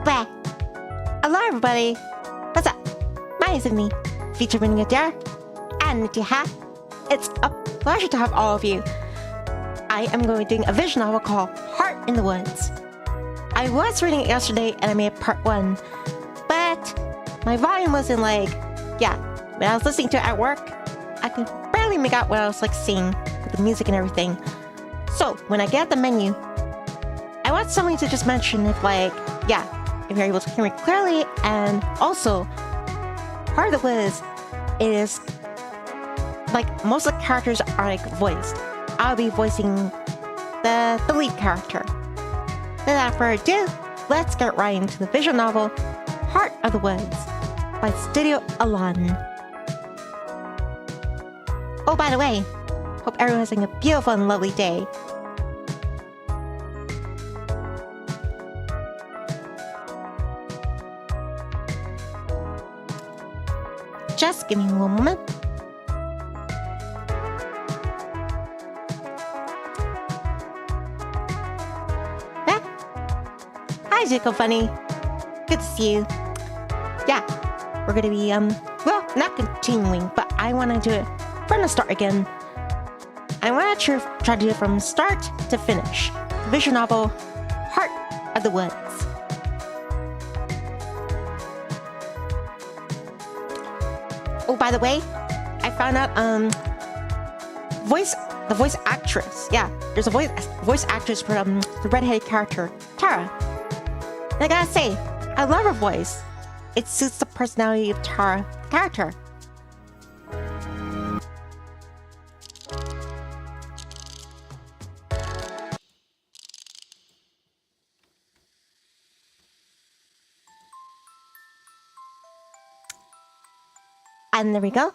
Blah. Hello, everybody. What's up? My name is Nivni, Vtuber Nivni Adair, and it's a pleasure to have all of you. I am going to be doing a visual novel called Heart in the Woods. I was reading it yesterday and I made part 1, but my volume wasn't when I was listening to it at work, I could barely make out what I was seeing with the music and everything. So when I get at the menu, I want somebody to just mention if if you're able to hear me clearly, and also Heart of the Woods is most of the characters are voiced. I'll be voicing the lead character. Without further ado, let's get right into the visual novel Heart of the Woods by Studio Alon. Oh, by the way, hope everyone's having a beautiful and lovely day. Just give me one moment. Hi, Jacob Funny. Good to see you. Yeah, we're gonna be not continuing, but I want to do it from the start again. I want to try to do it from start to finish. The visual novel Heart of the Woods. Oh, by the way, I found out the voice actress. Yeah, there's a voice actress for the redheaded character Tara. And I gotta say, I love her voice. It suits the personality of Tara character. And there we go.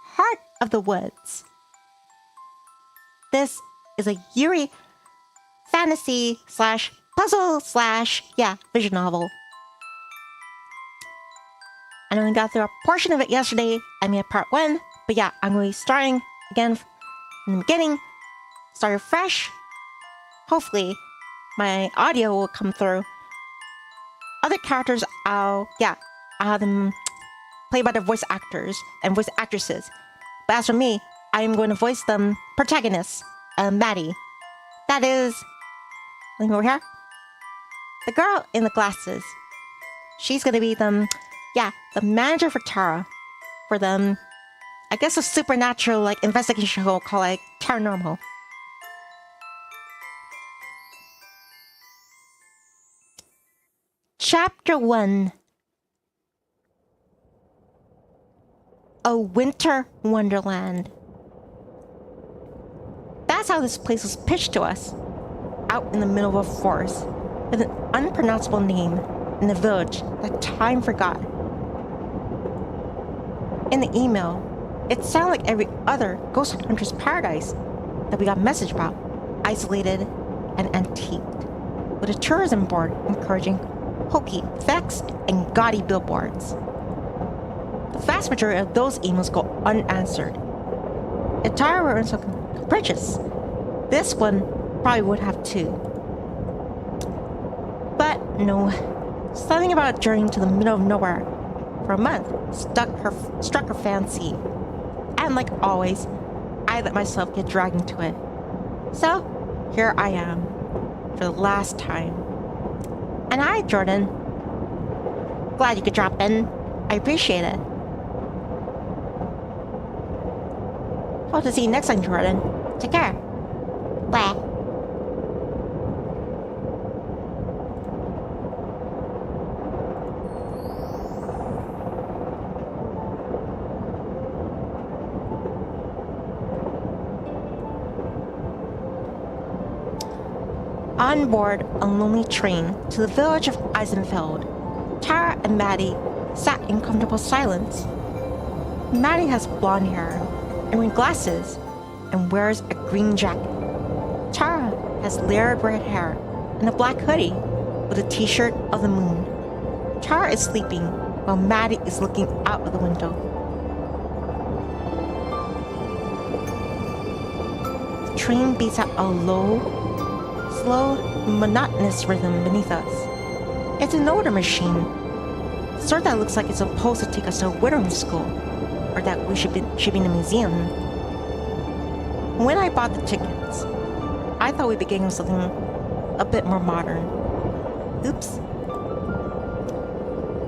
Heart of the Woods. This is a Yuri fantasy / puzzle / visual novel. I only got through a portion of it yesterday. I made part 1, but yeah, I'm going to be starting again from the beginning. Start fresh. Hopefully, my audio will come through. Other characters, I'll have them played by the voice actors and voice actresses. But as for me, I am going to voice the protagonist, Maddie. That is, let me over here. The girl in the glasses. She's going to be the manager for Tara. For them, I guess a supernatural investigation show called Paranormal. Chapter 1. A winter wonderland. That's how this place was pitched to us. Out in the middle of a forest, with an unpronounceable name in a village that time forgot. In the email, it sounded like every other ghost hunter's paradise that we got message about, isolated and antiqued, with a tourism board encouraging hokey effects and gaudy billboards. The vast majority of those emails go unanswered. If Tara were so capricious, this one probably would have too. But no, something about a journey to the middle of nowhere for a month struck her fancy. And like always, I let myself get dragged into it. So, here I am, for the last time. And hi, Jordan. Glad you could drop in. I appreciate it. Hope to see you next time, Jordan. Take care. Bye. On board a lonely train to the village of Eisenfeld, Tara and Maddie sat in comfortable silence. Maddie has blonde hair and wearing glasses and wears a green jacket. Tara has layered red hair and a black hoodie with a t-shirt of the moon. Tara is sleeping while Maddie is looking out of the window. The train beats out a low, slow, monotonous rhythm beneath us. It's an older machine. The sort that looks like it's supposed to take us to a wintering school, or that we should be in a museum. When I bought the tickets, I thought we'd be getting something a bit more modern. Oops.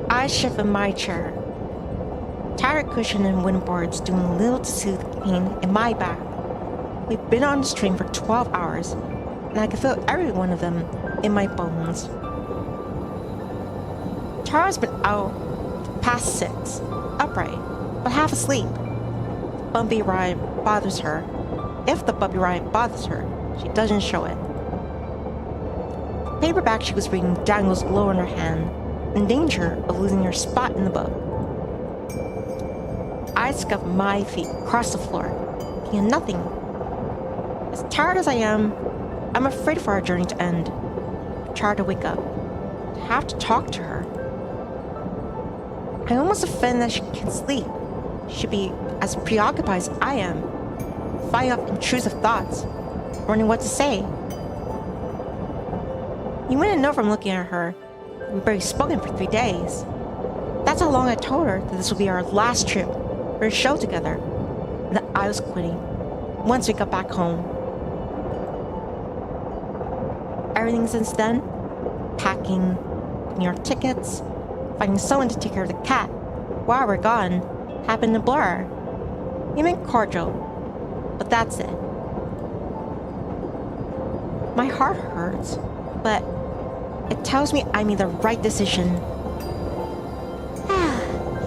I shift in my chair. Tire cushion and windboards doing a little to soothe pain in my back. We've been on this train for 12 hours, and I can feel every one of them in my bones. Tara's been out past 6, upright, but half asleep. Bumpy ride bothers her. If the bumpy ride bothers her, she doesn't show it. The paperback she was reading dangles low in her hand, in danger of losing her spot in the book. I scuff my feet across the floor, thinking of nothing. As tired as I am, I'm afraid for our journey to end. Tired to wake up, to have to talk to her. I almost offend that she can't sleep. She should be as preoccupied as I am, fighting off intrusive thoughts, wondering what to say. You wouldn't know from looking at her. We've barely spoken for 3 days. That's how long I told her that this would be our last trip for a show together, and that I was quitting once we got back home. Everything since then, packing, getting our tickets, finding someone to take care of the cat while we're gone, happened to blur. Even cordial, but that's it. My heart hurts, but it tells me I made the right decision.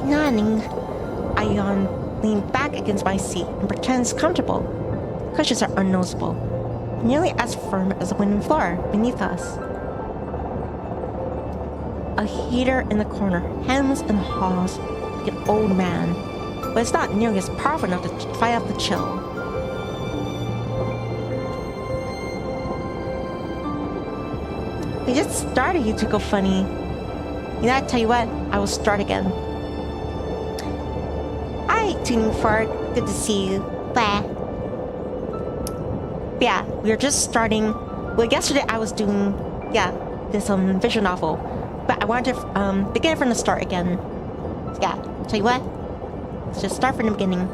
Yawning, I yawn, lean back against my seat and pretend it's comfortable. Cushions are unnoticeable, nearly as firm as the wooden floor beneath us. A heater in the corner hems and haws like an old man, but it's not nearly as powerful enough to fight off the chill. We just started, you to go funny. You know, I tell you what, I will start again. Hi, Tuning Fork. Good to see you. Blah. Yeah, we are just starting. Well, yesterday I was doing, this visual novel, but I wanted to begin from the start again. So, yeah, tell you what, let's just start from the beginning.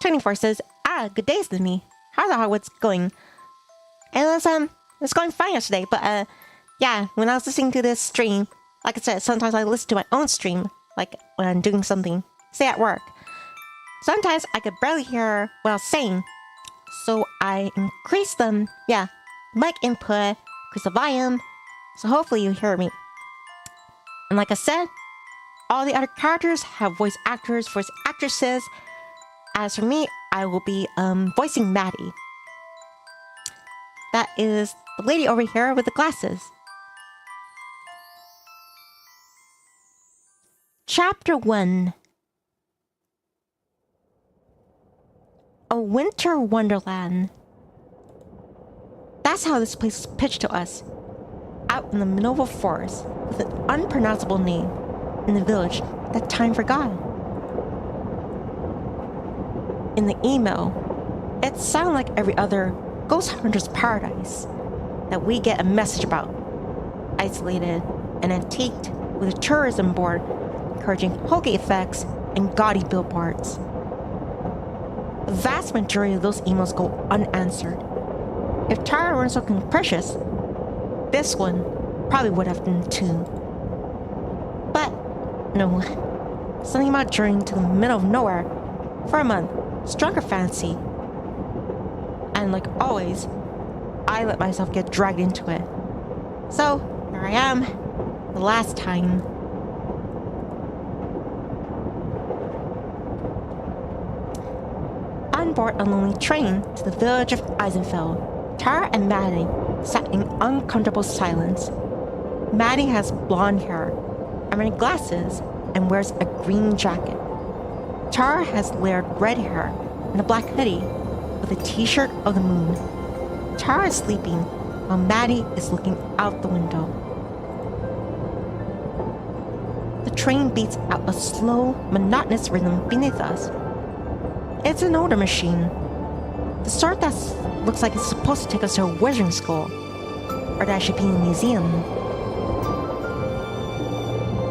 Tuning Fork says, good day, Sydney. How's what's going? And it's going fine yesterday, but when I was listening to this stream, like I said, sometimes I listen to my own stream, like when I'm doing something, say at work. Sometimes I could barely hear what I was saying, so I increased them, mic input, increase the volume, so hopefully you hear me. And like I said, all the other characters have voice actors, voice actresses. As for me, I will be voicing Maddie. That is the lady over here with the glasses. Chapter 1. A winter wonderland. That's how this place was pitched to us. Out in the middle of a forest with an unpronounceable name in the village that time forgot. In the email, it sounded like every other ghost hunter's paradise that we get a message about. Isolated and antiqued with a tourism board encouraging hokey effects and gaudy billboards. The vast majority of those emails go unanswered. If Tara weren't so precious, this one probably would have been too. But no, something about journeying to the middle of nowhere for a month struck her fancy. And like always, I let myself get dragged into it. So, here I am, the last time. On board a lonely train to the village of Eisenfeld, Tara and Maddie sat in uncomfortable silence. Maddie has blonde hair, emerald glasses, and wears a green jacket. Tara has layered red hair and a black hoodie with a t-shirt of the moon. Tara is sleeping while Maddie is looking out the window. train beats out a slow, monotonous rhythm beneath us. It's an older machine. The sort that looks like it's supposed to take us to a wizarding school. Or that should be in a museum.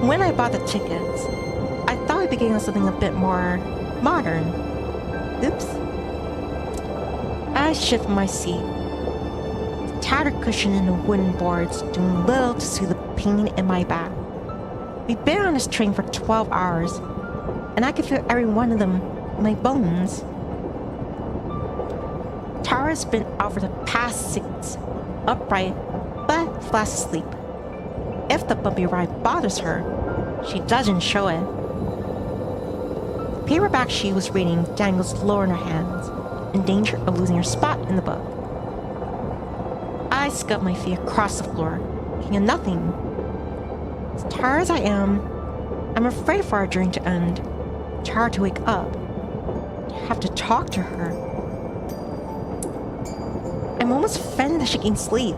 When I bought the tickets, I thought we'd be getting something a bit more modern. Oops. I shift my seat. The tattered cushion and the wooden boards doing little to soothe the pain in my back. We've been on this train for 12 hours, and I can feel every one of them in my bones. Tara's been out for the past 6, upright, but fast asleep. If the bumpy ride bothers her, she doesn't show it. The paperback she was reading dangles lower in her hands, in danger of losing her spot in the book. I scud my feet across the floor, looking at nothing. As tired as I am, I'm afraid for our journey to end, tired to wake up, to have to talk to her. I'm almost offended that she can sleep.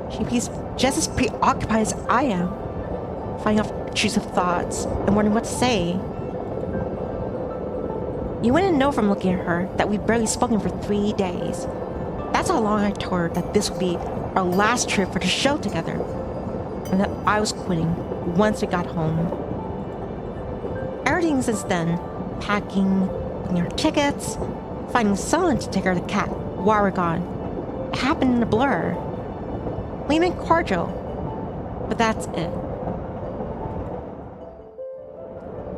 She appears just as preoccupied as I am, fighting off intrusive thoughts and wondering what to say. You wouldn't know from looking at her that we've barely spoken for 3 days. That's how long I told her that this would be our last trip for the show together, and that I was quitting once we got home. Everything since then, packing, booking our tickets, finding someone to take care of the cat while we're gone, it happened in a blur. We made cordial, but that's it.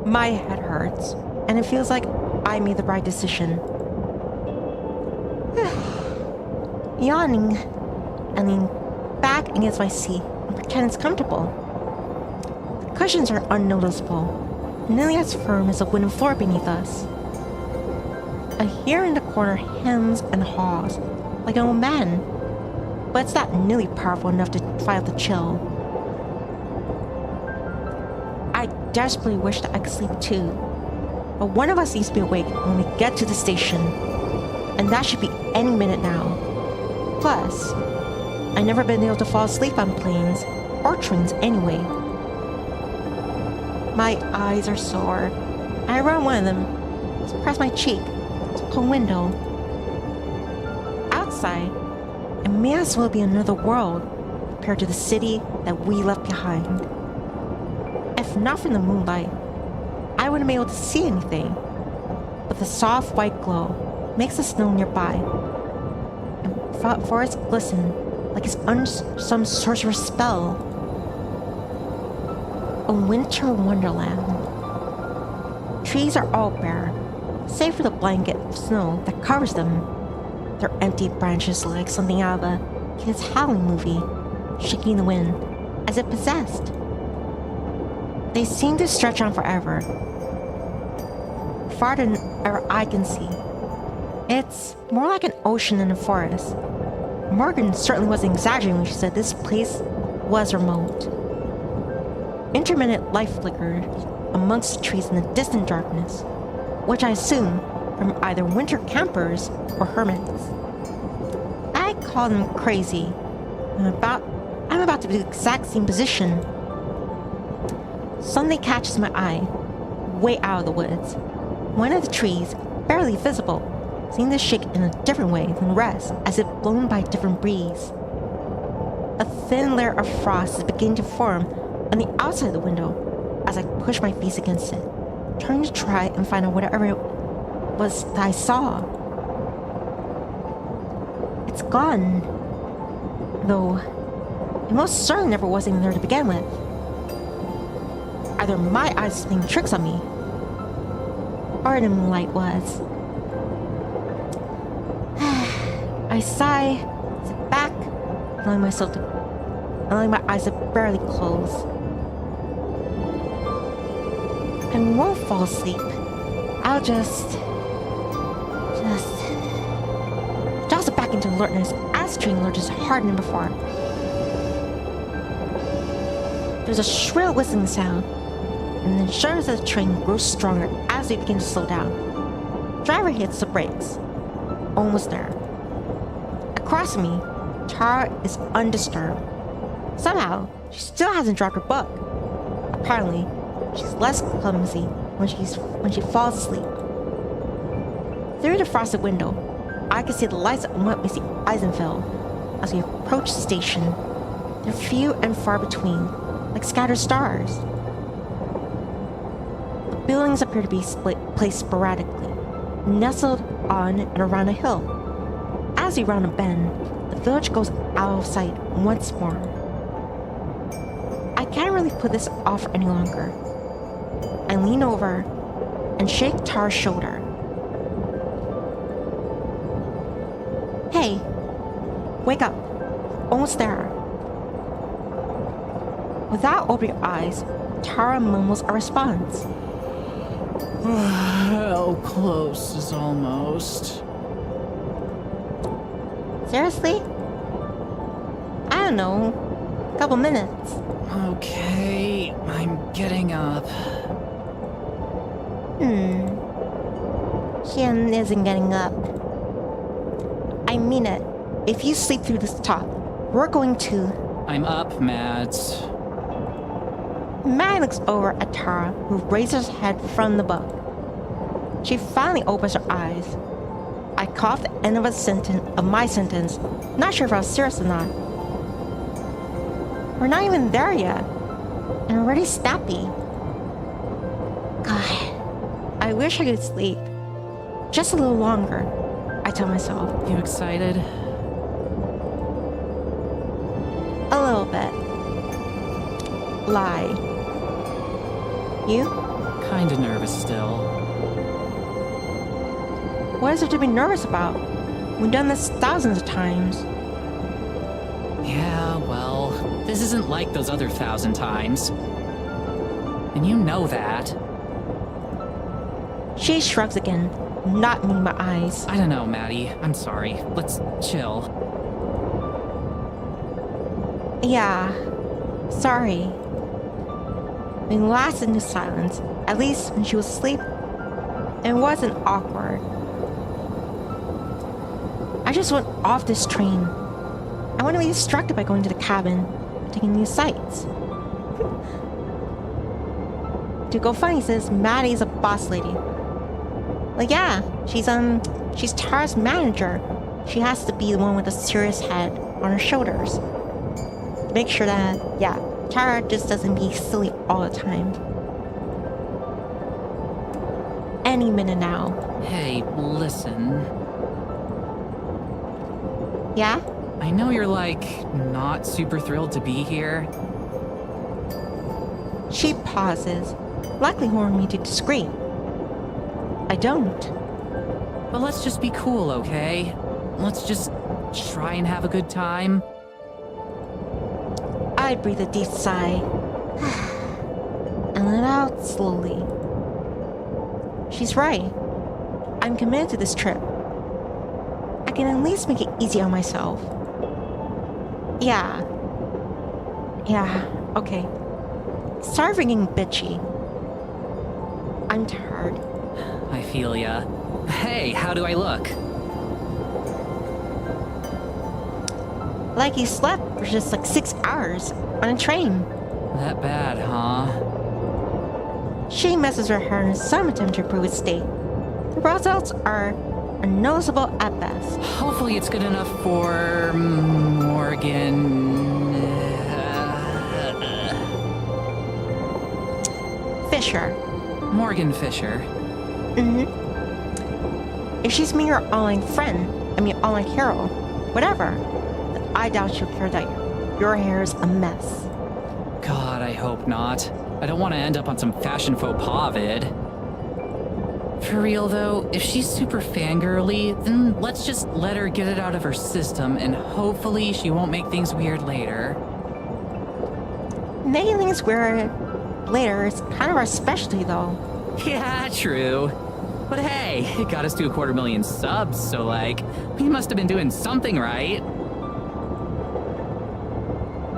My head hurts, and it feels like I made the right decision. Yawning, I lean back against my seat and pretend it's comfortable. The cushions are unnoticeable, nearly as firm as the wooden floor beneath us. I hear in the corner hems and haws, like an old man, but it's not nearly powerful enough to fight off the chill. I desperately wish that I could sleep too, but one of us needs to be awake when we get to the station, and that should be any minute now. Plus, I've never been able to fall asleep on planes or trains anyway. My eyes are sore. I run one of them, just press my cheek to the window. Outside, it may as well be another world compared to the city that we left behind. If not for the moonlight, I wouldn't be able to see anything, but the soft white glow makes the snow nearby, and forests glisten like it's under some sorcerer's spell. A winter wonderland. Trees are all bare, save for the blanket of snow that covers them. Their empty branches look like something out of a kid's Halloween movie, shaking in the wind as if possessed. They seem to stretch on forever, farther than ever I can see. It's more like an ocean than a forest. Morgan certainly wasn't exaggerating when she said this place was remote. Intermittent light flickered amongst the trees in the distant darkness, which I assume from either winter campers or hermits. I call them crazy. I'm about to be the exact same position. Something catches my eye, way out of the woods. One of the trees, barely visible, seemed to shake in a different way than the rest, as if blown by a different breeze. A thin layer of frost is beginning to form on the outside of the window as I push my face against it, trying to try and find out whatever it was that I saw. It's gone, though it most certainly never was even there to begin with. Either my eyes playing tricks on me, or the moonlight was. I sigh, sit back, allowing my eyes to barely close. I won't fall asleep. I'll just toss it back into alertness as the train lurches harder than before. There's a shrill whistling sound, and the shudders of the train grow stronger as we begin to slow down. Driver hits the brakes. Almost there. Across from me, Tara is undisturbed. Somehow, she still hasn't dropped her book. Apparently, she's less clumsy when she falls asleep. Through the frosted window, I can see the lights on what we see Eisenfeld. As we approach the station, they're few and far between, like scattered stars. The buildings appear to be placed sporadically, nestled on and around a hill. As we round a bend, the village goes out of sight once more. I can't really put this off any longer. I lean over and shake Tara's shoulder. Hey, wake up. Almost there. Without opening her eyes, Tara mumbles a response. How close is almost? Seriously? I don't know. A couple minutes. Okay, I'm getting up. Shin isn't getting up. I mean it. If you sleep through this talk, we're going to... I'm up, Mads. Matt looks over at Tara, who raises her head from the book. She finally opens her eyes. I caught the end of my sentence, not sure if I was serious or not. We're not even there yet, and already snappy. God, I wish I could sleep. Just a little longer, I tell myself. You excited? A little bit. Lie. You? Kinda nervous still. What is there to be nervous about? We've done this thousands of times. Yeah, well, this isn't like those other 1,000 times. And you know that. She shrugs again, not meeting my eyes. I don't know, Maddie. I'm sorry. Let's chill. Yeah, sorry. We lasted in silence, at least when she was asleep. It wasn't awkward. I just went off this train. I want to be distracted by going to the cabin, taking new sights. To go funny says Maddie's a boss lady. Like, yeah, she's Tara's manager. She has to be the one with a serious head on her shoulders. Make sure that, yeah, Tara just doesn't be silly all the time. Any minute now. Hey, listen. Yeah? I know you're, not super thrilled to be here. She pauses, likely wanting me to disagree. I don't. But let's just be cool, okay? Let's just try and have a good time. I breathe a deep sigh and let out slowly. She's right. I'm committed to this trip. I can at least make it easy on myself. Yeah, okay. Sorry for being bitchy. I'm tired. I feel ya. Hey, how do I look? Like you slept for just 6 hours on a train. That bad, huh? She messes her hair in some attempt to improve its state. The results are unnoticeable at best. Hopefully it's good enough for Morgan. Fisher. Morgan Fisher. If she's me your online friend, online hero, whatever, then I doubt she'll care that your hair is a mess. God, I hope not. I don't want to end up on some fashion faux pas vid. For real though, if she's super fangirly, then let's just let her get it out of her system and hopefully she won't make things weird later. Making things weird later is kind of our specialty though. Yeah, true. But hey, it got us to 250,000 subs, so we must have been doing something right.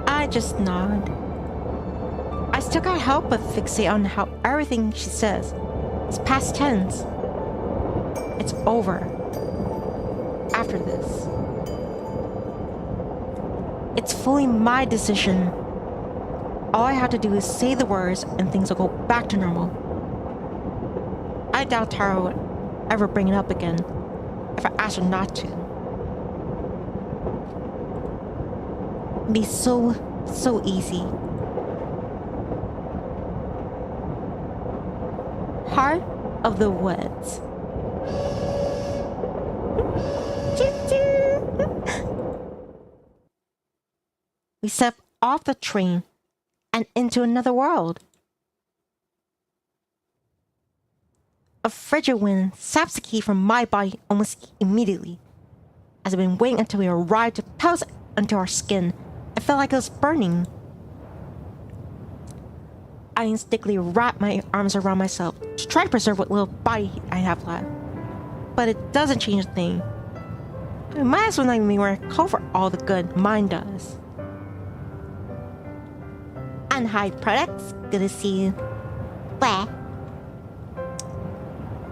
I just nod. I still can't help but fixate on how everything she says is past tense. It's over. After this. It's fully my decision. all I have to do is say the words and things will go back to normal. I doubt Tara would ever bring it up again if I asked her not to. It'd be so easy. Heart of the Woods. We step off the train and into another world. A frigid wind saps the key from my body almost immediately. As I've been waiting until we arrived to pounce onto our skin, I felt like it was burning. I instinctively wrap my arms around myself to try to preserve what little body heat I have left. But it doesn't change a thing. I might as well not even wear a coat for all the good mine does. And hi, products. Good to see you. Blah.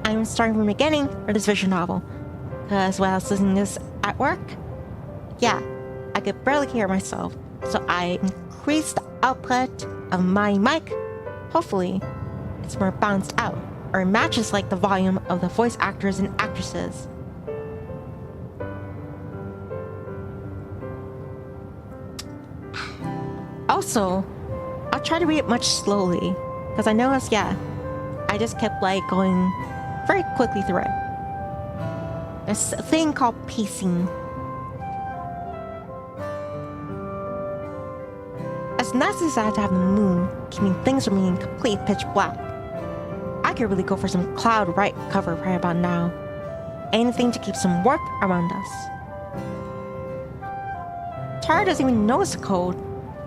I'm starting from the beginning for this visual novel. Because while I was listening to this at work, yeah, I could barely hear myself. So I increased the output of my mic. Hopefully, it's more balanced out, or matches like the volume of the voice actors and actresses. Also, I'll try to read it much slowly, because I noticed, I just kept going very quickly through it. There's a thing called pacing. As nice as I had to have the moon keeping things from being complete pitch black, I could really go for some cloud right cover right about now. Anything to keep some warmth around us. Tara doesn't even notice the cold,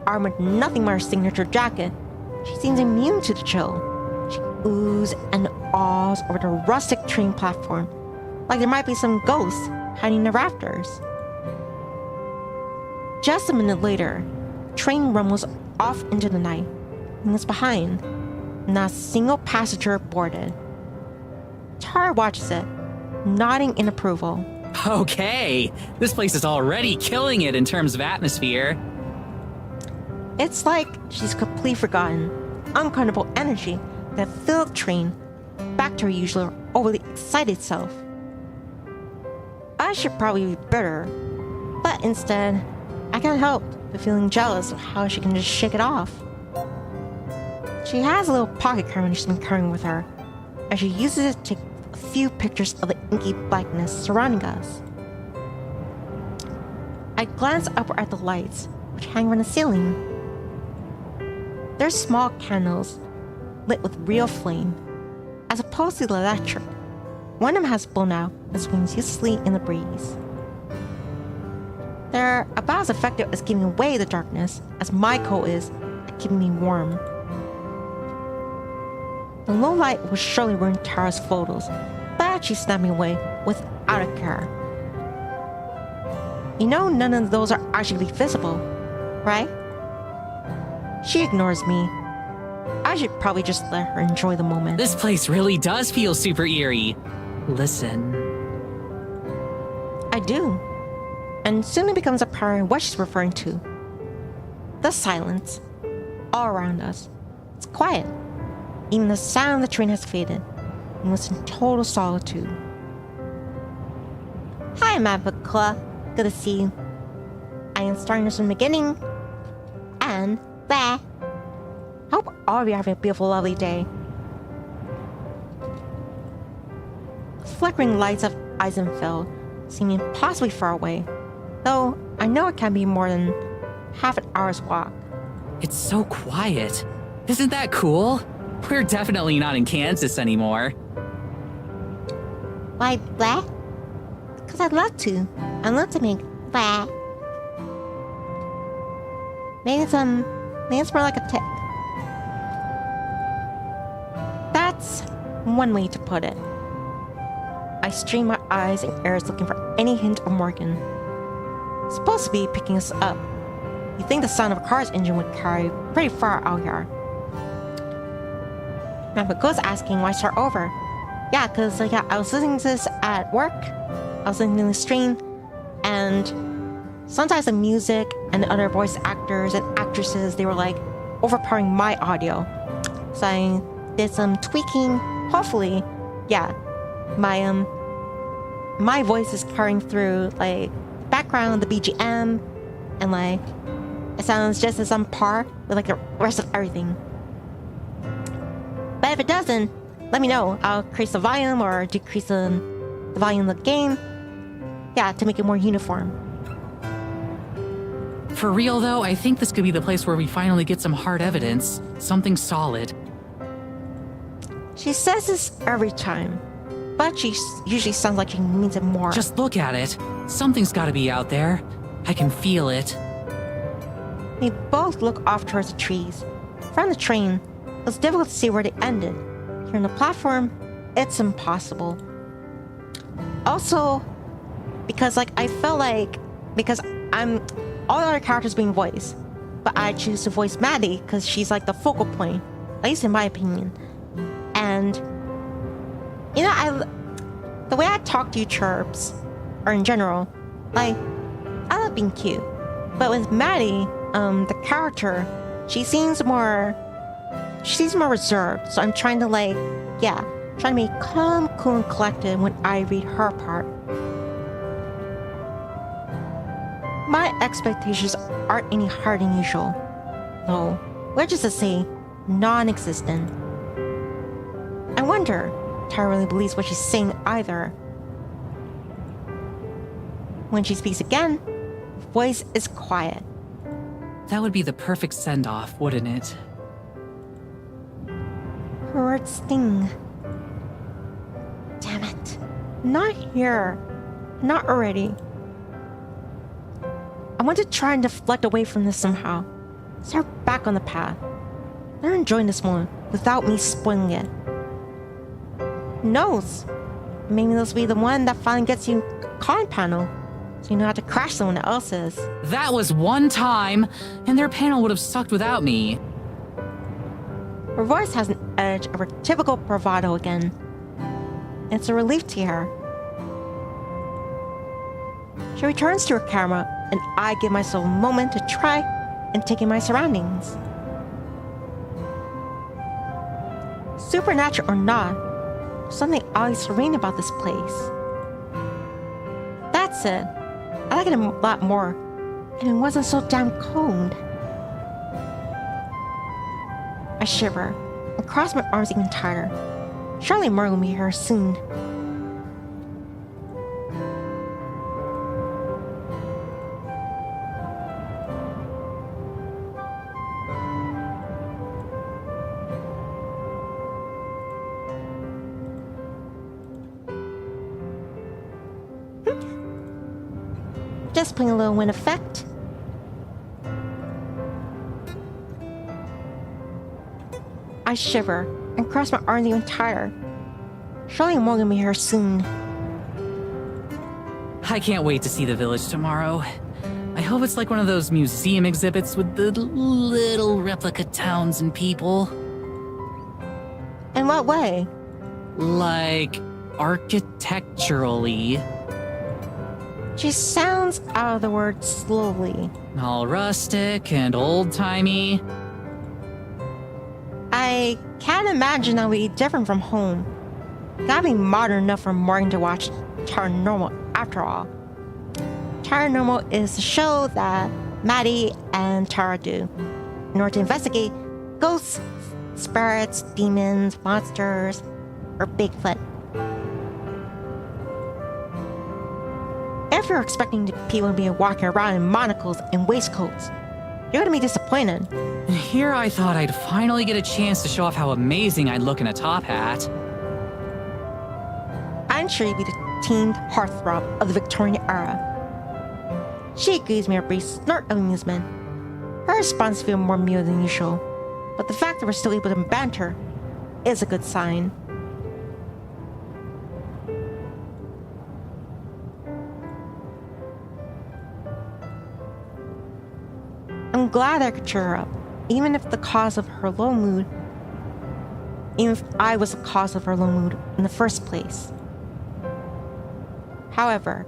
armed with nothing but her signature jacket. She seems immune to the chill. She oohs and awes over the rustic train platform, like there might be some ghost hiding in the rafters. Just a minute later, the train rumbles off into the night, and it's behind. Not a single passenger boarded. Tara watches it, nodding in approval. Okay, this place is already killing it in terms of atmosphere. It's like she's completely forgotten uncomfortable energy that filled the train back to her usual overly excited self. I should probably be bitter, but instead, I can't help but feeling jealous of how she can just shake it off. She has a little pocket camera she's been carrying with her, and she uses it to take a few pictures of the inky blackness surrounding us. I glance upward at the lights, which hang from the ceiling. They're small candles, lit with real flame, as opposed to the electric. One of them has blown out and swings uselessly in the breeze. They're about as effective as giving away the darkness as my coat is at keeping me warm. The low light will surely ruin Tara's photos, but she snapped me away without a care. You know none of those are actually visible, right? She ignores me. I should probably just let her enjoy the moment. This place really does feel super eerie. Listen. I do. And soon it becomes apparent what she's referring to. The silence. All around us. It's quiet. Even the sound of the train has faded. And was in total solitude. Hi, MacBook Club. Good to see you. I am starting this from the beginning. And blah. Hope all of you are having a beautiful, lovely day. The flickering lights of Eisenfeld seem impossibly far away, though I know it can't be more than half an hour's walk. It's so quiet. Isn't that cool? We're definitely not in Kansas anymore. Why blah? Because I'd love to. I'd love to make blah. Maybe it's more like a tick. That's one way to put it. I strain my eyes and ears looking for any hint of Morgan. It's supposed to be picking us up. You'd think the sound of a car's engine would carry pretty far out here. Grandpa goes asking why start over. Yeah, because I was listening to this at work. I was listening to the stream, and sometimes the music and the other voice actors and actresses, they were like, overpowering my audio. So I did some tweaking. Hopefully, yeah, my voice is carrying through like background, the BGM, and like it sounds just as on par with like the rest of everything. But if it doesn't, let me know. I'll increase the volume or decrease the volume of the game. Yeah, to make it more uniform. For real though, I think this could be the place where we finally get some hard evidence. Something solid. She says this every time, but she usually sounds like she means it more. Just look at it. Something's gotta be out there. I can feel it. We both look off towards the trees. From the train, it was difficult to see where they ended. Here on the platform, it's impossible. Also, because like I felt like, because I'm all the other characters being voiced, but I choose to voice Maddie because she's like the focal point, at least in my opinion. And you know, the way I talk to you chirps, or in general, like I love being cute. But with Maddie, the character, she seems more reserved. So I'm trying to trying to be calm, cool, and collected when I read her part. My expectations aren't any higher than usual. No, we're just to say, non-existent. I wonder if Tara really believes what she's saying either. When she speaks again, her voice is quiet. That would be the perfect send-off, wouldn't it? Her words sting. Damn it. Not here. Not already. I want to try and deflect away from this somehow. Start back on the path. Let her enjoy this moment without me spoiling it. Who knows? Maybe this will be the one that finally gets you a con panel, so you know how to crash someone else's. That was one time, and their panel would have sucked without me. Her voice has an edge of her typical bravado again. It's a relief to hear. She returns to her camera, and I give myself a moment to try and take in my surroundings. Supernatural or not, there's something oddly serene about this place. That said, I like it a lot more, and it wasn't so damn cold. I shiver and cross my arms even tighter. Surely Murray will be here soon. Just putting a little wind effect. I shiver and cross my arms even tighter. Surely Morgan will be here soon. I can't wait to see the village tomorrow. I hope it's like one of those museum exhibits with the little replica towns and people. In what way? Like, architecturally. She sounds out of the word slowly. All rustic and old-timey. I can't imagine that would be different from home. Gotta be modern enough for Morgan to watch Paranormal after all. Paranormal is the show that Maddie and Tara do in order to investigate ghosts, spirits, demons, monsters, or Bigfoot. If you're expecting people to be walking around in monocles and waistcoats, you're gonna be disappointed. Here I thought I'd finally get a chance to show off how amazing I'd look in a top hat. I'm sure you'd be the teamed heartthrob of the Victorian era. She gives me a brief snort of amusement. Her response feels more muted than usual, but the fact that we're still able to banter is a good sign. I'm glad I could cheer her up, even if I was the cause of her low mood in the first place. However,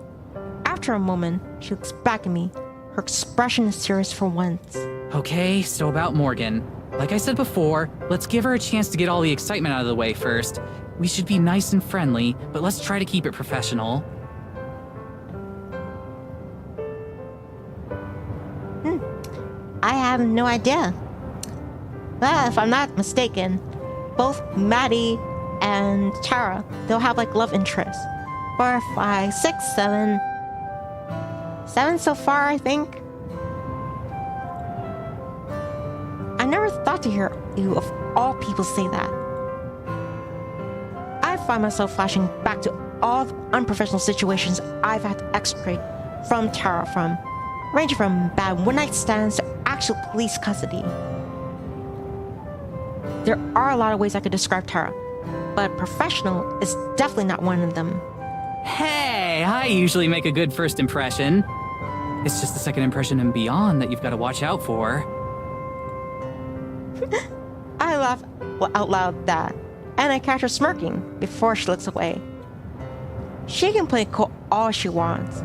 after a moment, she looks back at me. Her expression is serious for once. Okay, so about Morgan. Like I said before, let's give her a chance to get all the excitement out of the way first. We should be nice and friendly, but let's try to keep it professional. I have no idea. But if I'm not mistaken, both Maddie and Tara, they'll have like love interests. 4, 5, 6, 7. 7 so far, I think. I never thought to hear you of all people say that. I find myself flashing back to all the unprofessional situations I've had to extricate from Tara from, ranging from bad one-night stands to actual police custody. There are a lot of ways I could describe Tara, but professional is definitely not one of them. Hey, I usually make a good first impression. It's just the second impression and beyond that you've got to watch out for. I laugh out loud at that, and I catch her smirking before she looks away. She can play cool all she wants.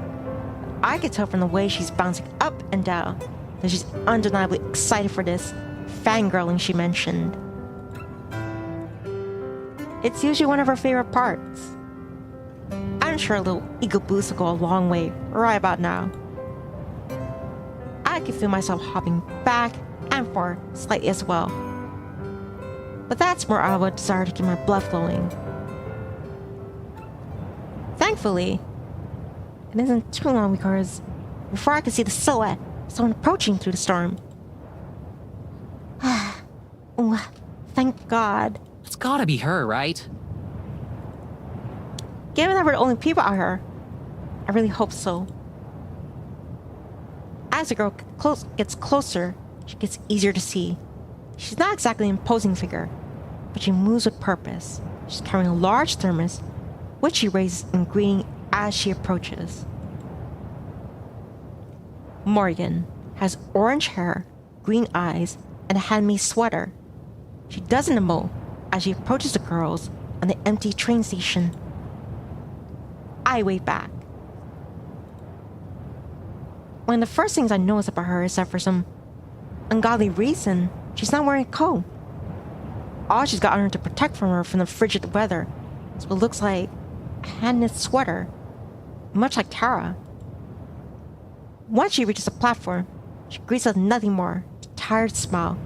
I can tell from the way she's bouncing up and down that she's undeniably excited for this fangirling she mentioned. It's usually one of her favorite parts. I'm sure a little ego boost will go a long way right about now. I can feel myself hopping back and forth slightly as well. But that's more out of a desire to keep my blood flowing. Thankfully, it isn't too long because before I could see the silhouette of someone approaching through the storm. Oh, thank God. It's gotta be her, right? Given that we're the only people out here, I really hope so. As the girl gets closer, she gets easier to see. She's not exactly an imposing figure, but she moves with purpose. She's carrying a large thermos, which she raises in greeting as she approaches. Morgan has orange hair, green eyes, and a handmade sweater. She doesn't emote as she approaches the girls on the empty train station. I wave back. One of the first things I notice about her is that for some ungodly reason, she's not wearing a coat. All she's got on her to protect from the frigid weather is what looks like a hand-knit sweater, much like Tara. Once she reaches the platform, she greets us with nothing more, a tired smile,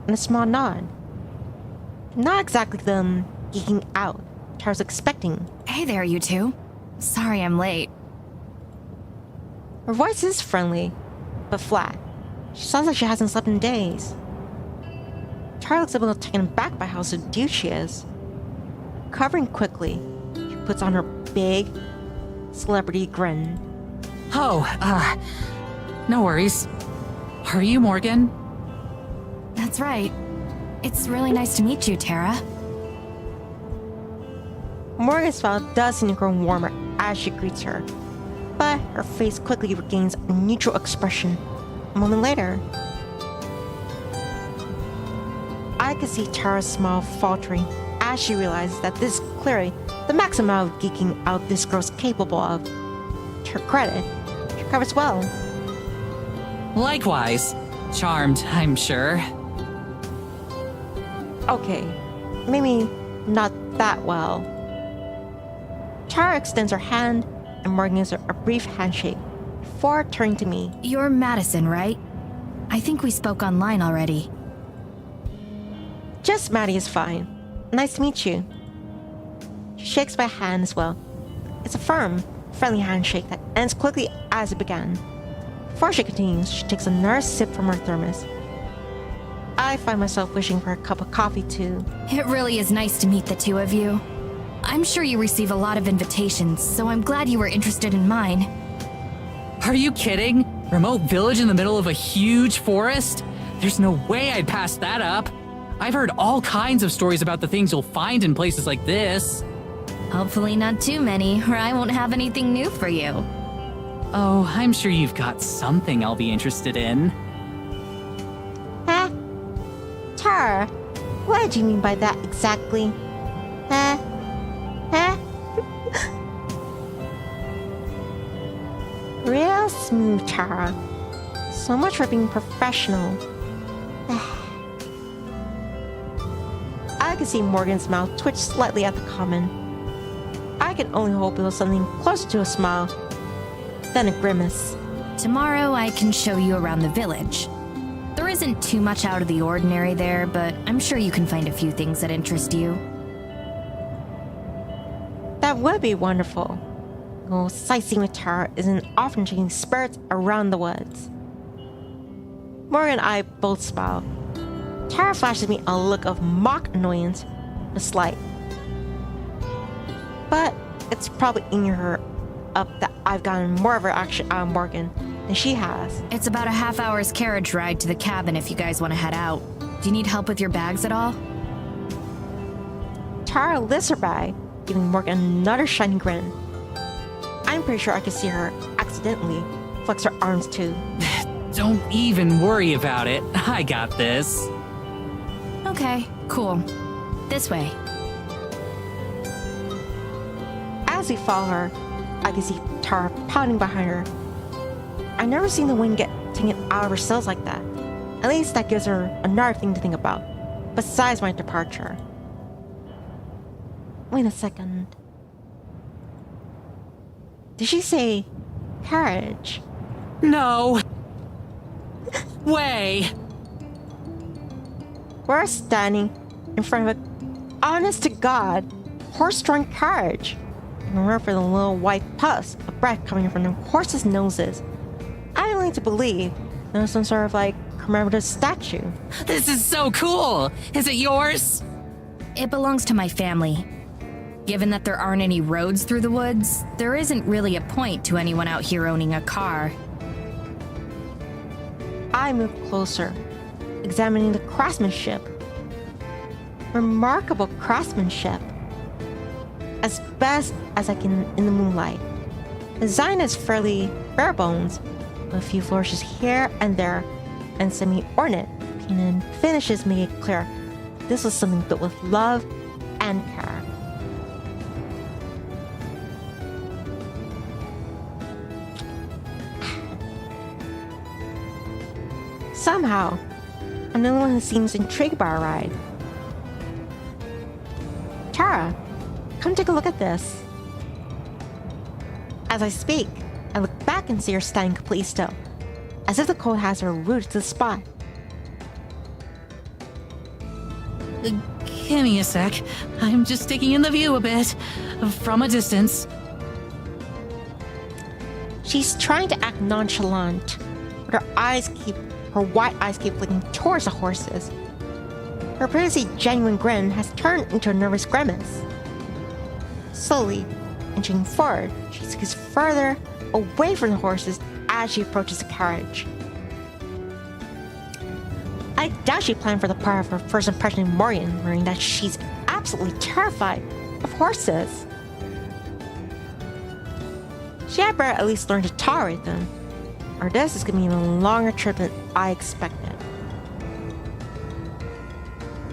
and a small nod. Not exactly the geeking out Tara's expecting. Hey there, you two. Sorry I'm late. Her voice is friendly, but flat. She sounds like she hasn't slept in days. Tara looks a little taken aback by how subdued she is. Recovering quickly, she puts on her big, celebrity grin. Oh, no worries. Are you Morgan? That's right. It's really nice to meet you, Tara. Morgan's smile does seem to grow warmer as she greets her, but her face quickly regains a neutral expression. A moment later, I can see Tara's smile faltering as she realizes that this is clearly the maximum amount of geeking out this girl's capable of. To her credit, she recovers well. Likewise. Charmed, I'm sure. Okay, maybe not that well. Tara extends her hand, and Morgan gives her a brief handshake before turning to me. You're Madison, right? I think we spoke online already. Just Maddie is fine. Nice to meet you. She shakes my hand as well. It's a firm, friendly handshake that ends quickly as it began. Before she continues, she takes another sip from her thermos. I find myself wishing for a cup of coffee too. It really is nice to meet the two of you. I'm sure you receive a lot of invitations, so I'm glad you were interested in mine. Are you kidding? Remote village in the middle of a huge forest? There's no way I'd pass that up. I've heard all kinds of stories about the things you'll find in places like this. Hopefully not too many, or I won't have anything new for you. Oh, I'm sure you've got something I'll be interested in. Huh? Tara, what did you mean by that exactly? Huh? Huh? Real smooth, Tara. So much for being professional. can see Morgan's mouth twitch slightly at the comment. I can only hope it was something closer to a smile than a grimace. Tomorrow I can show you around the village. There isn't too much out of the ordinary there, but I'm sure you can find a few things that interest you. That would be wonderful. Go sightseeing with Tara isn't often taking spirits around the woods. Morgan and I both smile. Tara flashes me a look of mock annoyance, a slight. But it's probably in her up that I've gotten more of her action out of Morgan than she has. It's about a half-hour's carriage ride to the cabin if you guys want to head out. Do you need help with your bags at all? Tara lifts her bag, giving Morgan another shiny grin. I'm pretty sure I can see her accidentally flex her arms too. Don't even worry about it. I got this. Okay, cool. This way. As we follow her, I can see Tara pounding behind her. I've never seen the wind get taken out of her sails like that. At least that gives her another thing to think about, besides my departure. Wait a second. Did she say carriage? No. Way. We're standing in front of an honest-to-God horse-drawn carriage. And remember for the little white puffs of breath coming from the horses' noses. I'm willing to believe there's some sort of commemorative statue. This is so cool. Is it yours? It belongs to my family. Given that there aren't any roads through the woods, there isn't really a point to anyone out here owning a car. I move closer, examining the craftsmanship. Remarkable craftsmanship. As best as I can in the moonlight. The design is fairly bare bones, with a few flourishes here and there, and semi-ornate and finishes make it clear this was something built with love and care. Somehow, I'm the only one who seems intrigued by our ride. Tara, come take a look at this. As I speak, I look back and see her standing completely still, as if the cold has her rooted to the spot. Give me a sec. I'm just taking in the view a bit. From a distance. She's trying to act nonchalant, but her wide eyes keep looking towards the horses. Her previously genuine grin has turned into a nervous grimace. Slowly, inching forward, she scoots further away from the horses as she approaches the carriage. I doubt she planned for the part of her first impression of Morgan, learning that she's absolutely terrified of horses. She had better at least learn to tolerate them, or this is going to be a longer trip than I expected.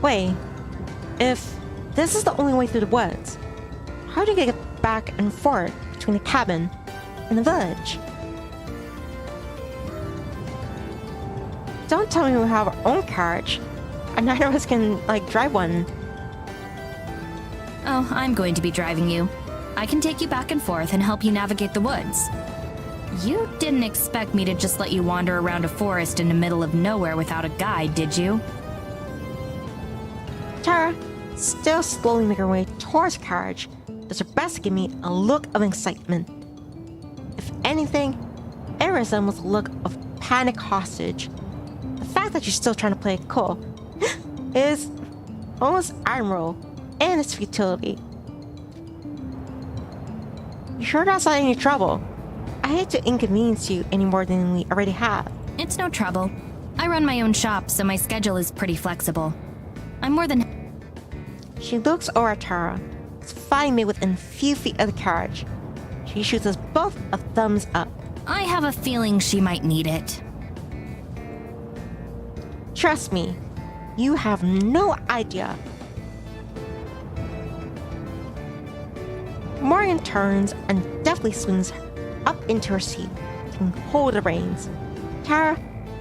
Wait, if this is the only way through the woods, how do you get back and forth between the cabin and the village? Don't tell me we have our own carriage, and neither of us can, drive one. Oh, I'm going to be driving you. I can take you back and forth and help you navigate the woods. You didn't expect me to just let you wander around a forest in the middle of nowhere without a guide, did you? Tara, Still slowly making her way towards the carriage, does her best to give me a look of excitement. If anything, it resembles a look of panic hostage. The fact that she's still trying to play it cool is almost admirable in its futility. You sure that's not any trouble? I hate to inconvenience you any more than we already have. It's no trouble. I run my own shop, so my schedule is pretty flexible. I'm more than... She looks over at Tara, spying me within a few feet of the carriage. She shoots us both a thumbs up. I have a feeling she might need it. Trust me, you have no idea. Morgan turns and deftly swings up into her seat, taking hold of the reins. Tara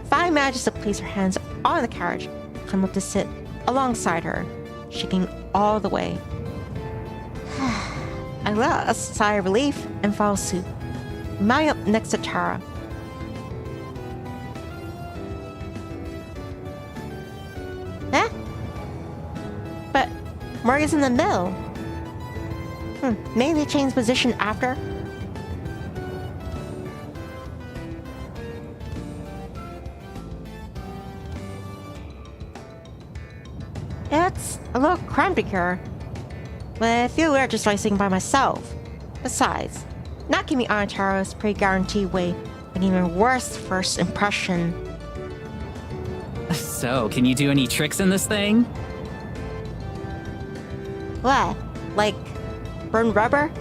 finally manages to place her hands on the carriage, come up to sit alongside her. shaking all the way. I let a sigh of relief and follow suit, mounting up next to Tara. Eh? But Morgan's in the middle. Maybe they changed position after? It's a little cramped here, but I feel weird just sitting by myself. Besides, not giving Aunt Tara's pretty guaranteed way an even worse first impression. So, can you do any tricks in this thing? What? Like burn rubber?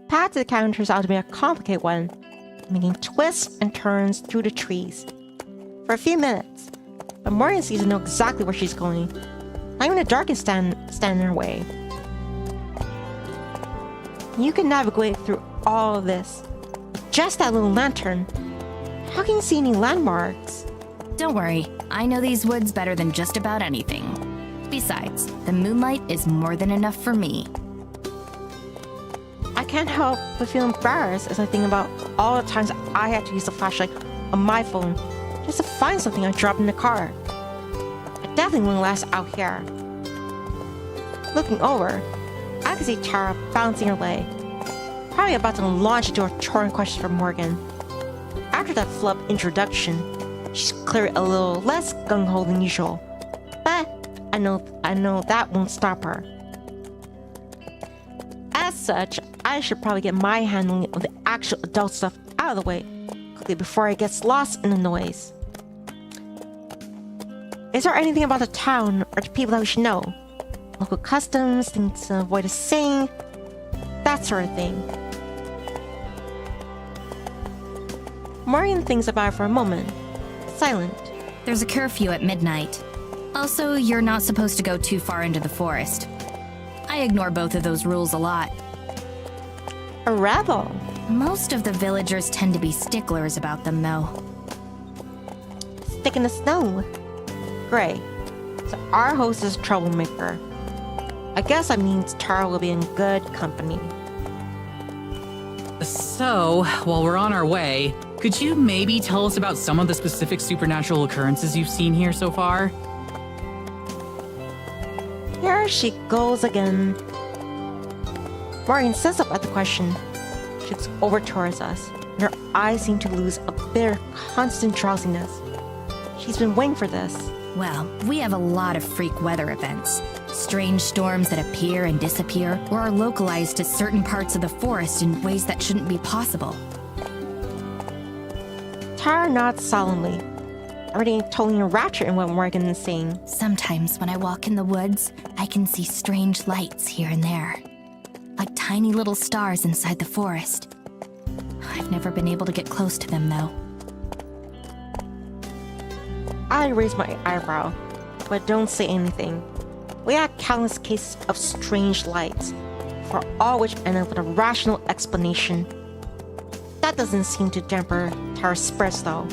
Path to the cabin turns out to be a complicated one, making twists and turns through the trees. For a few minutes, but Morgan seems to know exactly where she's going. Not even the dark can stand in her way. You can navigate through all of this. Just that little lantern. How can you see any landmarks? Don't worry, I know these woods better than just about anything. Besides, the moonlight is more than enough for me. I can't help but feel embarrassed as I think about all the times I had to use the flashlight on my phone just to find something I dropped in the car. I definitely wouldn't last out here. Looking over, I could see Tara bouncing her leg, probably about to launch into a torrent question for Morgan. After that flub introduction, she's clearly a little less gung-ho than usual, but I know that won't stop her. As such, I should probably get my handling of the actual adult stuff out of the way quickly before it gets lost in the noise. Is there anything about the town or the people that we should know? Local customs, things to avoid saying, that sort of thing. Morgan thinks about it for a moment, silent. There's a curfew at midnight. Also, you're not supposed to go too far into the forest. I ignore both of those rules a lot. A rebel. Most of the villagers tend to be sticklers about them, though. Stick in the snow. Great. So our host is a troublemaker. I guess that means Tara will be in good company. So, while we're on our way, could you maybe tell us about some of the specific supernatural occurrences you've seen here so far? Here she goes again. Morgan sits up at the question. She looks over towards us, and her eyes seem to lose a bit of constant drowsiness. She's been waiting for this. Well, we have a lot of freak weather events. Strange storms that appear and disappear, or are localized to certain parts of the forest in ways that shouldn't be possible. Tara nods solemnly, already totally enraptured in what Morgan is saying. Sometimes when I walk in the woods, I can see strange lights here and there, like tiny little stars inside the forest. I've never been able to get close to them, though. I raise my eyebrow, but don't say anything. We had countless cases of strange lights, for all which ended with a rational explanation. That doesn't seem to damper Tara's spirits, though.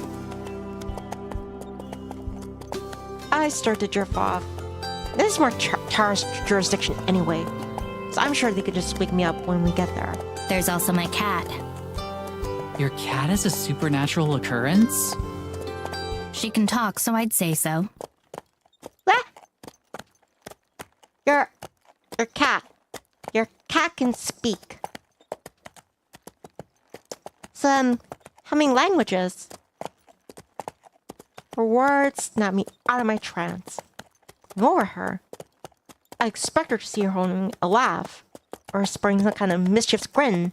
I start to drift off. This is more Tara's jurisdiction anyway, so I'm sure they could just wake me up when we get there. There's also my cat. Your cat is a supernatural occurrence? She can talk, so I'd say so. What? Your cat. Your cat can speak. Some humming languages. Her words snap me out of my trance. Looking over her, I expect her to see her holding a laugh, or sporting some kind of mischievous grin.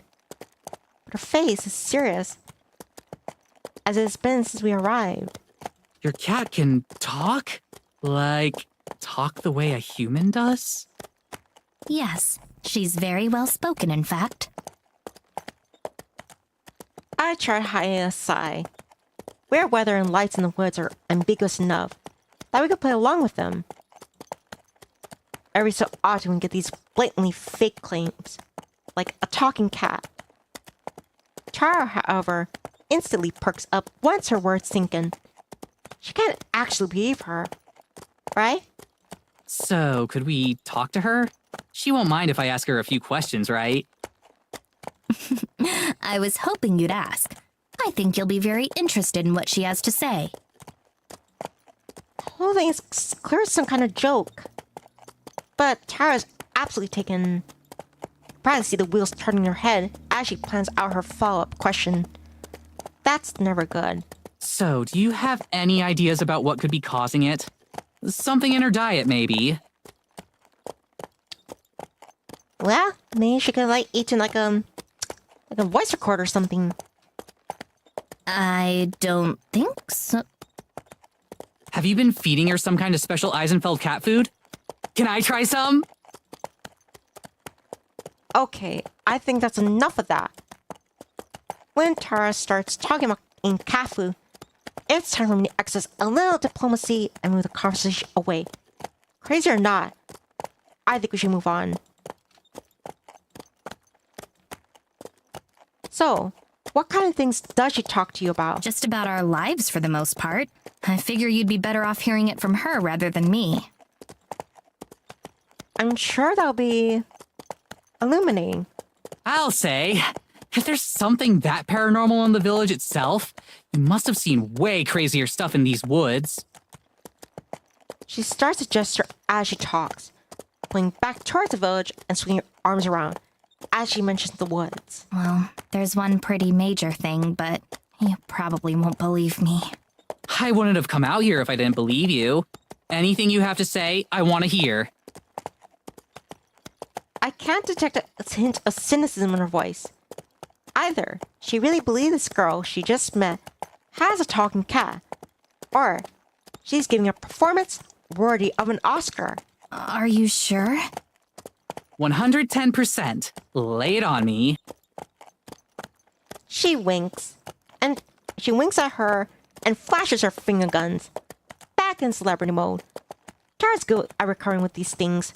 But her face is serious, as it has been since we arrived. Your cat can talk? Like, talk the way a human does? Yes, she's very well spoken, in fact. I try hiding a sigh. Weird weather and lights in the woods are ambiguous enough that we could play along with them. Every so often we get these blatantly fake claims, like a talking cat. Tara, however, instantly perks up once her words sink in. She can't actually believe her, right? So, could we talk to her? She won't mind if I ask her a few questions, right? I was hoping you'd ask. I think you'll be very interested in what she has to say. The whole thing is clear as some kind of joke. But Tara's absolutely taken. Probably see the wheels turning in her head as she plans out her follow-up question. That's never good. So, do you have any ideas about what could be causing it? Something in her diet, maybe. Well, maybe she could have eaten like a voice recorder or something. I don't think so. Have you been feeding her some kind of special Eisenfeld cat food? Can I try some? Okay, I think that's enough of that. When Tara starts talking about in cat food, it's time for me to exercise a little diplomacy and move the conversation away. Crazy or not, I think we should move on. So, what kind of things does she talk to you about? Just about our lives for the most part. I figure you'd be better off hearing it from her rather than me. I'm sure that'll be illuminating. I'll say, if there's something that paranormal in the village itself, you must have seen way crazier stuff in these woods. She starts to gesture as she talks, pulling back towards the village and swinging her arms around as she mentions the woods. Well, there's one pretty major thing, but you probably won't believe me. I wouldn't have come out here if I didn't believe you. Anything you have to say, I want to hear. I can't detect a hint of cynicism in her voice. Either she really believes this girl she just met has a talking cat, or she's giving a performance worthy of an Oscar. Are you sure? 110%. Lay it on me. She winks, and she winks at her and flashes her finger guns. Back in celebrity mode. Tara's good at recovering with these things,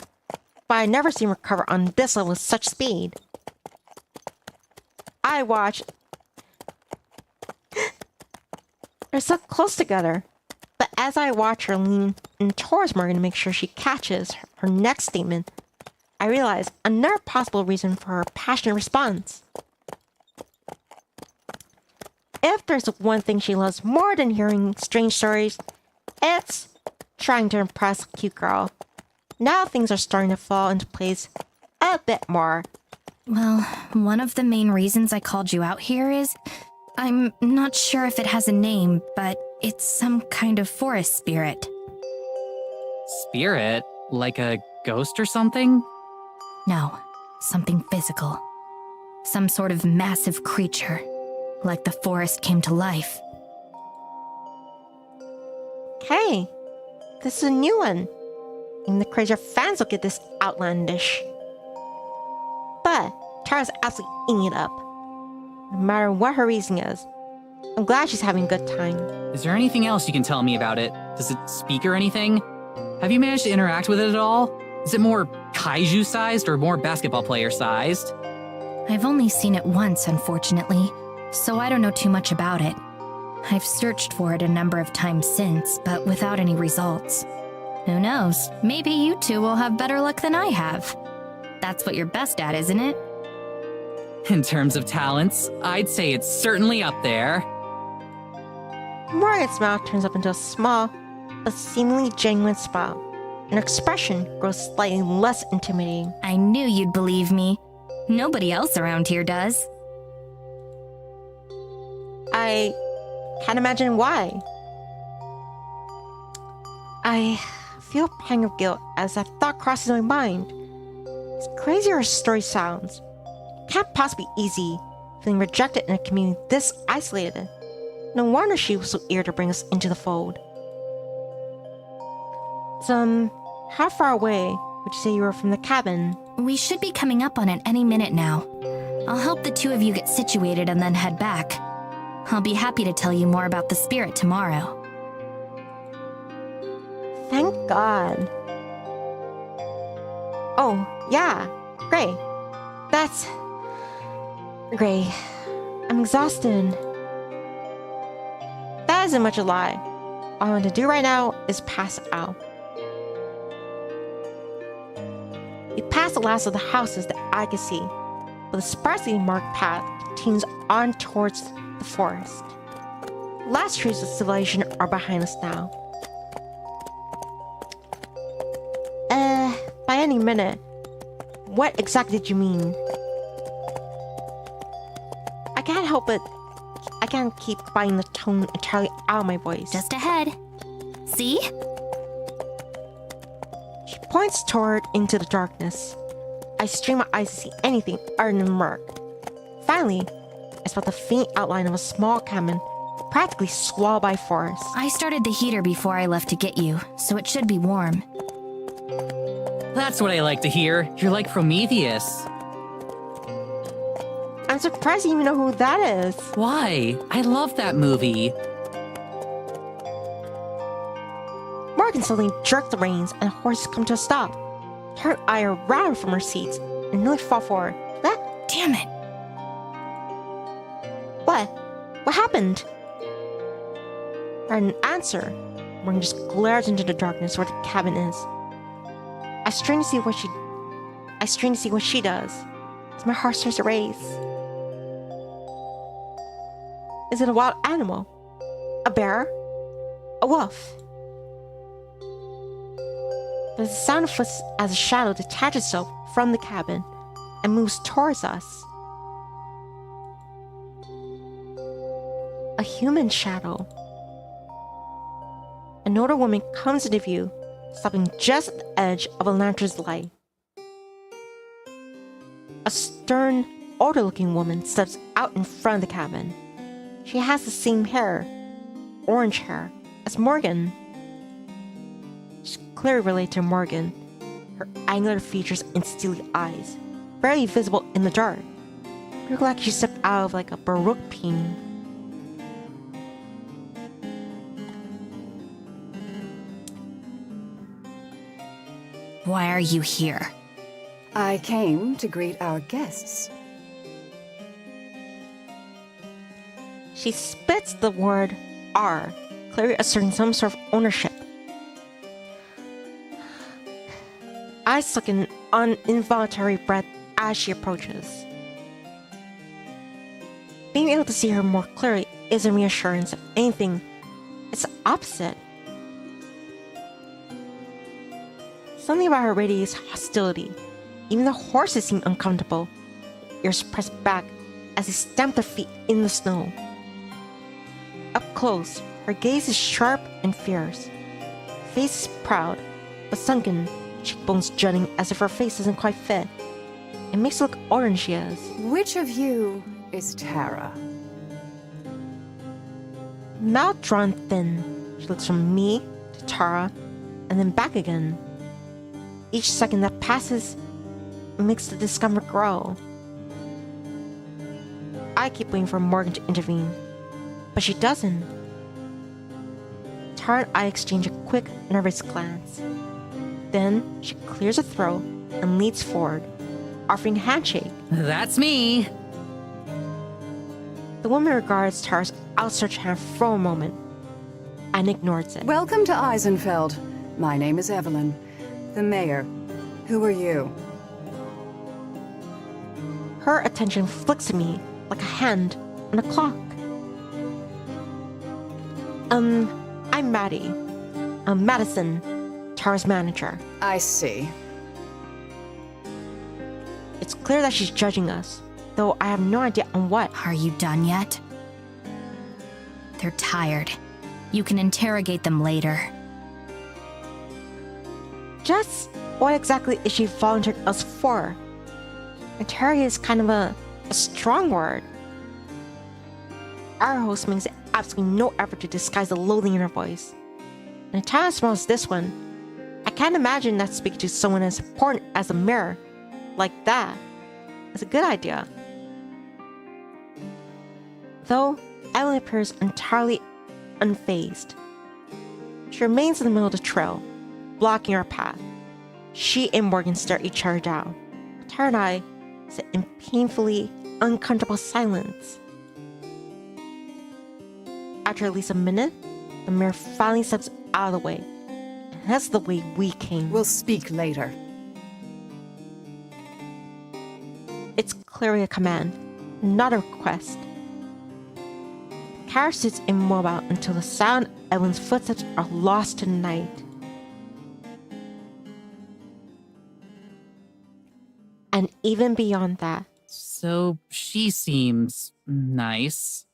but I never seen her recover on this level with such speed. I watch. They're so close together, but as I watch her lean in towards Morgan to make sure she catches her next statement, I realize another possible reason for her passionate response. If there's one thing she loves more than hearing strange stories, it's trying to impress a cute girl. Now things are starting to fall into place a bit more. Well, one of the main reasons I called you out here is I'm not sure if it has a name, but it's some kind of forest spirit. Spirit? Like a ghost or something? No, something physical. Some sort of massive creature, like the forest came to life. Okay, this is a new one. And the crazier fans will get this outlandish. But Tara's absolutely eating it up, no matter what her reason is. I'm glad she's having a good time. Is there anything else you can tell me about it? Does it speak or anything? Have you managed to interact with it at all? Is it more kaiju-sized or more basketball player-sized? I've only seen it once, unfortunately, so I don't know too much about it. I've searched for it a number of times since, but without any results. Who knows? Maybe you two will have better luck than I have. That's what you're best at, isn't it? In terms of talents, I'd say it's certainly up there. Morgan's mouth turns up into a small, but seemingly genuine smile, and her expression grows slightly less intimidating. I knew you'd believe me. Nobody else around here does. I can't imagine why. I feel a pang of guilt as that thought crosses my mind. As crazy as her story sounds, it can't possibly be easy feeling rejected in a community this isolated. No wonder she was so eager to bring us into the fold. How far away would you say you were from the cabin? We should be coming up on it any minute now. I'll help the two of you get situated and then head back. I'll be happy to tell you more about the spirit tomorrow. Thank God. Oh, yeah, great. That's great. I'm exhausted. That isn't much a lie. All I want to do right now is pass out. We pass the last of the houses that I can see, but the sparsely marked path continues on towards the forest. The last traces of civilization are behind us now. By any minute. What exactly did you mean? I can't help it. I can't keep finding the tone entirely out of my voice. Just ahead. See? She points toward into the darkness. I strain my eyes to see anything other than murk. Finally, I spot the faint outline of a small cabin, practically swallowed by forest. I started the heater before I left to get you, so it should be warm. That's what I like to hear. You're like Prometheus. I'm surprised you even know who that is. Why? I love that movie. Morgan suddenly jerked the reins and the horses come to a stop. Her and I are rattled from our seats and nearly fall forward. What? Damn it. What? What happened? For an answer, Morgan just glares into the darkness where the cabin is. I strain to see what she does, as my heart starts to race. Is it a wild animal? A bear? A wolf? There's a sound of footsteps as a shadow detaches itself from the cabin and moves towards us. A human shadow. An older woman comes into view, stopping just at the edge of a lantern's light. A stern, older-looking woman steps out in front of the cabin. She has the same hair, orange hair, as Morgan. She's clearly related to Morgan, her angular features and steely eyes, barely visible in the dark. They look like she stepped out of like a Baroque painting. Why are you here? I came to greet our guests. She spits the word R, clearly asserting some sort of ownership. I suck in an involuntary breath as she approaches. Being able to see her more clearly is a reassurance. If anything, it's the opposite. Something about her radiates hostility. Even the horses seem uncomfortable, ears pressed back as they stamp their feet in the snow. Up close, her gaze is sharp and fierce. Her face is proud, but sunken, cheekbones jutting as if her face doesn't quite fit. It makes her look older than she is. Which of you is Tara? Mouth drawn thin, she looks from me to Tara, and then back again. Each second that passes makes the discomfort grow. I keep waiting for Morgan to intervene, but she doesn't. Tara and I exchange a quick, nervous glance. Then she clears her throat and leads forward, offering a handshake. That's me. The woman regards Tara's outstretched hand for a moment and ignores it. Welcome to Eisenfeld. My name is Evelyn, the mayor. Who are you? Her attention flicks to me like a hand on a clock. I'm Maddie. I'm Madison, Tara's manager. I see. It's clear that she's judging us, though I have no idea on what. Are you done yet? They're tired. You can interrogate them later. Just what exactly is she volunteered us for? Interrogate is kind of a strong word. Our host makes absolutely no effort to disguise the loathing in her voice. And a time as small as this one, I can't imagine that speaking to someone as important as a mayor, like that, is a good idea. Though Evelyn appears entirely unfazed. She remains in the middle of the trail, blocking our path. She and Morgan stare each other down. Tara and I sit in painfully uncomfortable silence. After at least a minute, the mayor finally steps out of the way. And that's the way we came. We'll speak later. It's clearly a command, not a request. The carriage sits immobile until the sound of Evelyn's footsteps are lost in the night. And even beyond that, So she seems nice.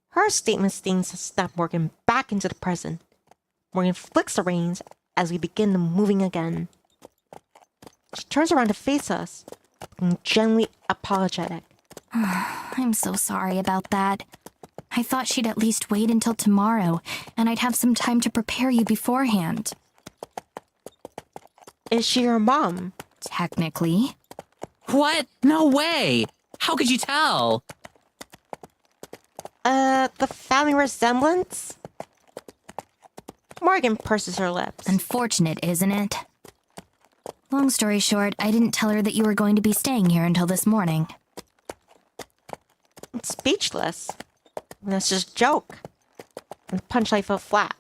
her statement seems to snap Morgan back into the present. Morgan flicks the reins as we begin the moving again. She turns around to face us, looking gently apologetic. I'm so sorry about that. I thought she'd at least wait until tomorrow, and I'd have some time to prepare you beforehand. Is she your mom? Technically. What? No way! How could you tell? The family resemblance? Morgan purses her lips. Unfortunate, isn't it? Long story short, I didn't tell her that you were going to be staying here until this morning. I'm speechless. That's just a joke. And the punchline fell flat.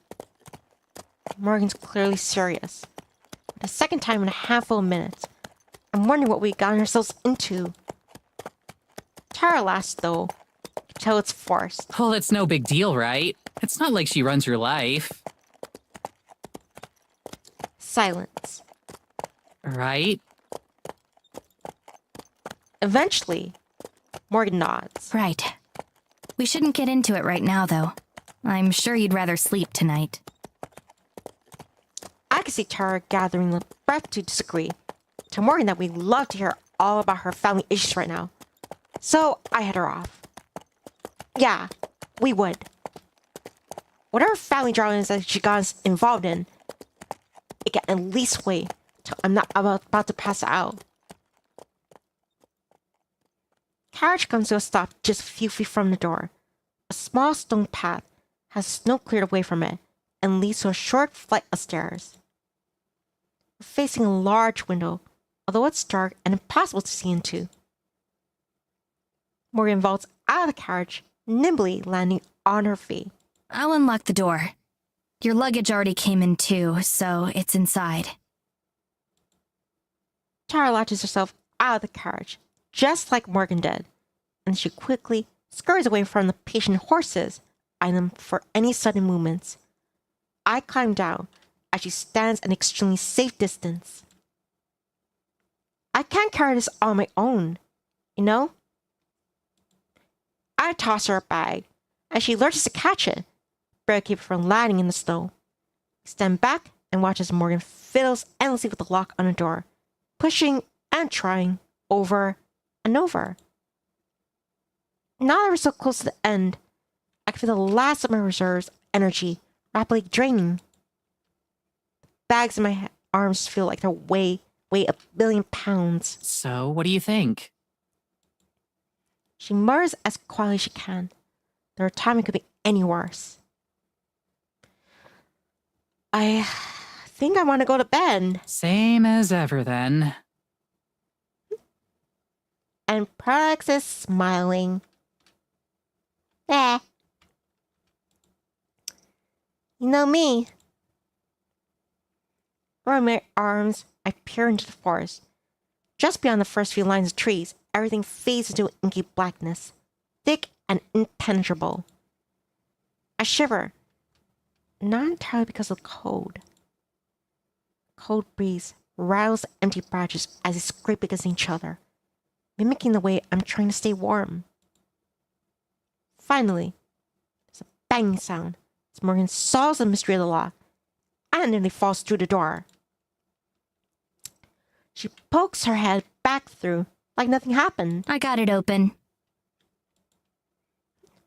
Morgan's clearly serious. For the second time in a handful of minutes, I'm wondering what we've gotten ourselves into. Tara laughs, though. You can tell it's forced. Well, it's no big deal, right? It's not like she runs your life. Silence. Right? Eventually, Morgan nods. Right. We shouldn't get into it right now, though. I'm sure you'd rather sleep tonight. I can see Tara gathering the breath to disagree. To Morgan that we'd love to hear all about her family issues right now. So I head her off. Yeah, we would. Whatever family drama is that she got involved in, it can at least wait till I'm not about to pass out. Carriage comes to a stop just a few feet from the door. A small stone path has snow cleared away from it and leads to a short flight of stairs. We're facing a large window, although it's dark and impossible to see into. Morgan vaults out of the carriage, nimbly landing on her feet. I'll unlock the door. Your luggage already came in too, so it's inside. Tara latches herself out of the carriage, just like Morgan did, and she quickly scurries away from the patient horses, eyeing them for any sudden movements. I climb down as she stands an extremely safe distance. I can't carry this on my own, you know? I toss her a bag, and she lurches to catch it, but I keep her from landing in the snow. I stand back and watch as Morgan fiddles endlessly with the lock on the door, pushing and trying over and over. Now that we're so close to the end, I can feel the last of my reserves of energy rapidly draining. The bags in my arms feel like they weigh a billion pounds. So, what do you think? She mutters as quietly as she can. There are times it could be any worse. I think I want to go to bed. Same as ever, then. And Prax is smiling. Eh. You know me. Throwing my arms, I peer into the forest. Just beyond the first few lines of trees, everything fades into inky blackness, thick and impenetrable. I shiver, not entirely because of the cold. Cold breeze rattles the empty branches as they scrape against each other, mimicking the way I'm trying to stay warm. Finally, there's a banging sound as Morgan solves the mystery of the lock and nearly falls through the door. She pokes her head back through like nothing happened. I got it open.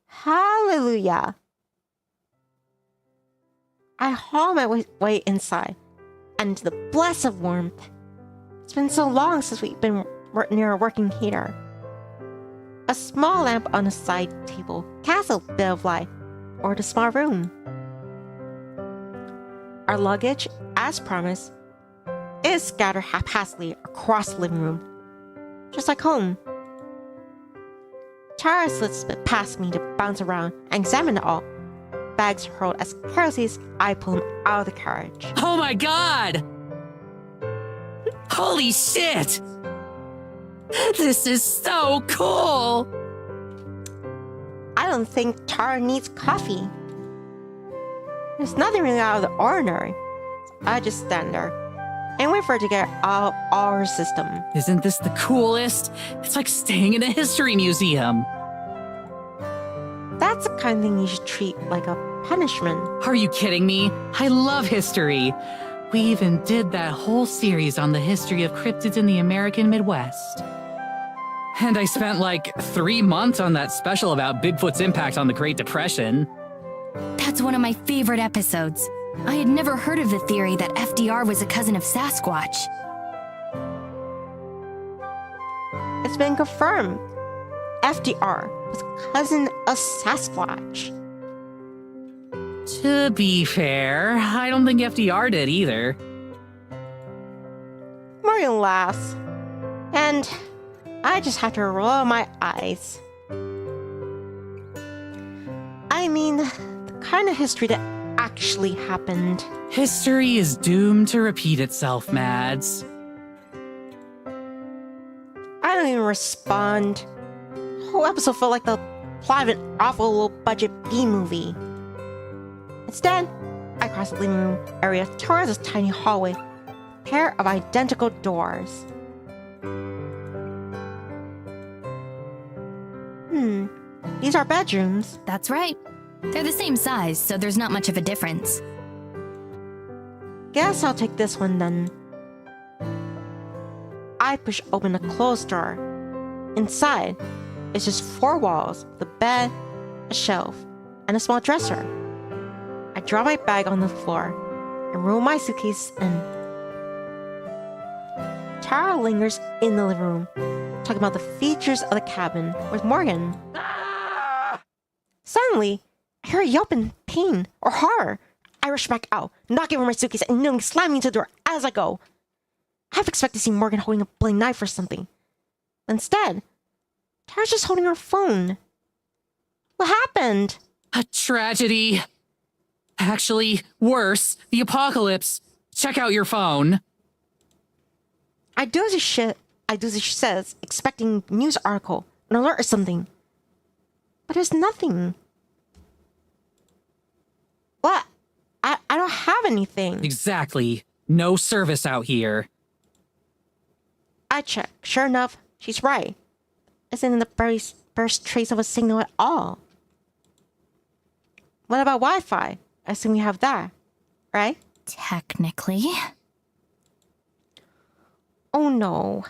Hallelujah! I haul my way inside and into the blessed warmth. It's been so long since we've been near a working heater. A small lamp on a side table casts a bit of light over the small room. Our luggage, as promised, is scattered haphazardly across the living room, just like home. Tara slips past me to bounce around and examine it all. Bags hurled as carelessly as I pull him out of the carriage. Oh my god! Holy shit! This is so cool! I don't think Tara needs coffee. There's nothing really out of the ordinary. So I just stand there and wait for her to get out of our system. Isn't this the coolest? It's like staying in a history museum. That's the kind of thing you should treat like a punishment. Are you kidding me? I love history. We even did that whole series on the history of cryptids in the American Midwest. And I spent like 3 months on that special about Bigfoot's impact on the Great Depression. That's one of my favorite episodes. I had never heard of the theory that FDR was a cousin of Sasquatch. It's been confirmed. FDR was a cousin of Sasquatch. To be fair, I don't think FDR did either. Morgan laughs, and I just have to roll my eyes. I mean, the kind of history that actually happened. History is doomed to repeat itself, Mads. I don't even respond. The whole episode felt like the plot of an awful low-budget B-movie. Instead, I cross the living room area towards this tiny hallway, a pair of identical doors. These are bedrooms. That's right. They're the same size, so there's not much of a difference. Guess I'll take this one then. I push open a closed door. Inside, it's just 4 walls, with a bed, a shelf, and a small dresser. I drop my bag on the floor and roll my suitcase in. Tara lingers in the living room, talking about the features of the cabin with Morgan. Suddenly, I hear a yelp in pain or horror. I rush back out, knock over my suitcase and nearly slamming into the door as I go. I half expect to see Morgan holding a bloody knife or something. Instead, Tara's just holding her phone. What happened? A tragedy. Actually, worse, the apocalypse. Check out your phone. I do as she says, expecting a news article, an alert or something. But there's nothing. What? I don't have anything. Exactly. No service out here. I check. Sure enough, she's right. Isn't in the first trace of a signal at all. What about Wi-Fi? I assume you have that, right? Technically. Oh no.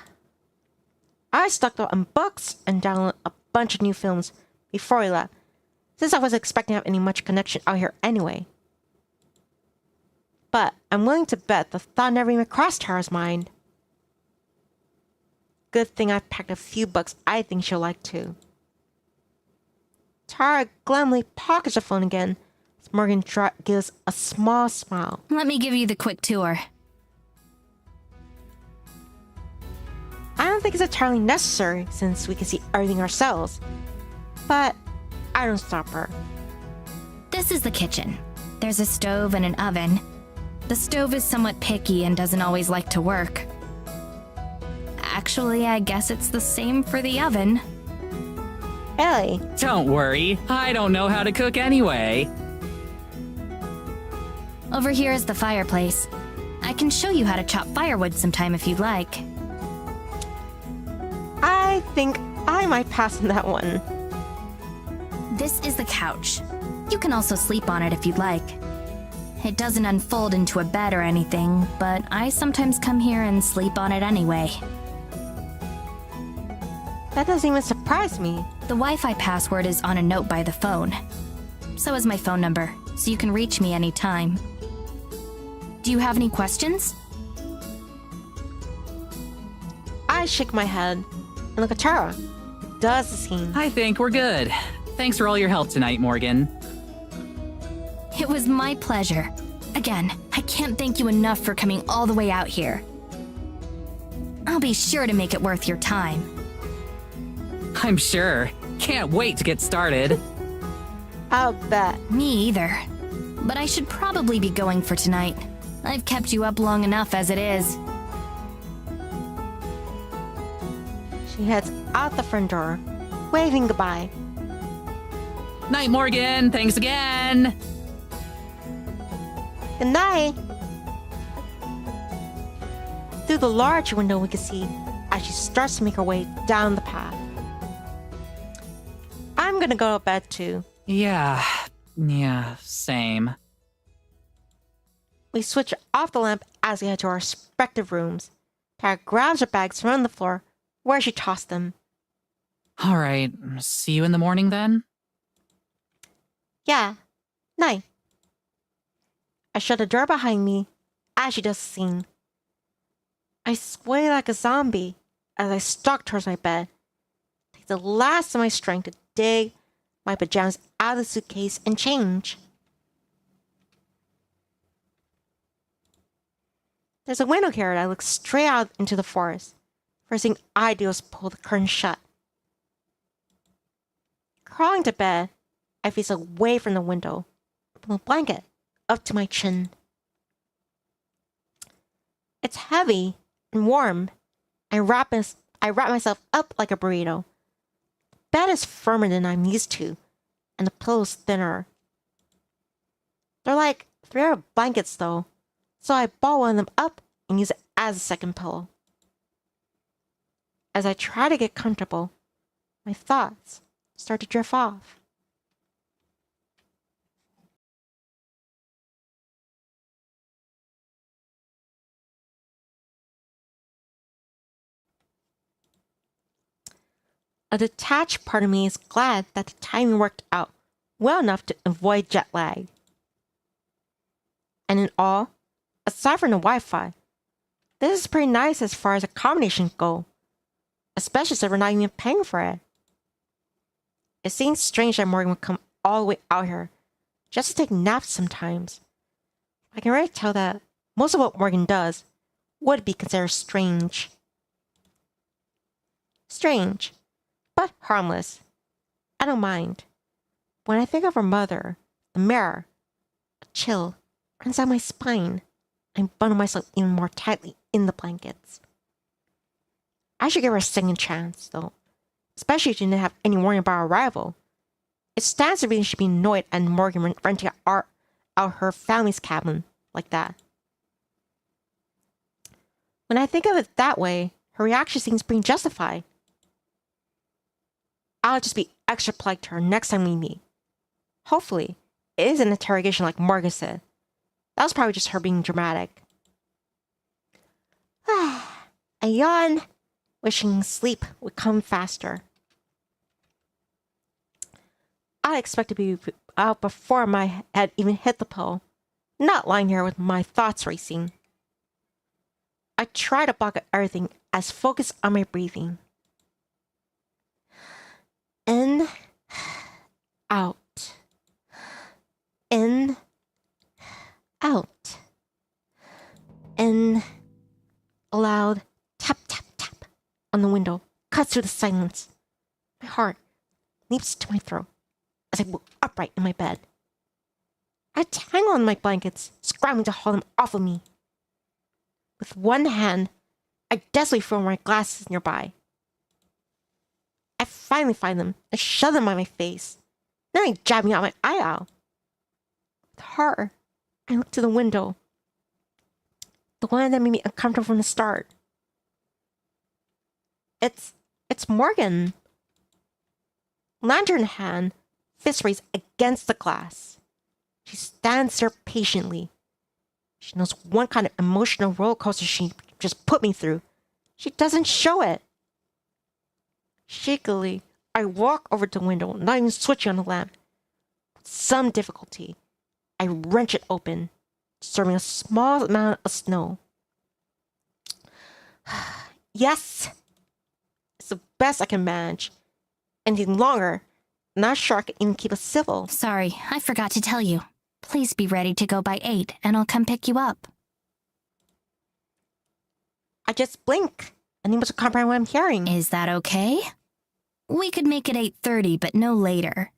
I stocked up on books and downloaded a bunch of new films before we left, since I wasn't expecting to have any much connection out here anyway. But I'm willing to bet the thought never even crossed Tara's mind. Good thing I packed a few books I think she'll like too. Tara glumly pockets the phone again as Morgan gives a small smile. Let me give you the quick tour. I don't think it's entirely necessary since we can see everything ourselves. But I don't stop her. This is the kitchen. There's a stove and an oven. The stove is somewhat picky and doesn't always like to work. Actually, I guess it's the same for the oven. Ellie, Don't worry, I don't know how to cook anyway. Over here is the fireplace. I can show you how to chop firewood sometime if you'd like. I think I might pass on that one. This is the couch. You can also sleep on it if you'd like. It doesn't unfold into a bed or anything, but I sometimes come here and sleep on it anyway. That doesn't even surprise me. The Wi-Fi password is on a note by the phone. So is my phone number, so you can reach me anytime. Do you have any questions? I shake my head and look at Tara. It does seem. I think we're good. Thanks for all your help tonight, Morgan. It was my pleasure. Again, I can't thank you enough for coming all the way out here. I'll be sure to make it worth your time. I'm sure. Can't wait to get started. I'll bet. Me either. But I should probably be going for tonight. I've kept you up long enough as it is. She heads out the front door, waving goodbye. Night, Morgan. Thanks again. Good night. Through the large window, we can see as she starts to make her way down the path. I'm gonna go to bed too. Yeah, same. We switch off the lamp as we head to our respective rooms. Tara grabs her bags from the floor where she tossed them. All right, see you in the morning then? Yeah, night. I shut the door behind me as she does the same. I sway like a zombie as I stalk towards my bed. Take the last of my strength to dig my pajamas out of the suitcase and change. There's a window here that looks straight out into the forest. First thing I do is pull the curtain shut. Crawling to bed, I face away from the window, with a blanket up to my chin. It's heavy and warm. I wrap myself up like a burrito. The bed is firmer than I'm used to, and the pillow's thinner. They're like 3-hour blankets though, so I ball one of them up and use it as a second pillow. As I try to get comfortable, my thoughts start to drift off. A detached part of me is glad that the timing worked out well enough to avoid jet lag. And in all, aside from the Wi-Fi, this is pretty nice as far as accommodations go, especially since we're not even paying for it. It seems strange that Morgan would come all the way out here just to take naps sometimes. I can already tell that most of what Morgan does would be considered strange. Strange, but harmless. I don't mind. When I think of her mother, the mirror, a chill runs down my spine. I bundle myself even more tightly in the blankets. I should give her a second chance, though, especially if she didn't have any warning about our arrival. It stands to reason she'd be annoyed at Morgan renting out her family's cabin like that. When I think of it that way, her reaction seems pretty justified. I'll just be extra polite to her next time we meet. Hopefully, it is an interrogation like Morgan said. That was probably just her being dramatic. I yawn, wishing sleep would come faster. I expect to be out before my head even hit the pillow, not lying here with my thoughts racing. I try to block out everything as focused on my breathing. In, out. In, out. In, a loud tap, tap, tap on the window cuts through the silence. My heart leaps to my throat as I move upright in my bed. I tangle in my blankets, scrambling to haul them off of me. With one hand, I desperately throw my glasses nearby. I finally find them and shove them on my face. Then I jab me out my eye out. With horror, I look to the window. The one that made me uncomfortable from the start. It's Morgan. Lantern in hand, fist raised against the glass. She stands there patiently. She knows one kind of emotional roller coaster she just put me through. She doesn't show it. Shakily, I walk over to the window, not even switching on the lamp. With some difficulty, I wrench it open, serving a small amount of snow. Yes! It's the best I can manage. Anything longer, not sure I can even keep it civil. Sorry, I forgot to tell you. Please be ready to go by 8, and I'll come pick you up. I just blink, unable to comprehend what I'm hearing. Is that okay? we could make it 8:30, but no later.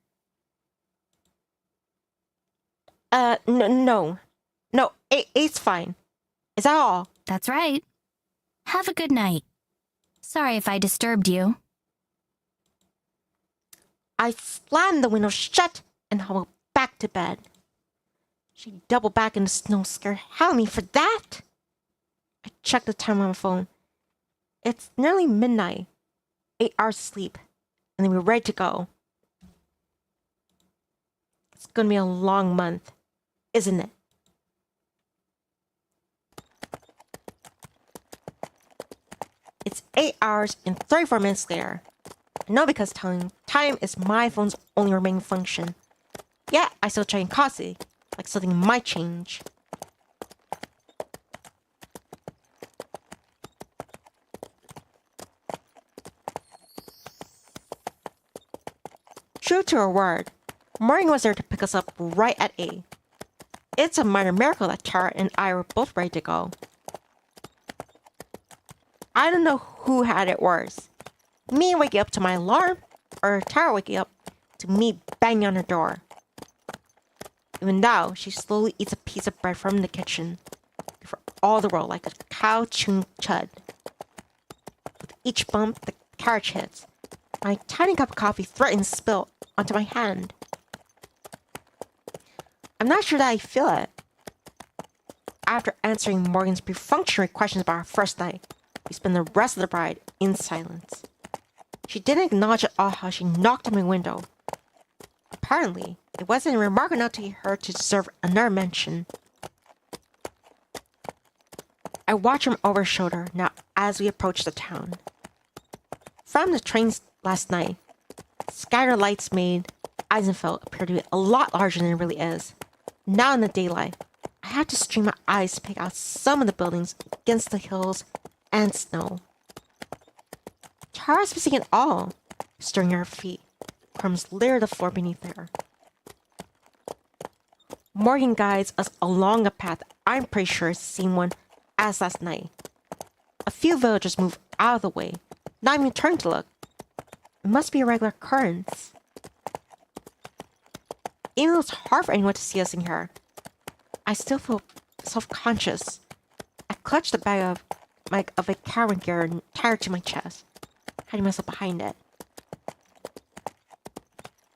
No. No, eight's fine. Is that all? That's right. Have a good night. Sorry if I disturbed you. I slammed the window shut and hobbled back to bed. She doubled back in the snow, scared hell of me for that. I checked the time on my phone. It's nearly midnight. 8 hours of sleep, and then we're ready to go. It's gonna be a long month, isn't it? It's 8 hours and 34 minutes later. I know because time is my phone's only remaining function. Yet, I still try and costly, like something might change. True to her word, Morgan was there to pick us up right at 8. It's a minor miracle that Tara and I were both ready to go. I don't know who had it worse. Me waking up to my alarm, or Tara waking up to me banging on her door. Even now, she slowly eats a piece of bread from the kitchen, for all the world like a cow chewing chud. With each bump the carriage hits, my tiny cup of coffee threatens to spill onto my hand. I'm not sure that I feel it. After answering Morgan's perfunctory questions about our first night, we spent the rest of the ride in silence. She didn't acknowledge at all how she knocked on my window. Apparently, it wasn't a remark enough to her to deserve another mention. I watched from over her shoulder now as we approached the town. From the trains last night, scattered lights made Eisenfeld appear to be a lot larger than it really is. Now in the daylight, I had to strain my eyes to pick out some of the buildings against the hills and snow. Tara's missing it all, stirring her feet. Crumbs litter the floor beneath her. Morgan guides us along a path I'm pretty sure is the same one as last night. A few villagers move out of the way, not even turning to look. It must be a regular occurrence. Even though it's hard for anyone to see us in here, I still feel self-conscious. I clutch the bag of a caravan gear and tie it to my chest, hiding myself behind it.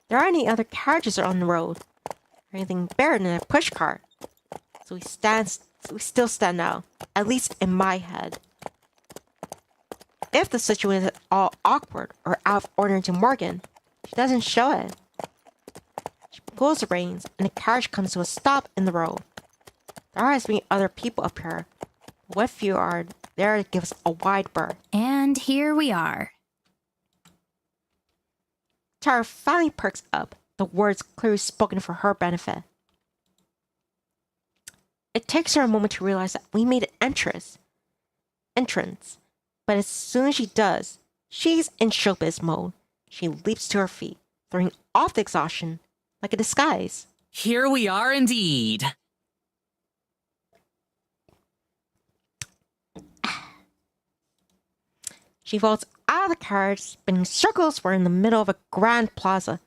There aren't any other carriages on the road, or anything bigger than a pushcart, so we still stand out, at least in my head. If the situation is at all awkward or out of order to Morgan, she doesn't show it. She pulls the reins, and the carriage comes to a stop in the road. There has been other people up here. What few are there to give us a wide berth? And here we are. Tara finally perks up, the words clearly spoken for her benefit. It takes her a moment to realize that we made an entrance. But as soon as she does, she's in showbiz mode. She leaps to her feet, throwing off the exhaustion like a disguise. Here we are indeed. She vaults out of the carriage, spinning circles. We're in the middle of a grand plaza.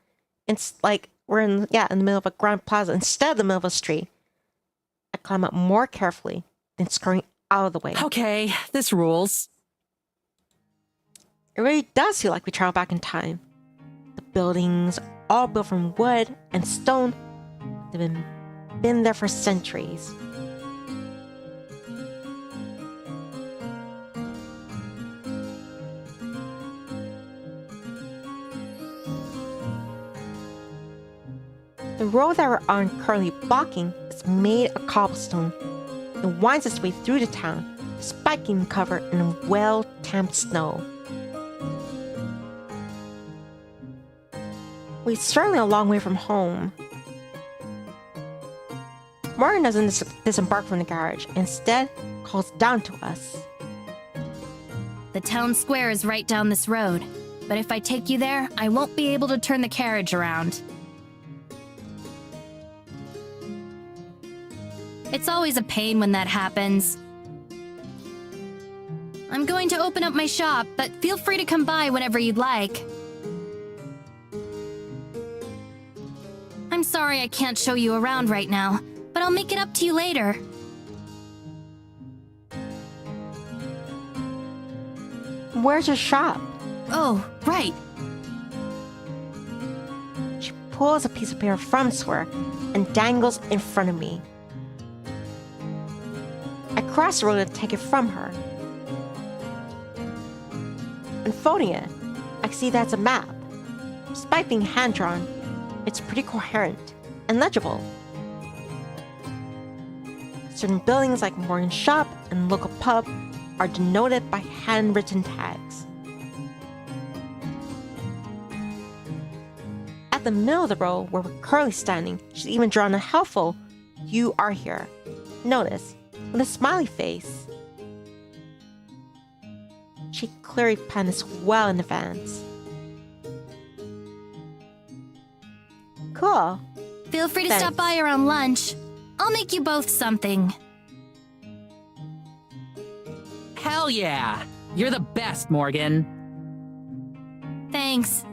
It's like we're in the middle of a grand plaza instead of the middle of a street. I climb up more carefully, then scurrying out of the way. Okay, this rules. It really does feel like we travel back in time. The buildings, all built from wood and stone, they've been there for centuries. The road that we're on currently blocking is made of cobblestone. It winds its way through the town, despite being covered in well-tamped snow. We're certainly a long way from home. Morgan doesn't disembark from the garage, instead calls down to us. The town square is right down this road, but if I take you there, I won't be able to turn the carriage around. It's always a pain when that happens. I'm going to open up my shop, but feel free to come by whenever you'd like. I'm sorry I can't show you around right now, but I'll make it up to you later. Where's your shop? Oh, right. She pulls a piece of paper from swear and dangles in front of me. I cross the road and take it from her. Unfolding it, I see that's a map. Despite being hand-drawn, it's pretty coherent and legible. Certain buildings like Morgan's shop and local pub are denoted by handwritten tags. At the middle of the road where we're currently standing, she's even drawn a helpful "You are here" notice with a smiley face. She clearly planned this well in advance. Cool. Feel free to Thanks. stop by around lunch. I'll make you both something. Hell yeah! You're the best, Morgan. Thanks.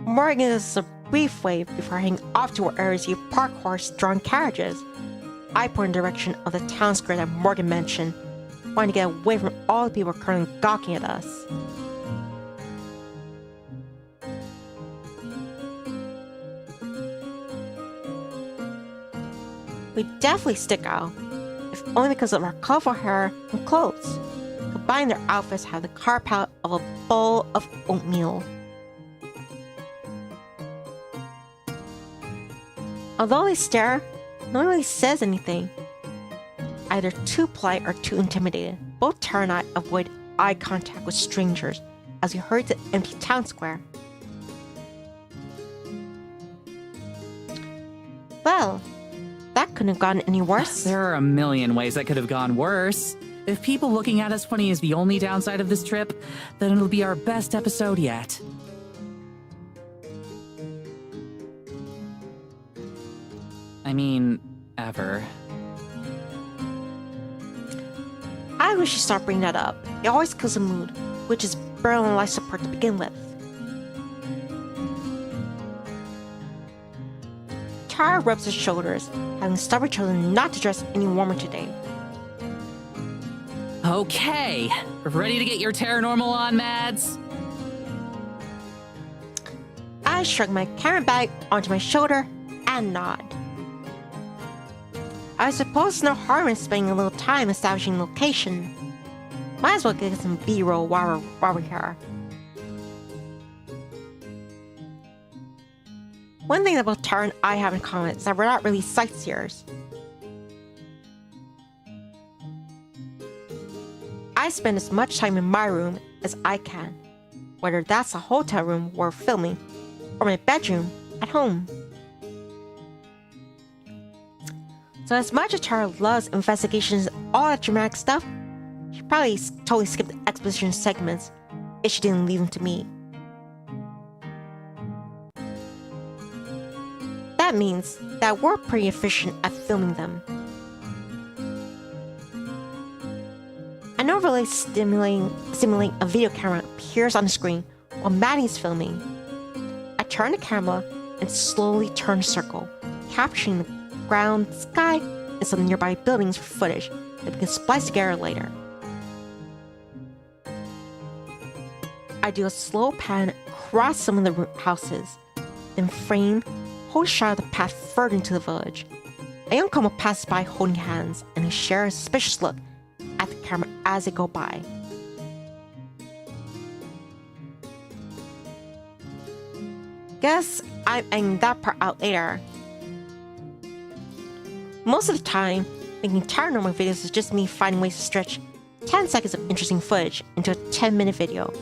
Morgan gives us a brief wave before heading off to where areas of park horse-drawn carriages. I point in the direction of the town square that Morgan mentioned, wanting to get away from all the people currently gawking at us. We definitely stick out, if only because of our colorful hair and clothes. Combined, their outfits have the color palette of a bowl of oatmeal. Although they stare, no one really says anything. Either too polite or too intimidated. Both Tara and I avoid eye contact with strangers as we hurry to the empty town square. Well, that couldn't have gotten any worse. There are a million ways that could have gone worse. If people looking at us funny is the only downside of this trip, then it'll be our best episode yet. I mean, ever. I wish you stopped bringing that up. It always kills the mood, which is barely on life support to begin with. Tara rubs her shoulders, having stubborn chosen not to dress any warmer today. Okay, ready to get your paranormal on, Mads? I shrug my camera bag onto my shoulder and nod. I suppose there's no harm in spending a little time establishing location. Might as well get some B-roll while we're here. One thing that both Tara and I have in common is that we're not really sightseers. I spend as much time in my room as I can, whether that's the hotel room where we're filming, or my bedroom at home. So as much as Tara loves investigations and all that dramatic stuff, she probably totally skipped the exposition segments if she didn't leave them to me. That means that we're pretty efficient at filming them. I know really simulating a video camera appears on the screen while Maddie's filming. I turn the camera and slowly turn a circle, capturing the ground, sky, and some nearby buildings for footage that we can splice together later. I do a slow pan across some of the houses, then frame, hold a shot of the path further into the village. A young couple passes by holding hands, and they share a suspicious look at the camera as they go by. Guess I'm editing that part out later. Most of the time, making paranormal videos is just me finding ways to stretch 10 seconds of interesting footage into a 10-minute video.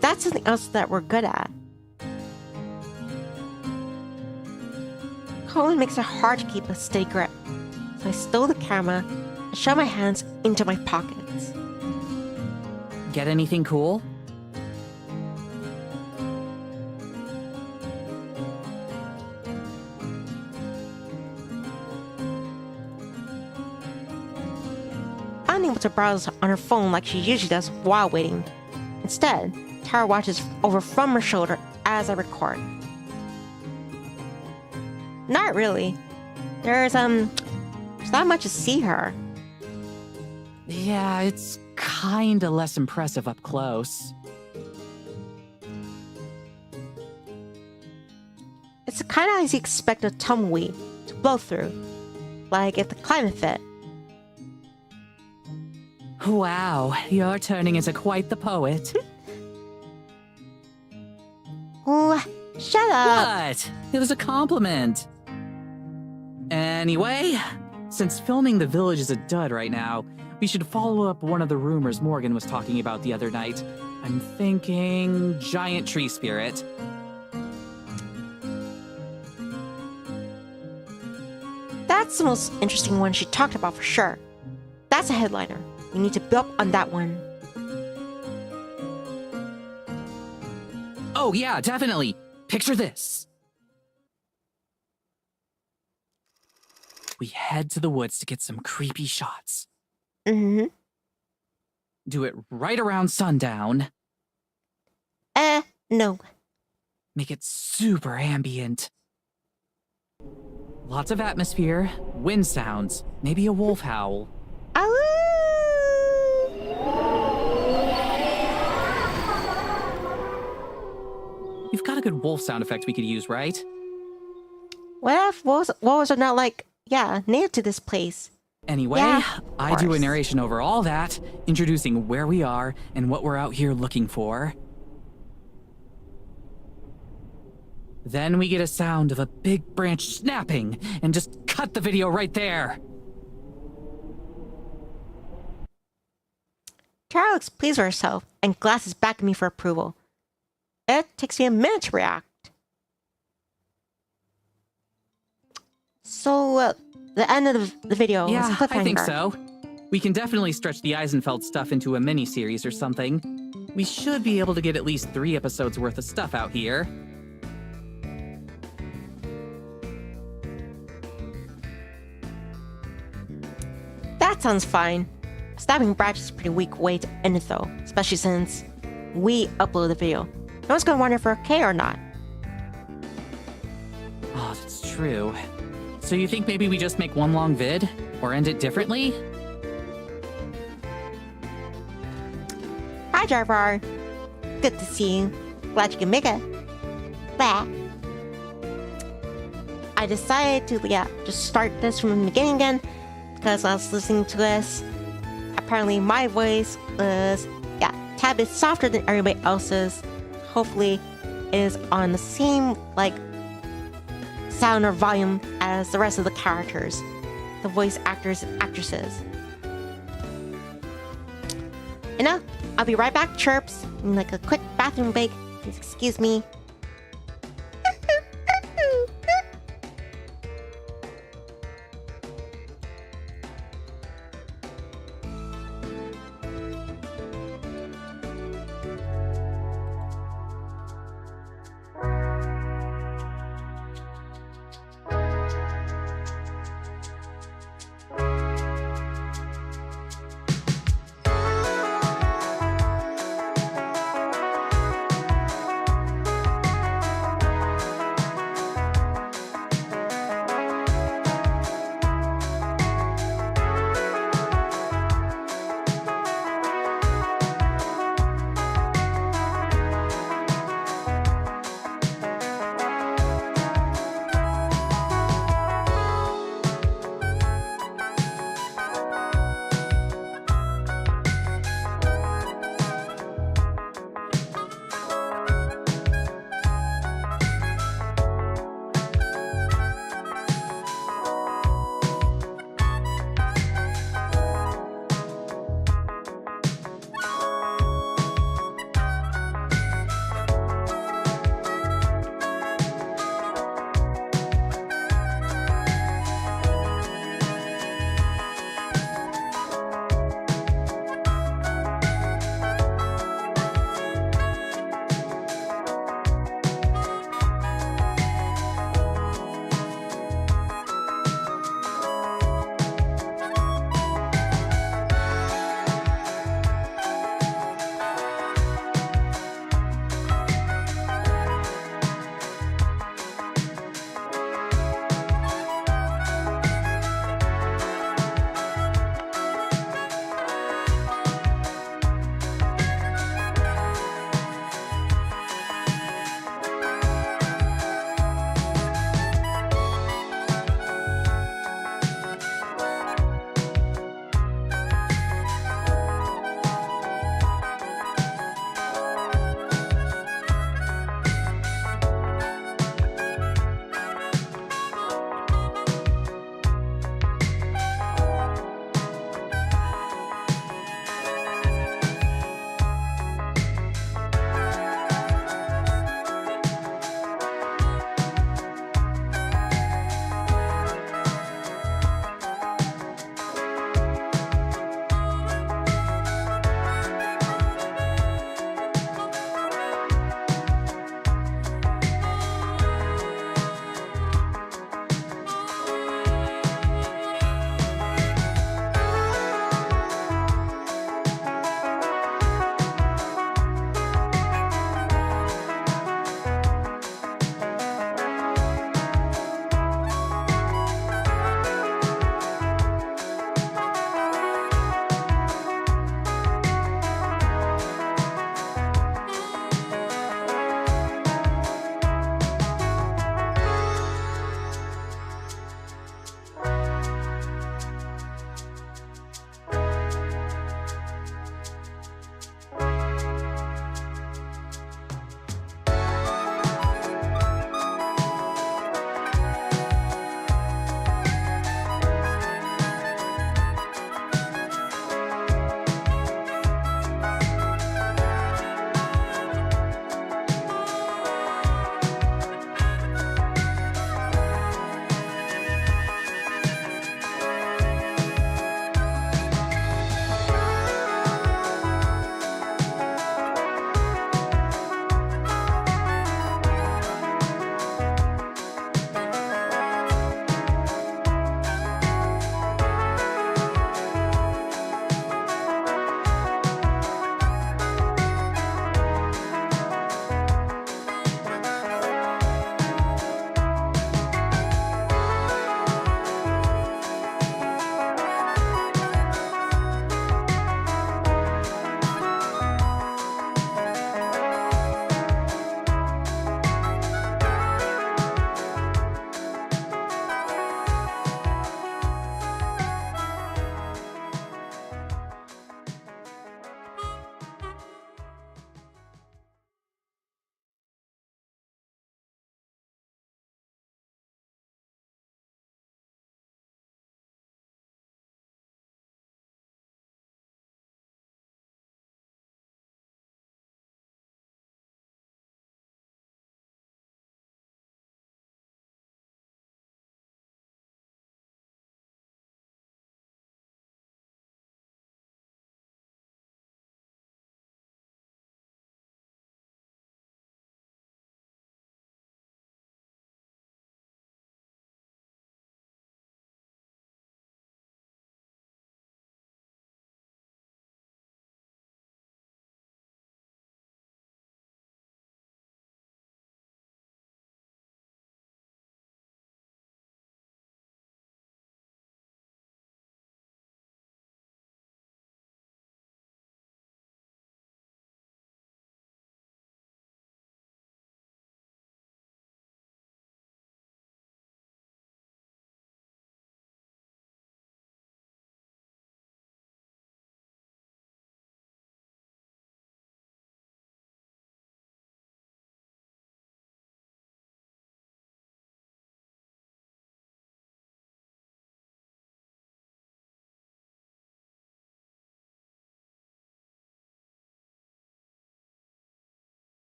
That's something else that we're good at. Colin makes it hard to keep a steady grip, so I stow the camera and shove my hands into my pockets. Get anything cool? Unable to browse on her phone like she usually does while waiting, Instead, Tara watches over from her shoulder as I record. Not really. There's not much to see her. Yeah, it's kinda less impressive up close. It's kind of as you expect a tumbleweed to blow through, like if the climate fit. Wow, you're turning into quite the poet. Ooh, shut up. What? It was a compliment. Anyway, since filming the village is a dud right now, we should follow up one of the rumors Morgan was talking about the other night. I'm thinking giant tree spirit. That's the most interesting one she talked about for sure. That's a headliner. We need to build up on that one. Oh yeah, definitely. Picture this. We head to the woods to get some creepy shots. Mm-hmm. Do it right around sundown. No. Make it super ambient. Lots of atmosphere, wind sounds, maybe a wolf howl. You've got a good wolf sound effect we could use, right? What if wolves are not native to this place? Anyway, Yeah, I do a course. narration over all that, introducing where we are and what we're out here looking for. Then we get a sound of a big branch snapping, and just cut the video right there. Tara looks pleased with herself and glances back at me for approval. It takes me a minute to react. So, the end of the video Yeah, was a cliffhanger. I think so. We can definitely stretch the Eisenfeld stuff into a mini-series or something. We should be able to get at least 3 episodes worth of stuff out here. That sounds fine. Stabbing branch is a pretty weak way to end it though, especially since we upload the video. No one's gonna wonder if we're okay or not. Oh, that's true. So you think maybe we just make one long vid? Or end it differently? Hi, Jarvar. Good to see you. Glad you can make it. Bah. I decided to, just start this from the beginning again because I was listening to this. Apparently, my voice was, a tad bit softer than everybody else's. Hopefully, it is on the same, sound or volume as the rest of the characters, the voice actors and actresses. I'll be right back, chirps, in a quick bathroom break. Please excuse me.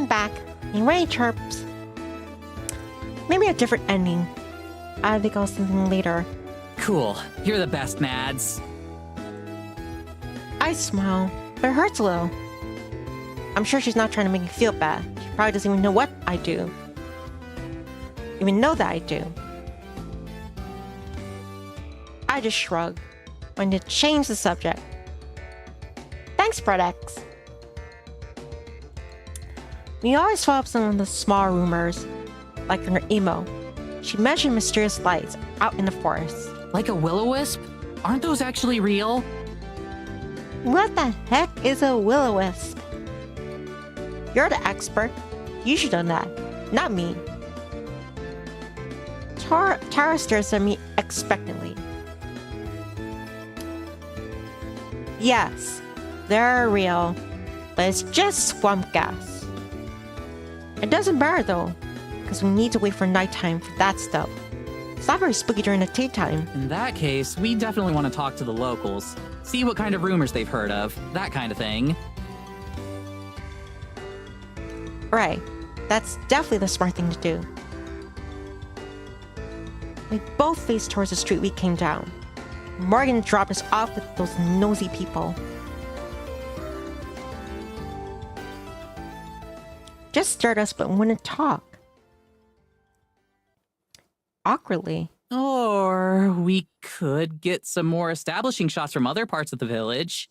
I'm back. And Ray chirps. Maybe a different ending. I think I'll something later. Cool. You're the best, Mads. I smile, but it hurts a little. I'm sure she's not trying to make me feel bad. She probably doesn't even know what I do. Even know that I do. I just shrug. Wanting to change the subject. Thanks, X. We always follow up some of the small rumors, like in her emo. She mentioned mysterious lights out in the forest. Like a will-o-wisp? Aren't those actually real? What the heck is a will-o-wisp? You're the expert. You should know that, not me. Tara stares at me expectantly. Yes, they're real, but it's just swamp gas. It doesn't matter though, because we need to wait for nighttime for that stuff. It's not very spooky during the daytime. In that case, we definitely want to talk to the locals. See what kind of rumors they've heard of, that kind of thing. Right, that's definitely the smart thing to do. We both faced towards the street we came down. Morgan dropped us off with those nosy people. Just stared at us but wouldn't talk. Awkwardly. Or we could get some more establishing shots from other parts of the village.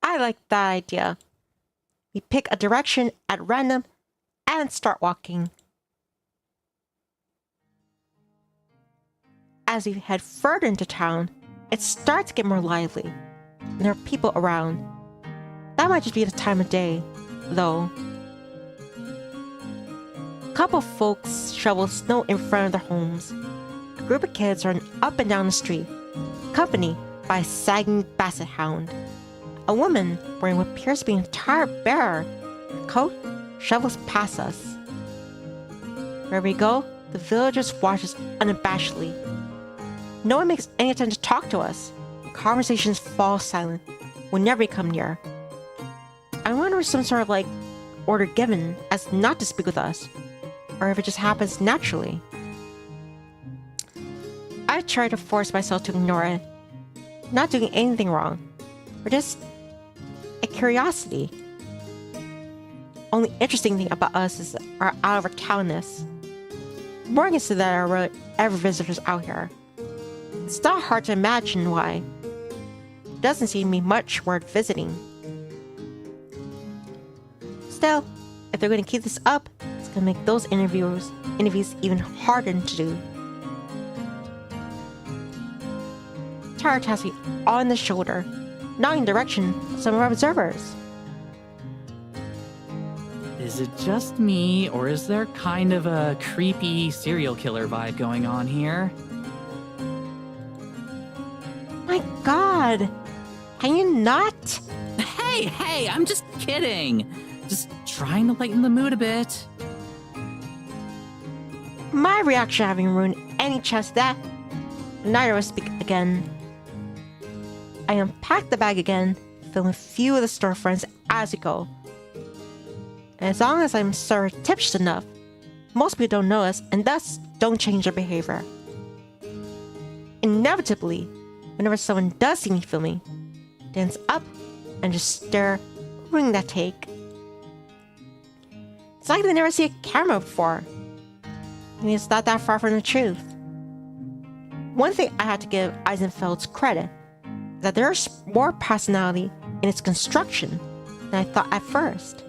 I like that idea. We pick a direction at random and start walking. As we head further into town, it starts to get more lively, and there are people around. That might just be the time of day, though. A couple folks shovel snow in front of their homes. A group of kids run up and down the street, accompanied by a sagging basset hound. A woman wearing what appears to be an entire bearer, her coat, shovels past us. Wherever we go, the villagers watch us unabashedly. No one makes any attempt to talk to us. Conversations fall silent whenever we come near. I wonder if some sort of order given as not to speak with us, or if it just happens naturally. I try to force myself to ignore it. Not doing anything wrong, or just a curiosity. Only interesting thing about us is our out-of-our-townness. Morgan said that there are ever visitors out here. It's not hard to imagine why. It doesn't seem to be much worth visiting. Still, if they're going to keep this up, it's going to make those interviews even harder to do. Tara taps me on the shoulder, nodding direction to some of our observers. Is it just me, or is there kind of a creepy serial killer vibe going on here? My God! Can you not? Hey, I'm just kidding. Just trying to lighten the mood a bit. My reaction having ruined any chance of that. Neither of us speak again. I unpack the bag again, filling a few of the storefronts as we go. And as long as I'm surreptitious enough, most people don't notice and thus don't change their behavior. Inevitably, whenever someone does see me filming, dance up and just stare, ruining that take. It's like they never see a camera before. I mean, it's not that far from the truth. One thing I had to give Eisenfeld's credit is that there's more personality in its construction than I thought at first.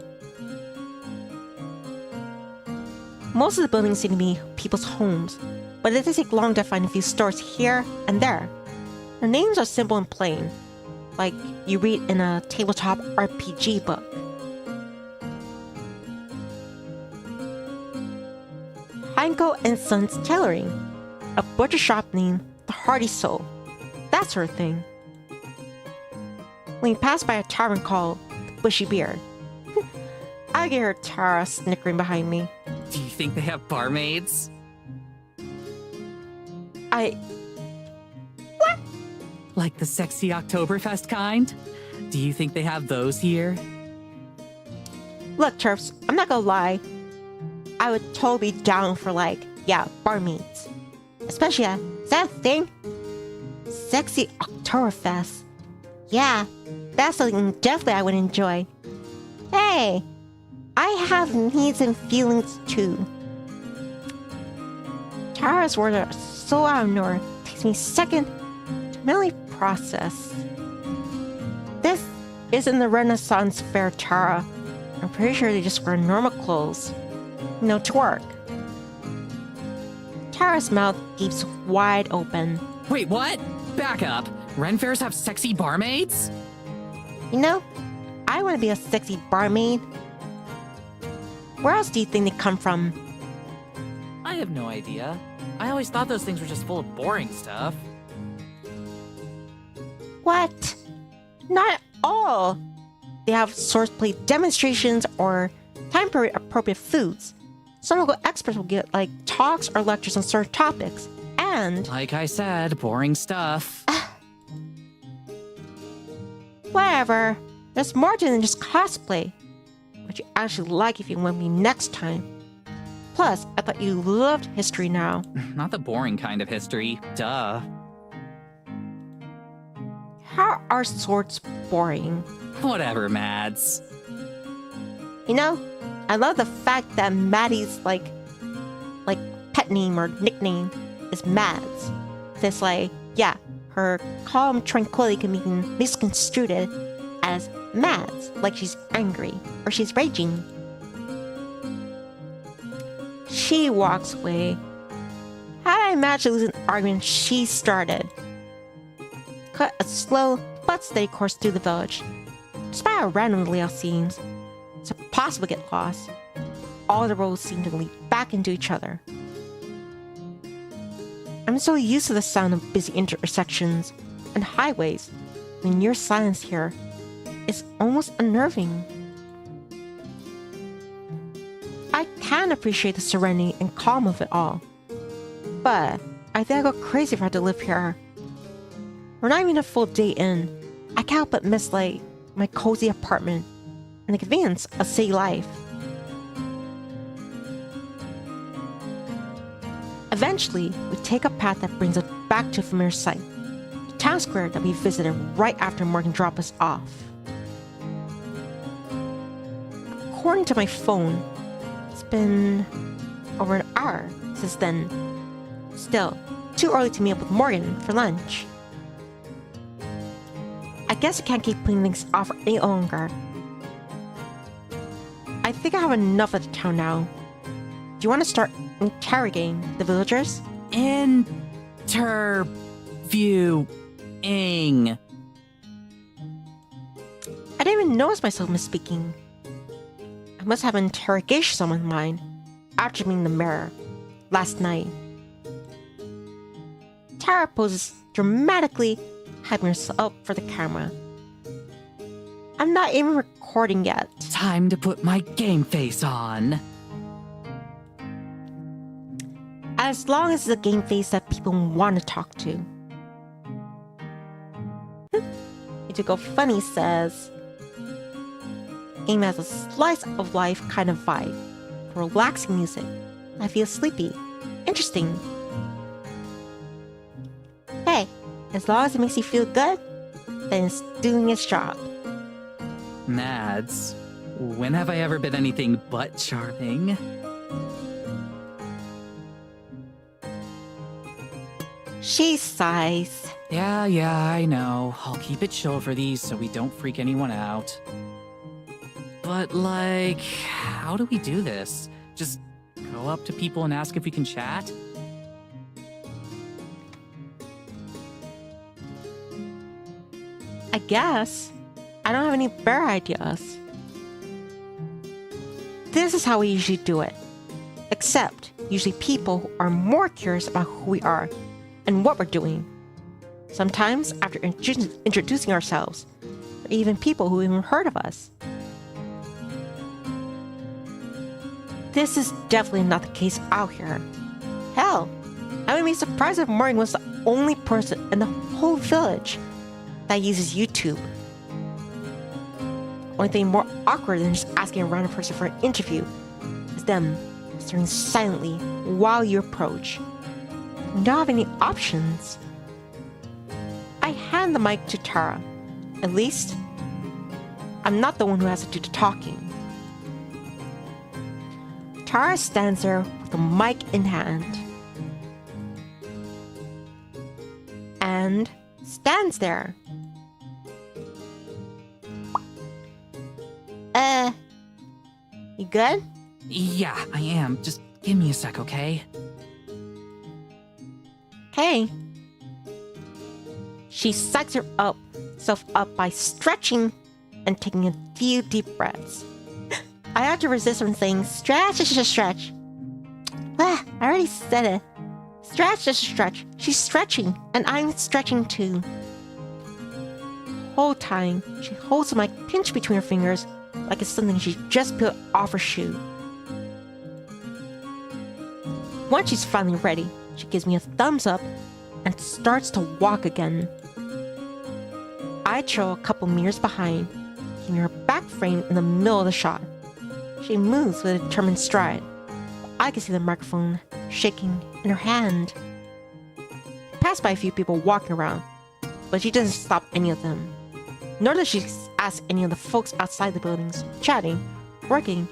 Most of the buildings seem to be people's homes, but it does take long to find a few stores here and there. Their names are simple and plain, like you read in a tabletop RPG book. Heinkel and Sons Tailoring, a butcher shop named The Hearty Soul, that sort of thing. When you pass by a tavern called The Bushy Beard, I can hear Tara snickering behind me. Do you think they have barmaids? What? Like the sexy Oktoberfest kind? Do you think they have those here? Look, Chirps, I'm not gonna lie. I would totally be down for barmaids. Especially is that a thing? Sexy Oktoberfest. Yeah, that's something definitely I would enjoy. Hey, I have needs and feelings too. Tara's words are so out of nowhere. It takes me a second to mentally process. This isn't the Renaissance fair, Tara. I'm pretty sure they just wear normal clothes. To work. Tara's mouth gapes wide open. Wait, what? Back up. Ren fairs have sexy barmaids? I want to be a sexy barmaid. Where else do you think they come from? I have no idea. I always thought those things were just full of boring stuff. What? Not at all. They have swordplay demonstrations or time period appropriate foods. Some local experts will get talks or lectures on certain topics. And Like I said, boring stuff. whatever. There's more to it than just cosplay. What you actually like if you want me next time. Plus, I thought you loved history now. Not the boring kind of history. Duh. How are swords boring? Whatever, Mads. I love the fact that Maddie's pet name or nickname is Mads. This her calm tranquility can be misconstrued as Mads, like she's angry or she's raging. She walks away. How did I imagine losing an argument she started? Cut a slow but steady course through the village. Despite how random the layout seems, it's impossible to get lost. All the roads seem to lead back into each other. I'm so used to the sound of busy intersections and highways. The near silence here is almost unnerving. I can appreciate the serenity and calm of it all, but I think I'd go crazy if I had to live here. We're not even a full day in. I can't help but miss my cozy apartment and the convenience of city life. Eventually, we take a path that brings us back to a familiar sight, the town square that we visited right after Morgan dropped us off. According to my phone, it's been over an hour since then. Still, too early to meet up with Morgan for lunch. I guess I can't keep putting things off any longer. I think I have enough of the town now. Do you want to start interrogating the villagers? Interviewing. I didn't even notice myself misspeaking. I must have an interrogation someone in mind after meeting the mayor last night. Tara poses dramatically, hyping herself up for the camera. I'm not even recording yet. Time to put my game face on. As long as it's a game face that people want to talk to. Need to go funny says. Game has a slice of life kind of vibe. Relaxing music. I feel sleepy. Interesting. Hey, as long as it makes you feel good, then it's doing its job. Mads, when have I ever been anything but charming? She sighs. Yeah, I know. I'll keep it chill for these so we don't freak anyone out. But, how do we do this? Just go up to people and ask if we can chat? I guess. I don't have any better ideas. This is how we usually do it. Except, usually people are more curious about who we are and what we're doing. Sometimes after introducing ourselves, or even people who haven't heard of us. This is definitely not the case out here. Hell, I wouldn't be surprised if Morgan was the only person in the whole village that uses YouTube. Only thing more awkward than just asking a random person for an interview is them staring silently while you approach. You don't have any options. I hand the mic to Tara. At least, I'm not the one who has to do the talking. Tara stands there with the mic in hand. And stands there. You good? Yeah, I am. Just give me a sec, okay? Okay. She sucks herself up by stretching and taking a few deep breaths. I have to resist from saying, stretch, stretch. I already said it. Stretch, stretch. She's stretching, and I'm stretching too. The whole time, she holds the mic pinched between her fingers like it's something she just peeled off her shoe. Once she's finally ready, she gives me a thumbs up and starts to walk again. I trail a couple meters behind, keeping her back framed in the middle of the shot. She moves with a determined stride. I can see the microphone shaking in her hand. I pass by a few people walking around, but she doesn't stop any of them. Nor does she ask any of the folks outside the buildings, chatting, working,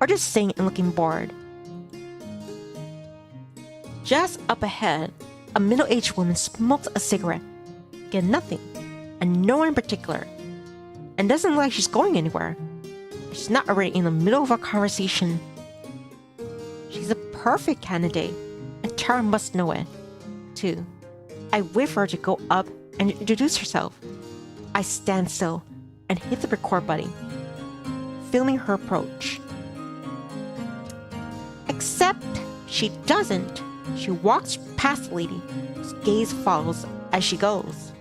or just sitting and looking bored. Just up ahead, a middle-aged woman smokes a cigarette. Again, nothing, and no one in particular, and doesn't look like she's going anywhere. She's not already in the middle of a conversation. She's a perfect candidate, and Tara must know it, too. I wait for her to go up and introduce herself. I stand still and hit the record button, filming her approach. Except she doesn't. She walks past the lady, whose gaze follows as she goes.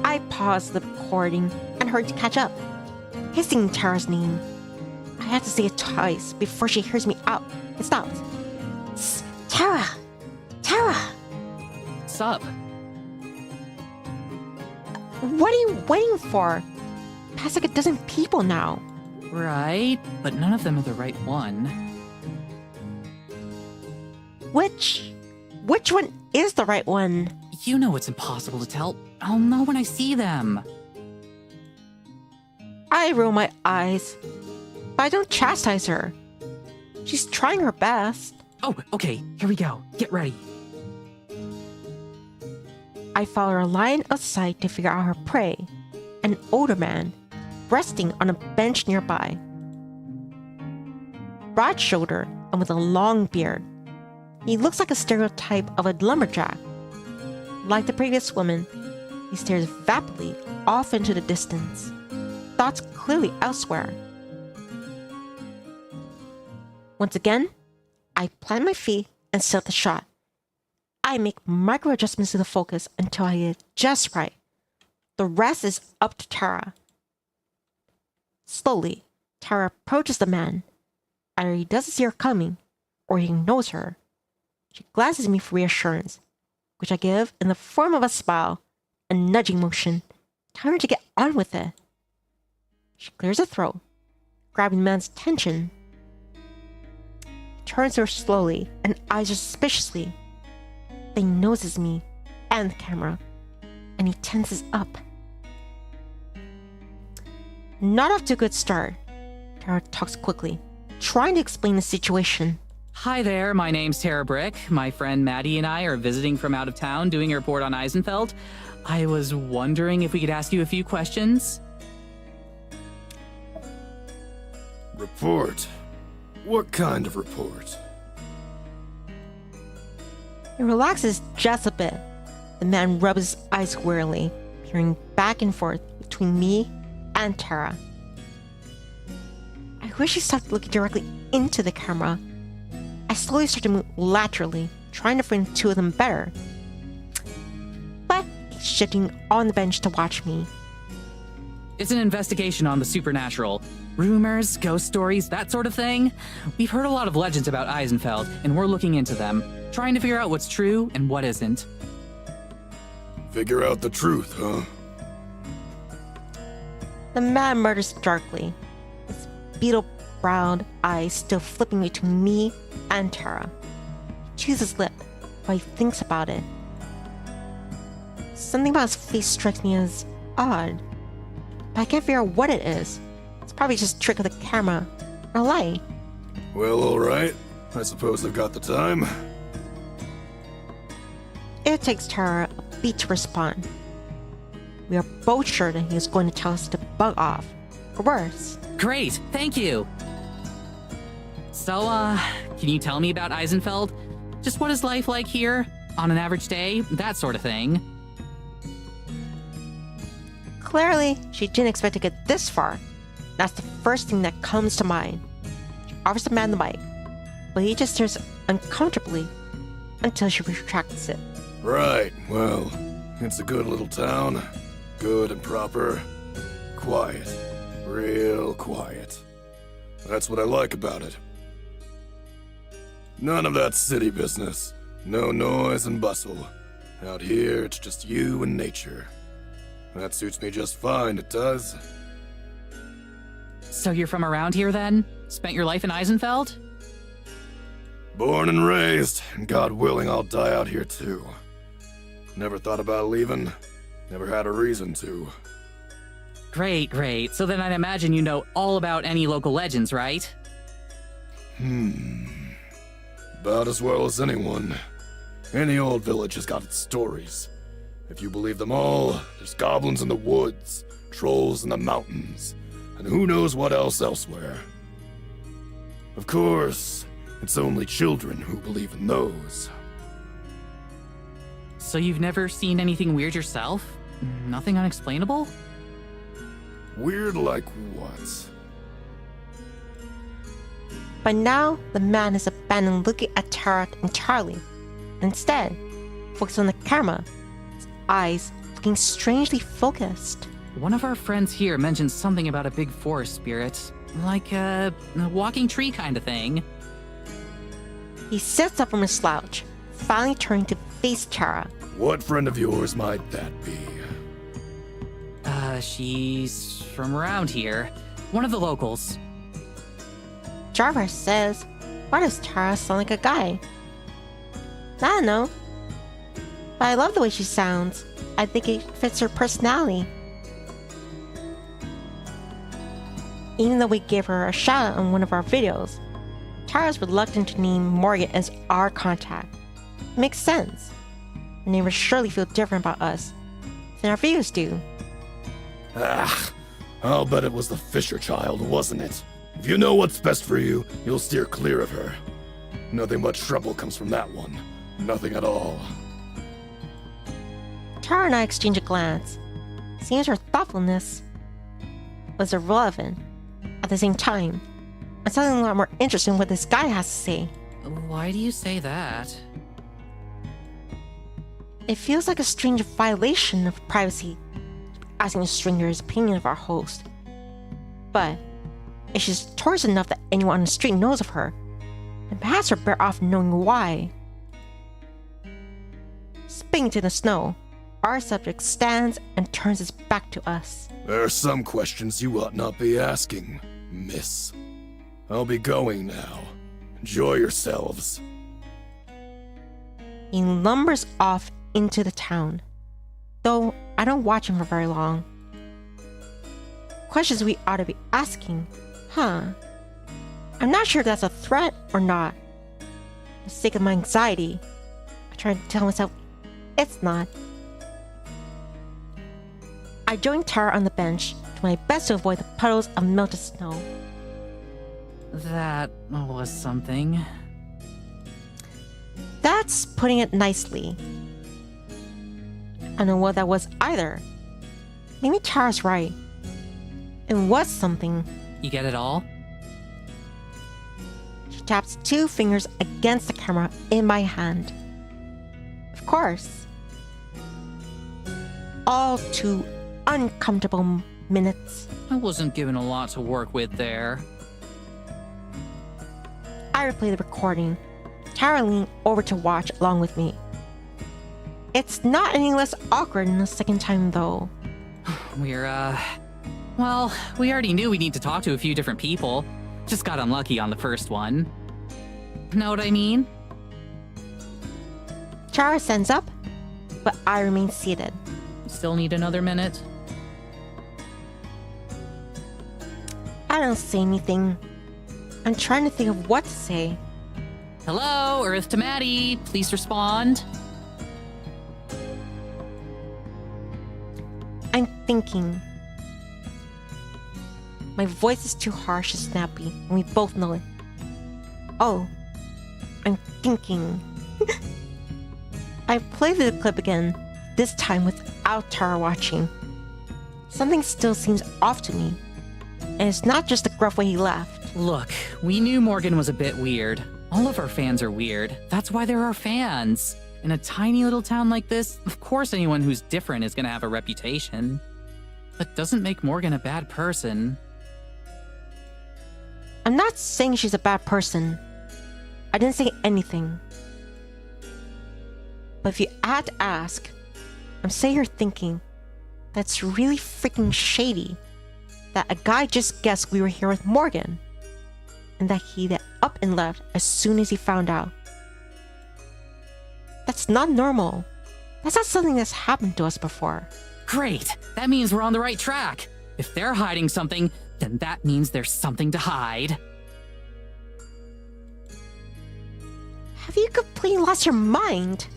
I pause the recording and hurry to catch up, hissing Tara's name. I have to say it twice before she hears me out and stops. Tara! Tara! Sup? What are you waiting for? Past like a dozen people now. Right, but none of them are the right one. Which one is the right one? You know it's impossible to tell. I'll know when I see them. I roll my eyes, but I don't chastise her. She's trying her best. Oh, okay, here we go. Get ready. I follow her line of sight to figure out her prey, an older man, resting on a bench nearby. Broad-shouldered and with a long beard. He looks like a stereotype of a lumberjack. Like the previous woman, he stares vapidly off into the distance, thoughts clearly elsewhere. Once again, I plant my feet and set the shot. I make micro adjustments to the focus until I get it just right. The rest is up to Tara. Slowly, Tara approaches the man. Either he doesn't see her coming, or he knows her. She glances at me for reassurance, which I give in the form of a smile and nudging motion, telling her to get on with it. She clears her throat, grabbing the man's attention. He turns to her slowly and eyes her suspiciously. Then he noses me and the camera, and he tenses up. Not off to a good start. Tara talks quickly, trying to explain the situation. Hi there, my name's Tara Brick. My friend Maddie and I are visiting from out of town doing a report on Eisenfeld. I was wondering if we could ask you a few questions. Report? What kind of report? He relaxes just a bit. The man rubs his eyes wearily, peering back and forth between me and Tara. I wish he stopped looking directly into the camera. I slowly start to move laterally, trying to frame the two of them better. But he's shifting on the bench to watch me. It's an investigation on the supernatural. Rumors, ghost stories, that sort of thing. We've heard a lot of legends about Eisenfeld, and we're looking into them, trying to figure out what's true and what isn't. Figure out the truth, huh? The man murders darkly, his beetle-browed eyes still flipping between me and Tara. He chews his lip while he thinks about it. Something about his face strikes me as odd, but I can't figure out what it is. It's probably just a trick of the camera or light. Well, alright. I suppose I've got the time. It takes Tara a beat to respond. We are both sure that he is going to tell us to bug off, or worse. Great, thank you. So, can you tell me about Eisenfeld? Just what is life like here? On an average day? That sort of thing. Clearly, she didn't expect to get this far. That's the first thing that comes to mind. She offers the man the mic, but he just stares uncomfortably until she retracts it. Right, well, it's a good little town. Good and proper. Quiet. Real quiet. That's what I like about it. None of that city business. No noise and bustle. Out here, it's just you and nature. That suits me just fine, it does. So you're from around here then? Spent your life in Eisenfeld? Born and raised, and God willing, I'll die out here too. Never thought about leaving. Never had a reason to. Great, great. So then I'd imagine you know all about any local legends, right? About as well as anyone. Any old village has got its stories. If you believe them all, there's goblins in the woods, trolls in the mountains, and who knows what else elsewhere. Of course, it's only children who believe in those. So you've never seen anything weird yourself? Nothing unexplainable? Weird like what? By now, the man has abandoned looking at Tara and Charlie, and instead focused on the camera, his eyes looking strangely focused. One of our friends here mentioned something about a big forest spirit, like a walking tree kind of thing. He sits up from his slouch, finally turning to face Tara. What friend of yours might that be? She's from around here. One of the locals. Jarvis says, why does Tara sound like a guy? I don't know. But I love the way she sounds. I think it fits her personality. Even though we gave her a shout out on one of our videos, Tara's reluctant to name Morgan as our contact. It makes sense. The neighbors surely feel different about us than our views do. Ah, I'll bet it was the Fisher child, wasn't it? If you know what's best for you, you'll steer clear of her. Nothing but trouble comes from that one. Nothing at all. Tara and I exchange a glance. Seems her thoughtfulness was irrelevant. At the same time, I'm suddenly a lot more interested in what this guy has to say. Why do you say that? It feels like a strange violation of privacy, asking a stranger's opinion of our host. But if she's notorious enough that anyone on the street knows of her, then perhaps we're better off knowing why. Spitting to the snow, our subject stands and turns his back to us. There are some questions you ought not be asking, miss. I'll be going now. Enjoy yourselves. He lumbers off into the town, though I don't watch him for very long. Questions we ought to be asking, huh? I'm not sure if that's a threat or not. For the sake of my anxiety, I try to tell myself it's not. I join Tara on the bench, do my best to avoid the puddles of melted snow. That was something. That's putting it nicely. I don't know what that was either. Maybe Tara's right. It was something. You get it all? She taps 2 fingers against the camera in my hand. Of course. All 2 uncomfortable minutes. I wasn't given a lot to work with there. I replay the recording, Tara leaning over to watch along with me. It's not any less awkward than the second time though. We're Well, we already knew we need to talk to a few different people. Just got unlucky on the first one. Know what I mean? Chara stands up, but I remain seated. Still need another minute? I don't say anything. I'm trying to think of what to say. Hello, Earth to Maddie. Please respond. I'm thinking. My voice is too harsh and snappy, and we both know it. Oh, I'm thinking. I played the clip again, this time without Tara watching. Something still seems off to me, and it's not just the gruff way he left. Look, we knew Morgan was a bit weird. All of our fans are weird. That's why they're our fans. In a tiny little town like this, of course anyone who's different is gonna have a reputation. That doesn't make Morgan a bad person. I'm not saying she's a bad person. I didn't say anything. But if you had to ask, I'm saying you're thinking that's really freaking shady that a guy just guessed we were here with Morgan and that he then up and left as soon as he found out. That's not normal. That's not something that's happened to us before. Great! That means we're on the right track. If they're hiding something, then that means there's something to hide. Have you completely lost your mind?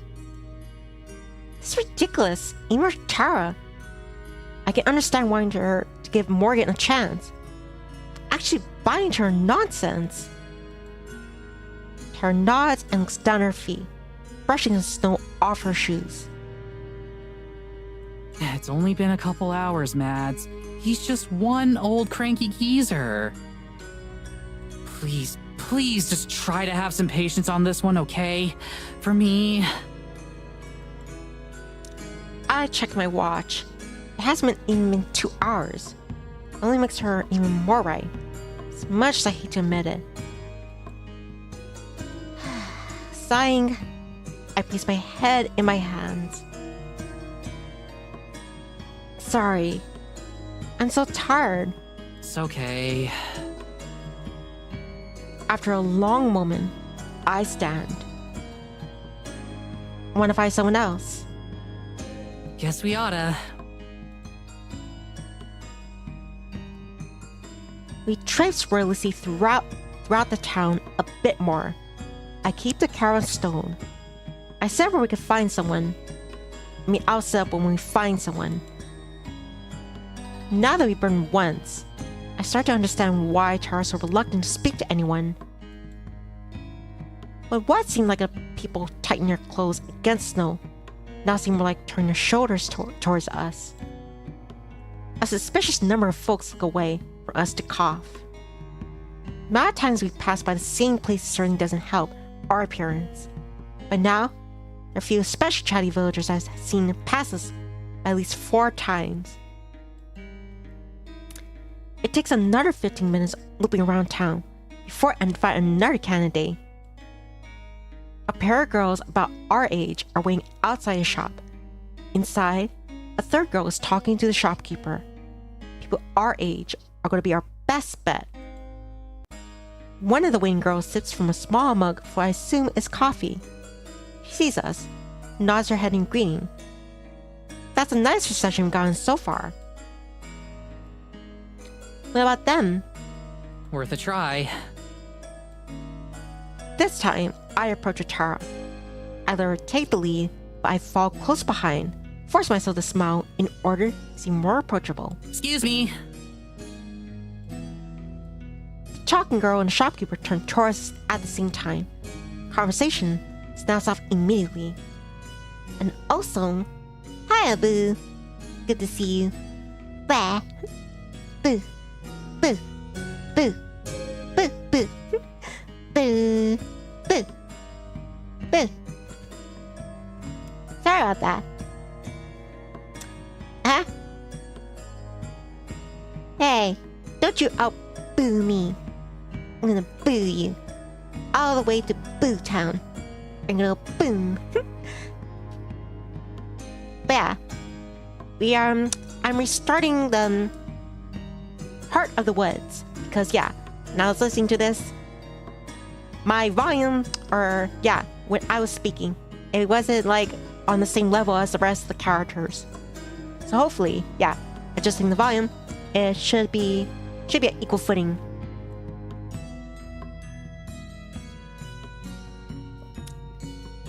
This is ridiculous. Even with Tara, I can understand wanting her to give Morgan a chance. Actually buying into her nonsense. Tara nods and looks down at her feet, brushing the snow off her shoes. It's only been a couple hours, Mads. He's just one old cranky geezer. Please, please just try to have some patience on this one, okay? For me. I checked my watch. It hasn't even been 2 hours. It only makes her even more right. As much as I hate to admit it. Sighing, I place my head in my hands. Sorry. I'm so tired. It's okay. After a long moment, I stand. Want to find someone else? Guess we oughta. We traipse wordlessly throughout the town a bit more. I keep the caravan stone. I said where we could find someone. I mean, I'll set up when we find someone. Now that we've burned once, I start to understand why Tara's so reluctant to speak to anyone. But what seemed like a people tightening their clothes against snow now seem more like turning their shoulders towards us. A suspicious number of folks look away for us to cough. The amount of times we pass by the same place certainly doesn't help our appearance. But now, there are a few especially chatty villagers I've seen pass us at least 4 times. It takes another 15 minutes looping around town before I find another candidate. A pair of girls about our age are waiting outside a shop. Inside, a third girl is talking to the shopkeeper. People our age are going to be our best bet. One of the waiting girls sips from a small mug for I assume is coffee. She sees us, nods her head in greeting. That's a nice reception we've gotten so far. What about them? Worth a try. This time, I approach Tara. I let her take the lead, but I fall close behind, force myself to smile in order to seem more approachable. Excuse me. The talking girl and the shopkeeper turn towards us at the same time. Conversation snaps off immediately. And also, hi, Boo. Good to see you. Bah. Boo. Boo. Boo. Boo. Boo. Boo. Boo. Boo. Sorry about that. Huh? Hey, don't you out-boo me. I'm gonna boo you. All the way to Boo Town. I'm gonna boom. But yeah. I'm restarting the of the woods. Because, yeah, when I was listening to this, my volume, or, yeah, when I was speaking, it wasn't, like, on the same level as the rest of the characters. So hopefully, yeah, adjusting the volume, it should be at equal footing.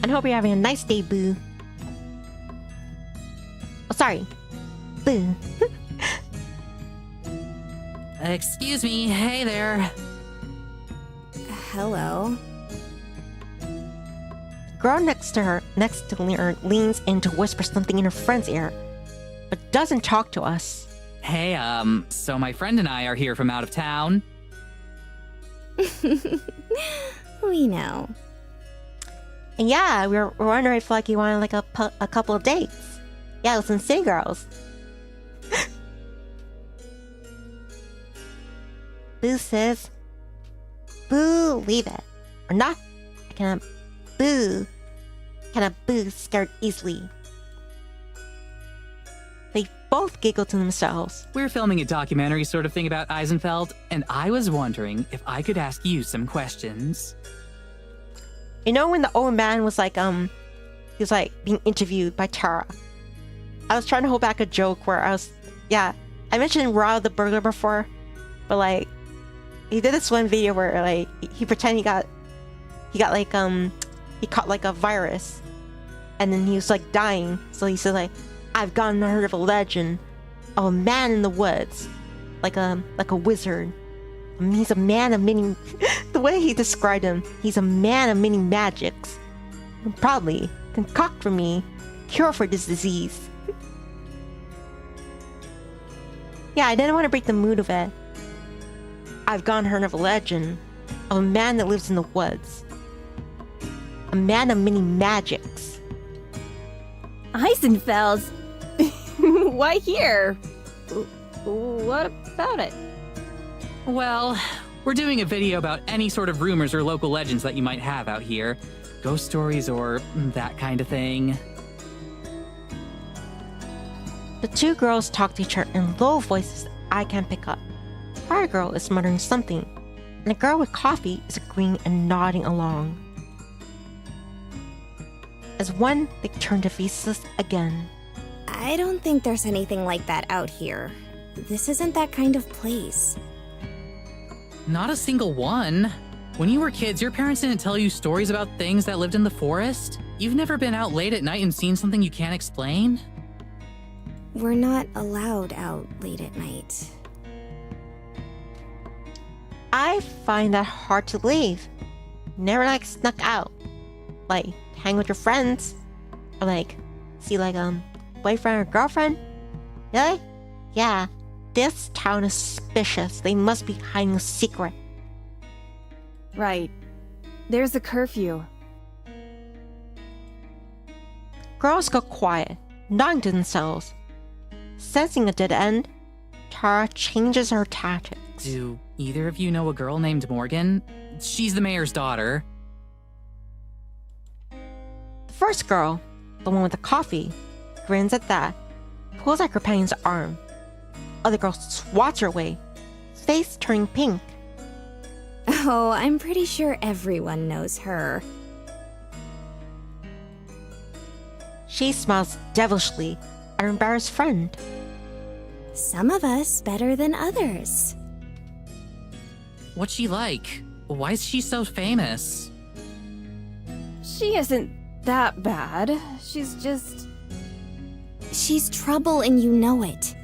And hope you're having a nice day, Boo. Oh, sorry. Boo. Excuse me, hey there. Hello. The girl next to her leans in to whisper something in her friend's ear, but doesn't talk to us. Hey, so my friend and I are here from out of town. We know. And yeah, we're wondering if like you wanted like a couple of dates. Yeah, listen, City Girls. Boo says, Boo, leave it. Or not. I cannot boo. Scared easily. They both giggle to themselves. We're filming a documentary sort of thing about Eisenfeld, and I was wondering if I could ask you some questions. You know when the old man was like, he was like being interviewed by Tara. I was trying to hold back a joke where I mentioned Raw the burglar before, but like, he did this one video where like, he pretended he caught like a virus, and then he was like dying, so he said like, I've gone and heard of a legend of a man in the woods, like a wizard. He's a man of many. The way he described him, he's a man of many magics. And probably concoct for me cure for this disease. Yeah, I didn't want to break the mood of it. I've gone heard of a legend of a man that lives in the woods. A man of many magics. Eisenfeld? Why here? What about it? Well, we're doing a video about any sort of rumors or local legends that you might have out here. Ghost stories or that kind of thing. The two girls talk to each other in low voices I can't pick up. The fire girl is muttering something, and the girl with coffee is agreeing and nodding along. As one, they turn to face us again. I don't think there's anything like that out here. This isn't that kind of place. Not a single one. When you were kids, your parents didn't tell you stories about things that lived in the forest? You've never been out late at night and seen something you can't explain? We're not allowed out late at night. I find that hard to believe. Never like snuck out. Like, hang with your friends. Or like, see like boyfriend or girlfriend? Really? Yeah. This town is suspicious. They must be hiding a secret. Right. There's a curfew. Girls go quiet, nodding to themselves. Sensing a dead end, Tara changes her tactics. Do either of you know a girl named Morgan? She's the mayor's daughter. The first girl, the one with the coffee, grins at that, pulls at her companion's arm. Other girl swats her away, face turning pink. Oh, I'm pretty sure everyone knows her. She smiles devilishly at her embarrassed friend. Some of us better than others. What's she like? Why is she so famous? She isn't that bad. She's trouble and you know it.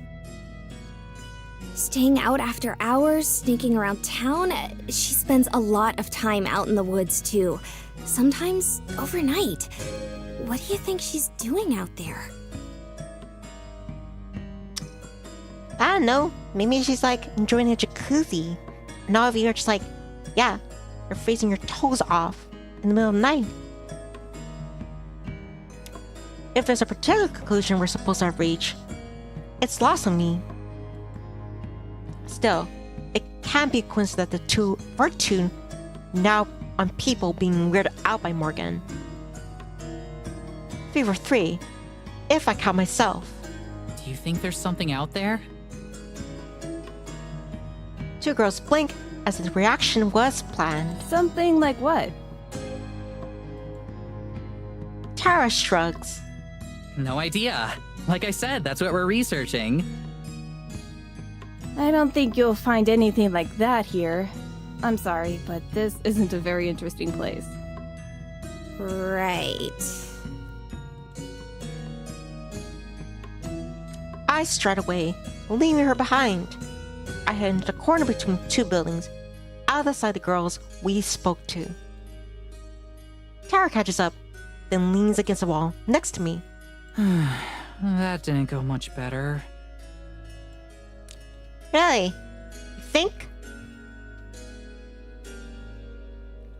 Staying out after hours, sneaking around town, she spends a lot of time out in the woods too. Sometimes overnight. What do you think she's doing out there? I don't know. Maybe she's like enjoying a jacuzzi. And all of you are just like, yeah, you're freezing your toes off in the middle of the night. If there's a particular conclusion we're supposed to have reached, it's lost on me. Still, it can't be a coincidence that the two are tuned now on people being weirded out by Morgan. 3 or 3, if I count myself. Do you think there's something out there? Two girls blink as the reaction was planned. Something like what? Tara shrugs. No idea. Like I said, that's what we're researching. I don't think you'll find anything like that here. I'm sorry, but this isn't a very interesting place. Right. I stride away, leaving her behind. I head into the corner between two buildings, out of the sight of the girls we spoke to. Tara catches up, then leans against the wall next to me. That didn't go much better. Really? You think?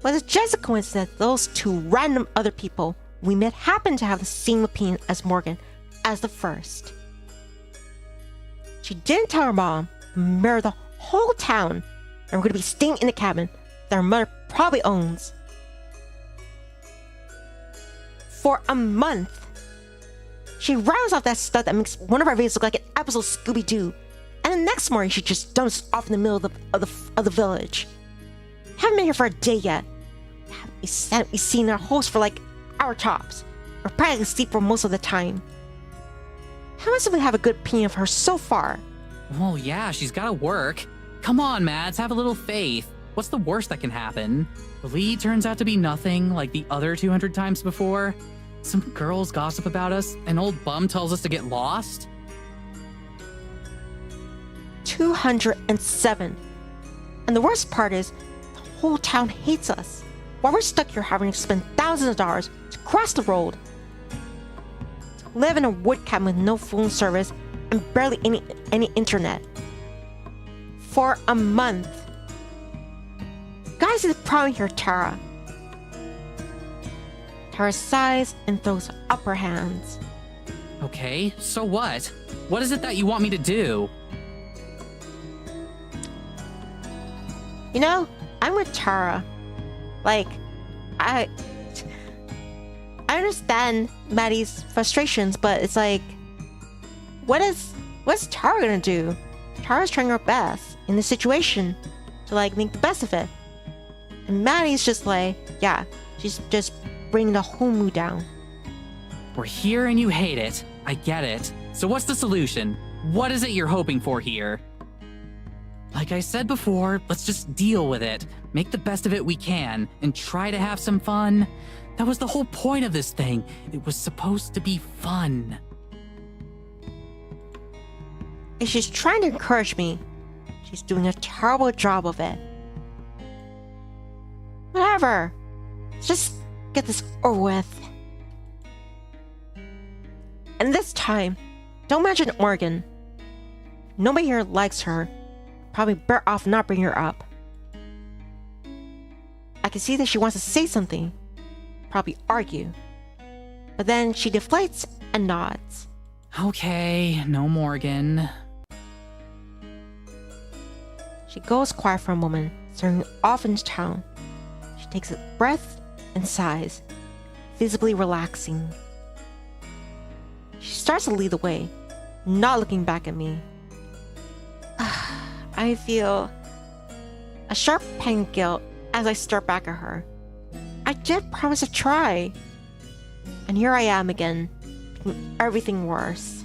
Was it just a coincidence that those two random other people we met happened to have the same opinion as Morgan as the first? She didn't tell her mom, the mayor of the whole town, and we're going to be staying in the cabin that her mother probably owns. For a month. She rounds off that stuff that makes one of our videos look like an episode of Scooby-Doo. And the next morning, she just dumps off in the middle of the village. Haven't been here for a day yet. Haven't we seen our host for like our tops. We're practically asleep for most of the time. How much do we have a good opinion of her so far? Well, yeah, she's gotta work. Come on, Mads, have a little faith. What's the worst that can happen? The lead turns out to be nothing like the other 200 times before. Some girls gossip about us, an old bum tells us to get lost. 207. And the worst part is, the whole town hates us. While we're stuck here having to spend thousands of dollars to cross the road, to live in a wood cabin with no phone service and barely any internet. For a month. Guys, is the problem here, Tara. Tara sighs and throws up her hands. Okay, so what? What is it that you want me to do? You know, I'm with Tara. Like, I understand Maddie's frustrations, but it's like, what's Tara gonna do? Tara's trying her best in this situation to like make the best of it. And Maddie's just like, yeah, she's just bringing the whole mood down. We're here and you hate it. I get it. So what's the solution? What is it you're hoping for here? Like I said before, let's just deal with it. Make the best of it we can, and try to have some fun. That was the whole point of this thing. It was supposed to be fun. If she's trying to encourage me, she's doing a terrible job of it. Whatever. Let's just get this over with. And this time, don't mention Morgan. Nobody here likes her. Probably better off not bringing her up. I can see that she wants to say something. Probably argue. But then she deflates and nods. Okay, no Morgan. She goes quiet for a moment, staring off into town. She takes a breath and sighs, visibly relaxing. She starts to lead the way, not looking back at me. I feel a sharp pang of guilt as I stare back at her. I did promise to try. And here I am again, making everything worse.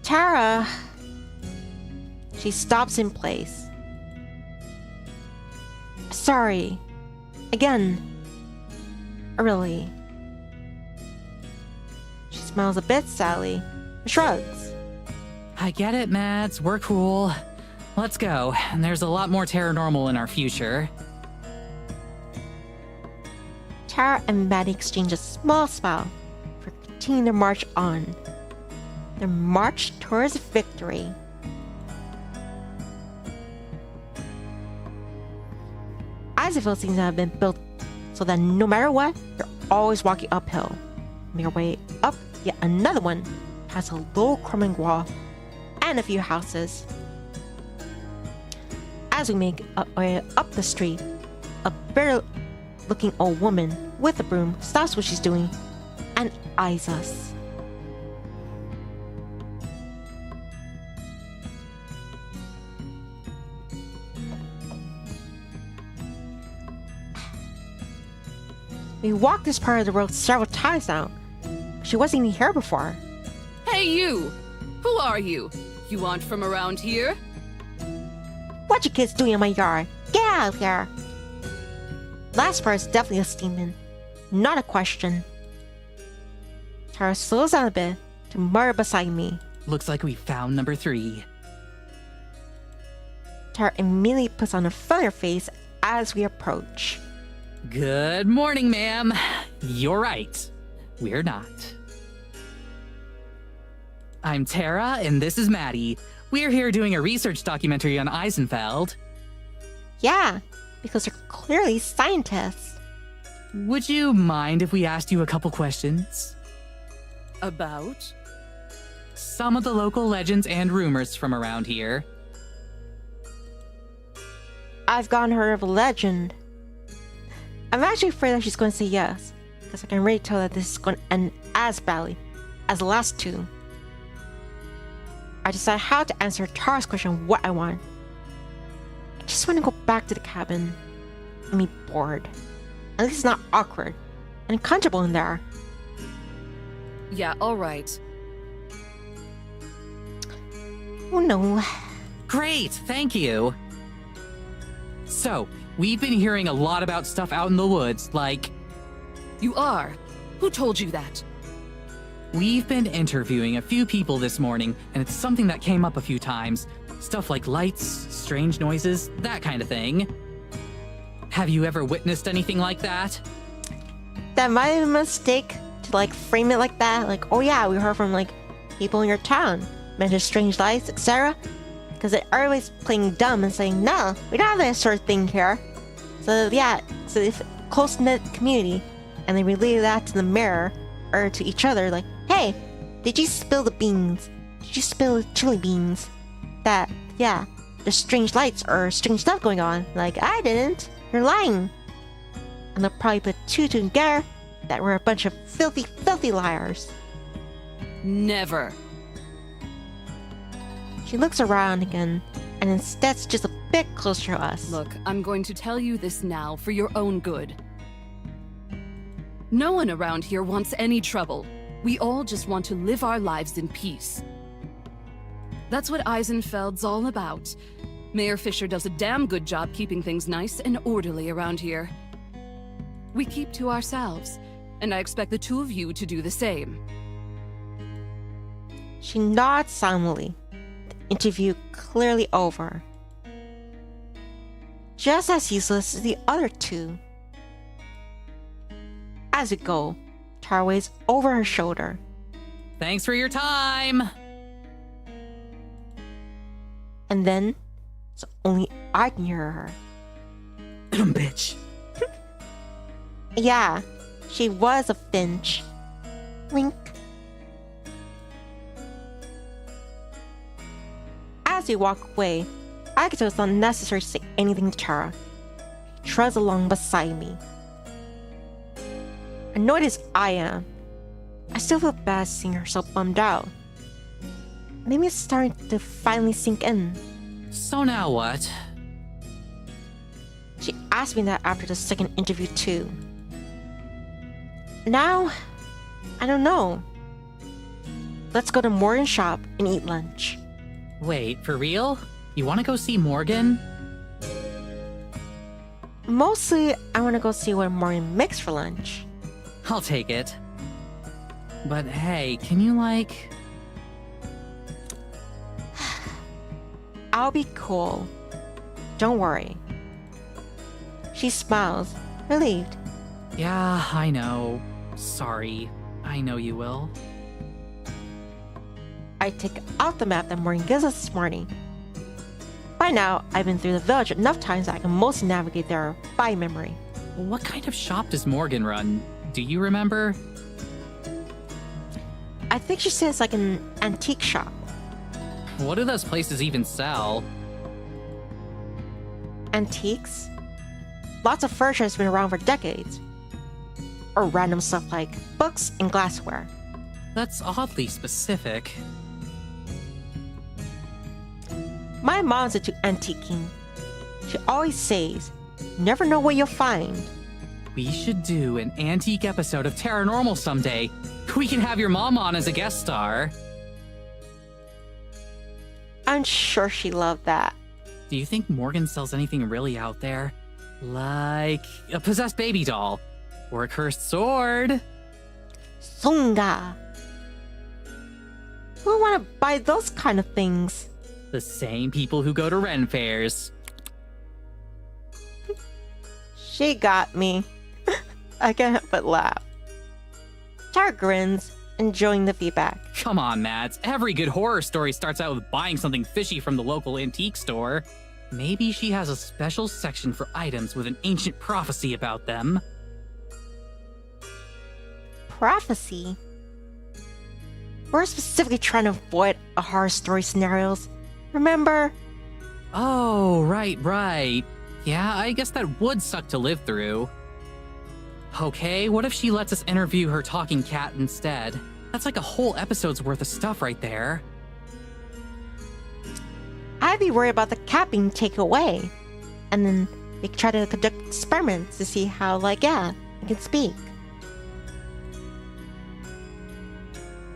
Tara. She stops in place. Sorry. Again. Really. She smiles a bit sadly, and shrugs. I get it, Mads. We're cool. Let's go. And there's a lot more paranormal in our future. Tara and Maddie exchange a small smile for continuing their march on. Their march towards victory. Isaac seems to have been built so that no matter what, you're always walking uphill. On your way up yet another one past a low crumbling wall and a few houses. As we make our way up the street, a better-looking old woman with a broom stops what she's doing and eyes us. We walked this part of the road several times now. She wasn't even here before. Hey, you! Who are you? You aren't from around here? What you kids doing in my yard? Get out of here! Last part is definitely a statement, not a question. Tara slows down a bit to murmur beside me. Looks like we found number 3. Tara immediately puts on a funnier face as we approach. Good morning, ma'am. You're right. We're not. I'm Tara, and this is Maddie. We're here doing a research documentary on Eisenfeld. Yeah, because they're clearly scientists. Would you mind if we asked you a couple questions? About? Some of the local legends and rumors from around here. I've gotten her of a legend. I'm actually afraid that she's going to say yes, because I can already tell that this is going to end as badly as the last 2. I decide how to answer Tara's question what I want. I just want to go back to the cabin and be bored. At least it's not awkward and comfortable in there. Yeah, alright. Oh no. Great, thank you. So, we've been hearing a lot about stuff out in the woods, like... You are? Who told you that? We've been interviewing a few people this morning, and it's something that came up a few times. Stuff like lights, strange noises, that kind of thing. Have you ever witnessed anything like that? That might have been a mistake to frame it like that. Like, oh yeah, we heard from people in your town, mention strange lights, etc. Because they're always playing dumb and saying, no, we don't have that sort of thing here. So yeah, so if close-knit community, and they relay that to the mirror, or to each other, like, hey, did you spill the beans? Did you spill the chili beans? That, yeah, there's strange lights or strange stuff going on. Like, I didn't. You're lying. And they'll probably put 2 together that we're a bunch of filthy, filthy liars. Never. She looks around again, and instead's just a bit closer to us. Look, I'm going to tell you this now for your own good. No one around here wants any trouble. We all just want to live our lives in peace. That's what Eisenfeld's all about. Mayor Fisher does a damn good job keeping things nice and orderly around here. We keep to ourselves, and I expect the 2 of you to do the same. She nods solemnly. The interview clearly over. Just as useless as the other 2. As we go, Tara waves over her shoulder. Thanks for your time! And then, so only I can hear her. Bitch. Yeah, she was a Finch. Wink. As we walk away, I can tell it's unnecessary to say anything to Tara. He treads along beside me. Annoyed as I am, I still feel bad seeing her so bummed out. Maybe it's starting to finally sink in. So now what? She asked me that after the second interview too. Now, I don't know. Let's go to Morgan's shop and eat lunch. Wait, for real? You want to go see Morgan? Mostly, I want to go see what Morgan makes for lunch. I'll take it. But hey, can you I'll be cool. Don't worry. She smiles, relieved. Yeah, I know. Sorry. I know you will. I take out the map that Morgan gives us this morning. By now, I've been through the village enough times that I can mostly navigate there by memory. What kind of shop does Morgan run? Do you remember? I think she says an antique shop. What do those places even sell? Antiques? Lots of furniture has been around for decades. Or random stuff like books and glassware. That's oddly specific. My mom's into antiquing. She always says, never know what you'll find. We should do an antique episode of Terranormal someday. We can have your mom on as a guest star. I'm sure she loved that. Do you think Morgan sells anything really out there? Like a possessed baby doll? Or a cursed sword? Songa. Who would want to buy those kind of things? The same people who go to Ren fairs. She got me. I can't help but laugh. Tara grins, enjoying the feedback. Come on, Mads. Every good horror story starts out with buying something fishy from the local antique store. Maybe she has a special section for items with an ancient prophecy about them. Prophecy? We're specifically trying to avoid a horror story scenarios. Remember? Oh, right. Yeah, I guess that would suck to live through. Okay, what if she lets us interview her talking cat instead? That's like a whole episode's worth of stuff right there. I'd be worried about the cat being taken away. And then they try to conduct experiments to see how, it can speak.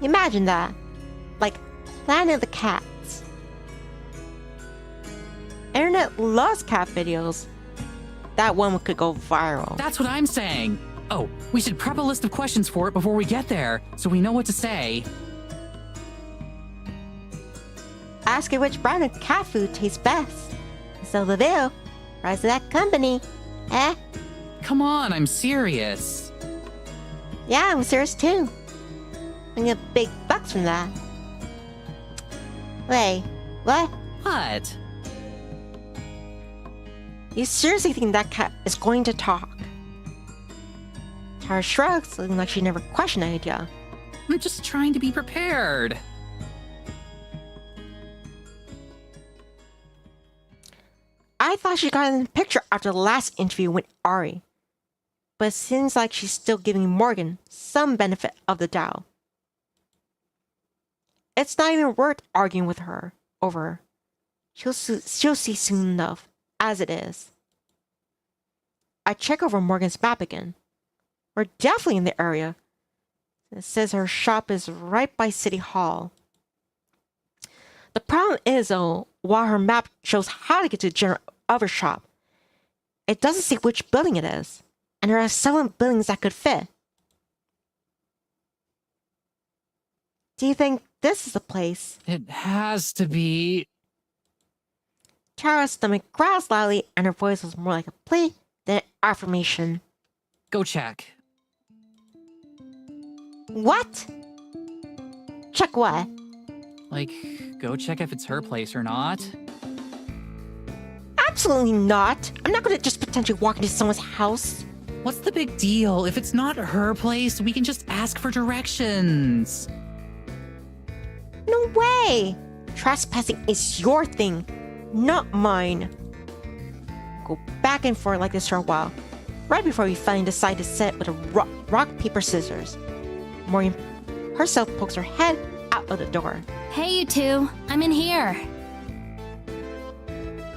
Imagine that. Like Planet of the Cats. Internet loves cat videos. That one could go viral. That's what I'm saying. Oh, we should prep a list of questions for it before we get there, so we know what to say. Ask her which brand of cat food tastes best. So the bill. Rise of that company. Eh? Come on, I'm serious. Yeah, I'm serious too. I get big bucks from that. Wait, what? What? You seriously think that cat is going to talk? Tara shrugs, looking like she never questioned the idea. I'm just trying to be prepared. I thought she got in the picture after the last interview with Ari. But it seems like she's still giving Morgan some benefit of the doubt. It's not even worth arguing with her over. She'll see soon enough, as it is. I check over Morgan's map again. We're definitely in the area. It says her shop is right by City Hall. The problem is, though, while her map shows how to get to the general other shop, it doesn't say which building it is, and there are 7 buildings that could fit. Do you think this is the place? It has to be. Tara's stomach growls loudly, and her voice was more like a plea than an affirmation. Go check. What? Check what? Like, go check if it's her place or not. Absolutely not. I'm not going to just potentially walk into someone's house. What's the big deal? If it's not her place, we can just ask for directions. No way! Trespassing is your thing, not mine. Go back and forth like this for a while, right before we finally decide to set with a rock, paper, scissors. Morgan herself pokes her head out of the door. Hey, you two. I'm in here.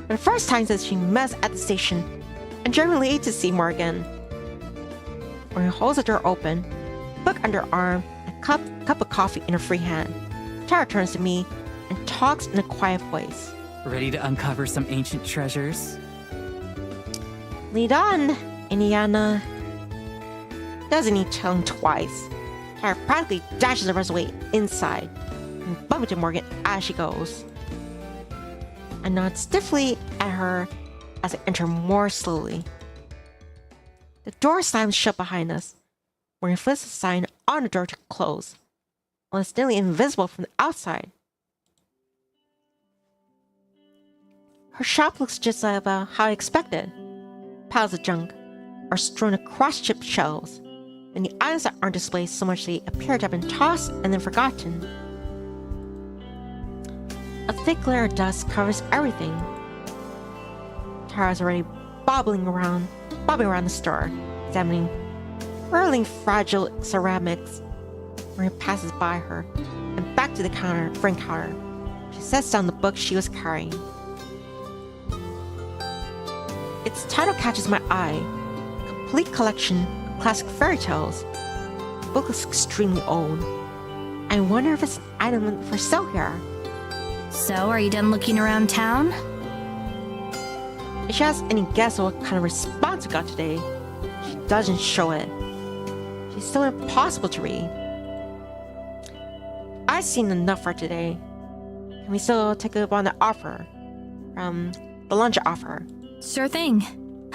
For the first time since she met at the station, I'm genuinely to see Morgan. Morgan holds the door open, book under her arm, and a cup of coffee in her free hand. Tara turns to me and talks in a quiet voice. Ready to uncover some ancient treasures? Lead on, Indiana. Doesn't need telling twice. Tara practically dashes the rest of the way inside and bumps into Morgan as she goes. I nod stiffly at her as I enter more slowly. The door slams shut behind us. Morgan flips the sign on the door to close, while it's nearly invisible from the outside. Her shop looks just about how I expected. Piles of junk are strewn across chipped shelves, and the items that aren't displayed so much they appear to have been tossed and then forgotten. A thick layer of dust covers everything. Tara's already bobbing around the store, examining whirling fragile ceramics. Maria passes by her and back to the front counter. She sets down the book she was carrying. Its title catches my eye, complete collection of classic fairy tales. The book looks extremely old. I wonder if it's an item for sale here. So, are you done looking around town? If she has any guess of what kind of response we got today, she doesn't show it. She's still impossible to read. I've seen enough for today. Can we still take up on the offer? The lunch offer. Sure thing.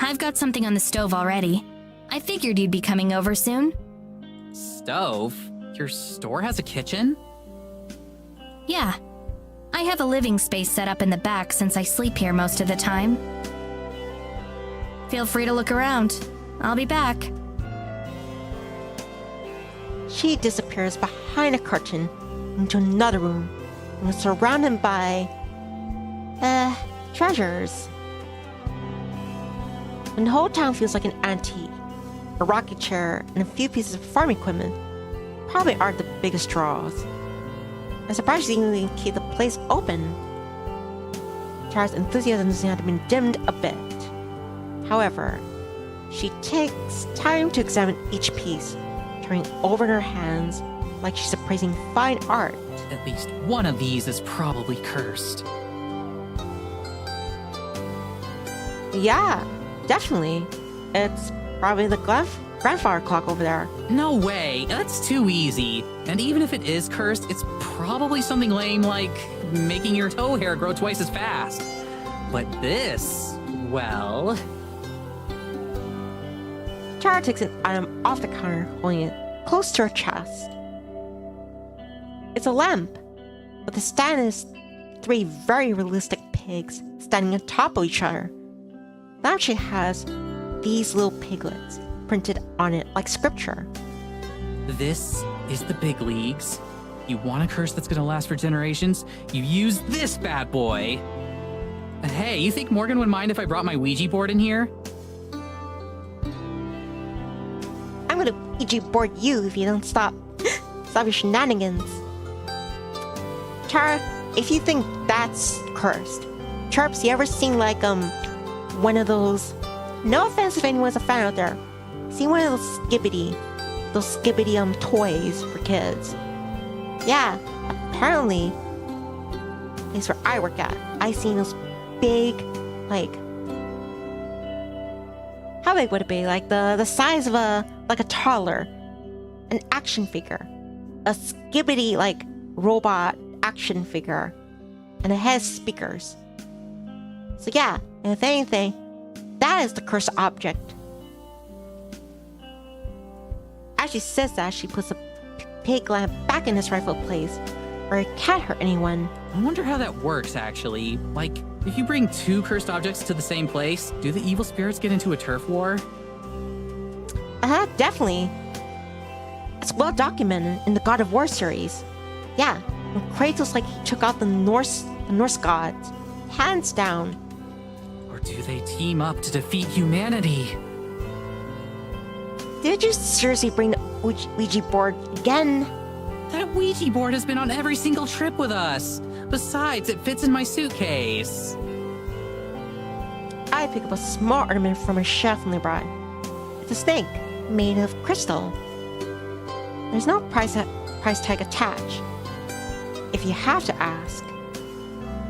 I've got something on the stove already. I figured you'd be coming over soon. Stove? Your store has a kitchen? Yeah. I have a living space set up in the back since I sleep here most of the time. Feel free to look around. I'll be back. She disappears behind a curtain into another room and is surrounded by, treasures. When the whole town feels like an antique, a rocking chair and a few pieces of farm equipment probably aren't the biggest draws. I'm surprised she even keep the place open. Tara's enthusiasm seems to have been dimmed a bit. However, she takes time to examine each piece, turning over in her hands like she's appraising fine art. At least one of these is probably cursed. Yeah, definitely. It's probably the grandfather clock over there. No way, that's too easy. And even if it is cursed, it's probably something lame like making your toe hair grow twice as fast. But this, well... Tara takes an item off the counter, holding it close to her chest. It's a lamp, but the stand is 3 very realistic pigs standing on top of each other. The lampshade has these little piglets printed on it like scripture. This is the big leagues. You want a curse that's gonna last for generations? You use this bad boy. Hey, you think Morgan would mind if I brought my Ouija board in here? I'm gonna Ouija board you if you don't stop your shenanigans. Tara, if you think that's cursed, Chirps, you ever seen like one of those, no offense if anyone's a fan out there, see one of those skibbity toys for kids? Yeah, apparently, at least where I work at, I seen those big, like, how big would it be? Like the size of a toddler, an action figure, a skibbity like robot action figure, and it has speakers. So yeah, if anything, that is the cursed object. As she says that, she puts the pig lamp back in its rightful place, where it can't hurt anyone. I wonder how that works, actually. Like, if you bring 2 cursed objects to the same place, do the evil spirits get into a turf war? Definitely. It's well documented in the God of War series. Yeah, when Kratos he took out the Norse gods, hands down. Or do they team up to defeat humanity? Did you seriously bring the Ouija board again? That Ouija board has been on every single trip with us. Besides, it fits in my suitcase. I pick up a small ornament from a chef family brought. It's a snake made of crystal. There's no price tag attached. If you have to ask,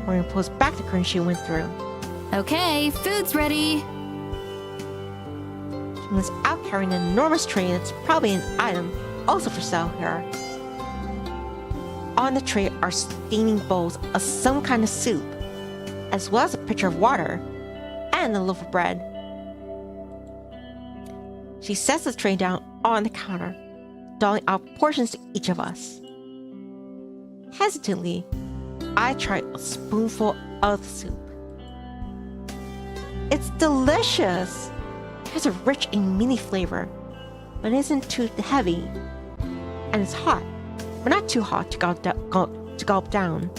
Maureen pulls back the curtain she went through. Okay, food's ready. She was out carrying an enormous tray that's probably an item also for sale here. On the tray are steaming bowls of some kind of soup, as well as a pitcher of water and a loaf of bread. She sets the tray down on the counter, doling out portions to each of us. Hesitantly, I try a spoonful of the soup. It's delicious! It has a rich and meaty flavor, but it isn't too heavy. And it's hot, but not too hot to gulp down.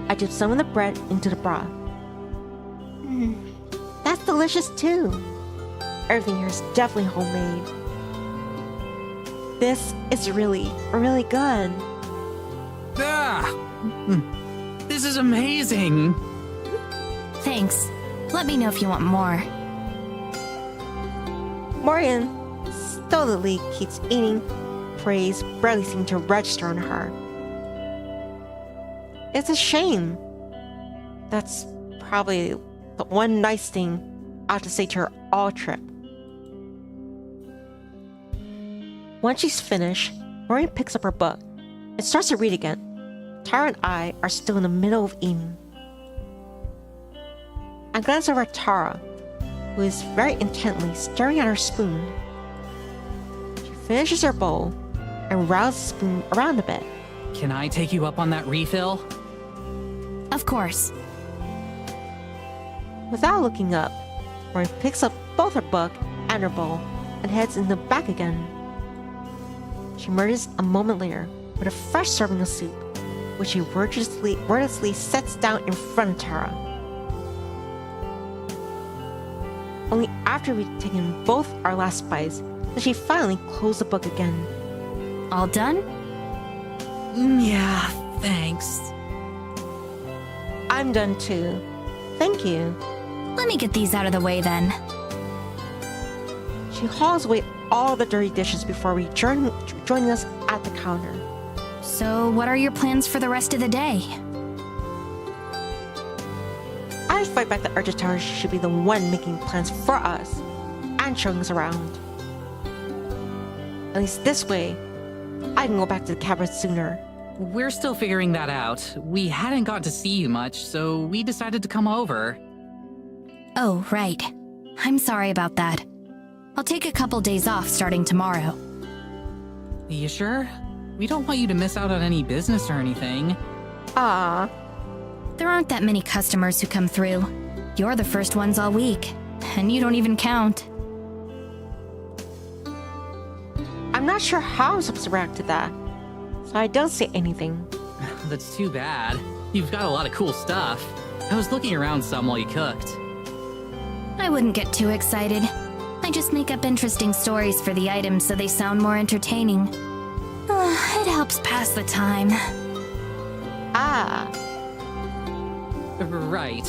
I dip some of the bread into the broth. That's delicious too. Everything here is definitely homemade. This is really, really good. Ah! This is amazing! Thanks. Let me know if you want more. Morgan stolidly keeps eating. Praise barely seems to register on her. It's a shame. That's probably the one nice thing I have to say to her all trip. Once she's finished, Maureen picks up her book and starts to read again. Tara and I are still in the middle of eating. I glance over at Tara, who is very intently staring at her spoon. She finishes her bowl and rounds the spoon around a bit. Can I take you up on that refill? Of course. Without looking up, Maureen picks up both her book and her bowl and heads in the back again. She emerges a moment later with a fresh serving of soup, which she wordlessly sets down in front of Tara. Only after we've taken both our last bites does she finally close the book again. All done? Yeah, thanks. I'm done too. Thank you. Let me get these out of the way then. She hauls away all the dirty dishes before joining us at the counter. So, what are your plans for the rest of the day? I fight back the urge to tell her she should be the one making plans for us and showing us around. At least this way, I can go back to the cabin sooner. We're still figuring that out. We hadn't got to see you much, so we decided to come over. Oh, right. I'm sorry about that. I'll take a couple days off starting tomorrow. You sure? We don't want you to miss out on any business or anything. Ah, There aren't that many customers who come through. You're the first ones all week, and you don't even count. I'm not sure how I'm supposed to react to that, so I don't say anything. That's too bad. You've got a lot of cool stuff. I was looking around some while you cooked. I wouldn't get too excited. I just make up interesting stories for the items so they sound more entertaining. It helps pass the time. Ah, Right.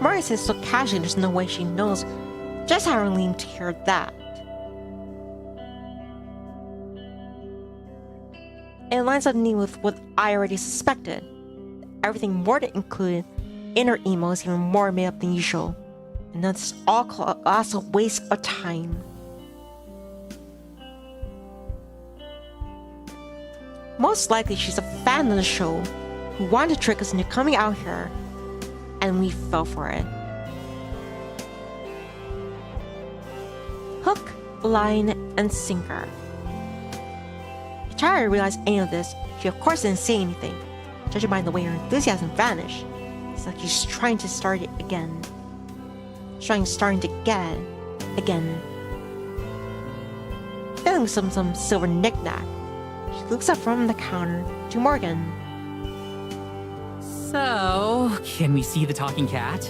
Mori says so casually there's no way she knows just how relieved to hear that. It lines up neatly with what I already suspected. Everything Morton included in her email is even more made up than usual, and that's all colossal waste of time. Most likely she's a fan of the show who wanted to trick us into coming out here, and we fell for it. Hook, line, and sinker. If Tara realized any of this, she of course didn't say anything. Judging by the way her enthusiasm vanished, it's like she's trying to start it again. Starting to get it again. Feeling some silver knick-knack, she looks up from the counter to Morgan. So, can we see the talking cat?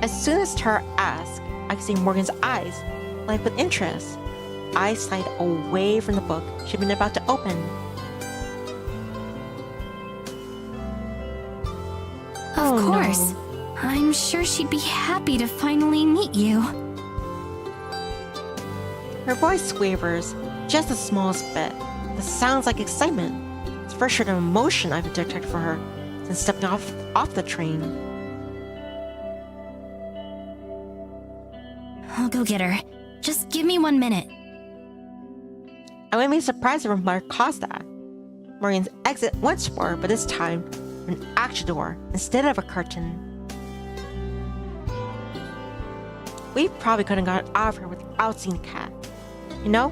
As soon as Tara asks, I can see Morgan's eyes light with interest. Eyes slide away from the book she'd been about to open. Of Oh, course. no. I'm sure she'd be happy to finally meet you. Her voice wavers just the smallest bit. That sounds like excitement. It's for sure the emotion I've detected for her since stepping off the train. I'll go get her. Just give me 1 minute. I wouldn't be surprised if her mother caused that. Morgan's exit once more, but this time an actual door instead of a curtain. We probably couldn't have gotten out of here without seeing the cat. You know?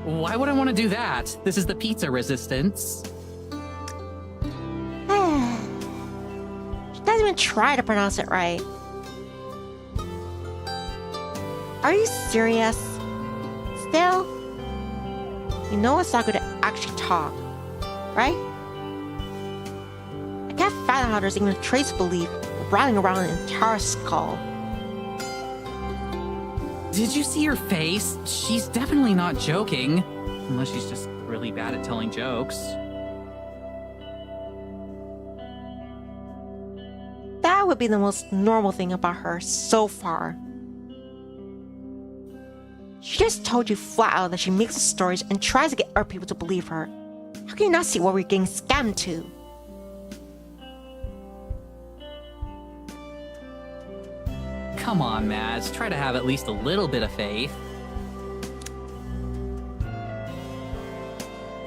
Why would I want to do that? This is the pizza resistance. She doesn't even try to pronounce it right. Are you serious? Still? You know it's not good to actually talk, right? I can't fathom how there's even a trace of belief rattling around an entire skull. Did you see her face? She's definitely not joking. Unless she's just really bad at telling jokes. That would would be the most normal thing about her so far. She just told you flat out that she makes up stories and tries to get other people to believe her. How can you not see what we're getting scammed to? Come on, Mads. Try to have at least a little bit of faith.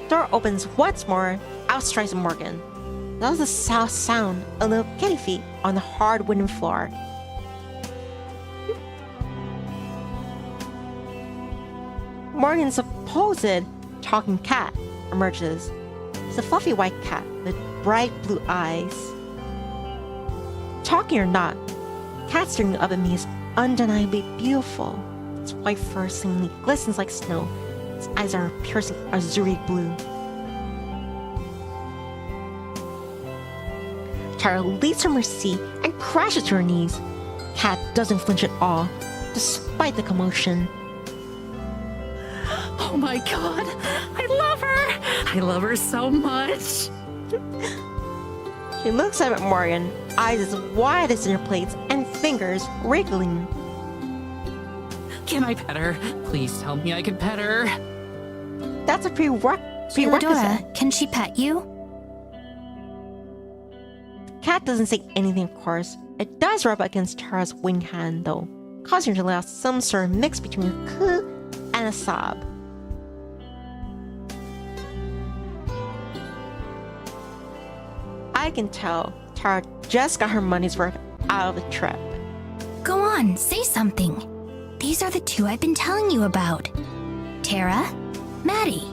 Door opens once more. Out strides Morgan. That was the sound of little kitty feet on the hard wooden floor. Morgan's supposed talking cat emerges. It's a fluffy white cat with bright blue eyes. Talking or not, the cat staring up at me is undeniably beautiful. Its white fur seemingly glistens like snow. Its eyes are a piercing azuri blue. Tara leaps from her seat and crashes to her knees. Cat doesn't flinch at all, despite the commotion. Oh my god, I love her! I love her so much! She looks up at Morgan, eyes as wide as dinner plates and fingers wriggling. Can I pet her? Please tell me I can pet her. That's a prerequisite. Theodora, can she pet you? Cat doesn't say anything, of course. It does rub against Tara's wing hand, though, causing her to let out some sort of mix between a coo and a sob. I can tell Tara just got her money's worth out of the trip. Go on, say something. These are the two I've been telling you about. Tara, Maddie.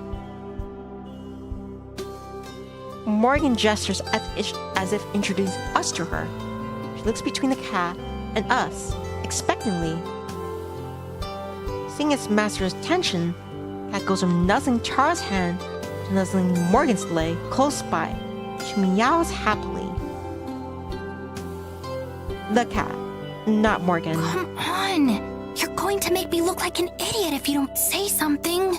Morgan gestures as if introducing us to her. She looks between the cat and us, expectantly. Seeing its master's attention, Cat goes from nuzzling Tara's hand to nuzzling Morgan's leg close by. She meows happily. The cat, not Morgan. Come on! You're going to make me look like an idiot if you don't say something.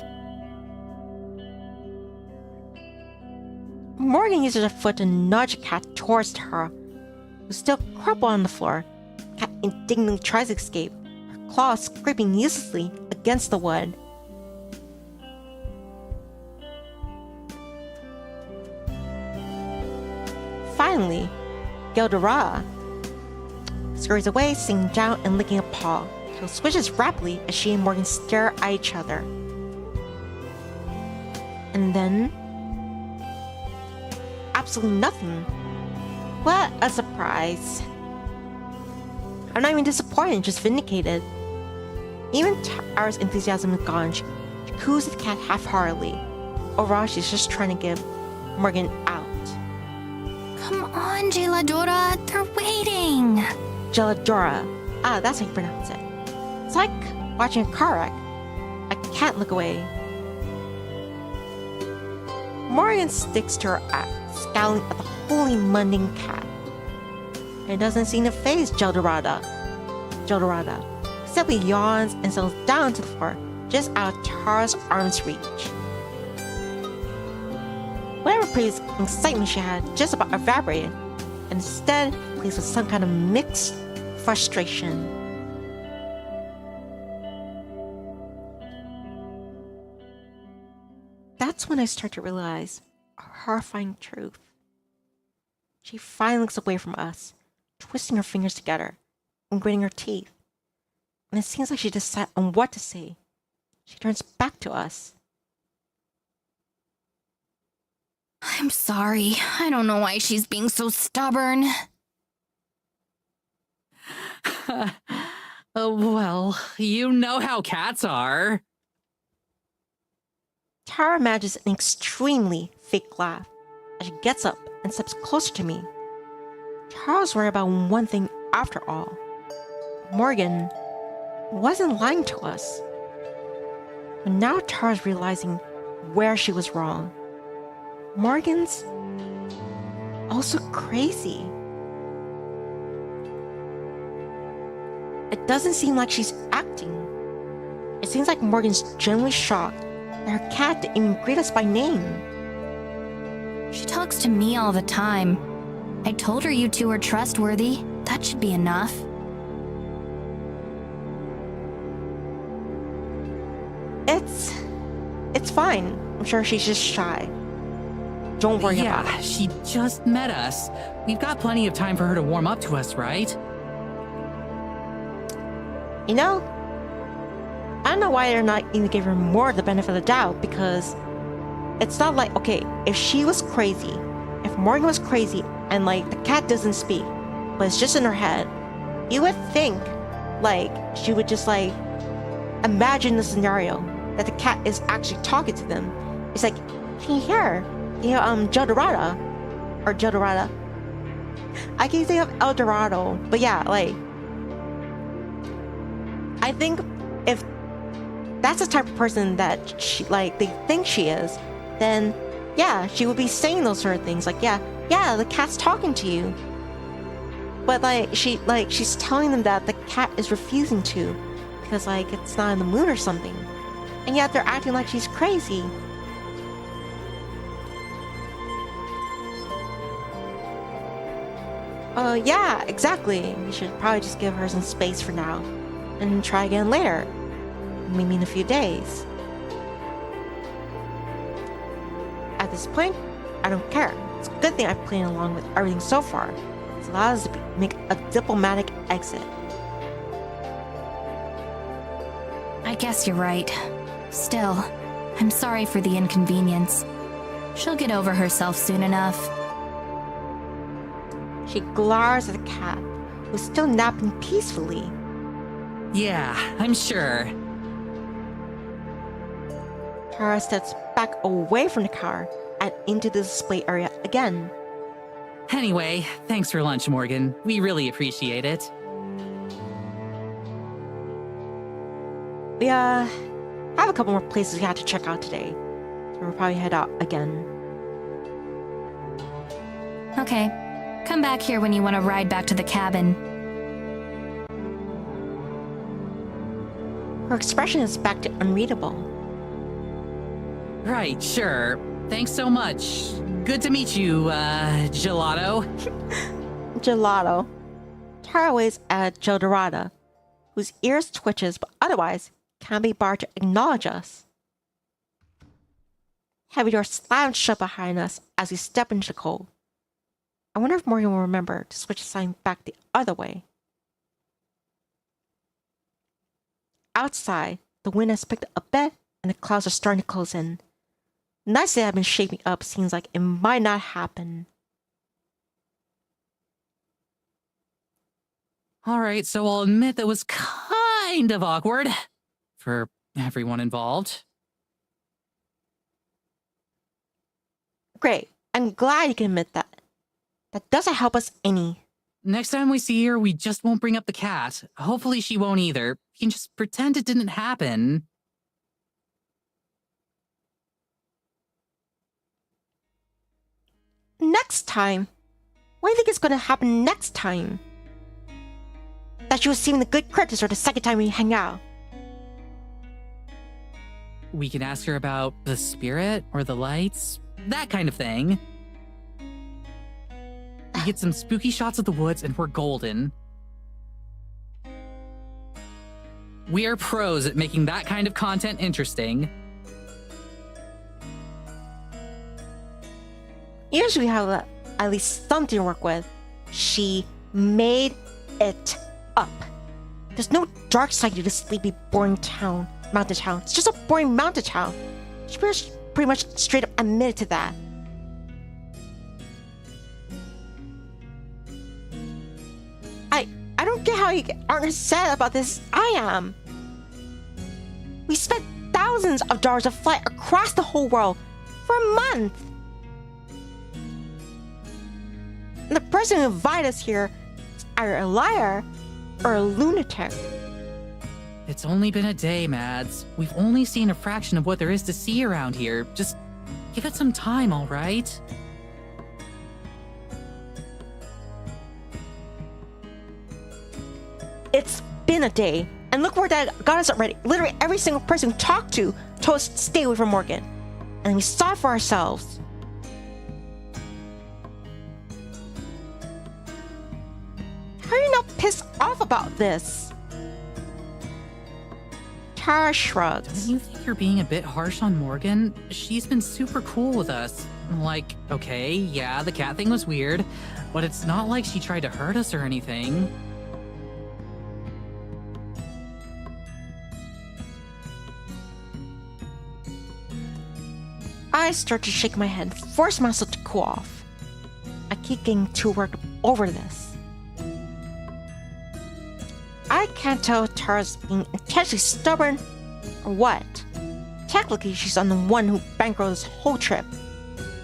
Morgan uses her foot to nudge Cat towards Tara, who's still crumpled on the floor. Cat indignantly tries to escape, her claws scraping uselessly against the wood. Finally, Gildera scurries away, singing down and licking a paw. Tail switches rapidly as she and Morgan stare at each other. And then absolutely nothing. What a surprise. I'm not even disappointed, just vindicated. Even Tara's enthusiasm is gone. She coos the cat half-heartedly. Overall, she's just trying to give Morgan out. Come on, Geladora, they're waiting. Geladora. Ah, that's how you pronounce it. It's like watching a car wreck. I can't look away. Morgan sticks to her act, scowling at the wholly mundane cat. It doesn't seem to faze Geldorada. Simply yawns and settles down to the floor, just out of Tara's arm's reach. Whatever previous excitement she had just about evaporated, and instead replaced with some kind of mixed frustration. That's when I start to realize a horrifying truth. She finally looks away from us, twisting her fingers together and gritting her teeth. And it seems like she decides on what to say. She turns back to us. I'm sorry. I don't know why she's being so stubborn. Well, you know how cats are. Tara manages an extremely fake laugh as she gets up and steps closer to me. Tara's worried about one thing after all. Morgan wasn't lying to us. But now Tara's realizing where she was wrong. Morgan's also crazy. It doesn't seem like she's acting. It seems like Morgan's genuinely shocked that her cat didn't even greet us by name. She talks to me all the time. I told her you two are trustworthy. That should be enough. It's fine. I'm sure she's just shy. Don't worry about Yeah, it. she just met us. We've got plenty of time for her to warm up to us, right? You know, I don't know why they're not even giving her more the benefit of the doubt, because it's not like, okay, if she was crazy, if Morgan was crazy and like the cat doesn't speak, but it's just in her head, you would think like she would just like imagine the scenario that the cat is actually talking to them. It's like, can you hear her? You know, Joe Dorada or Joe Dorada. I can think of El Dorado, but yeah, like I think if that's the type of person that she like they think she is, then yeah, she would be saying those sort of things like, yeah, the cat's talking to you. But she's telling them that the cat is refusing to because like it's not in the mood or something. And yet they're acting like she's crazy. Yeah, exactly. We should probably just give her some space for now and try again later. Maybe in a few days. At this point, I don't care. It's a good thing I've played along with everything so far. It's allowed us to make a diplomatic exit. I guess you're right. Still, I'm sorry for the inconvenience. She'll get over herself soon enough. She glares at the cat, who's still napping peacefully. Yeah, I'm sure. Tara steps back away from the car and into the display area again. Anyway, thanks for lunch, Morgan. We really appreciate it. We have a couple more places we have to check out today, so we'll probably head out again. Okay, come back here when you want to ride back to the cabin. Her expression is back to unreadable. Right, sure. Thanks so much. Good to meet you, Gelato. Gelato. Tara waves at Joe Dorada, whose ears twitches but otherwise can't be barred to acknowledge us. Heavy door slams shut behind us as we step into the cold. I wonder if Morgan will remember to switch the sign back the other way. Outside, the wind has picked up a bit and the clouds are starting to close in. The nights that have been shaping up seems like it might not happen. Alright, so I'll admit that was kind of awkward. For everyone involved. Great. I'm glad you can admit that. That doesn't help us any. Next time we see her, we just won't bring up the cat. Hopefully she won't either. We can just pretend it didn't happen. Next time? What do you think is going to happen next time? That you will see the good critters or the second time we hang out? We can ask her about the spirit or the lights, that kind of thing. We get some spooky shots of the woods and we're golden. We are pros at making that kind of content interesting. Usually we have at least something to work with. She made it up. There's no dark side to this sleepy, boring mountain town. It's just a boring mountain town. She pretty much straight up admitted to that. I don't get how you aren't as sad about this as I am. We spent thousands of dollars to fly across the whole world for a month. And the person who invited us here is either a liar or a lunatic. It's only been a day, Mads. We've only seen a fraction of what there is to see around here. Just give it some time, all right? It's been a day, and look where that got us already. Literally every single person we talked to told us to stay away from Morgan. And we saw it for ourselves. How are you pissed off about this. Tara shrugs. Do you think you're being a bit harsh on Morgan? She's been super cool with us. Like, okay, yeah, the cat thing was weird, but it's not like she tried to hurt us or anything. I start to shake my head, force myself to cool off. I keep getting too worked up over this. I can't tell if Tara's being intentionally stubborn or what. Technically, she's on the one who bankrolled this whole trip,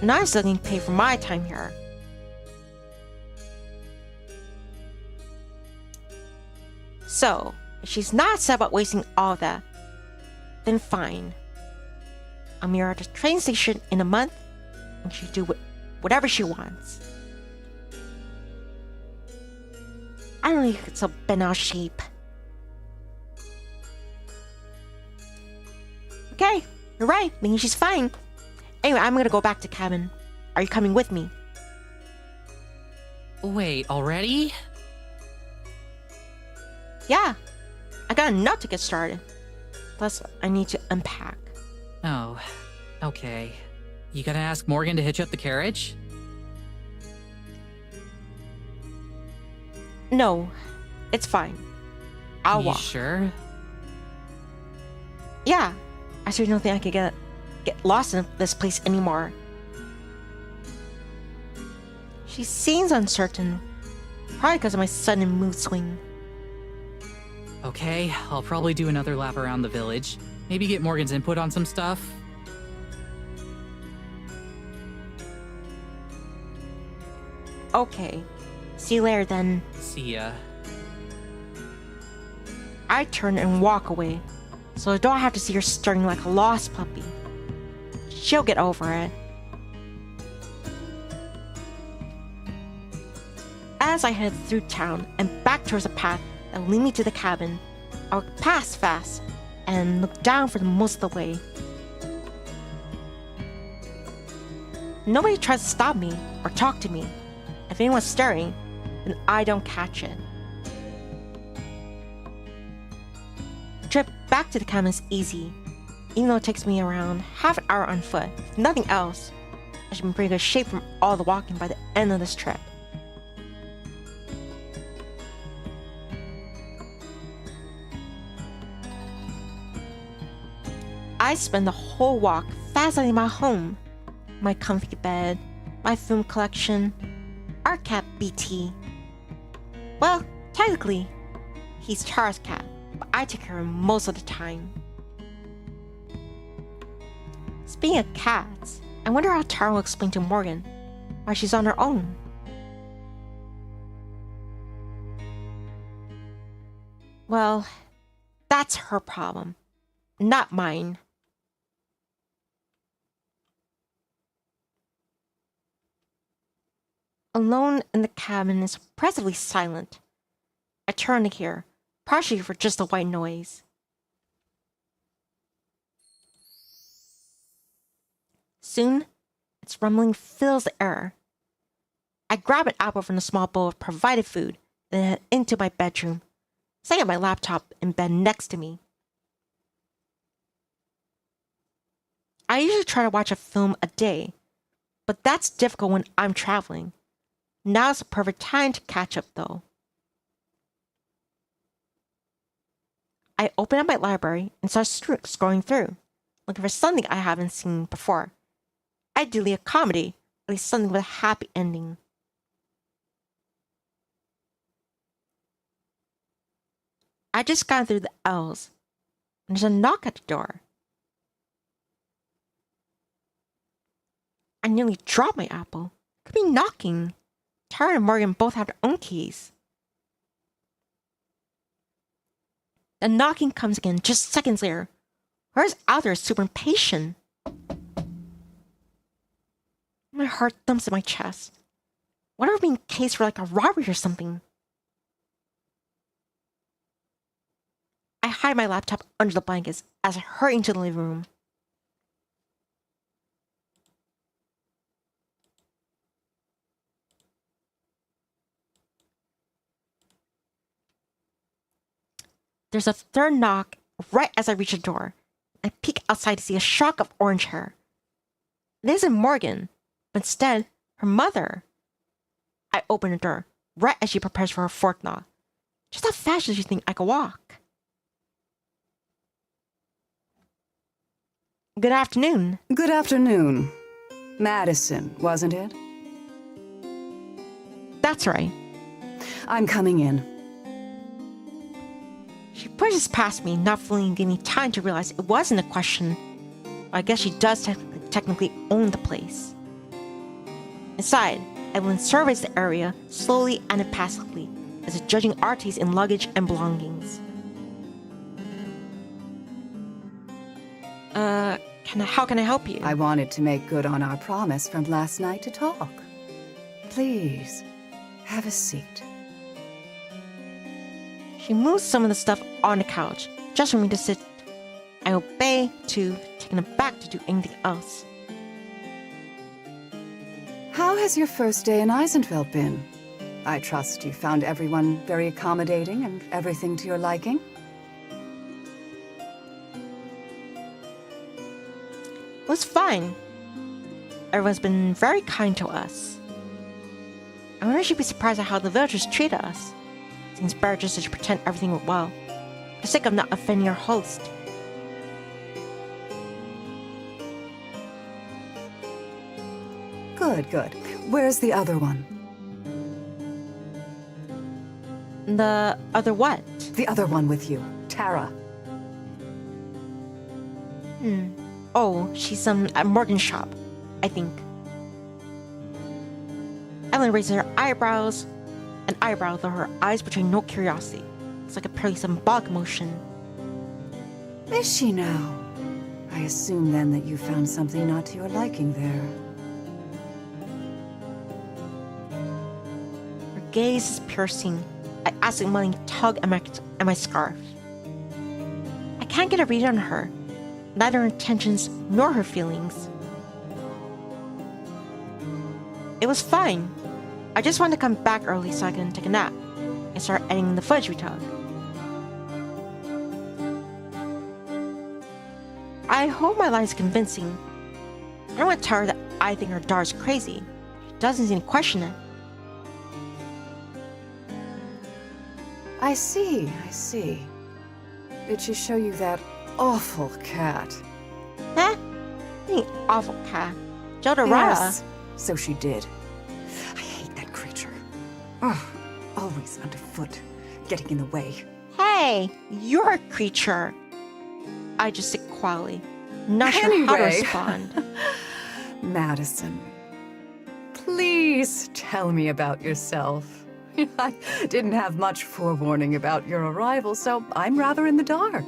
and I'm still getting paid for my time here. So, if she's not sad about wasting all of that, then fine. I'll meet her at the train station in a month, and she'll do whatever she wants. I don't think it's so bent out of shape. Okay, you're right. Maybe she's fine. Anyway, I'm gonna go back to cabin. Are you coming with me? Wait, already? Yeah. I got enough to get started. Plus, I need to unpack. Oh, okay. You gotta ask Morgan to hitch up the carriage? No, it's fine. I'll You walk. sure? Yeah, I certainly don't think I could get lost in this place anymore. She seems uncertain, probably because of my sudden mood swing. Okay, I'll probably do another lap around the village. Maybe get Morgan's input on some stuff. Okay, see you later then. See ya. I turn and walk away, so I don't have to see her staring like a lost puppy. She'll get over it. As I head through town and back towards the path that will lead me to the cabin, I walk past fast and look down for the most of the way. Nobody tries to stop me or talk to me. If anyone's staring, then I don't catch it. The trip back to the cabin is easy, even though it takes me around half an hour on foot. If nothing else, I should be in pretty good shape from all the walking by the end of this trip. I spend the whole walk fascinating my home, my comfy bed, my film collection, our cat BT. Well, technically, he's Tara's cat, but I take care of him most of the time. Speaking of cats, I wonder how Tara will explain to Morgan why she's on her own. Well, that's her problem, not mine. Alone in the cabin is oppressively silent. I turn to hear, partially for just the white noise. Soon, its rumbling fills the air. I grab an apple from the small bowl of provided food and head into my bedroom, setting my laptop in bed next to me. I usually try to watch a film a day, but that's difficult when I'm traveling. Now's the perfect time to catch up, though. I open up my library and start scrolling through, looking for something I haven't seen before. Ideally a comedy, at least something with a happy ending. I just got through the L's, and there's a knock at the door. I nearly dropped my apple. Could be knocking. Tara and Morgan both have their own keys. The knocking comes again just seconds later. Whereas Adair is super impatient. My heart thumps in my chest. What if we're being cased for like a robbery or something? I hide my laptop under the blankets as I hurry into the living room. There's a third knock right as I reach the door. I peek outside to see a shock of orange hair. It isn't Morgan, but instead her mother. I open the door right as she prepares for her fourth knock. Just how fast does she think I could walk? Good afternoon. Good afternoon. Madison, wasn't it? That's right. I'm coming in. She pushes past me, not fully giving me time to realize it wasn't a question. I guess she does technically own the place. Inside, Evelyn surveys the area slowly and impassively, as if judging our taste in luggage and belongings. How can I help you? I wanted to make good on our promise from last night to talk. Please, have a seat. She moves some of the stuff on the couch, just for me to sit. I obey, too, taken aback to do anything else. How has your first day in Eisenfeld been? I trust you found everyone very accommodating and everything to your liking? It was fine. Everyone's been very kind to us. I wonder if she'd be surprised at how the villagers treat us. Seems better just to pretend everything went well, for the sake of not offending our host. Good, good. Where's the other one? The other what? The other one with you, Tara. Oh, she's at Morgan's shop, I think. Evelyn raises her eyebrows, an eyebrow though her eyes betray no curiosity. It's like a purely symbolic motion. Is she now? I assume then that you found something not to your liking there. Her gaze is piercing. I absentmindedly tug at my scarf. I can't get a read on her, neither her intentions nor her feelings. It was fine. I just wanted to come back early so I can take a nap and start editing the footage we took. I hope my lie is convincing. I don't want to tell her that I think her daughter's crazy. She doesn't seem to question it. I see, I see. Did she show you that awful cat? Huh? Any awful cat. Jodorata. Yes, so she did. I hate that creature. Ugh, always underfoot, getting in the way. Hey, you're a creature. I just sit quietly, not sure how to Anyway. respond. Madison, please tell me about yourself. I didn't have much forewarning about your arrival, so I'm rather in the dark.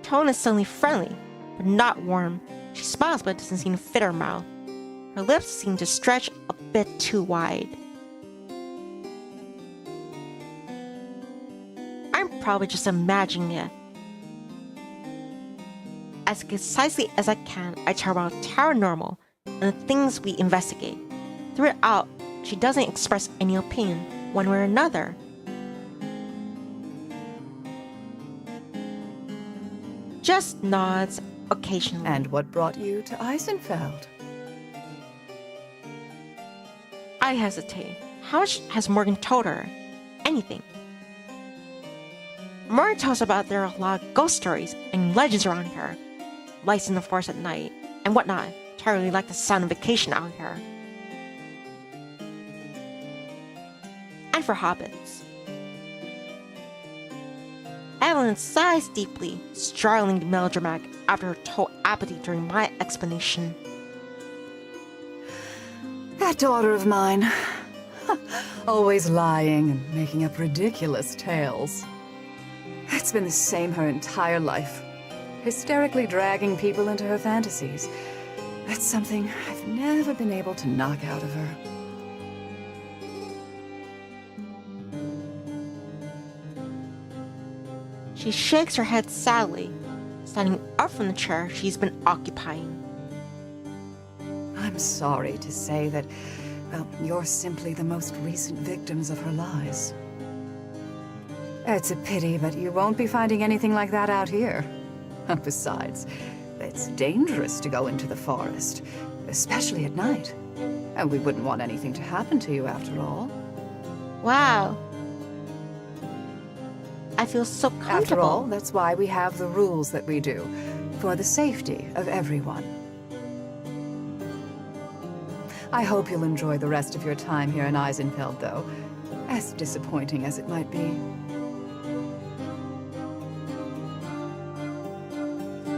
Tone is suddenly friendly, but not warm. She smiles, but it doesn't seem to fit her mouth. Her lips seem to stretch a bit too wide. I'm probably just imagining it. As concisely as I can, I tell her about paranormal and the things we investigate. Throughout, she doesn't express any opinion, one way or another. Just nods occasionally. And what brought you to Eisenfeld? I hesitate. How much has Morgan told her? Anything. Morgan tells about there are a lot of ghost stories and legends around here. Lights in the forest at night, and whatnot. I really like the sound of vacation out here. And for hobbits. Evelyn sighs deeply, startlingly melodramatic after her total apathy during my explanation. That daughter of mine. Always lying and making up ridiculous tales. It's been the same her entire life. Hysterically dragging people into her fantasies. That's something I've never been able to knock out of her. She shakes her head sadly, standing up from the chair she's been occupying. I'm sorry to say that, well, you're simply the most recent victims of her lies. It's a pity, but you won't be finding anything like that out here. Besides, it's dangerous to go into the forest, especially at night. And we wouldn't want anything to happen to you after all. Wow. I feel so comfortable. After all, that's why we have the rules that we do, for the safety of everyone. I hope you'll enjoy the rest of your time here in Eisenfeld, though, as disappointing as it might be.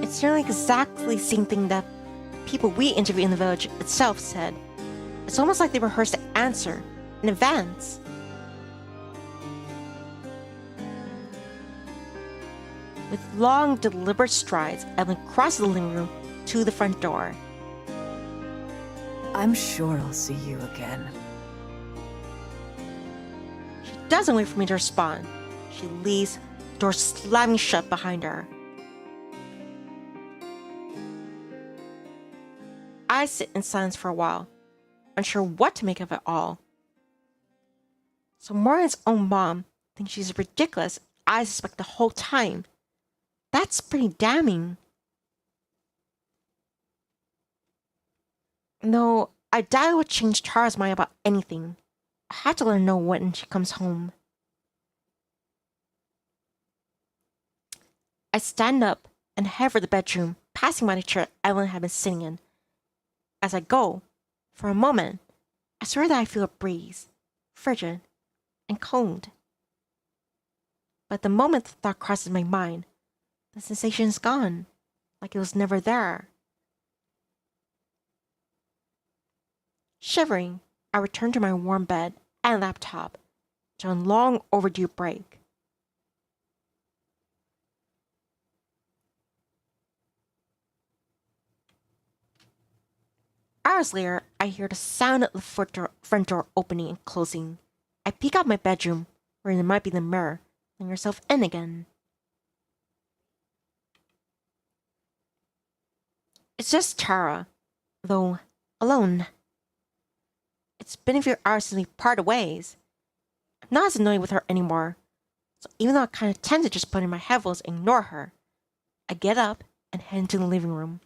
It's nearly exactly the same thing that people we interview in the village itself said. It's almost like they rehearsed the answer in advance. With long, deliberate strides, Evelyn crosses the living room to the front door. I'm sure I'll see you again. She doesn't wait for me to respond. She leaves, the door slamming shut behind her. I sit in silence for a while, unsure what to make of it all. So Morgan's own mom thinks she's as ridiculous as I suspect the whole time. That's pretty damning. No, I doubt it would change Tara's mind about anything. I have to let her know when she comes home. I stand up and head for the bedroom, passing by the chair Evelyn had been sitting in. As I go, for a moment, I swear that I feel a breeze, frigid and cold. But the moment the thought crosses my mind, the sensation is gone, like it was never there. Shivering, I return to my warm bed and laptop to a long overdue break. Hours later, I hear the sound of the front door opening and closing. I peek out my bedroom, where there might be the mirror, letting herself in again. It's just Tara, though alone. It's been a few hours since we parted ways. I'm not as annoyed with her anymore, so even though I kind of tend to just put in my headphones and ignore her, I get up and head into the living room.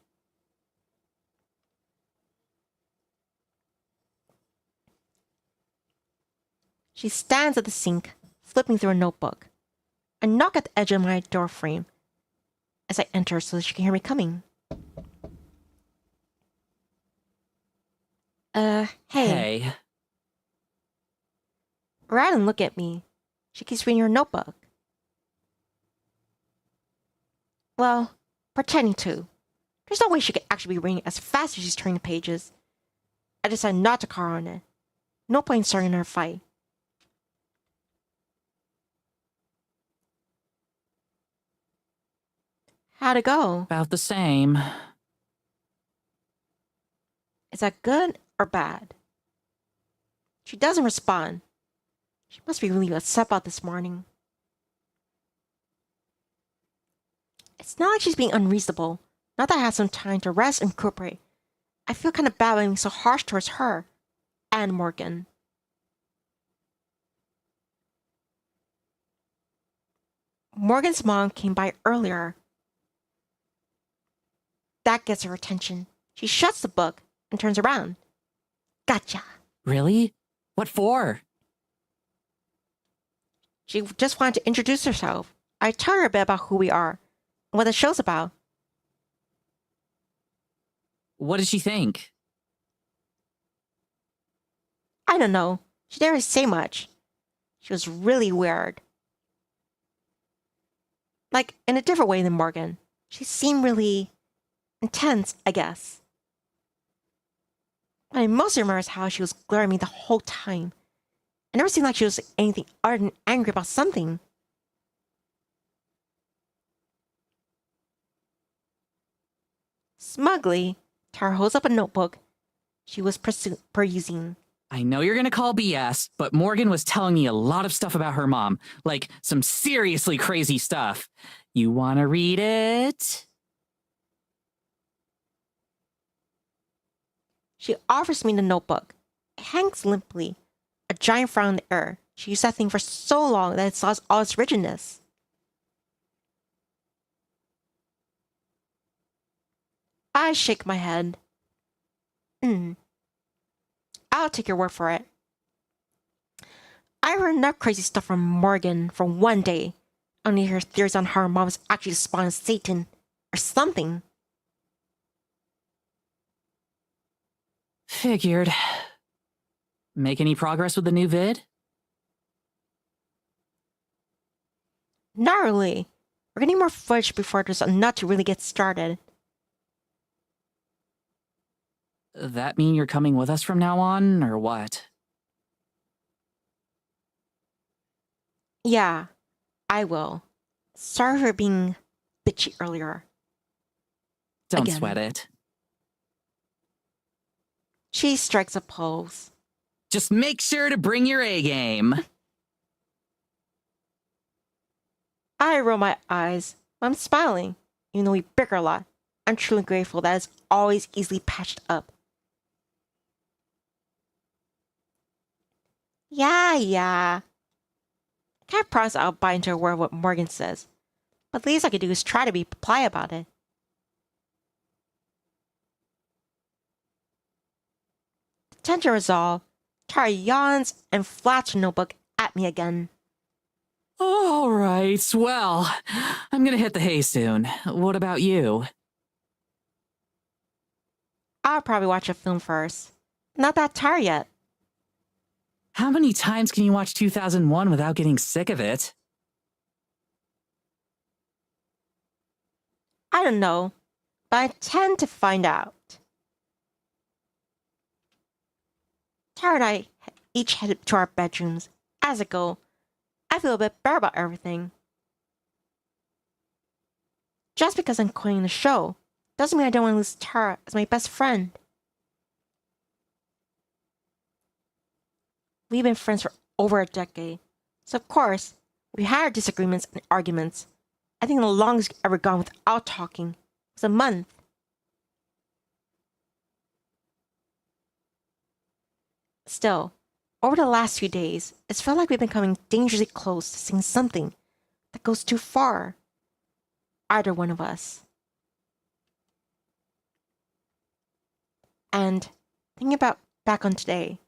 She stands at the sink, flipping through a notebook. I knock at the edge of my door frame as I enter so that she can hear me coming. Hey. Hey. Rather than look at me, she keeps reading her notebook. Well, pretending to. There's no way she could actually be reading as fast as she's turning the pages. I decide not to call her on it. No point in starting her fight. How'd it go? About the same. Is that good or bad? She doesn't respond. She must be really upset about this morning. It's not like she's being unreasonable. Not that I have some time to rest and recuperate. I feel kind of bad about being so harsh towards her and Morgan. Morgan's mom came by earlier. That gets her attention. She shuts the book and turns around. Gotcha. Really? What for? She just wanted to introduce herself. I tell her a bit about who we are and what the show's about. What did she think? I don't know. She didn't really say much. She was really weird. Like, in a different way than Morgan. She seemed really intense, I guess. What I mostly remember is how she was glaring at me the whole time. It never seemed like she was anything other than angry about something. Smugly, Tara holds up a notebook she was perusing. I know you're gonna call BS, but Morgan was telling me a lot of stuff about her mom. Like, some seriously crazy stuff. You wanna read it? She offers me the notebook. It hangs limply, a giant frown in the air. She used that thing for so long that it's lost all its rigidness. I shake my head. I'll take your word for it. I heard enough crazy stuff from Morgan for one day. I need to hear theories on how her mom was actually the spawn of Satan or something. Figured. Make any progress with the new vid? Not really. We're getting more footage before there's enough to really get started. That mean you're coming with us from now on, or what? Yeah, I will. Sorry for being bitchy earlier. Don't Again. sweat it. She strikes a pose. Just make sure to bring your A game. I roll my eyes. I'm smiling. Even though we bicker a lot, I'm truly grateful that it's always easily patched up. Yeah. I can't promise I'll buy into a word of what Morgan says, but the least I could do is try to be polite about it. The tension resolved, Tara yawns and flaps her notebook at me again. All right, well, I'm gonna hit the hay soon. What about you? I'll probably watch a film first. Not that tired yet. How many times can you watch 2001 without getting sick of it? I don't know, but I tend to find out. Tara and I each headed to our bedrooms. As I go, I feel a bit better about everything. Just because I'm quitting the show doesn't mean I don't want to lose Tara as my best friend. We've been friends for over a decade, so of course, we had our disagreements and arguments. I think the longest we've ever gone without talking was a month. Still, over the last few days, it's felt like we've been coming dangerously close to seeing something that goes too far. Either one of us. And thinking about back on today,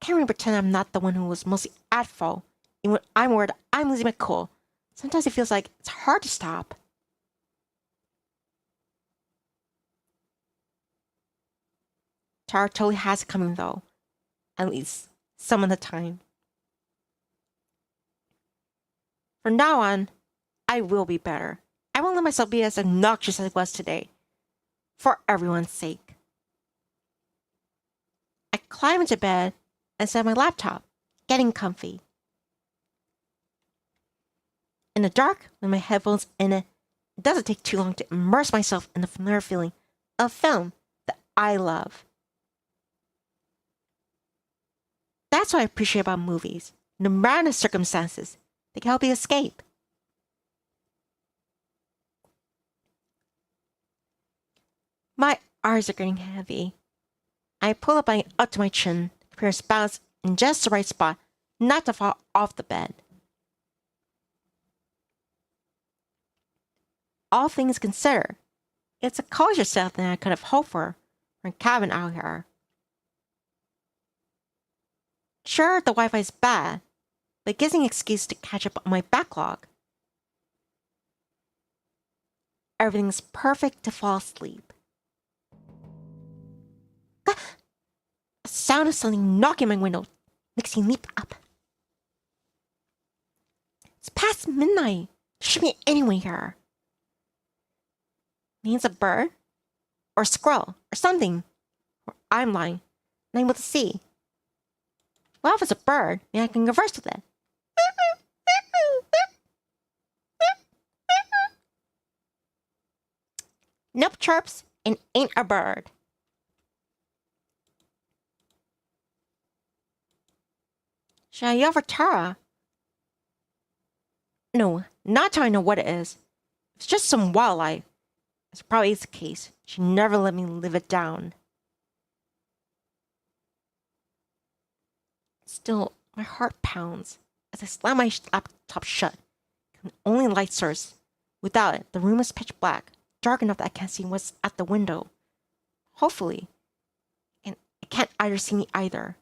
I can't really pretend I'm not the one who was mostly at fault. Even when I'm worried I'm losing my cool, sometimes it feels like it's hard to stop. Tara totally has it coming though. At least some of the time. From now on, I will be better. I won't let myself be as obnoxious as I was today. For everyone's sake. I climb into bed and set my laptop, getting comfy. In the dark, with my headphones in it doesn't take too long to immerse myself in the familiar feeling of film that I love. That's what I appreciate about movies. No matter the circumstances, they can help you escape. My eyes are getting heavy. I pull up to my chin, prepare to bounce in just the right spot, not to fall off the bed. All things considered, it's a closer setup than I could have hoped for a cabin out here. Sure, the Wi-Fi is bad, but it gives me an excuse to catch up on my backlog. Everything's perfect to fall asleep. The sound of something knocking my window makes me leap up. It's past midnight. There should be anyone here. Maybe it's a bird, or a squirrel, or something. Or I'm lying, and I'm able to see. Well, if it's a bird, maybe I can converse with it. Nope, chirps, and ain't a bird. Should I yell for Tara? No, not till I know what it is. If it's just some wildlife, as probably is the case, she never let me live it down. Still, My heart pounds as I slam my laptop shut. And only light source. Without it, the room is pitch black, dark enough that I can't see what's at the window. Hopefully. And it can't either see me either.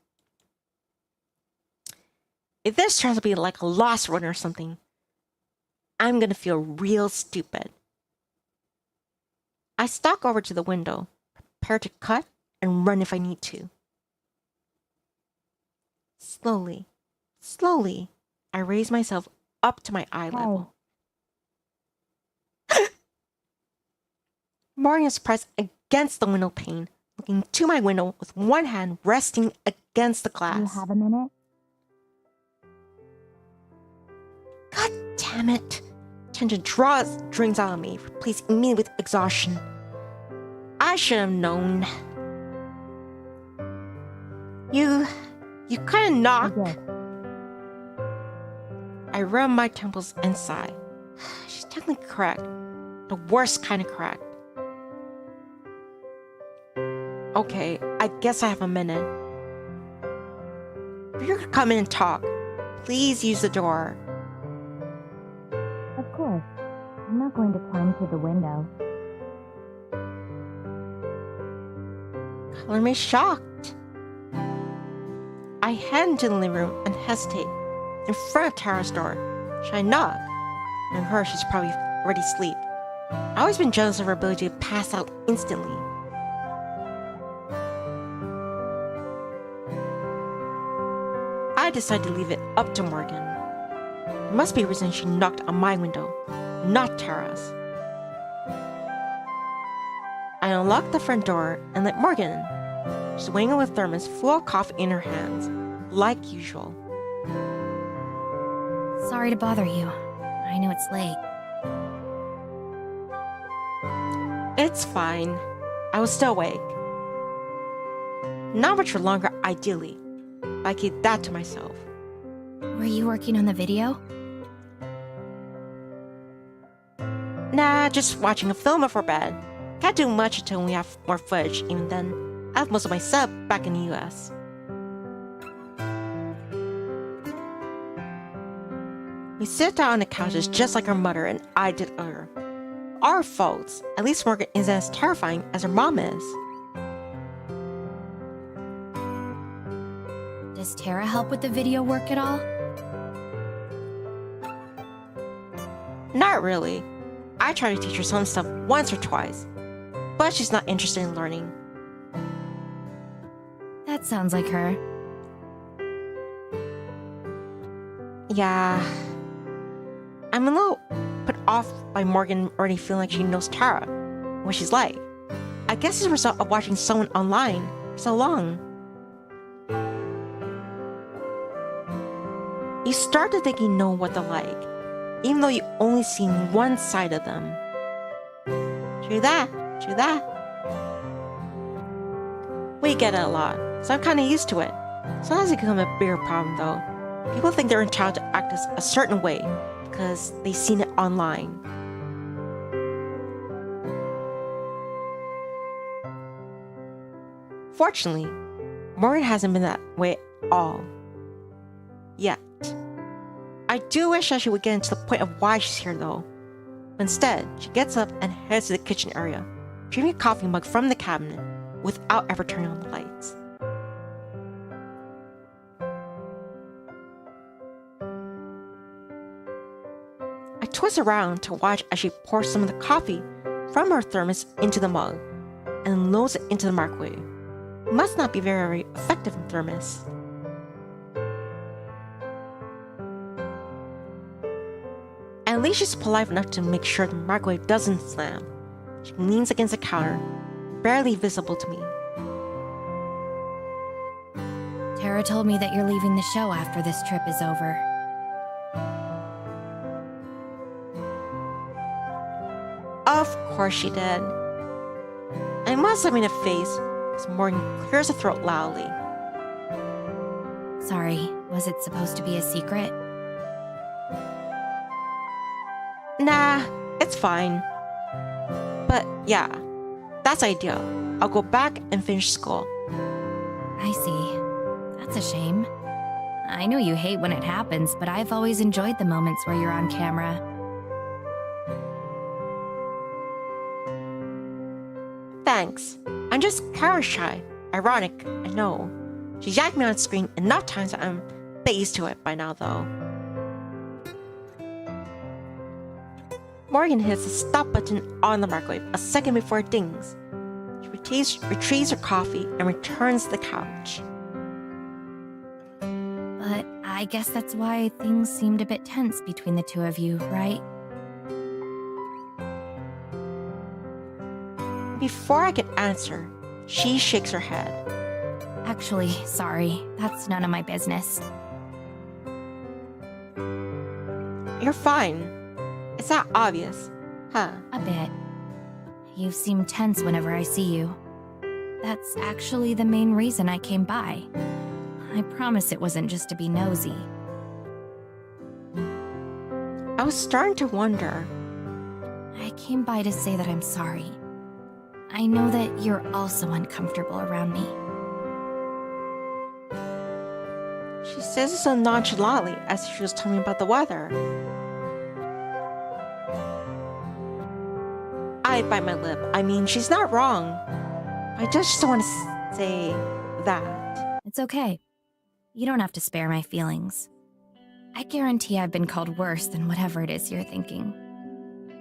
If this turns out to be like a lost run or something, I'm gonna feel real stupid. I stalk over to the window, prepared to cut and run if I need to. Slowly, I raise myself up to my eye level. Morgan is pressed against the window pane, looking to my window with one hand resting against the glass. You have a minute? God damn it! Tension draws drinks out of me, replacing me with exhaustion. I should have known. You kinda knock. I rub my temples and sigh. She's technically correct. The worst kind of correct. Okay, I guess I have a minute. If you're gonna come in and talk, please use the door. Of course. I'm not going to climb through the window. Color me shocked. I head into the living room and hesitate in front of Tara's door. Should I knock? And her, she's probably already asleep. I've always been jealous of her ability to pass out instantly. I decide to leave it up to Morgan. There must be a reason she knocked on my window, not Tara's. I unlock the front door and let Morgan in. She's weighing with thermos full of coffee in her hands, like usual. Sorry to bother you. I know it's late. It's fine. I was still awake. Not much for longer, ideally. I keep that to myself. Were you working on the video? Nah, just watching a film before bed. Can't do much until we have more footage. Even then, I have most of my sub back in the US. We sit down on the couches just like her mother and I did earlier. Our faults. At least Morgan isn't as terrifying as her mom is. Does Tara help with the video work at all? Not really. I try to teach her some stuff once or twice, but she's not interested in learning. That sounds like her. Yeah. I'm a little put off by Morgan already feeling like she knows Tara, what she's like. I guess it's a result of watching someone online for so long. You start to think you know what they're like, even though you only seen one side of them. True that. We get it a lot, so I'm kinda used to it. Sometimes it can become a bigger problem though. People think they're entitled to act a certain way because they've seen it online. Fortunately, Morgan hasn't been that way at all. Yet. I do wish that she would get into the point of why she's here though. But instead, she gets up and heads to the kitchen area, drinking a coffee mug from the cabinet without ever turning on the lights. I twist around to watch as she pours some of the coffee from her thermos into the mug and loads it into the microwave. It must not be very effective in thermos. At least she's polite enough to make sure the microwave doesn't slam. She leans against the counter, barely visible to me. Tara told me that you're leaving the show after this trip is over. Of course she did. I must have made a face as Morgan clears her throat loudly. Sorry, was it supposed to be a secret? Nah, it's fine. But yeah, that's ideal. I'll go back and finish school. I see. That's a shame. I know you hate when it happens, but I've always enjoyed the moments where you're on camera. Thanks. I'm just camera shy. Ironic, I know. She yanked me on screen enough times that I'm phased to it by now, though. Morgan hits the stop button on the microwave a second before it dings. She retrieves her coffee and returns to the couch. But I guess that's why things seemed a bit tense between the two of you, right? Before I can answer, she shakes her head. Actually, sorry. That's none of my business. You're fine. It's that obvious, huh? A bit. You seem tense whenever I see you. That's actually the main reason I came by. I promise it wasn't just to be nosy. I was starting to wonder. I came by to say that I'm sorry. I know that you're also uncomfortable around me. She says it so nonchalantly as if she was telling me about the weather. I bite my lip. I mean, she's not wrong. I just don't want to say that. It's okay. You don't have to spare my feelings. I guarantee I've been called worse than whatever it is you're thinking.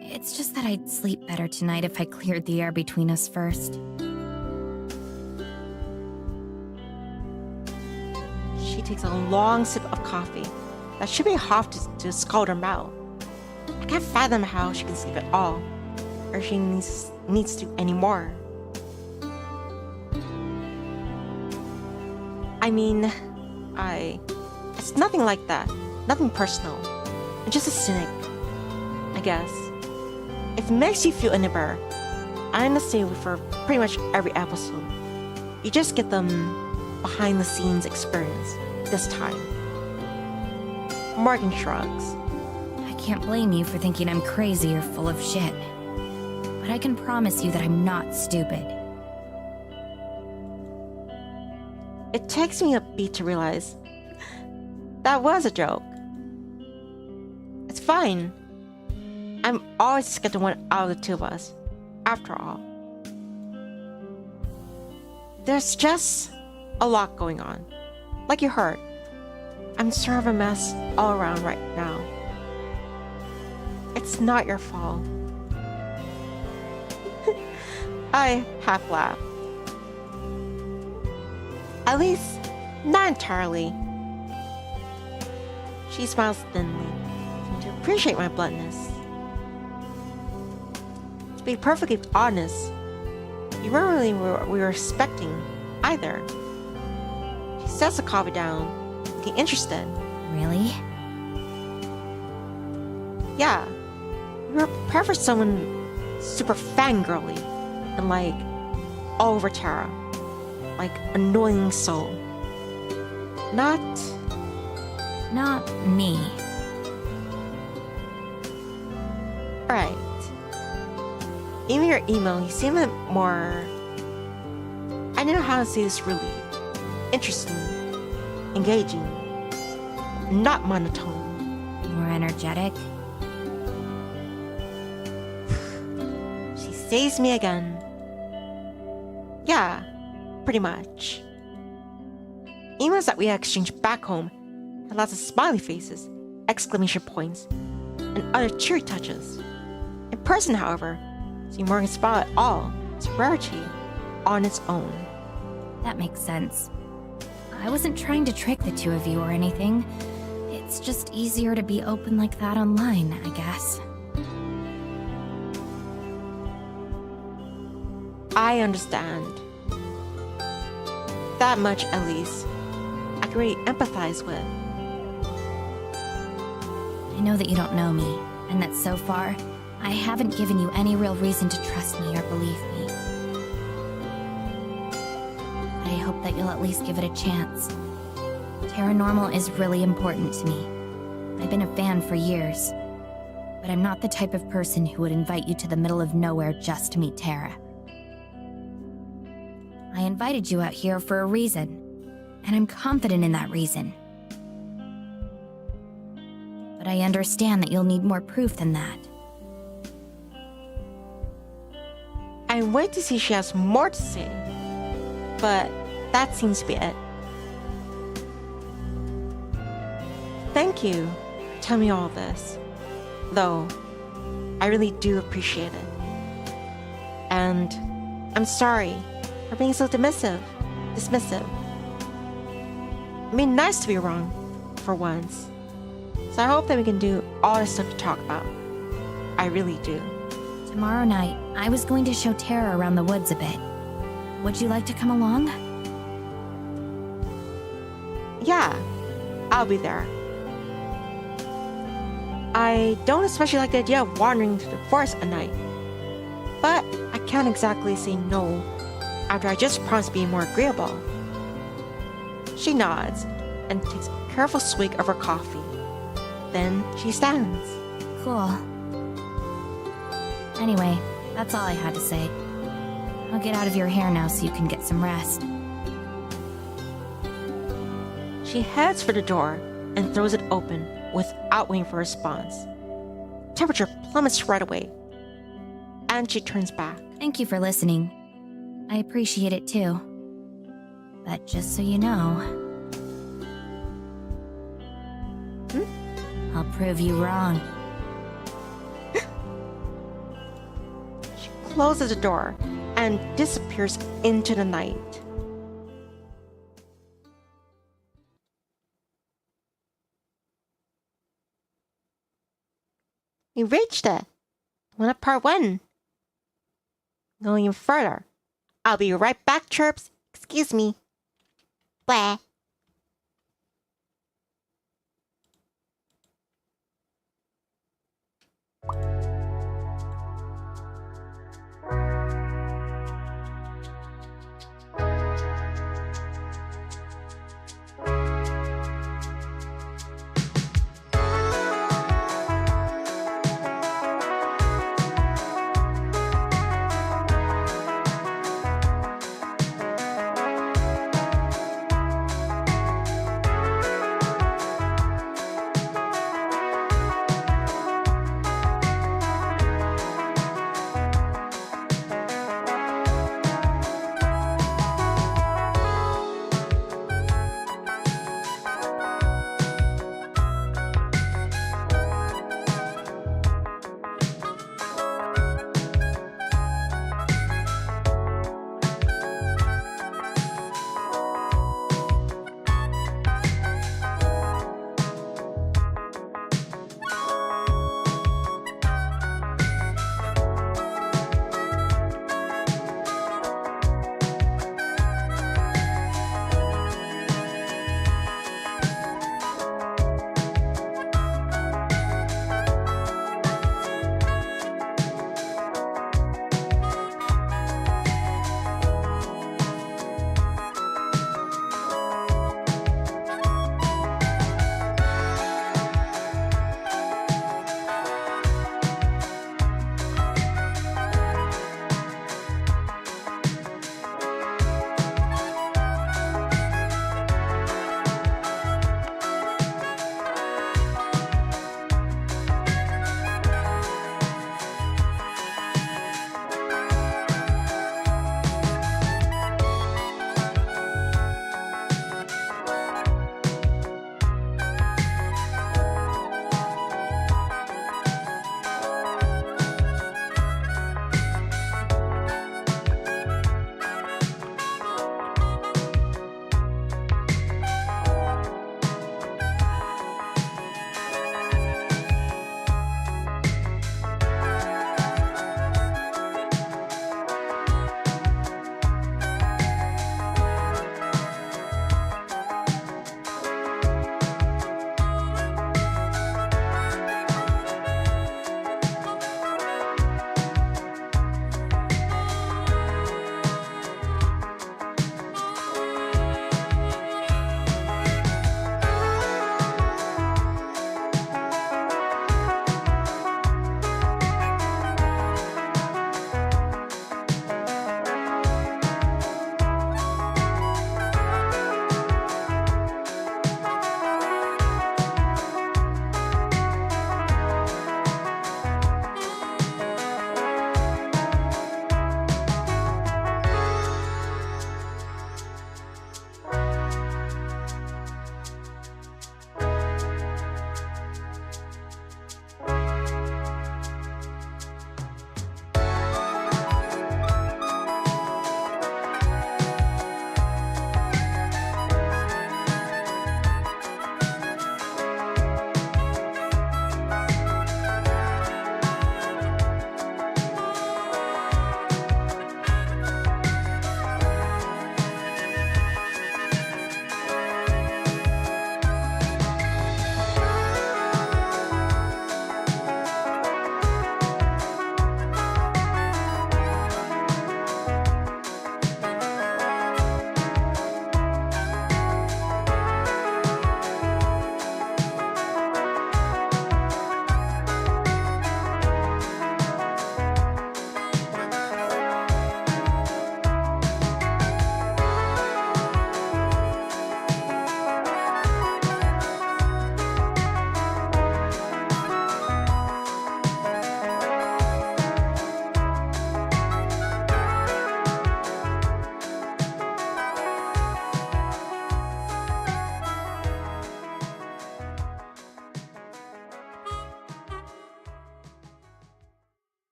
It's just that I'd sleep better tonight if I cleared the air between us first. She takes a long sip of coffee. That should be enough to scald her mouth. I can't fathom how she can sleep at all, or she needs to anymore. I mean, it's nothing like that. Nothing personal. I'm just a cynic, I guess. If it makes you feel any better, I'm the same for pretty much every episode. You just get them behind the scenes experience this time. Morgan shrugs. I can't blame you for thinking I'm crazy or full of shit. But I can promise you that I'm not stupid. It takes me a beat to realize that was a joke. It's fine. I'm always just the one out of the two of us, after all. There's just a lot going on. Like you heard, I'm sort of a mess all around right now. It's not your fault. I half laugh. At least, not entirely. She smiles thinly, seeming to appreciate my bluntness. To be perfectly honest, you weren't really what we were expecting either. She sets the coffee down, looking interested. Really? Yeah, you were prepared for someone super fangirly and like all over Tara, like annoying soul. Not me. right. Even your email, you seem a bit more. I don't know how to say this really. Interesting, engaging, not monotone. More energetic? She saves me again. Yeah, pretty much. Emails that we exchanged back home had lots of smiley faces, exclamation points, and other cheery touches. In person, however, seeing Morgan's smile at all is a rarity on its own. That makes sense. I wasn't trying to trick the two of you or anything. It's just easier to be open like that online, I guess. I understand. That much, at least, I can really empathize with. I know that you don't know me, and that so far, I haven't given you any real reason to trust me or believe me. But I hope that you'll at least give it a chance. Paranormal is really important to me. I've been a fan for years, but I'm not the type of person who would invite you to the middle of nowhere just to meet Tara. I invited you out here for a reason, and I'm confident in that reason. but I understand that you'll need more proof than that. I wait to see if she has more to say, but that seems to be it. Thank you for telling me all this, though I really do appreciate it. And I'm sorry for being so dismissive. I mean, nice to be wrong, for once. So I hope that we can do all this stuff to talk about. I really do. Tomorrow night, I was going to show Tara around the woods a bit. Would you like to come along? Yeah, I'll be there. I don't especially like the idea of wandering through the forest at night, but I can't exactly say no after I just promised to be more agreeable. She nods and takes a careful swig of her coffee. Then she stands. Cool. Anyway, that's all I had to say. I'll get out of your hair now so you can get some rest. She heads for the door and throws it open without waiting for a response. Temperature plummets right away, and she turns back. Thank you for listening. I appreciate it too. But just so you know... I'll prove you wrong. She closes the door and disappears into the night. We reached it. One of part 1. Going even further. I'll be right back, chirps. Excuse me. Blah.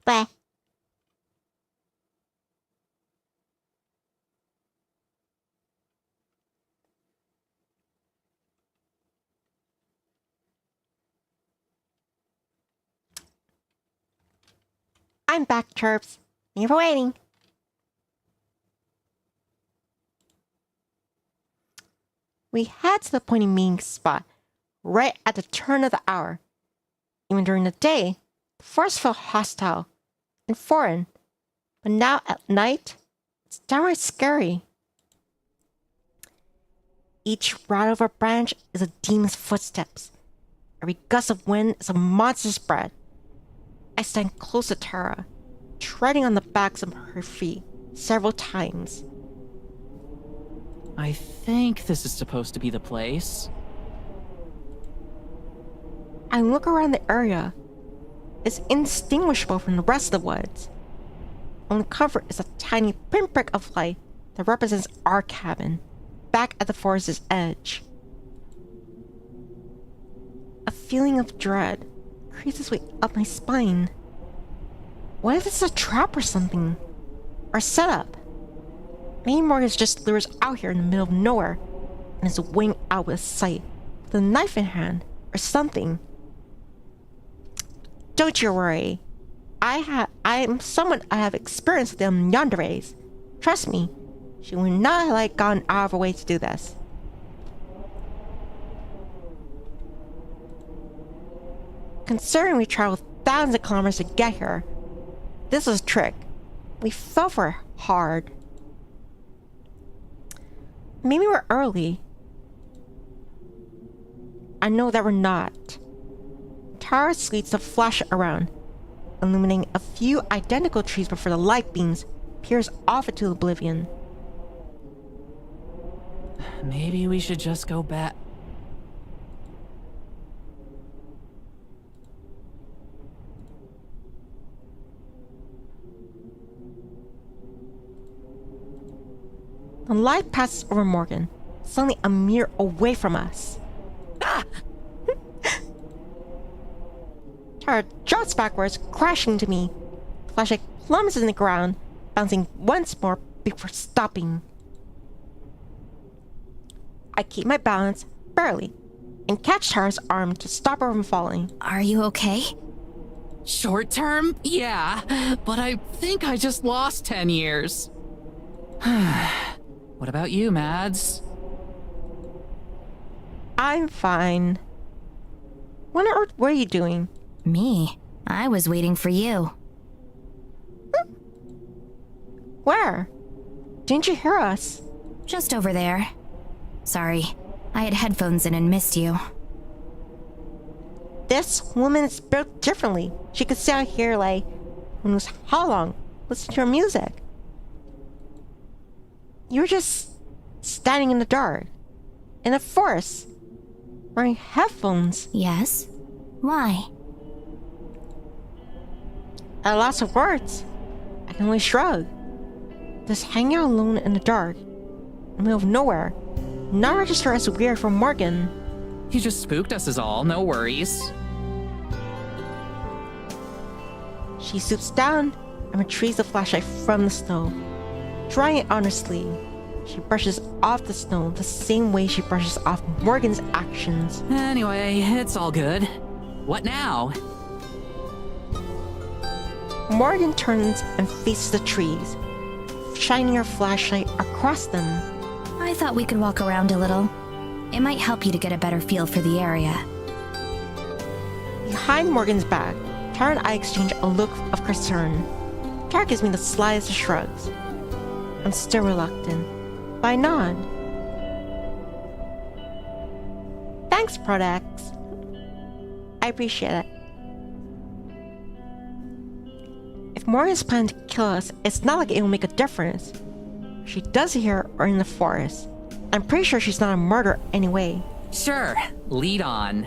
Bleh. I'm back, Chirps. Thank you for waiting. We head to the appointed meeting spot right at the turn of the hour. Even during the day, the forest felt hostile and foreign, but now at night, it's downright scary. Each rattle of a branch is a demon's footsteps. Every gust of wind is a monster's breath. I stand close to Tara, treading on the backs of her feet several times. I think this is supposed to be the place. I look around the area. It's indistinguishable from the rest of the woods. On the cover is a tiny pinprick of light that represents our cabin, back at the forest's edge. A feeling of dread creeps its way up my spine. What if it's a trap or something? Or a setup? Maybe Morgan's just lures out here in the middle of nowhere and is waiting out with sight, with a knife in hand, or something. Don't you worry. I am someone I have experience with them yanderes. Trust me, she would not have gone out of her way to do this. Considering we traveled thousands of kilometers to get here, this was a trick. We fell for it hard. Maybe we're early. I know that we're not. Tara sleeps the flash around, illuminating a few identical trees before the light beams pierce off into oblivion. Maybe we should just go back. The light passes over Morgan, suddenly a mirror away from us. Ah! Tara drops backwards, crashing to me. The flashlight plummets in the ground, bouncing once more before stopping. I keep my balance, barely, and catch Tara's arm to stop her from falling. Are you okay? Short term? Yeah, but I think I just lost 10 years. What about you, Mads? I'm fine. What on earth were you doing? Me? I was waiting for you. Where? Didn't you hear us? Just over there. Sorry, I had headphones in and missed you. This woman is built differently. She could sit out here like, who knows how long, listen to her music. You were just standing in the dark, in a forest, wearing headphones. Yes? Why? At a loss of words, I can only shrug. Just hanging out alone in the dark, in the middle of nowhere, not register as weird for Morgan. You just spooked us is all, no worries. She stoops down and retrieves the flashlight from the snow. Drying it on her sleeve, she brushes off the snow the same way she brushes off Morgan's actions. Anyway, it's all good. What now? Morgan turns and faces the trees, shining her flashlight across them. I thought we could walk around a little. It might help you to get a better feel for the area. Behind Morgan's back, Tara and I exchange a look of concern. Tara gives me the slightest of shrugs. I'm still reluctant, but I nod. Thanks, Prodax. I appreciate it. If Morgan's planning to kill us, it's not like it will make a difference. She does it here or in the forest. I'm pretty sure she's not a murderer anyway. Sure, lead on.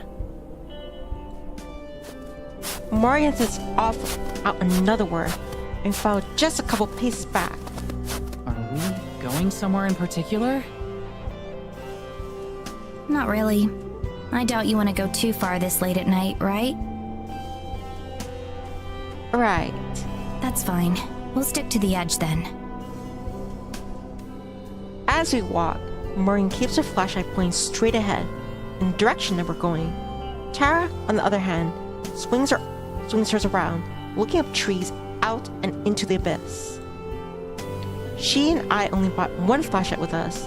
Morgan sets off out another word and followed just a couple paces back. Are we going somewhere in particular? Not really. I doubt you want to go too far this late at night, right? Right. That's fine. We'll stick to the edge then. As we walk, Morgan keeps her flashlight pointing straight ahead, in the direction that we're going. Tara, on the other hand, swings hers around, looking up trees out and into the abyss. She and I only brought one flashlight with us.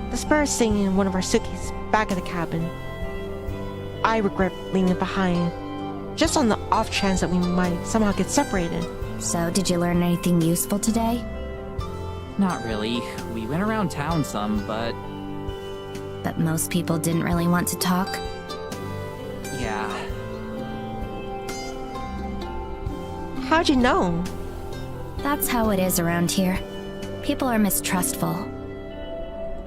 The spare is sitting in one of our suitcases back at the cabin. I regret leaving it behind, just on the off chance that we might somehow get separated. So, did you learn anything useful today? Not really. We went around town some, but But most people didn't really want to talk? yeah. How'd you know? That's how it is around here. People are mistrustful.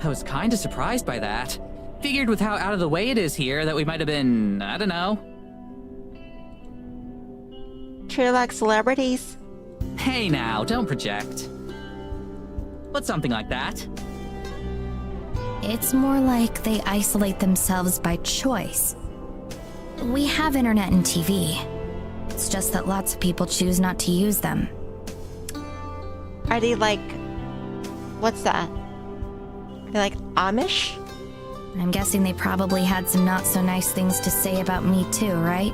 I was kinda surprised by that. Figured with how out of the way it is here that we might have been, I don't know. Treated like celebrities? Hey now, don't project. But something like that. It's more like they isolate themselves by choice. We have internet and TV. It's just that lots of people choose not to use them. Are they like... what's that? Are they like Amish? I'm guessing they probably had some not so nice things to say about me too, right?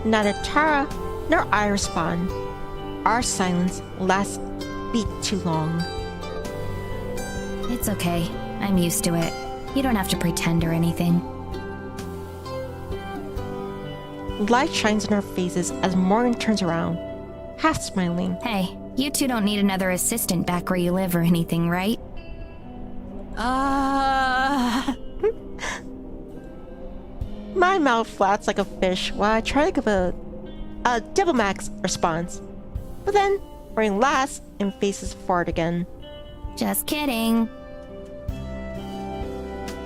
Neither Tara nor I respond. Our silence lasts a beat too long. It's okay. I'm used to it. You don't have to pretend or anything. Light shines in our faces as Morgan turns around, half smiling. Hey, you two don't need another assistant back where you live or anything, right? My mouth flats like a fish while I try to give a diplomatic response. But then, Morgan laughs and faces forward again. Just kidding.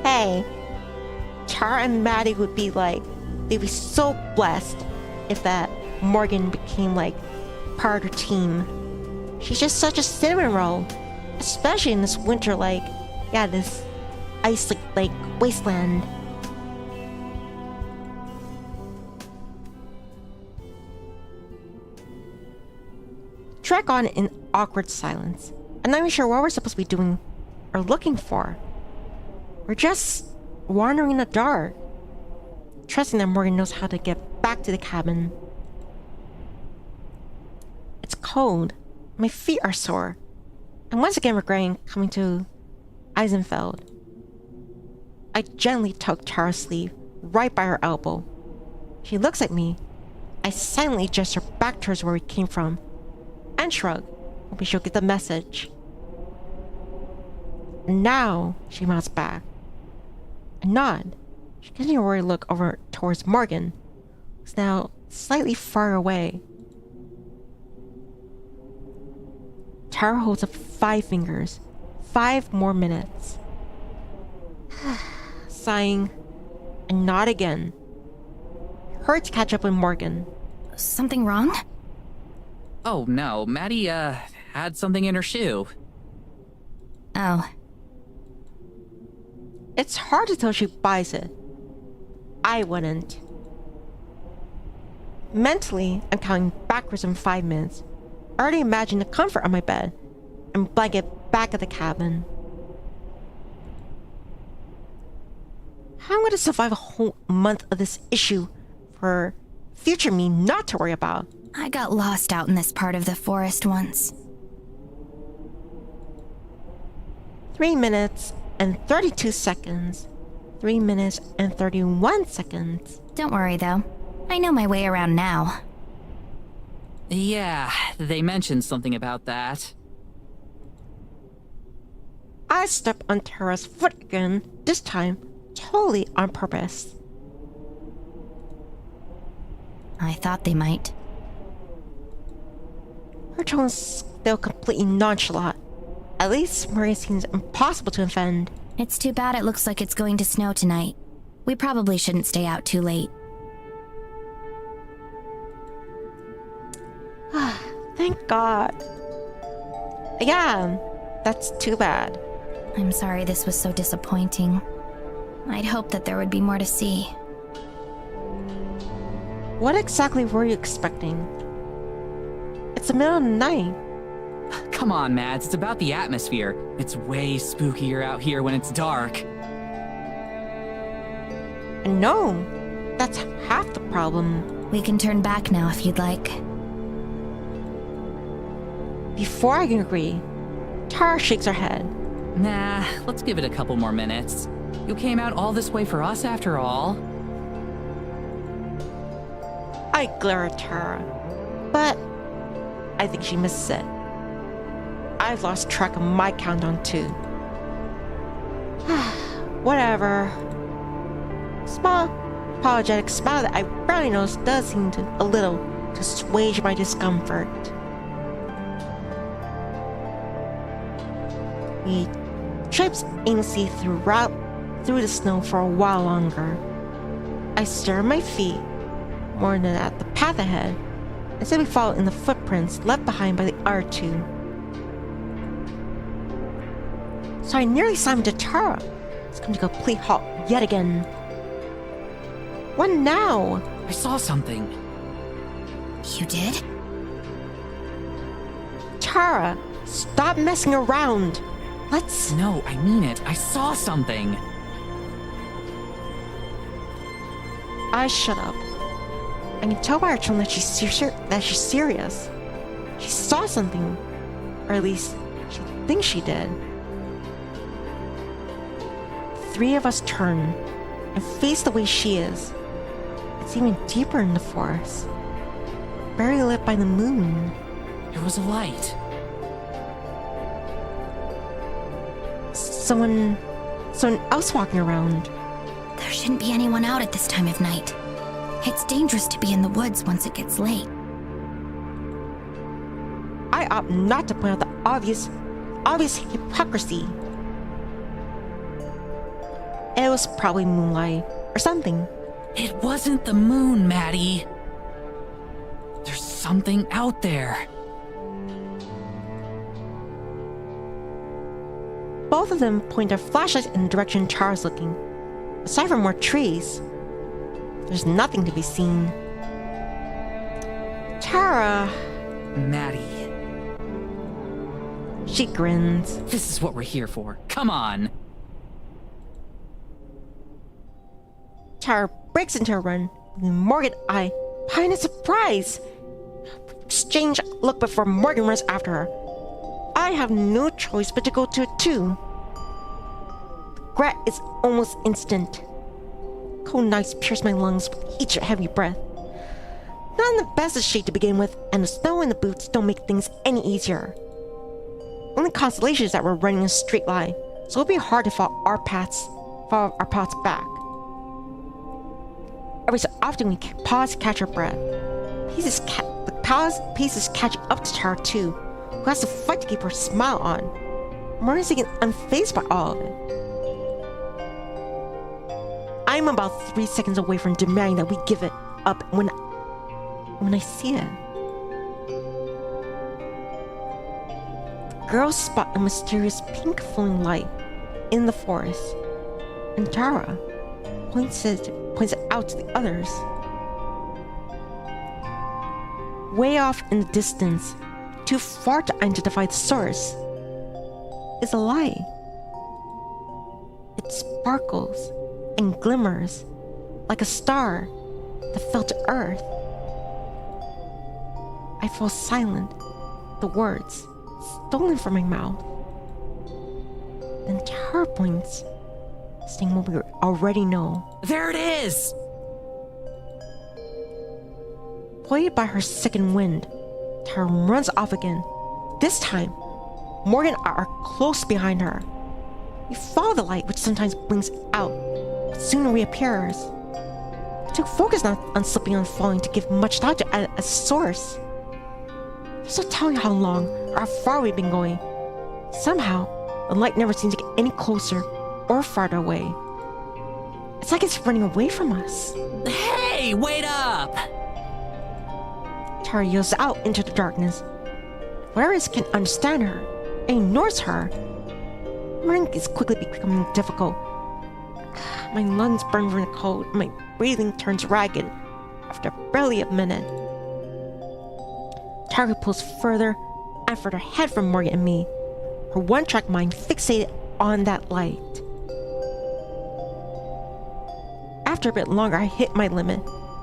Hey, Tara and Maddie would be like, they'd be so blessed if that Morgan became like part of her team. She's just such a cinnamon roll, especially in this winter, like, yeah, this ice like wasteland. Trek on in awkward silence. I'm not even sure what we're supposed to be doing or looking for. We're just wandering in the dark, trusting that Morgan knows how to get back to the cabin. It's cold. My feet are sore. And once again regretting coming to Eisenfeld. I gently tug Tara's sleeve right by her elbow. She looks at me. I silently gesture back towards where we came from and shrug, hoping she'll get the message. Now, she mounts back. I nod. She gives me a worried look over towards Morgan, who's now slightly far away. Tara holds up 5 fingers. 5 more minutes. Sighing, and nod again. Hurry to catch up with Morgan. Something wrong? Oh no, Maddie, had something in her shoe. Oh. It's hard to tell she buys it. I wouldn't. Mentally, I'm counting backwards in 5 minutes. I already imagine the comfort of my bed and blanket back at the cabin. How am I going to survive a whole month of this issue for future me not to worry about? I got lost out in this part of the forest once. 3 minutes and 32 seconds. 3 minutes and 31 seconds. Don't worry though. I know my way around now. Yeah, they mentioned something about that. I step on Tara's foot again, this time totally on purpose. I thought they might. Her tone's still completely nonchalant. At least Maria seems impossible to offend. It's too bad it looks like it's going to snow tonight. We probably shouldn't stay out too late. Thank God. Yeah, that's too bad. I'm sorry this was so disappointing. I'd hoped that there would be more to see. What exactly were you expecting? the middle of the night. Come on, Mads, it's about the atmosphere. It's way spookier out here when it's dark. No, that's half the problem. We can turn back now if you'd like. Before I can agree, Tara shakes her head. Nah, let's give it a couple more minutes. You came out all this way for us after all. I glare at Tara, but I think she misses it. I've lost track of my countdown too. Whatever. Small, apologetic smile that I barely notice does seem to a little to assuage my discomfort. We traipse aimlessly through the snow for a while longer. I stare at my feet more than at the path ahead, and simply follow in the footprints left behind by the other two. So I nearly slammed into Tara. It's come to a complete halt yet again. What now? I saw something. You did? Tara, stop messing around. Let's... No, I mean it. I saw something. I shut up. I can tell by her tone that she's serious. She saw something. Or at least, she thinks she did. Three of us turn and face the way she is. It's even deeper in the forest. Barely lit by the moon. There was a light. Someone else walking around. There shouldn't be anyone out at this time of night. It's dangerous to be in the woods once it gets late. I opt not to point out the obvious hypocrisy. It was probably moonlight or something. It wasn't the moon, Maddie. There's something out there. Both of them point their flashlights in the direction Tara's looking. Aside from more trees, there's nothing to be seen. Tara... Maddie. She grins. This is what we're here for. Come on. Tara breaks into a run, leaving Morgan and I behind in surprise. Exchange look before Morgan runs after her. I have no choice but to go to it too. The regret is almost instant. Cold nights pierce my lungs with each heavy breath. Not in the best of shape to begin with, and the snow in the boots don't make things any easier. Only consolation is that we're running a straight line, so it'll be hard to follow our paths back. Every so often we pause to catch our breath. The pieces catch up to Tara too, who has to fight to keep her smile on. Morgan's again unfazed by all of it. I'm about 3 seconds away from demanding that we give it up when I see it. The girls spot a mysterious pink flowing light in the forest, and Tara points it out to the others. Way off in the distance, too far to identify the source, is a light. It sparkles and glimmers like a star that fell to earth. I fall silent, the words stolen from my mouth. Then Tara points, saying what we already know. There it is! Buoyed by her second wind, Tara runs off again. This time, Morgan and I are close behind her. We follow the light, which sometimes blinks out, but soon reappears. I took focus not on slipping and falling to give much thought to a source. There's no telling how long or how far we've been going. Somehow, the light never seems to get any closer or farther away. It's like it's running away from us. Hey, wait up! Tara yells out into the darkness. Whereas can understand her and ignores her. Running is quickly becoming difficult. My lungs burn from the cold, and my breathing turns ragged after barely a minute. Tara pulls further and further ahead from Morgan and me, her one-track mind fixated on that light. After a bit longer, I hit my limit.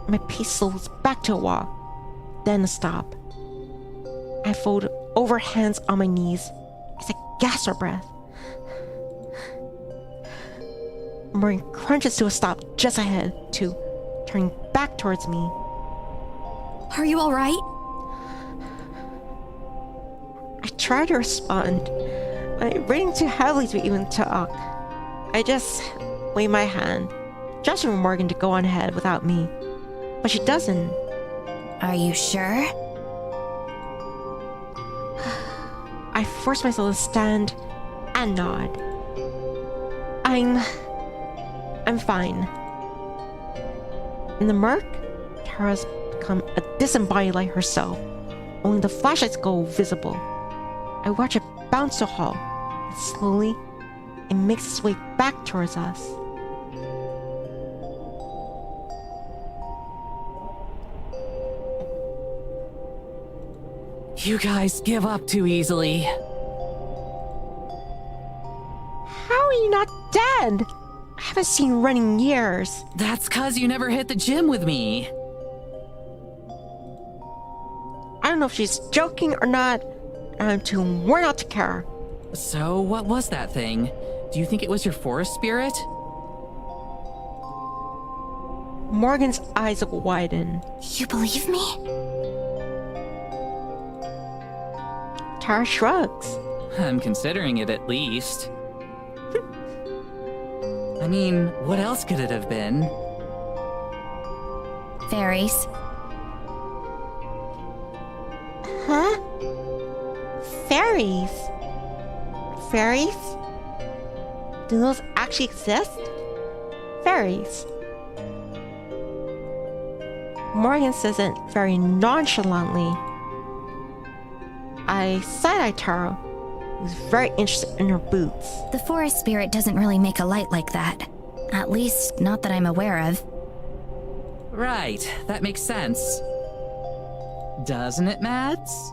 My pace slows back to a walk, then a stop. I fold over, hands on my knees, as I gasp for breath. Morgan crunches to a stop just ahead, too, turning back towards me. Are you alright? I try to respond, but I'm breathing too heavily to even talk. I just wave my hand, gesturing for Morgan to go on ahead without me, but she doesn't. Are you sure? I force myself to stand and nod. I'm fine. In the murk, Tara's become a disembodied light herself. Only the flashlights go visible. I watch it bounce to a halt, and slowly, it makes its way back towards us. You guys give up too easily. How are you not dead? I haven't seen you run in years. That's 'cause you never hit the gym with me. I don't know if she's joking or not, and I'm too worn out to care. So, what was that thing? Do you think it was your forest spirit? Morgan's eyes widen. You believe me? Tara shrugs. I'm considering it at least. I mean, what else could it have been? Fairies. Huh? Fairies? Fairies? Do those actually exist? Fairies. Morgan says it very nonchalantly. I side-eye Tara, who's very interested in her boots. The forest spirit doesn't really make a light like that. At least, not that I'm aware of. Right, that makes sense. Doesn't it, Mads?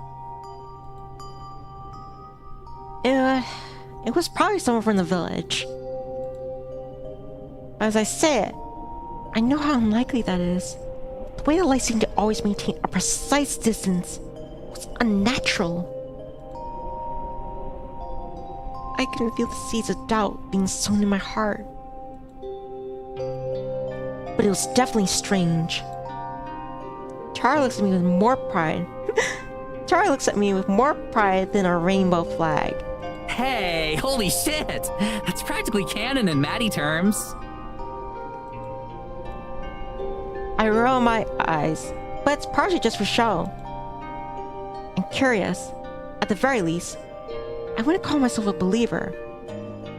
It was probably someone from the village. As I say it, I know how unlikely that is. The way the light seemed to always maintain a precise distance was unnatural. I can feel the seeds of doubt being sown in my heart. But it was definitely strange. Tara looks at me with more pride. Tara looks at me with more pride than a rainbow flag. Hey, holy shit! That's practically canon in Maddie terms. I roll my eyes, but it's partially just for show. I'm curious. At the very least, I wouldn't call myself a believer,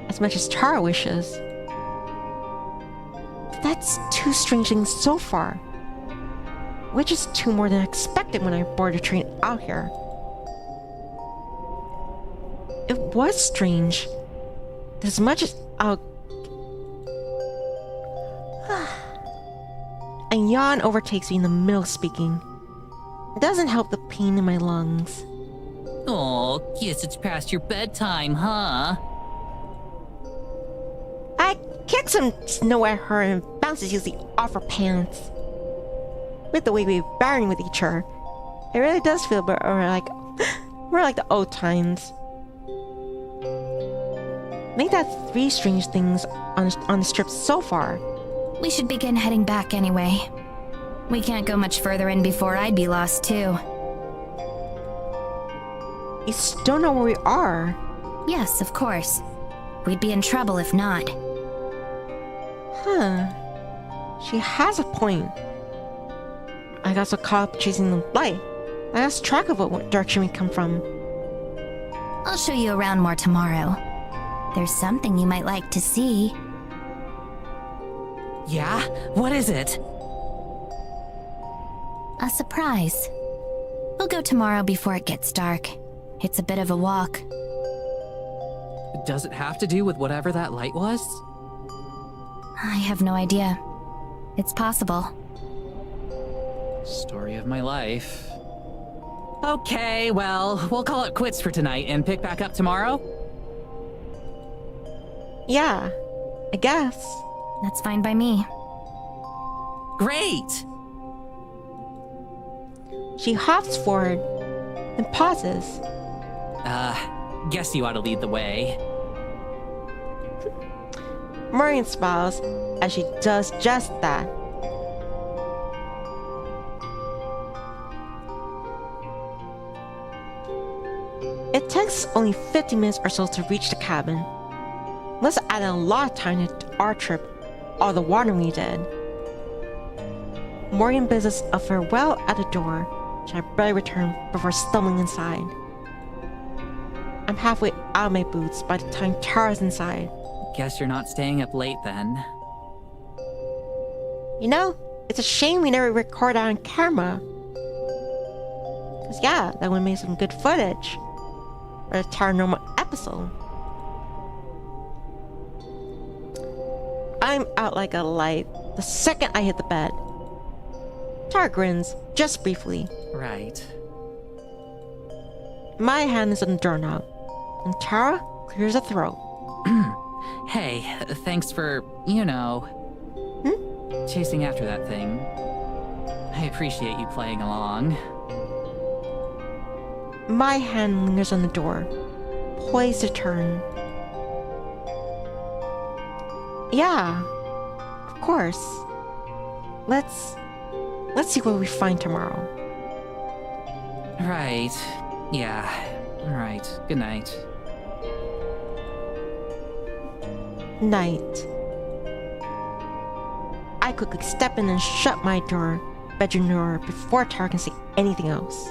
as much as Tara wishes. But that's two strange things so far, which is two more than I expected when I boarded a train out here. It was strange. As much as a yawn overtakes me in the middle of speaking. It doesn't help the pain in my lungs. Oh, guess it's past your bedtime, huh? I kick some snow at her and bounces usually off her pants. With the way we're bearing with each other, it really does feel more like the old times. Make that three strange things on the strip so far. We should begin heading back anyway. We can't go much further in before I'd be lost too. You still know where we are. Yes, of course. We'd be in trouble if not. Huh. She has a point. I got so caught up chasing the light, I lost track of what direction we come from. I'll show you around more tomorrow. There's something you might like to see. Yeah? What is it? A surprise. We'll go tomorrow before it gets dark. It's a bit of a walk. Does it have to do with whatever that light was? I have no idea. It's possible. Story of my life. Okay, well, we'll call it quits for tonight and pick back up tomorrow. Yeah, I guess. That's fine by me. Great! She hops forward, then pauses. Guess you ought to lead the way. Morgan smiles as she does just that. It takes only 50 minutes or so to reach the cabin. Let's add a lot of time to our trip, all the wandering we did. Morgan bids us a farewell at the door, which I barely return before stumbling inside. I'm halfway out of my boots by the time Tara's inside. Guess you're not staying up late then. You know, it's a shame we never recorded on camera. Cause yeah, that would make some good footage for the paranormal episode. I'm out like a light the second I hit the bed. Tara grins, just briefly. Right. My hand is on the doorknob, and Tara clears her throat. Hey, thanks for, chasing after that thing. I appreciate you playing along. My hand lingers on the door, poised to turn. Yeah, of course. Let's see what we find tomorrow. Right. Yeah. Alright. Good night. Night. I quickly step in and shut my bedroom door before Tara can say anything else.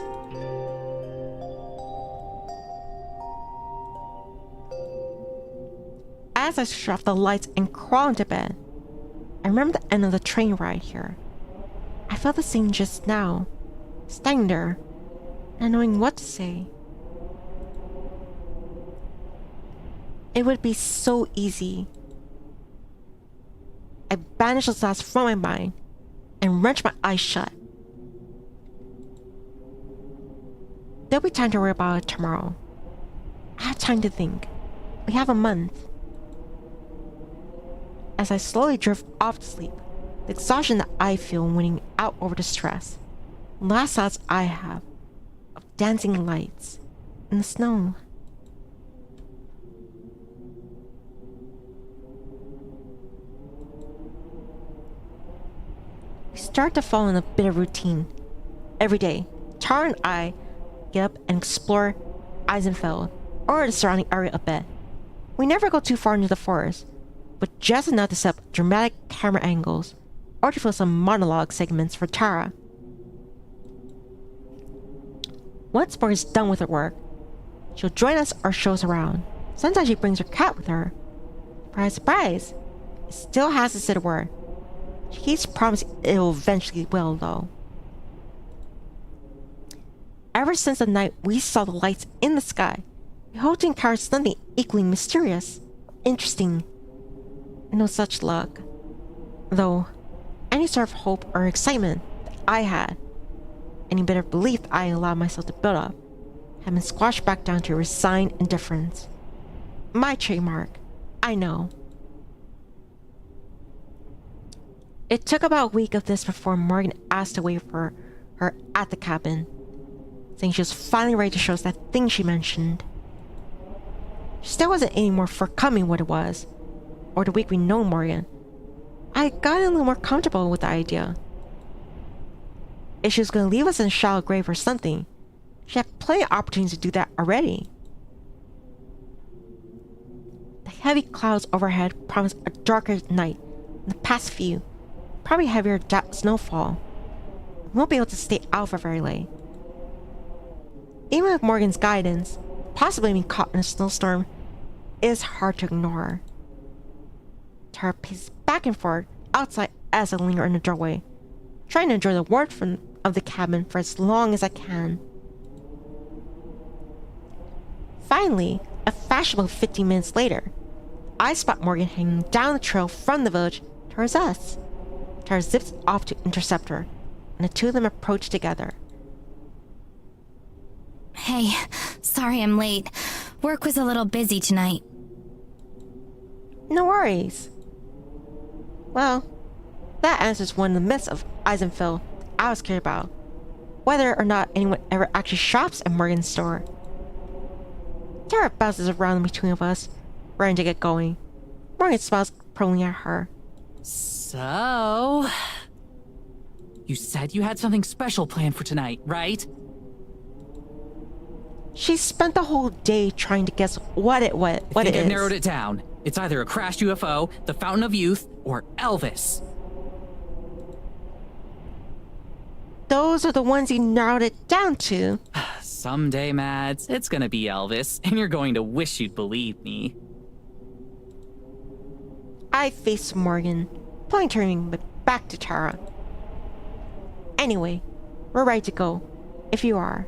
As I switch off the lights and crawl into bed, I remember the end of the train ride here. I felt the same just now, standing there, not knowing what to say. It would be so easy. I banish those thoughts from my mind and wrench my eyes shut. There'll be time to worry about it tomorrow. I have time to think. We have a month. As I slowly drift off to sleep, the exhaustion that I feel winning out over the stress. Last thoughts I have of dancing lights in the snow. We start to fall in a bit of routine. Every day, Tara and I get up and explore Eisenfeld or the surrounding area a bit. We never go too far into the forest, but just enough to set up dramatic camera angles or to fill some monologue segments for Tara. Once Morgan's done with her work, she'll join us or show us around. Sometimes she brings her cat with her. Surprise, surprise! It still has to say the word. She keeps promising it'll eventually will, though. Ever since the night we saw the lights in the sky, we hope to encounter something equally mysterious, interesting. No such luck. Though, any sort of hope or excitement that I had, any bit of belief that I allowed myself to build up, had been squashed back down to resigned indifference. My trademark, I know. It took about a week of this before Morgan asked to wait for her at the cabin, saying she was finally ready to show us that thing she mentioned. She still wasn't any more forthcoming what it was, or the week we know Morgan. I had gotten a little more comfortable with the idea. If she was going to leave us in a shallow grave or something, she had plenty of opportunities to do that already. The heavy clouds overhead promised a darker night than the past few, probably heavier snowfall. We won't be able to stay out for very late. Even with Morgan's guidance, possibly being caught in a snowstorm is hard to ignore. Tara paces back and forth outside as I linger in the doorway, trying to enjoy the warmth of the cabin for as long as I can. Finally, a fashionable 15 minutes later, I spot Morgan hanging down the trail from the village towards us. Tara zips off to intercept her, and the two of them approach together. Hey, sorry I'm late. Work was a little busy tonight. No worries. Well, that answers one of the myths of Eisenfeld I was curious about. Whether or not anyone ever actually shops at Morgan's store. Tara bounces around the between of us, ready to get going. Morgan smiles probingly at her. So... You said you had something special planned for tonight, right? She spent the whole day trying to guess what it I've is. narrowed it down. It's either a crashed UFO, the Fountain of Youth, or Elvis. Those are the ones you narrowed it down to. Someday, Mads, it's gonna be Elvis, and you're going to wish you'd believe me. I face Morgan, pointing back to Tara. Anyway, we're ready to go, if you are.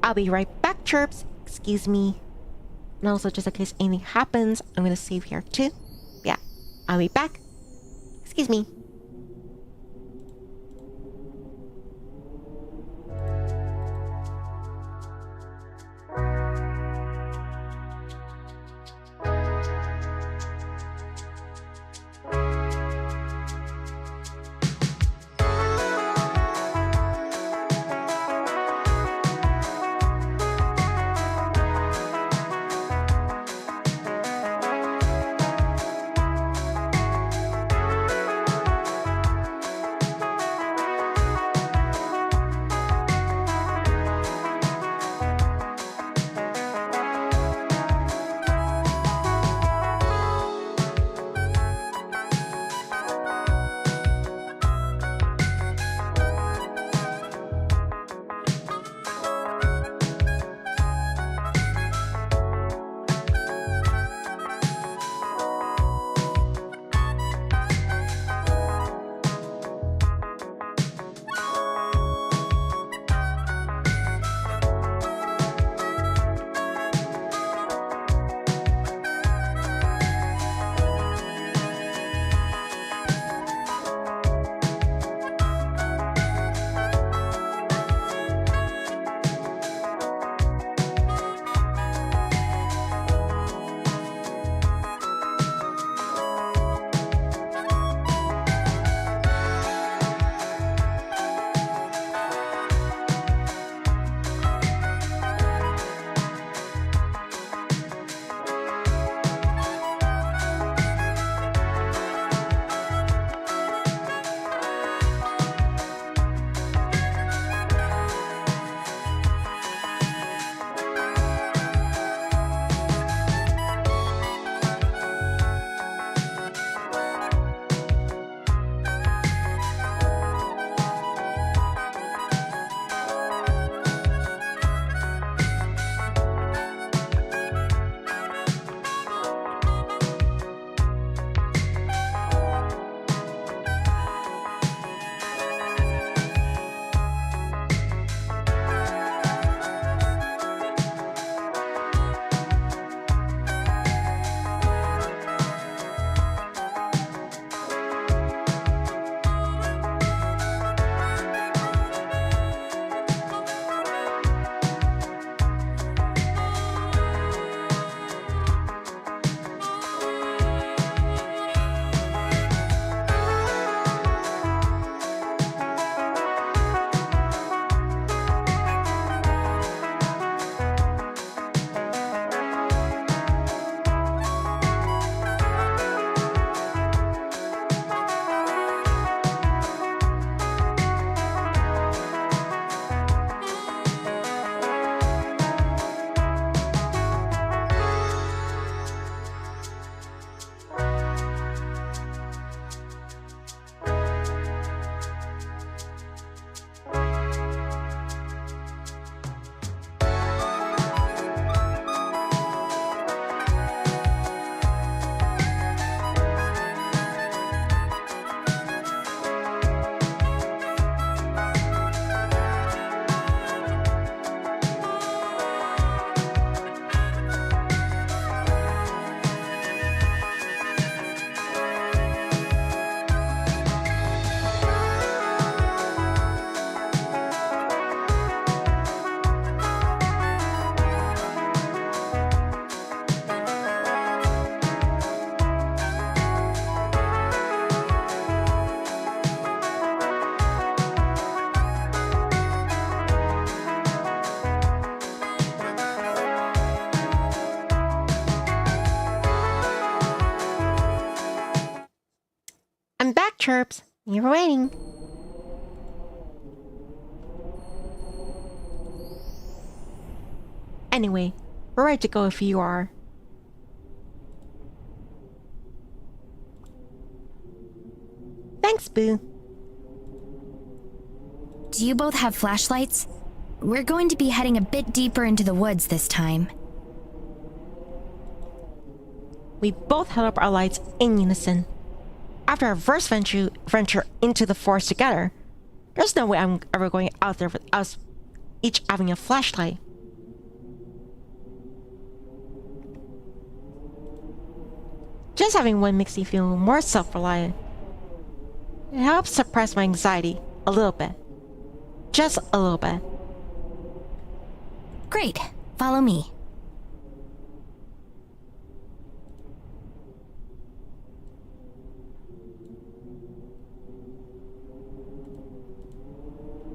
I'll be right back, chirps. Excuse me. And also, just in case anything happens, I'm gonna save here too. Yeah, I'll be back. Excuse me. Chirps. You were waiting. Anyway, we're ready to go if you are. Thanks, Boo. Do you both have flashlights? We're going to be heading a bit deeper into the woods this time. We both held up our lights in unison. After our first venture into the forest together, there's no way I'm ever going out there with us each having a flashlight. Just having one makes me feel more self-reliant. It helps suppress my anxiety a little bit. Just a little bit. Great. Follow me.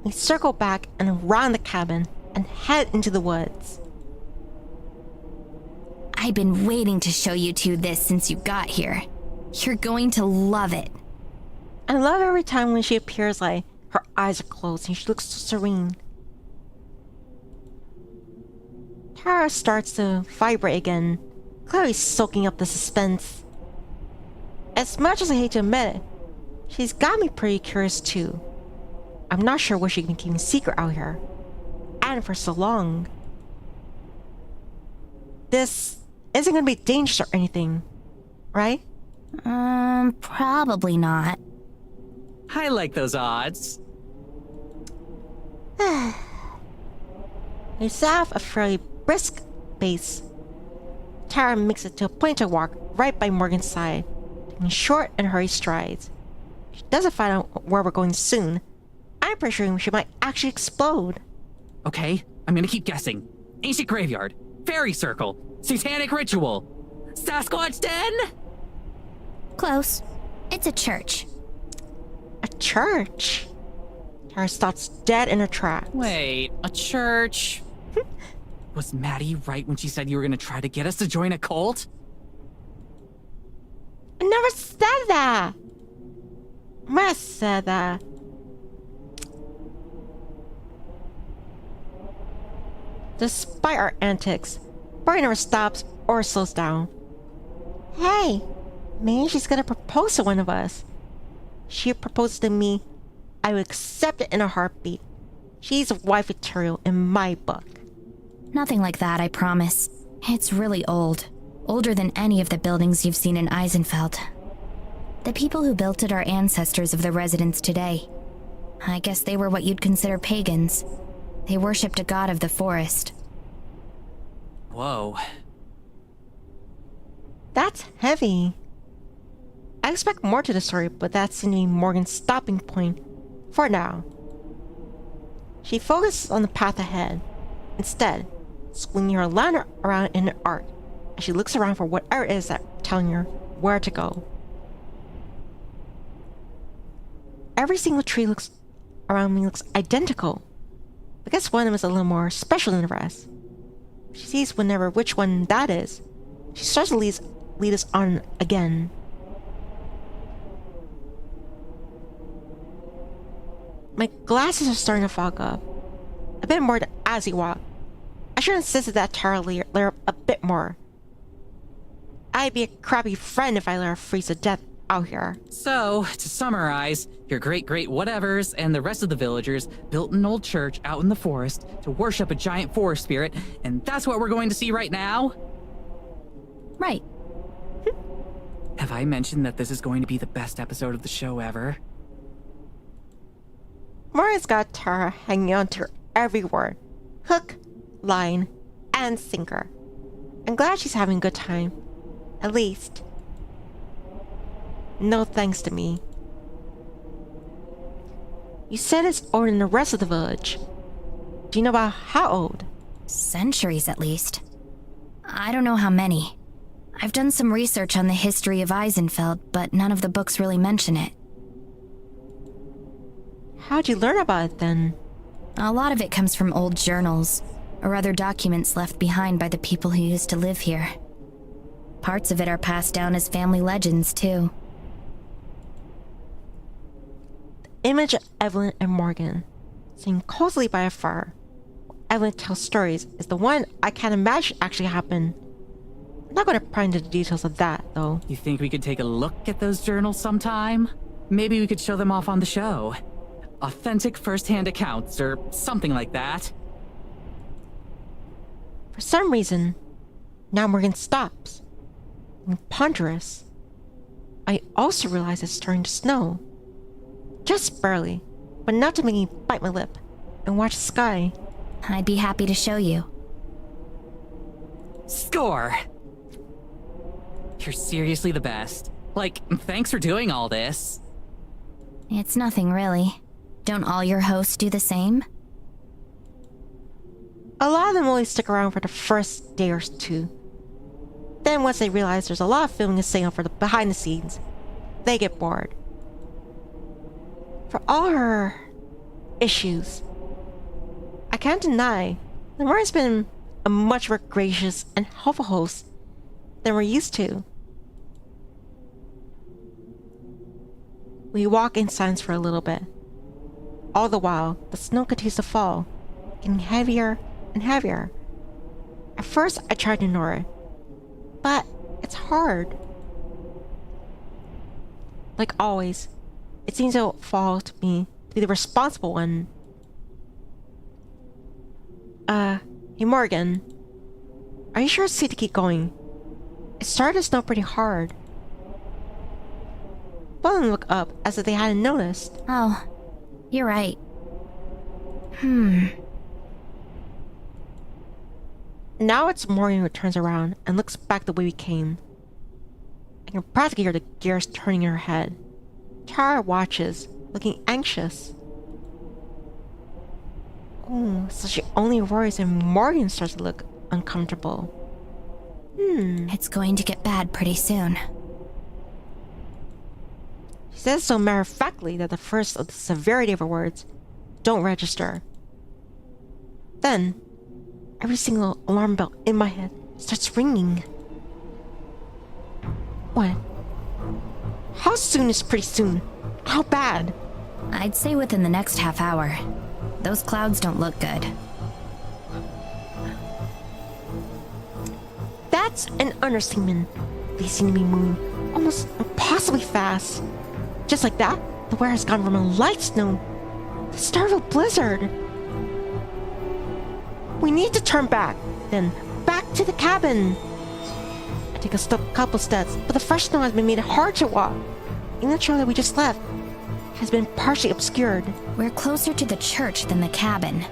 We circle back and around the cabin and head into the woods. I've been waiting to show you two this since you got here. You're going to love it. I love every time when she appears, like her eyes are closed and she looks so serene. Tara starts to vibrate again, clearly soaking up the suspense. As much as I hate to admit it, she's got me pretty curious too. I'm not sure what she can keep secret out here. And for so long. This isn't gonna be dangerous or anything, right? Probably not. I like those odds. We have a fairly brisk pace. Tara makes it to a pointed walk right by Morgan's side, taking short and hurried strides. She doesn't find out where we're going soon. I'm pressuring she might actually explode. Okay, I'm gonna keep guessing. Ancient graveyard, fairy circle, satanic ritual, Sasquatch den? Close. It's a church. A church? Tara stops dead in her tracks. Wait, a church? Was Maddie right when she said you were gonna try to get us to join a cult? I never said that! I might have said that. Despite our antics, Barry never stops or slows down. Hey, maybe she's gonna propose to one of us. She proposed to me, I would accept it in a heartbeat. She's wife material in my book. Nothing like that, I promise. It's really old. Older than any of the buildings you've seen in Eisenfeld. The people who built it are ancestors of the residents today. I guess they were what you'd consider pagans. They worshipped a god of the forest. Whoa. That's heavy. I expect more to the story, but that seemed to be Morgan's stopping point for now. She focuses on the path ahead, instead, swinging her lantern around in an arc as she looks around for whatever it is that's telling her where to go. Every single tree around me looks identical. I guess one of them is a little more special than the rest. She sees whenever which one that is. She starts to lead us on again. My glasses are starting to fog up. A bit more as we walk. I should have insisted that Tara layer up a bit more. I'd be a crappy friend if I let her freeze to death out here. So, to summarize, your great-great-whatevers and the rest of the villagers built an old church out in the forest to worship a giant forest spirit, and that's what we're going to see right now? Right. Have I mentioned that this is going to be the best episode of the show ever? Maria's got Tara hanging on to her every word. Hook, line, and sinker. I'm glad she's having a good time. At least. No thanks to me. You said it's older than the rest of the village. Do you know about how old? Centuries, at least. I don't know how many. I've done some research on the history of Eisenfeld, but none of the books really mention it. How'd you learn about it then? A lot of it comes from old journals, or other documents left behind by the people who used to live here. Parts of it are passed down as family legends, too. image of Evelyn and Morgan sitting cozily by a fire. Evelyn tells stories is the one I can't imagine actually happened. I'm not going to pry into the details of that, though. You think we could take a look at those journals sometime? Maybe we could show them off on the show. Authentic first-hand accounts or something like that. For some reason, now Morgan stops. And ponderous. I also realize it's starting to snow. Just barely, but enough to make me bite my lip and watch the sky. I'd be happy to show you. Score! You're seriously the best. Like, thanks for doing all this. It's nothing really. Don't all your hosts do the same? A lot of them only stick around for the first day or two. Then once they realize there's a lot of filming to stay on for the behind the scenes, they get bored. For all her issues, I can't deny that Maria's been a much more gracious and helpful host than we're used to. We walk in silence for a little bit. All the while, the snow continues to fall, getting heavier and heavier. At first, I tried to ignore it, but it's hard. Like always, it seems to fall to me to be the responsible one. Hey Morgan, are you sure it's safe to keep going? It started to snow pretty hard. Both of them look up as if they hadn't noticed. Oh, you're right. Now it's Morgan who turns around and looks back the way we came. I can practically hear the gears turning in her head. Tara watches, looking anxious. Oh, so she only worries when Morgan starts to look uncomfortable. It's going to get bad pretty soon. She says so matter-of-factly that the first of the severity of her words don't register. Then, every single alarm bell in my head starts ringing. What? How soon is pretty soon? How bad? I'd say within the next half hour. Those clouds don't look good. That's an understatement. They seem to be moving almost impossibly fast. Just like that, the weather has gone from a light snow to the start of a blizzard. We need to turn back, then back to the cabin. I take a couple steps, but the fresh snow has been made hard to walk. Even the trail that we just left has been partially obscured. We're closer to the church than the cabin.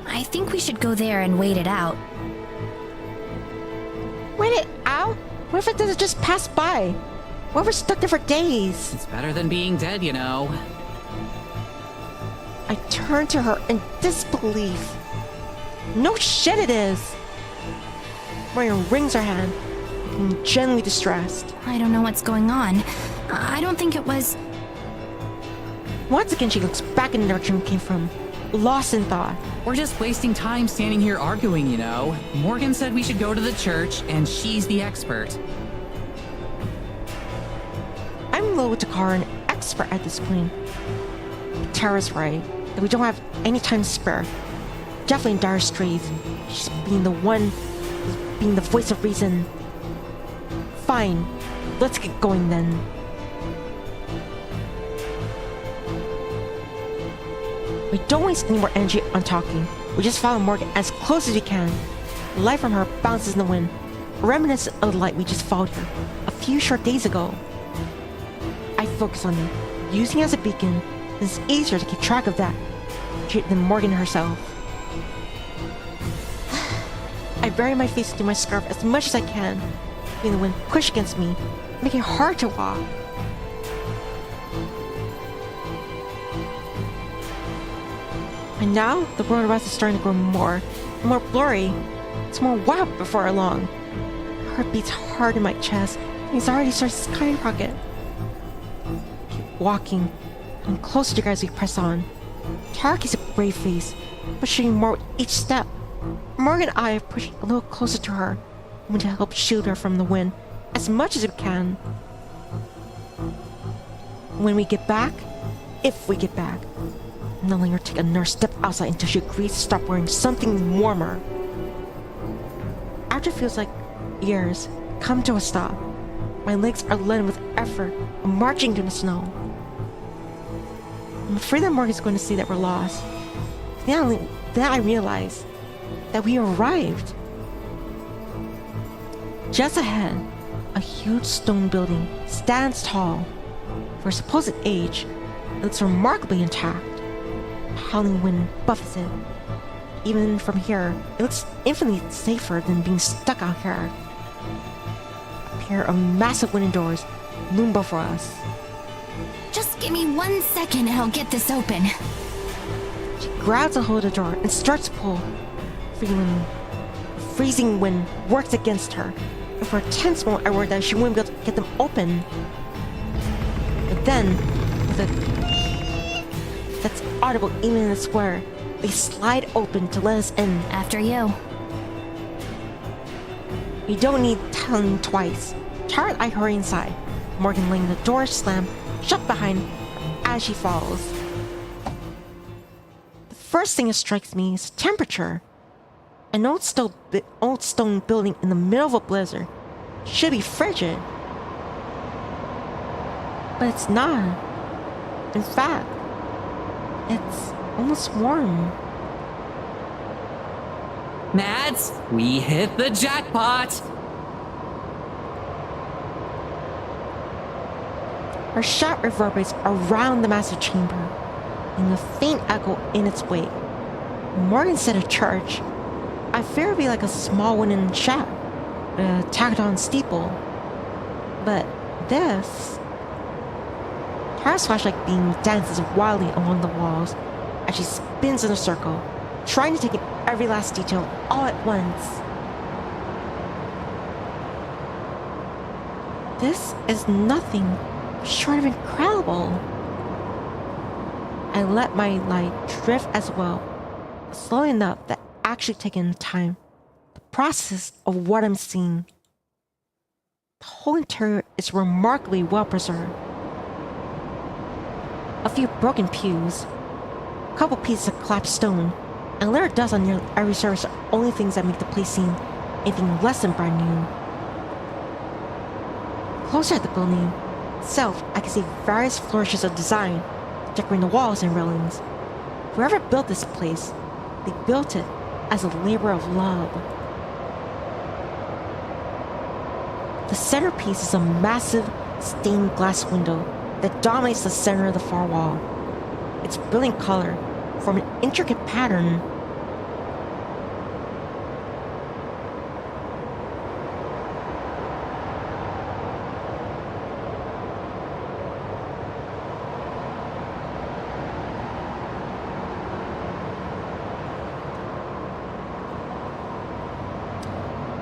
I think we should go there and wait it out. Wait it out? What if it doesn't just pass by? What if we're stuck there for days? It's better than being dead, you know. I turn to her in disbelief. No shit it is! Marion wrings her hand, looking genuinely distressed. I don't know what's going on. I don't think it was... Once again, she looks back in the direction we came from, lost in thought. We're just wasting time standing here arguing, you know. Morgan said we should go to the church, and she's the expert. I'm loath to call her an expert at this point. But Tara's right, that we don't have any time to spare. Definitely in dire straits. She's being the one, being the voice of reason. Fine, let's get going then. We don't waste any more energy on talking. We just follow Morgan as close as we can. The light from her bounces in the wind, reminiscent of the light we just followed her a few short days ago. I focus on it, using it as a beacon. It's easier to keep track of that than Morgan herself. I bury my face into my scarf as much as I can, feeling the wind push against me, making it hard to walk. And now, the world around us is starting to grow more and more blurry. It's more wild before long. My heart beats hard in my chest, and it's already starting to skyrocket. Keep walking, and closer to you guys as we press on. Tara keeps a brave face, but shooting more with each step. Morgan and I are pushing a little closer to her, hoping to help shield her from the wind as much as we can. When we get back, if we get back. Not letting her take another step outside until she agrees to stop wearing something warmer. After it feels like years come to a stop, my legs are leaden with effort and marching through the snow. I'm afraid that Morgan's going to see that we're lost. Then I realize that we arrived. Just ahead, a huge stone building stands tall. For its supposed age, it looks remarkably intact. A howling wind buffets it. Even from here, it looks infinitely safer than being stuck out here. A pair of massive wooden doors loom before us. Just give me 1 second and I'll get this open. She grabs a hold of the door and starts to pull. Freezing wind works against her, and for a tense moment I worried that she wouldn't be able to get them open. But then, with a that's audible even in the square, they slide open to let us in. After you. You don't need telling twice. Tired, I hurry inside, Morgan letting the door slam shut behind her as she follows. The first thing that strikes me is temperature. An old stone building in the middle of a blizzard should be frigid. But it's not. In fact, it's almost warm. Mads, we hit the jackpot! Her shout reverberates around the massive chamber, leaving a faint echo in its wake. Morgan said a church. I fear it'd be like a small wooden shack, a tacked on steeple. But this... Tara's flashlight beam dances wildly along the walls as she spins in a circle, trying to take in every last detail all at once. This is nothing short of incredible. I let my light drift as well, slow enough that actually taking time to process of what I'm seeing. The whole interior is remarkably well preserved. A few broken pews, a couple pieces of collapsed stone, and a layer of dust on nearly every surface are only things that make the place seem anything less than brand new. Closer at the building itself, I can see various flourishes of design decorating the walls and railings. Whoever built this place, they built it as a labor of love. The centerpiece is a massive stained glass window that dominates the center of the far wall. Its brilliant color form an intricate pattern.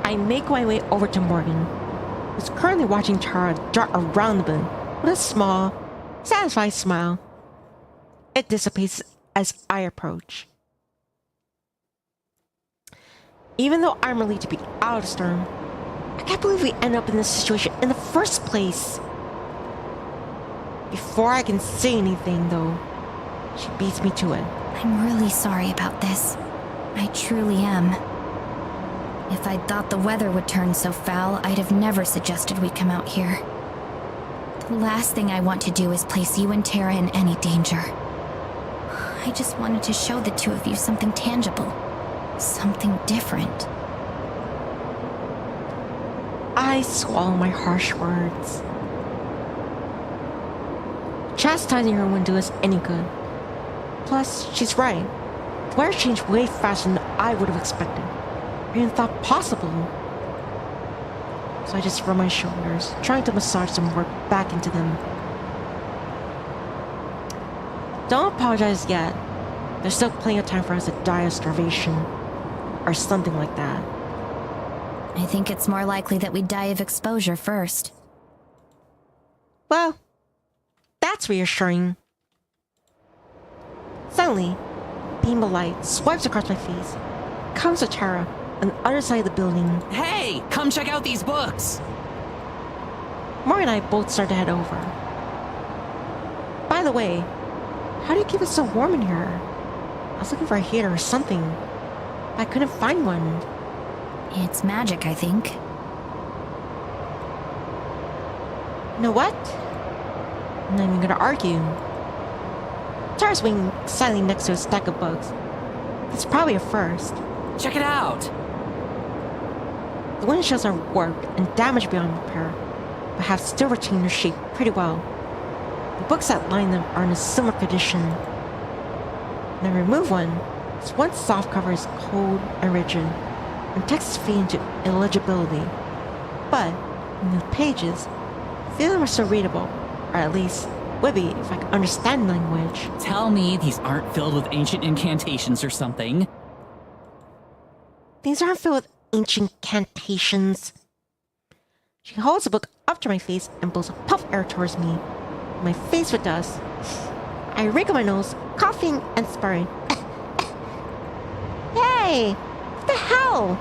I make my way over to Morgan, who's currently watching Tara dart around the building with a small, satisfied smile. It dissipates as I approach. Even though I'm relieved to be out of the storm, I can't believe we end up in this situation in the first place. Before I can say anything, though, she beats me to it. I'm really sorry about this. I truly am. If I'd thought the weather would turn so foul, I'd have never suggested we come out here. The last thing I want to do is place you and Tara in any danger. I just wanted to show the two of you something tangible. Something different. I swallow my harsh words. Chastising her wouldn't do us any good. Plus, she's right. The weather changed way faster than I would have expected. I even thought possible. So I just rub my shoulders, trying to massage some work back into them. Don't apologize yet. There's still plenty of time for us to die of starvation. Or something like that. I think it's more likely that we die of exposure first. Well, that's reassuring. Suddenly, a beam of light swipes across my face, comes to Tara on the other side of the building. Hey, come check out these books! Morgan and I both start to head over. By the way, How do you keep it so warm in here? I was looking for a heater or something, but I couldn't find one. It's magic, I think. You know what? I'm not even gonna argue. Tara's waiting silently next to a stack of books. It's probably a first. Check it out! The windshields are warped and damaged beyond repair, but have still retained their shape pretty well. The books that line them are in a similar condition. When I remove one, its one soft cover is cold and rigid, and text is fading into illegibility. But in the pages, I feel them are still readable, or at least would be if I could understand the language. Tell me these aren't filled with ancient incantations or something. These aren't filled with ancient incantations. She holds the book up to my face and blows a puff of air towards me. My face with dust. I wrinkle my nose, coughing and sputtering. Hey! What the hell?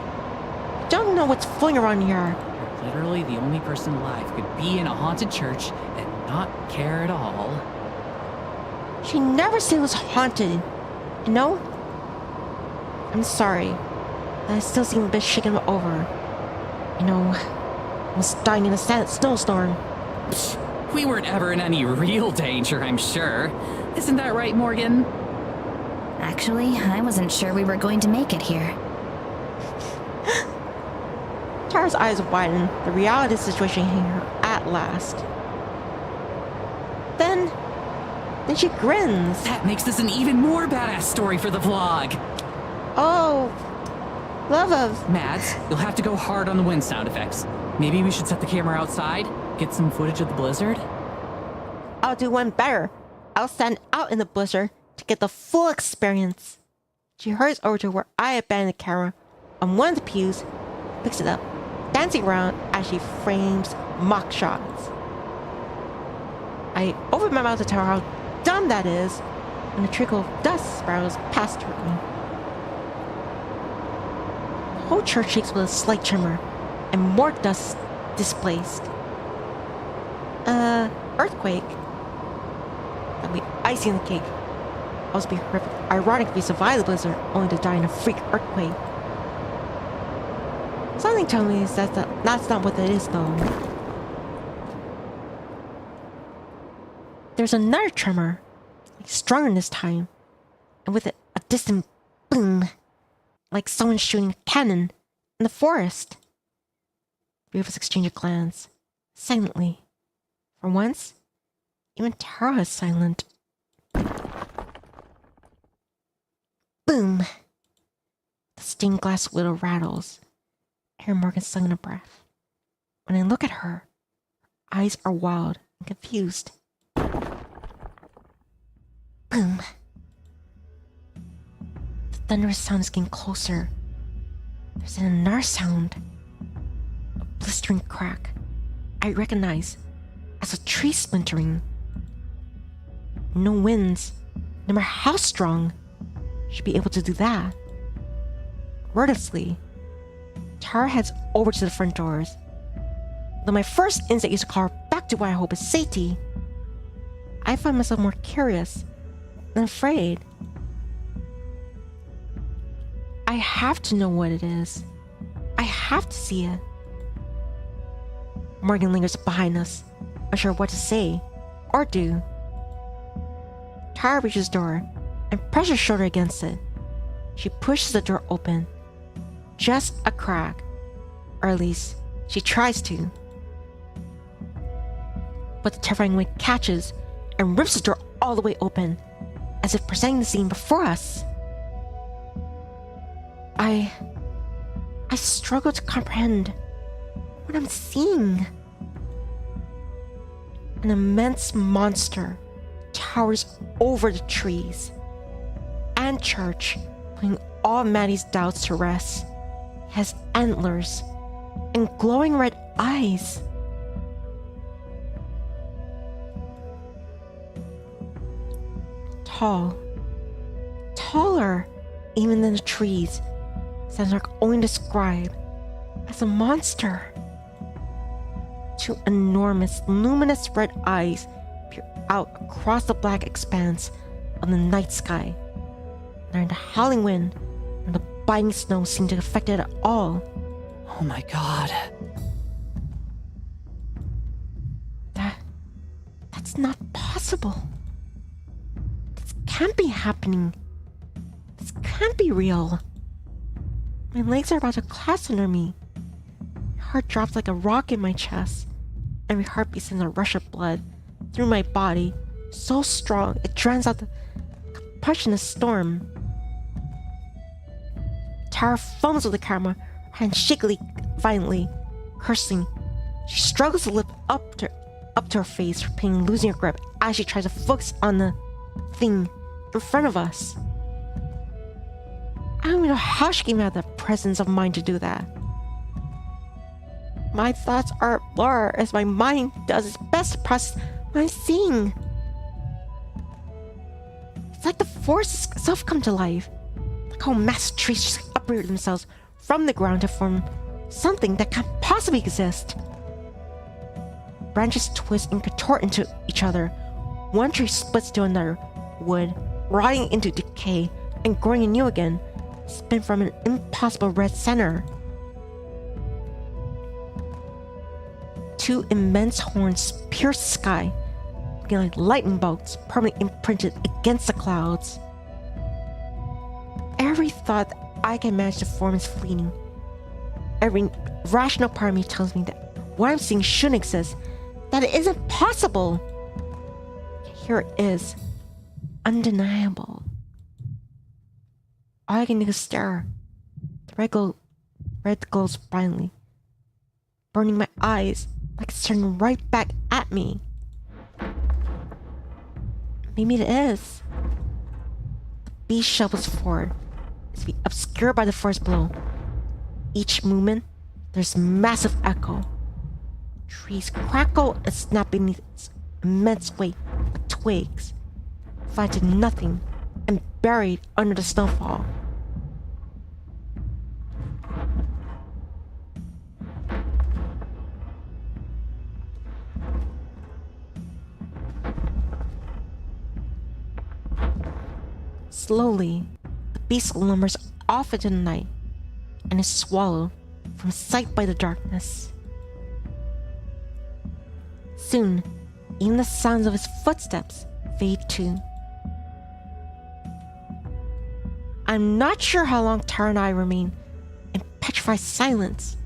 I don't know what's floating around here. You're literally the only person alive who could be in a haunted church and not care at all. She never said it was haunted. You know? I'm sorry. I still seem a bit shaken over. You know, I was dying in a snowstorm. Psh, we weren't ever in any real danger, I'm sure. Isn't that right, Morgan? Actually, I wasn't sure we were going to make it here. Tara's eyes widen, the reality of the situation hitting her at last. Then she grins. That makes this an even more badass story for the vlog. Oh, love of... Mads, you'll have to go hard on the wind sound effects. Maybe we should set the camera outside, get some footage of the blizzard? I'll do one better. I'll stand out in the blizzard to get the full experience. She hurries over to where I abandoned the camera on one of the pews, picks it up, dancing around as she frames mock shots. I open my mouth to tell her how dumb that is when a trickle of dust spirals past toward me. The whole church shakes with a slight tremor, and more dust displaced. Earthquake. That'd be icing the cake. I was be horrific. Ironic if we survived the blizzard, only to die in a freak earthquake. Something tells me that's not what it is, though. There's another tremor, like stronger this time, and with it a distant boom, like someone shooting a cannon in the forest. Three of us exchange a glance, silently. For once, even Tara is silent. Boom! The stained glass window rattles. I hear Morgan sung in a breath. When I look at her, her eyes are wild and confused. Boom! The thunderous sound is getting closer. There's another sound. A blistering crack. I recognize as a tree splintering. No winds, no matter how strong, should be able to do that. Wordlessly, Tara heads over to the front doors. Though my first instinct is to call her back to what I hope is safety, I find myself more curious than afraid. I have to know what it is. I have to see it. Morgan lingers behind us, unsure what to say or do. Tara reaches the door and presses her shoulder against it. She pushes the door open. Just a crack. Or at least, she tries to. But the terrifying wind catches and rips the door all the way open, as if presenting the scene before us. I struggle to comprehend what I'm seeing. An immense monster towers over the trees and church, putting all Maddie's doubts to rest. He has antlers and glowing red eyes. Tall, taller even than the trees, stands like only described as a monster. Two enormous, luminous red eyes peer out across the black expanse of the night sky. Neither the howling wind nor the biting snow seemed to affect it at all. Oh my god. That's not possible. This can't be happening. This can't be real. My legs are about to collapse under me. My heart drops like a rock in my chest. Every heartbeat sends a rush of blood through my body, so strong it drowns out the punch in a storm. Tara fumbles with the camera, her hand shakily, violently, cursing. She struggles to lift up to her face, her pain losing her grip as she tries to focus on the thing in front of us. I don't even know how she came out of the presence of mind to do that. My thoughts are a blur as my mind does its best to process what I'm seeing. It's like the forces itself come to life. Like how massive trees just uproot themselves from the ground to form something that can't possibly exist. Branches twist and contort into each other. One tree splits to another wood, rotting into decay and growing anew again, spin from an impossible red center. Two immense horns pierce the sky, looking like lightning bolts permanently imprinted against the clouds. Every thought that I can manage to form is fleeting. Every rational part of me tells me that what I'm seeing shouldn't exist, that it isn't possible. Yet here it is, undeniable. All I can do is stare. The red glows brightly, burning my eyes like it's turning right back at me. Maybe it is. The beast shovels forward, to be obscured by the forest below. Each movement, there's massive echo. Trees crackle and snap beneath its immense weight like twigs, fly to nothing and buried under the snowfall. Slowly, the beast lumbers off into the night and is swallowed from sight by the darkness. Soon, even the sounds of his footsteps fade too. I'm not sure how long Tara and I remain in petrified silence.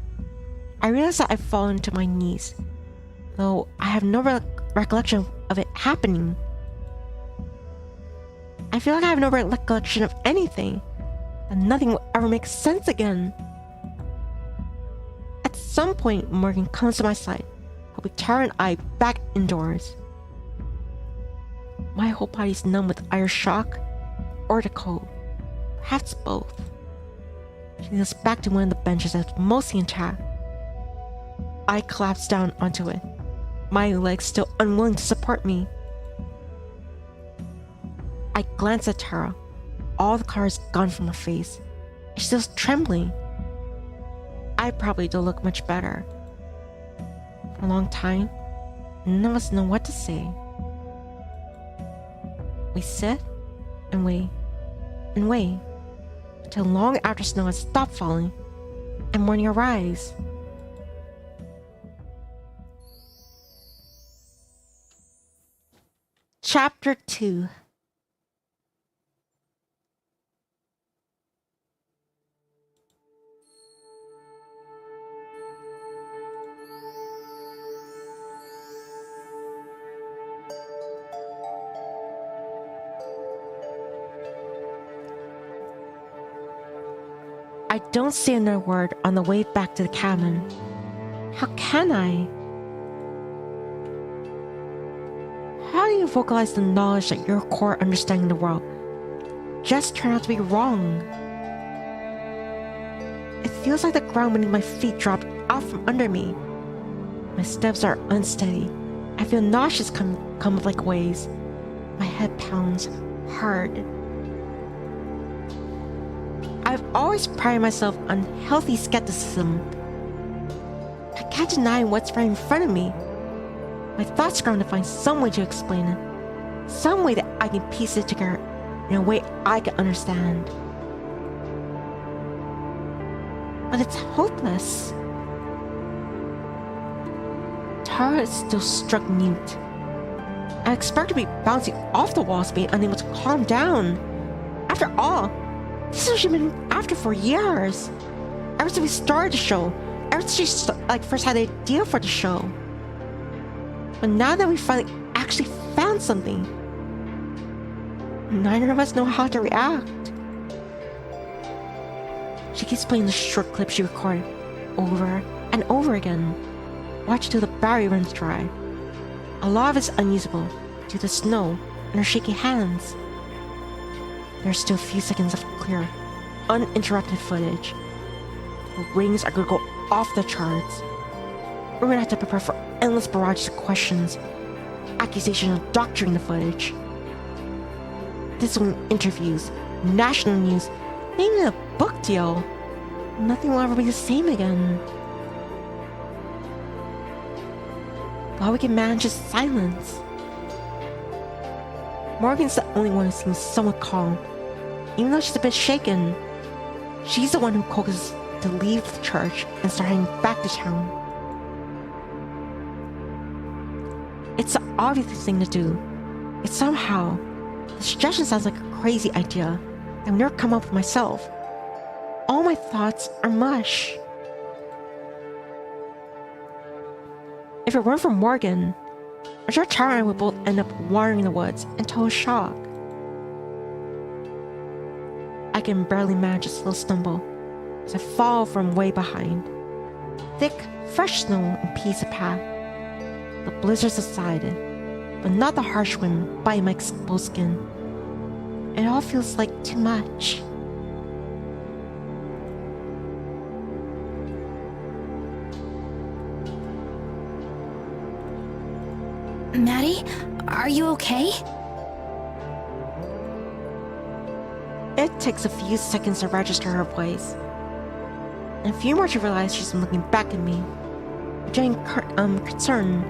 I realize that I've fallen to my knees, though I have no recollection of it happening. I feel like I have no recollection of anything, and nothing will ever make sense again. At some point, Morgan comes to my side, helping Tara and I back indoors. My whole body's numb with either shock or the cold, perhaps both. She leads us back to one of the benches that's mostly intact. I collapse down onto it, my legs still unwilling to support me. I glance at Tara. All the color is gone from her face. She's still trembling. I probably don't look much better. For a long time, none of us know what to say. We sit and wait until long after snow has stopped falling and morning arrives. Chapter 2. I don't say another word on the way back to the cabin. How can I? How do you vocalize the knowledge that your core understanding of the world just turned out to be wrong? It feels like the ground beneath my feet dropped out from under me. My steps are unsteady. I feel nauseous come like waves. My head pounds hard. I've always prided myself on healthy skepticism. I can't deny what's right in front of me. My thoughts are going to find some way to explain it, some way that I can piece it together in a way I can understand. But it's hopeless. Tara is still struck mute. I expect to be bouncing off the walls, being unable to calm down. After all, this is what she's been after for years. Ever since we started the show, ever since she first had the idea for the show. But now that we finally actually found something, neither of us know how to react. She keeps playing the short clip she recorded over and over again. Watch till the battery runs dry. A lot of it's unusable due to the snow and her shaky hands. There's still a few seconds of clear, uninterrupted footage. The ratings are gonna go off the charts. We're gonna have to prepare for endless barrages of questions, accusations of doctoring the footage. This will mean interviews, national news, maybe a book deal. Nothing will ever be the same again. But we can manage his silence. Morgan's the only one who seems somewhat calm, even though she's a bit shaken. She's the one who coaxes to leave the church and start heading back to town. It's the obvious thing to do. Yet somehow, the suggestion sounds like a crazy idea that I've never come up with myself. All my thoughts are mush. If it weren't for Morgan, I'm sure Tara and I would both end up wandering in the woods in total shock. I can barely manage a slow stumble as I fall from way behind. Thick, fresh snow impedes the path. The blizzard subsided, but not the harsh wind biting my exposed skin. It all feels like too much. Maddie, are you okay? It takes a few seconds to register her voice, and a few more to realize she's been looking back at me, getting concerned.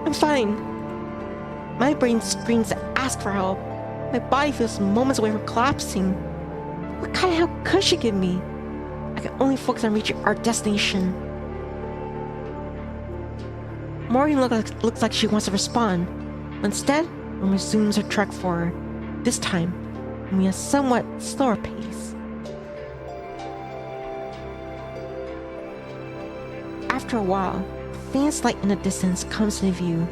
I'm fine. My brain screams to ask for help. My body feels moments away from collapsing. What kind of help could she give me? I can only focus on reaching our destination. Morgan looks like she wants to respond, but instead, resumes her trek forward, this time, moving at a somewhat slower pace. After a while, a faint light in the distance comes into view.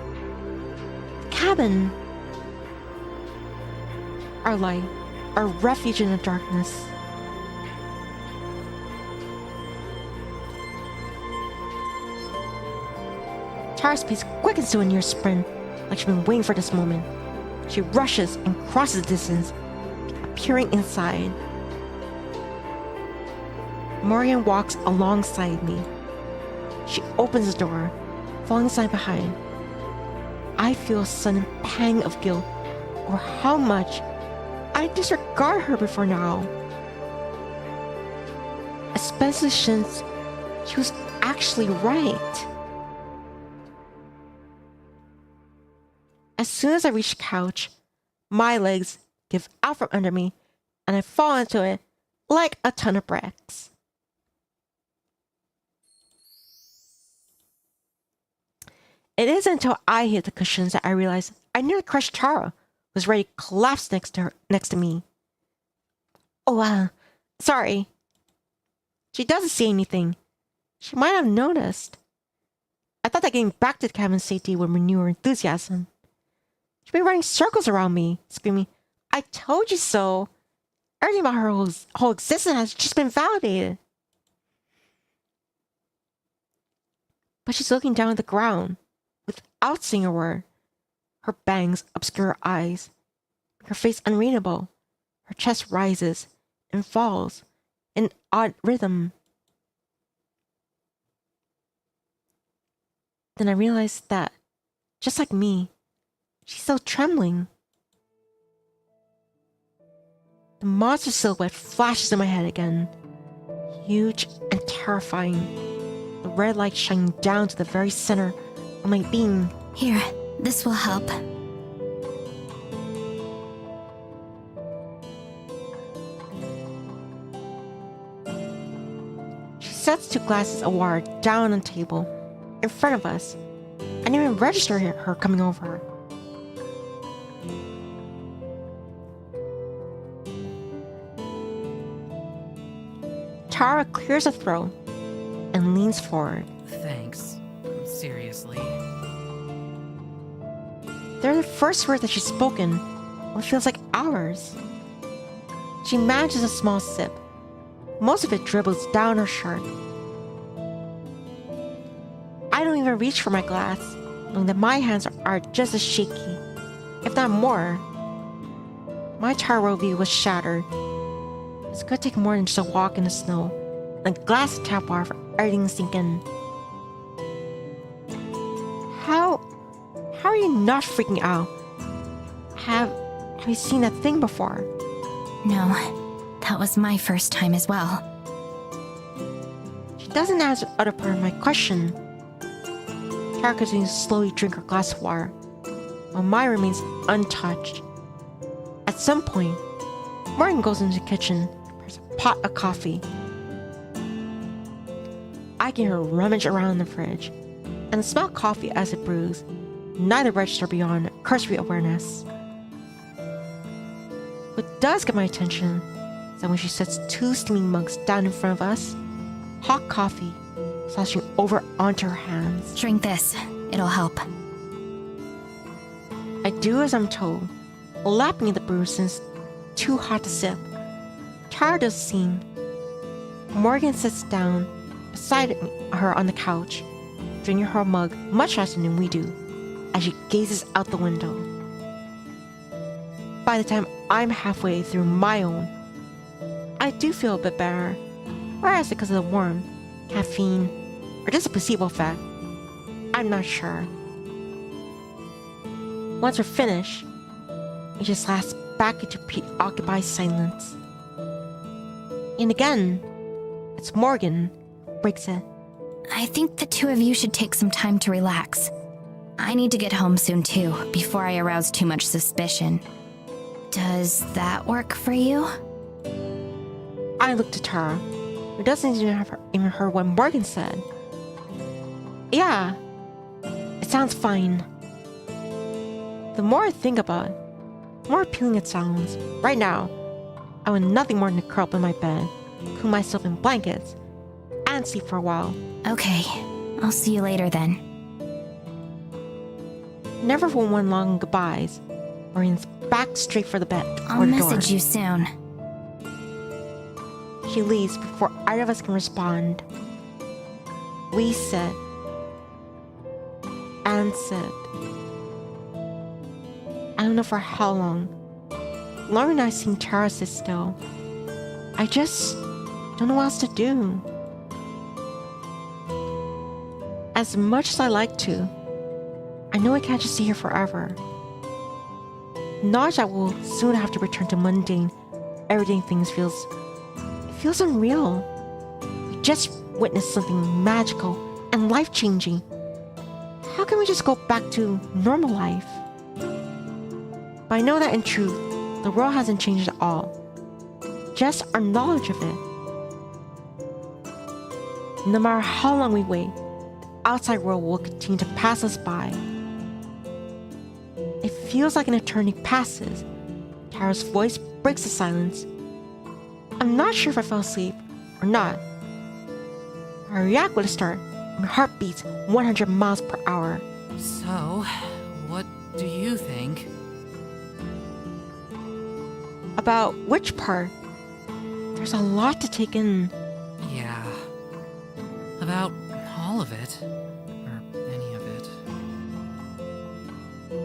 The cabin. Our light, our refuge in the darkness. Tara's pace quickens to a near sprint, like she's been waiting for this moment. She rushes and crosses the distance, appearing inside. Morgan walks alongside me. She opens the door, falling inside behind. I feel a sudden pang of guilt over how much I disregard her before now. Especially since she was actually right. As soon as I reach the couch, my legs give out from under me and I fall into it like a ton of bricks. It isn't until I hit the cushions that I realize I nearly crushed Tara, who was ready to collapse next to me. Oh, sorry. She doesn't see anything. She might have noticed. I thought that getting back to the cabin's safety would renew her enthusiasm. She'd been running circles around me, screaming, "I told you so!" Everything about her whole existence has just been validated. But she's looking down at the ground, without saying a word. Her bangs obscure her eyes, her face unreadable. Her chest rises and falls in odd rhythm. Then I realize that, just like me, she's still trembling. The monster silhouette flashes in my head again, huge and terrifying. The red light shining down to the very center of my being. Here, This will help. She sets 2 glasses of water down on the table in front of us. I didn't even register her coming over. Tara clears her throat and leans forward. Thanks. Seriously. They're the first words that she's spoken in what feels like hours. She manages a small sip. Most of it dribbles down her shirt. I don't even reach for my glass, knowing that my hands are just as shaky, if not more. My entire worldview was shattered. It's gonna take more than just a walk in the snow and a glass of tap water for everything to sink in. How are you not freaking out? Have you seen that thing before? No, that was my first time as well. She doesn't answer the other part of my question. Tara continues to slowly drink her glass of water, while mine remains untouched. At some point, Morgan goes into the kitchen, prepares a pot of coffee. I can hear her rummage around in the fridge, and smell coffee as it brews. Neither register beyond cursory awareness. What does get my attention is that when she sets 2 steaming mugs down in front of us, hot coffee sloshing over onto her hands. Drink this. It'll help. I do as I'm told, lapping at the brew since too hot to sip. Tara does the same. Morgan sits down beside her on the couch, drinking her mug much faster than we do, as she gazes out the window. By the time I'm halfway through my own, I do feel a bit better. Whereas because of the warmth, caffeine, or just a placebo effect, I'm not sure. Once we're finished, we just lapse back into preoccupied silence. And again, it's Morgan who breaks it. I think the 2 of you should take some time to relax. I need to get home soon too, before I arouse too much suspicion. Does that work for you? I looked at Tara, who doesn't even heard what Morgan said. Yeah, it sounds fine. The more I think about it, the more appealing it sounds. Right now, I want nothing more than to curl up in my bed, cool myself in blankets, and sleep for a while. Okay, I'll see you later then. Never for one long goodbyes, Maureen's back straight for the bed. I'll message you soon. She leaves before either of us can respond. We sit and sit. I don't know for how long. Lauren and I seen Tara sit still. I just don't know what else to do. As much as I like to, I know I can't just stay here forever. Knowledge that we'll soon have to return to mundane, everyday things feels unreal. We just witnessed something magical and life-changing. How can we just go back to normal life? But I know that in truth, the world hasn't changed at all. Just our knowledge of it. No matter how long we wait, the outside world will continue to pass us by. It feels like an eternity passes. Tara's voice breaks the silence. I'm not sure if I fell asleep or not. I react with a start. My heart beats 100 miles per hour. So, what do you think? About which part? There's a lot to take in. Yeah. About all of it. Or any of it.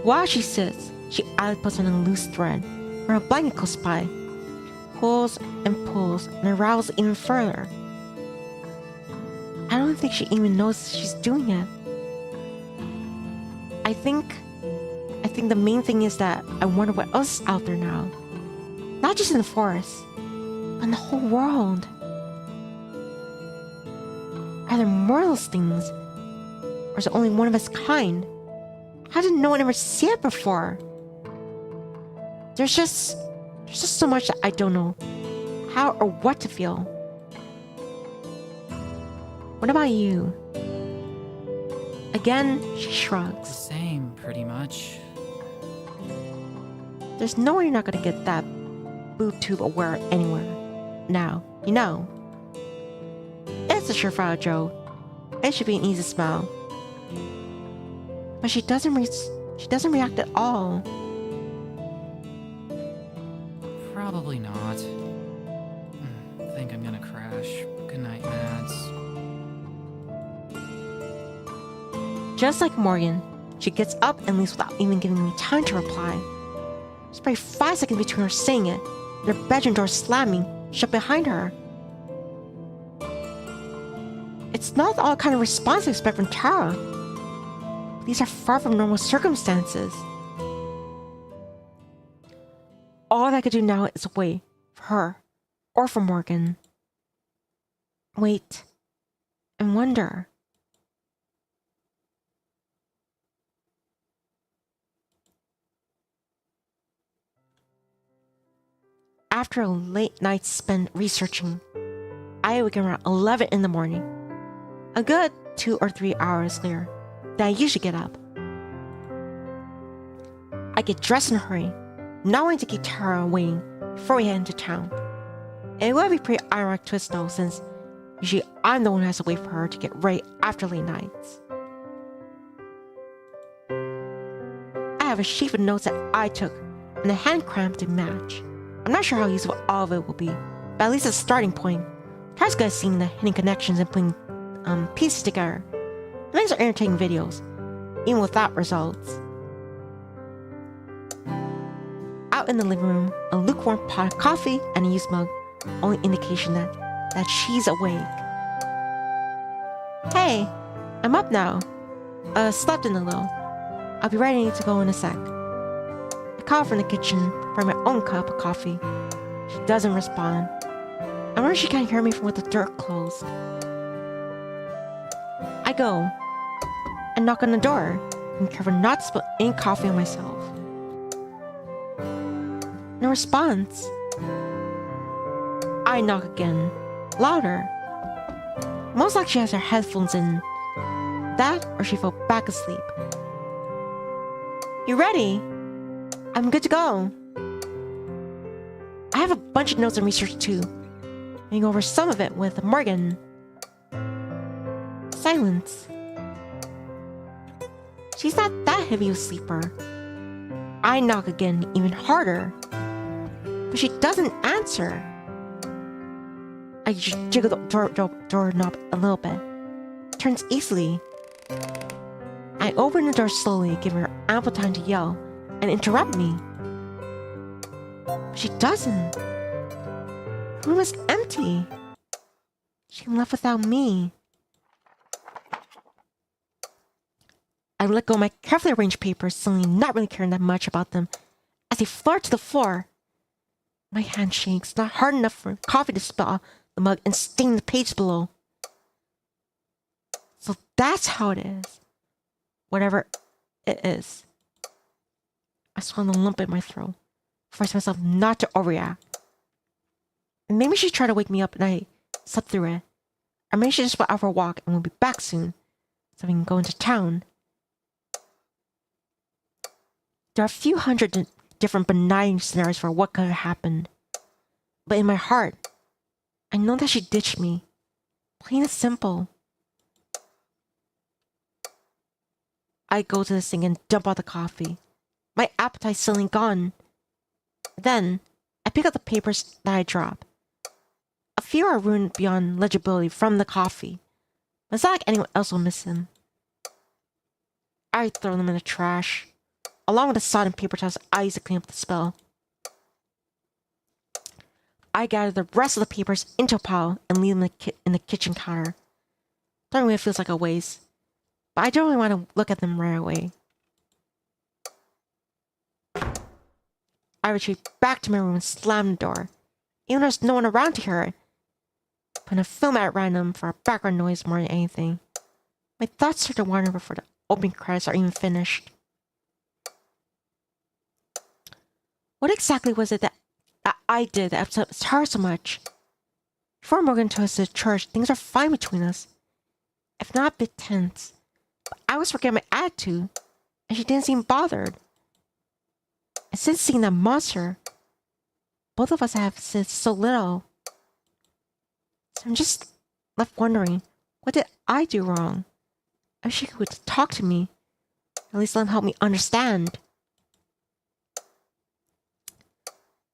While she sits, she idly puts on a loose thread, or a blanket close by. Pulls and pulls and unravels even further. I don't think she even knows she's doing it. I think the main thing is that I wonder what else is out there now. Not just in the forest, but in the whole world. Are there more of those things? Or is it only one of its kind? How did no one ever see it before? There's just so much that I don't know how or what to feel. What about you? Again, she The shrugs. same, pretty much. There's no way you're not gonna get that boob tube aware anywhere. Now, you know. It's a surefire joke. It should be an easy smile. But she doesn't react at all. Probably not. I think I'm gonna crash. Good night, Mads. Just like Morgan, she gets up and leaves without even giving me time to reply. There's probably 5 seconds between her saying it and her bedroom door slamming shut behind her. It's not all kind of response I expect from Tara. These are far from normal circumstances. All I could do now is wait for her or for Morgan. Wait and wonder. After a late night spent researching, I awaken around 11 in the morning. A good 2 or 3 hours later than I usually get up. I get dressed in a hurry, not wanting to keep Tara waiting before we head into town. It would be pretty ironic twist though, since usually I'm the one who has to wait for her to get ready after late nights. I have a sheet with notes that I took and a hand cramp to match. I'm not sure how useful all of it will be, but at least it's a starting point. Tara's good at seeing the hidden connections and putting pieces together. It makes for entertaining videos, even without results. Out in the living room, a lukewarm pot of coffee and a used mug, only indication that she's awake. Hey, I'm up now. Slept in a little. I'll be ready to go in a sec. I call from the kitchen for my own cup of coffee. She doesn't respond. I wonder if she can't hear me from with the door closed. I go and knock on the door, and careful not to spill any coffee on myself. No response. I knock again, louder. Most likely she has her headphones in. That or she fell back asleep. You ready? I'm good to go. I have a bunch of notes and research too. I go over some of it with Morgan. Silence. She's not that heavy of a sleeper. I knock again, even harder. But she doesn't answer. I jiggle the doorknob a little bit. It turns easily. I open the door slowly, giving her ample time to yell and interrupt me. But she doesn't. The room is empty. She left without me. I let go of my carefully arranged papers, suddenly not really caring that much about them, as they flutter to the floor. My hand shakes, not hard enough for coffee to spill off the mug and stain the page below. So that's how it is. Whatever it is. I swallow a lump in my throat, force myself not to overreact. Maybe she tried to wake me up and I slept through it. Or maybe she just went out for a walk and we'll be back soon, so we can go into town. There are a few hundred different benign scenarios for what could have happened. But in my heart, I know that she ditched me. Plain and simple. I go to the sink and dump out the coffee. My appetite's suddenly gone. Then, I pick up the papers that I drop. A few are ruined beyond legibility from the coffee, but it's not like anyone else will miss them. I throw them in the trash, along with the sodden paper towels I use to clean up the spill. I gather the rest of the papers into a pile and leave them in the kitchen counter. Don't really feels like a waste, but I don't really want to look at them right away. I retreat back to my room and slam the door, even though there's no one around to hear it. Putting a film at random for a background noise more than anything. My thoughts start to wander before the opening credits are even finished. What exactly was it that I did that upset Tara so much? Before Morgan took us to church, things were fine between us. If not a bit tense. But I was forgetting my attitude, and she didn't seem bothered. And since seeing that monster, both of us have said so little. So I'm just left wondering, what did I do wrong? I wish she would talk to me. At least let him help me understand.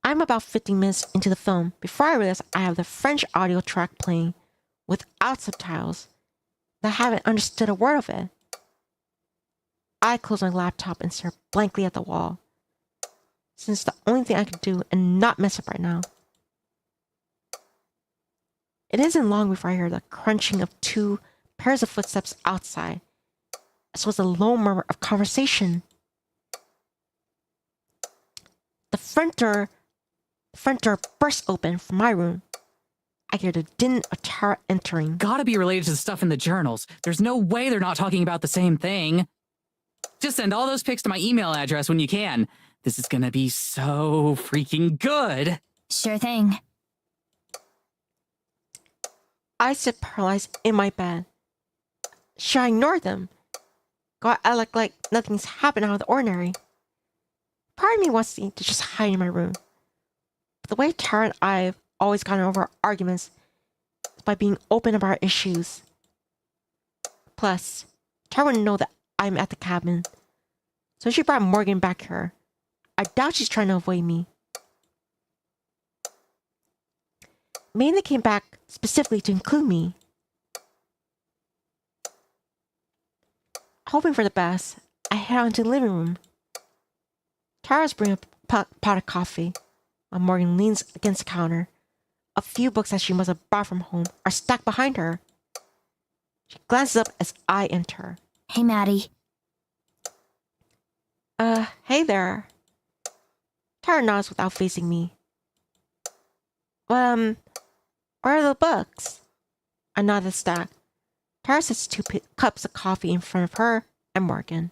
I'm about 15 minutes into the film before I realize I have the French audio track playing without subtitles. And I haven't understood a word of it. I close my laptop and stare blankly at the wall, since it's the only thing I can do and not mess up right now. It isn't long before I hear the crunching of 2 pairs of footsteps outside, as well as a low murmur of conversation. The front door bursts open from my room. I hear the din of Tara entering. Gotta be related to the stuff in the journals. There's no way they're not talking about the same thing. Just send all those pics to my email address when you can. This is gonna be so freaking good. Sure thing. I sit paralyzed in my bed. Should I ignore them? God, I look like nothing's happened out of the ordinary. Part of me wants me to just hide in my room. But the way Tara and I have always gotten over our arguments is by being open about our issues. Plus, Tara wouldn't know that I'm at the cabin. So she brought Morgan back here. I doubt she's trying to avoid me. Maybe they came back specifically to include me. Hoping for the best, I head out into the living room. Tara's bringing a pot of coffee, while Morgan leans against the counter. A few books that she must have brought from home are stacked behind her. She glances up as I enter. Hey, Maddie. Hey there. Tara nods without facing me. Where are the books? I nod at the stack. Tara sets 2 cups of coffee in front of her and Morgan,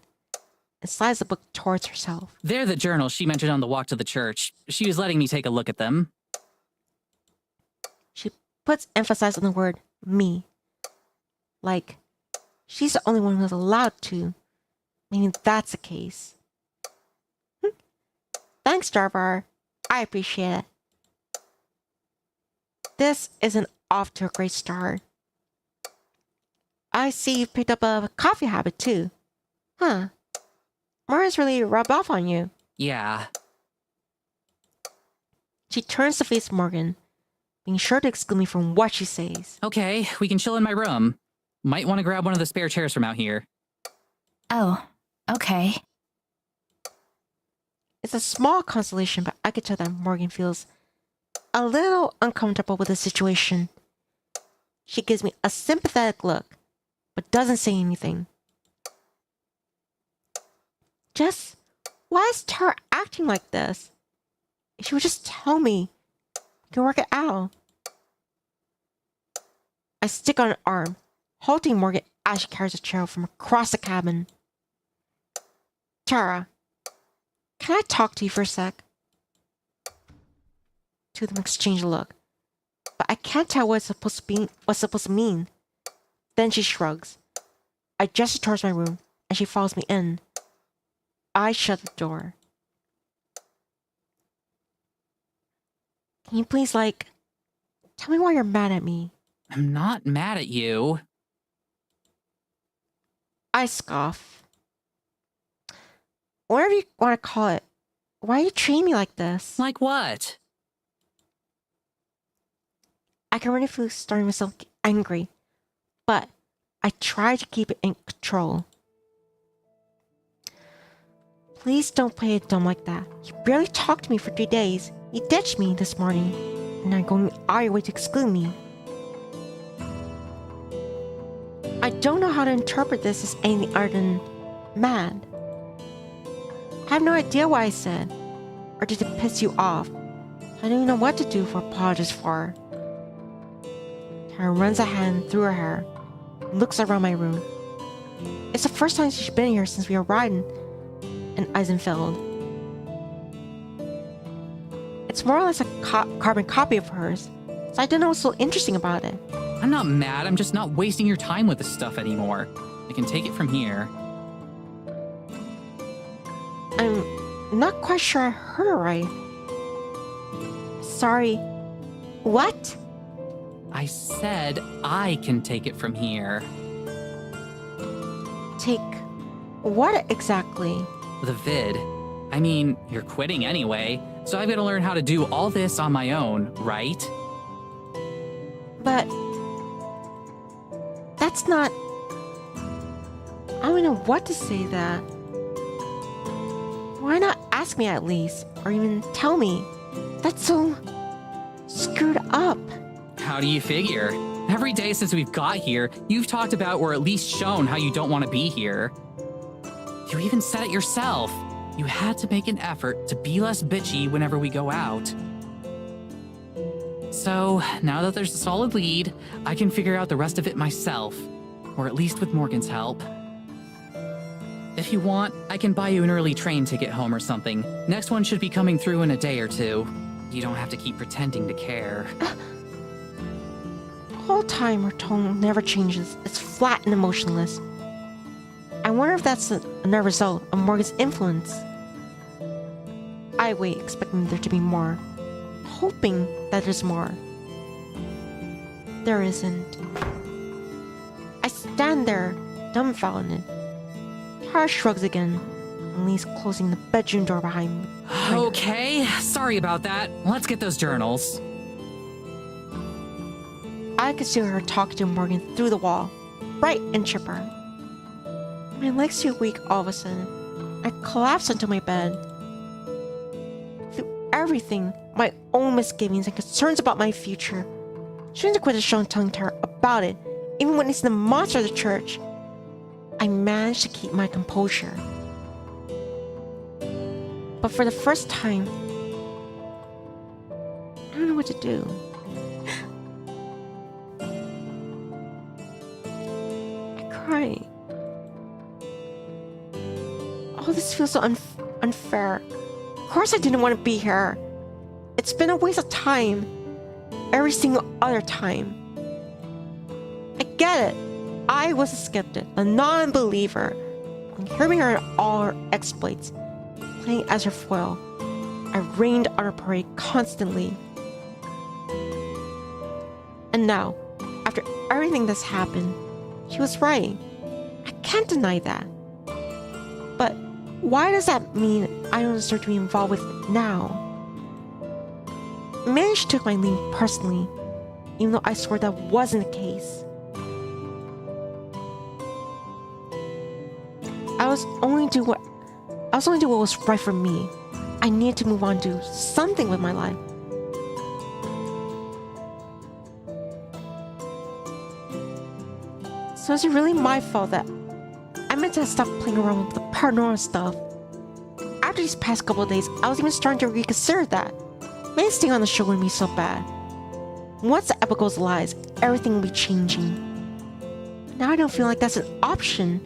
and slides the book towards herself. They're the journals she mentioned on the walk to the church. She was letting me take a look at them. She puts emphasis on the word me. Like, she's the only one who's allowed to. Maybe that's the case. Thanks, Jarvar. I appreciate it. This isn't off to a great start. I see you've picked up a coffee habit too. Huh. Mara's really rubbed off on you. Yeah. She turns to face Morgan, being sure to exclude me from what she says. Okay, we can chill in my room. Might want to grab one of the spare chairs from out here. Oh, okay. It's a small consolation, but I could tell that Morgan feels a little uncomfortable with the situation. She gives me a sympathetic look, but doesn't say anything. Just, why is Tara acting like this? If she would just tell me, we can work it out. I stick on an arm, halting Morgan as she carries a chair from across the cabin. Tara, can I talk to you for a sec? Two of them exchange a look, but I can't tell what's supposed to mean. Then she shrugs. I gesture towards my room, and she follows me in. I shut the door. Can you please, tell me why you're mad at me? I'm not mad at you. I scoff. Whatever you want to call it, why are you treating me like this? Like what? I can already feel starting myself angry, but I try to keep it in control. Please don't play it dumb like that. You barely talked to me for 3 days. You ditched me this morning, and now you're going out of your way to exclude me. I don't know how to interpret this as anything other than mad. I have no idea what I said, or did it piss you off? I don't even know what to do for apologies for. Tara runs a hand through her hair, looks around my room. It's the first time she's been here since we arrived in Eisenfeld. It's more or less a carbon copy of hers, so I don't know what's so interesting about it. I'm not mad, I'm just not wasting your time with this stuff anymore. I can take it from here. I'm not quite sure I heard it right. Sorry. What? I said I can take it from here. Take what exactly? The vid. I mean, you're quitting anyway, so I've got to learn how to do all this on my own, right? But that's not... I don't know what to say that. Why not ask me at least, or even tell me? That's so screwed up. How do you figure? Every day since we've got here, you've talked about or at least shown how you don't want to be here. You even said it yourself. You had to make an effort to be less bitchy whenever we go out. So, now that there's a solid lead, I can figure out the rest of it myself. Or at least with Morgan's help. If you want, I can buy you an early train ticket home or something. Next one should be coming through in a day or two. You don't have to keep pretending to care. The whole time her tone never changes. It's flat and emotionless. I wonder if that's another result of Morgan's influence. I wait, expecting there to be more. Hoping that there's more. There isn't. I stand there, dumbfounded. Tara shrugs again and leaves, closing the bedroom door behind me. Okay, sorry about that. Let's get those journals. I could see her talking to Morgan through the wall, bright and chipper. My legs feel weak all of a sudden. I collapse onto my bed. Through everything, my own misgivings and concerns about my future, trying to quit showing tongue to her about it, even when it's the monster of the church, I managed to keep my composure. But for the first time, I don't know what to do. I cry. All this feels so unfair. Of course I didn't want to be here. It's been a waste of time. Every single other time. I get it. I was a skeptic, a non-believer. And hearing her and all her exploits, playing as her foil, I rained on her parade constantly. And now, after everything that's happened, she was right. I can't deny that. But why does that mean I don't deserve to be involved with it now? Maybe she took my leave personally, even though I swore that wasn't the case. I was only doing what was right for me. I needed to move on, do something with my life. So is it really my fault that I meant to stop playing around with the paranormal stuff? After these past couple of days, I was even starting to reconsider that. Maybe staying on the show wouldn't be so bad. Once the epic goes live, everything will be changing. Now I don't feel like that's an option.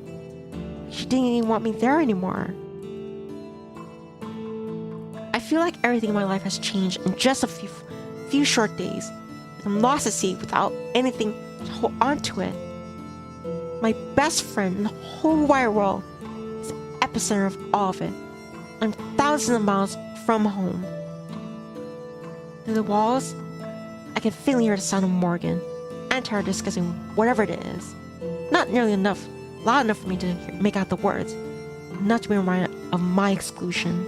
She didn't even want me there anymore. I feel like everything in my life has changed in just a few short days. I'm lost at sea without anything to hold on to it. My best friend in the whole wide world is the epicenter of all of it. I'm thousands of miles from home. Through the walls, I can faintly hear the sound of Morgan and Tara discussing whatever it is. Not nearly enough, loud enough for me to make out the words, not to be reminded of my exclusion.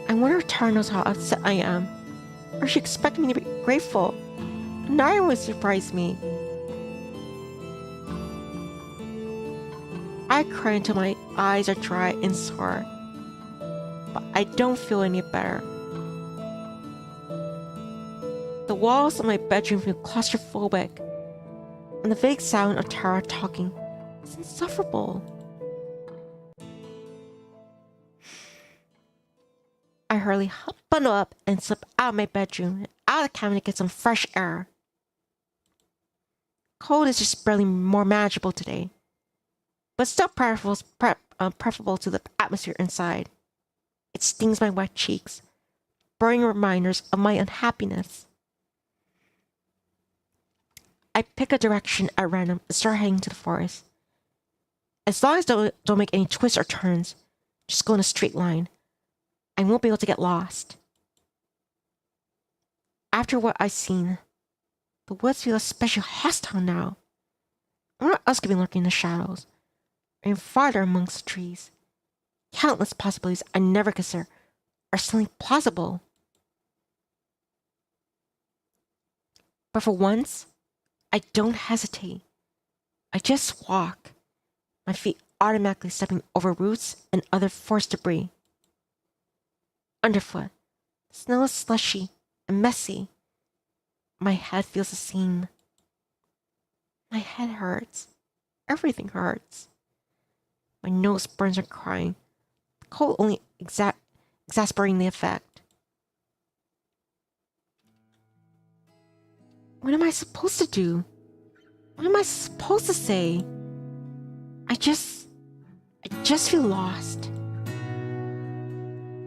I wonder if Tara knows how upset I am, or she expected me to be grateful. Neither would surprise me. I cry until my eyes are dry and sore, but I don't feel any better. The walls of my bedroom feel claustrophobic, and the vague sound of Tara talking is insufferable. I hurriedly bundle up and slip out of my bedroom and out of the cabin to get some fresh air. Cold is just barely more manageable today, but still preferable to the atmosphere inside. It stings my wet cheeks, burning reminders of my unhappiness. I pick a direction at random and start heading to the forest. As long as I don't make any twists or turns, just go in a straight line, I won't be able to get lost. After what I've seen, the woods feel especially hostile now. What else could be lurking in the shadows, or even farther amongst the trees? Countless possibilities I never consider are suddenly plausible. But for once, I don't hesitate. I just walk, my feet automatically stepping over roots and other forest debris. Underfoot, the snow is slushy and messy. My head feels the same. My head hurts. Everything hurts. My nose burns from crying. The cold only exasperating the effect. What am I supposed to do? What am I supposed to say? I just feel lost.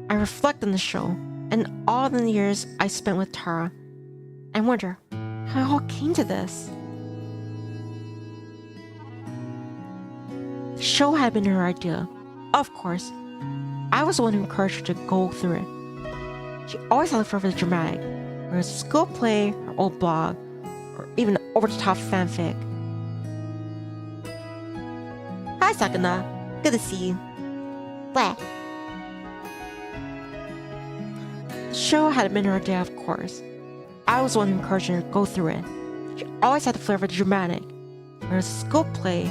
I reflect on the show and all the years I spent with Tara and wonder how it all came to this. The show had been her idea. Of course, I was the one who encouraged her to go through it. She always had a for the dramatic, whether it was a school play, her old blog, or even over-the-top fanfic. Hi, Sakana. Good to see you. Blah. The show had been her idea, of course. I was the one who encouraged her to go through it. She always had the flair for the dramatic, whether it was a school play,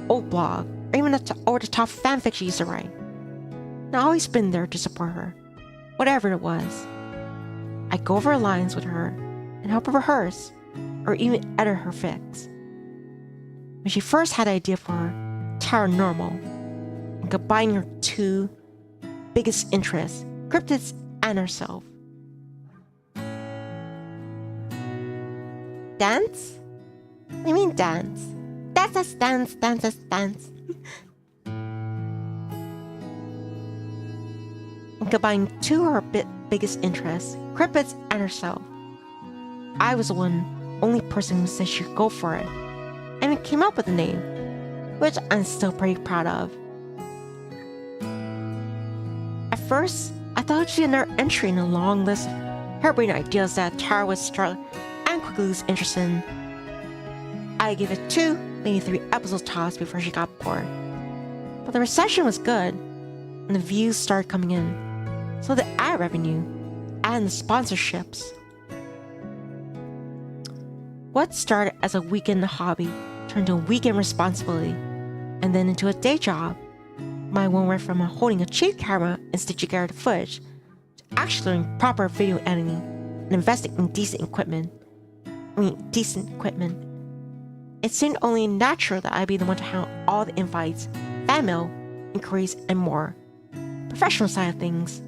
old blog, or even over-the-top fanfic she used to write. And I've always been there to support her, whatever it was. I go over lines with her and help her rehearse, or even edit her fics. When she first had the idea for Paranormal, and combining her two biggest interests, cryptids and herself. Dance? I mean dance. Dance, dance, dance, dance. And combining two of her biggest interests, cryptids and herself. I was the only person who said she should go for it, and it came up with a name, which I'm still pretty proud of. At first, I thought it should be another entry in a long list of harebrained ideas that Tara would start and quickly lose interest in. I gave it 2, maybe 3 episodes tops before she got bored. But the reception was good, and the views started coming in, so the ad revenue and the sponsorships. What started as a weekend hobby turned to a weekend responsibility, and then into a day job. My one went from holding a cheap camera and stitching together the footage to actually learning proper video editing and investing in decent equipment. It seemed only natural that I'd be the one to handle all the invites, fan mail, inquiries, and more. Professional side of things.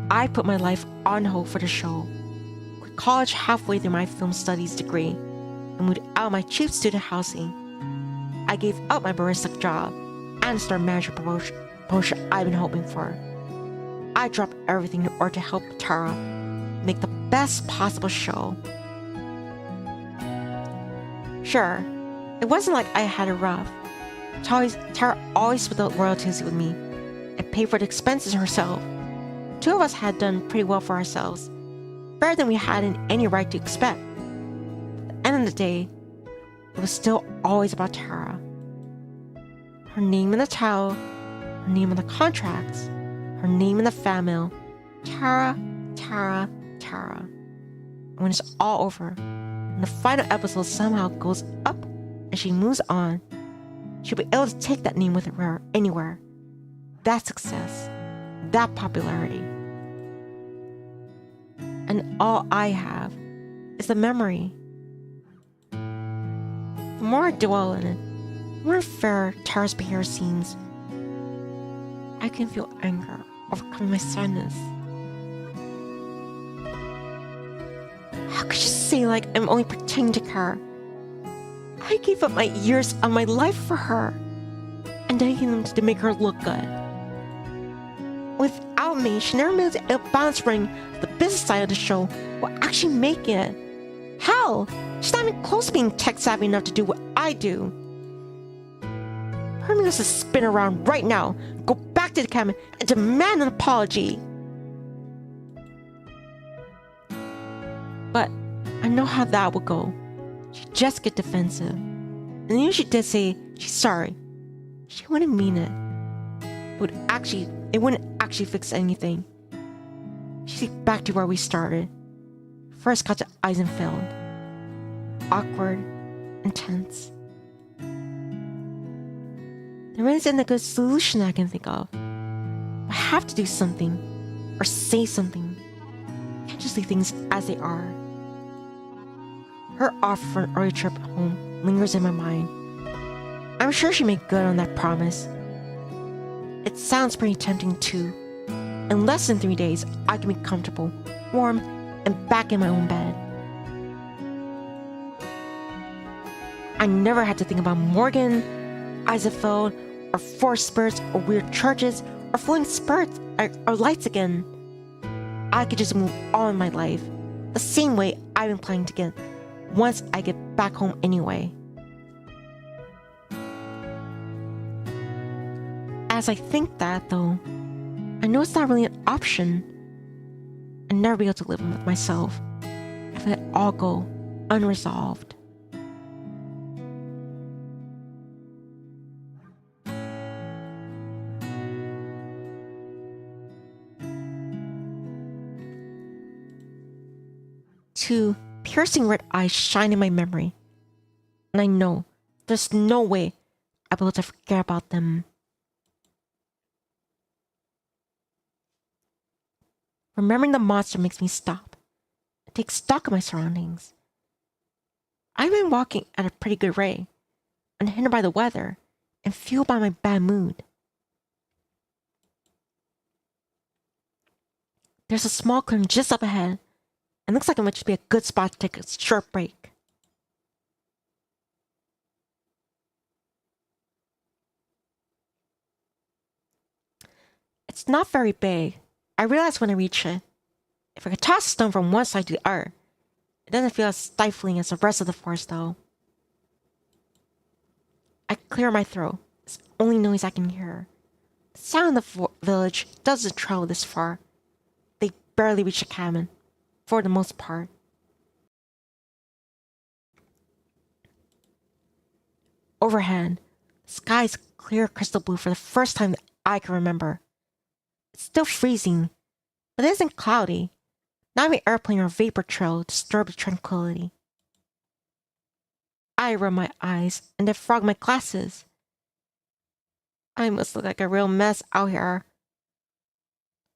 I put my life on hold for the show. Quit college halfway through my film studies degree and moved out of my cheap student housing. I gave up my barista job and started manager promotion I've been hoping for. I dropped everything in order to help Tara make the best possible show. Sure, it wasn't like I had it rough. Tara always split the royalties with me and paid for the expenses herself. 2 of us had done pretty well for ourselves, better than we had any right to expect. At the end of the day, it was still always about Tara. Her name in the title, her name in the contracts, her name in the fan mail. Tara, Tara, Tara. And when it's all over, and the final episode somehow goes up and she moves on, she'll be able to take that name with her anywhere. That success, that popularity. And all I have is the memory. The more I dwell in it, the more fair Tara's behavior seems. I can feel anger overcoming my sadness. How could you say like I'm only pretending to care? I gave up my years of my life for her, and and taking them to make her look good. Without me, she never made a balance running the business side of the show while actually making it. Hell, she's not even close to being tech savvy enough to do what I do. Part of me wants to spin around right now, go back to the cabin, and demand an apology. But I know how that would go. She'd just get defensive. And even if she did say she's sorry, she wouldn't mean it. It wouldn't actually fix anything. She'd get back to where we started. First got to Eisenfeld. Awkward, intense. There isn't a good solution I can think of. I have to do something, or say something. I can't just leave things as they are. Her offer for an early trip home lingers in my mind. I'm sure she made good on that promise. It sounds pretty tempting too. In less than 3 days, I can be comfortable, warm, and back in my own bed. I never had to think about Morgan, Eisenfeld, or forced spirits, or weird churches, or flowing spirits, or lights again. I could just move on in my life, the same way I've been planning to get, once I get back home anyway. As I think that, though, I know it's not really an option. I'd never be able to live with myself if I let it all go unresolved. Two piercing red eyes shine in my memory, and I know there's no way I'll be able to forget about them. Remembering the monster makes me stop and take stock of my surroundings. I've been walking at a pretty good rate, unhindered by the weather and fueled by my bad mood. There's a small clearing just up ahead, and looks like it might just be a good spot to take a short break. It's not very big. I realize when I reach it. If I could toss a stone from one side to the other, it doesn't feel as stifling as the rest of the forest, though. I clear my throat. It's the only noise I can hear. The sound of the village doesn't travel this far. They barely reach the cabin, for the most part. Overhead, the sky is clear crystal blue for the first time that I can remember. It's still freezing, but it isn't cloudy. Not even airplane or vapor trail disturb the tranquility. I rub my eyes and then frog my glasses. I must look like a real mess out here.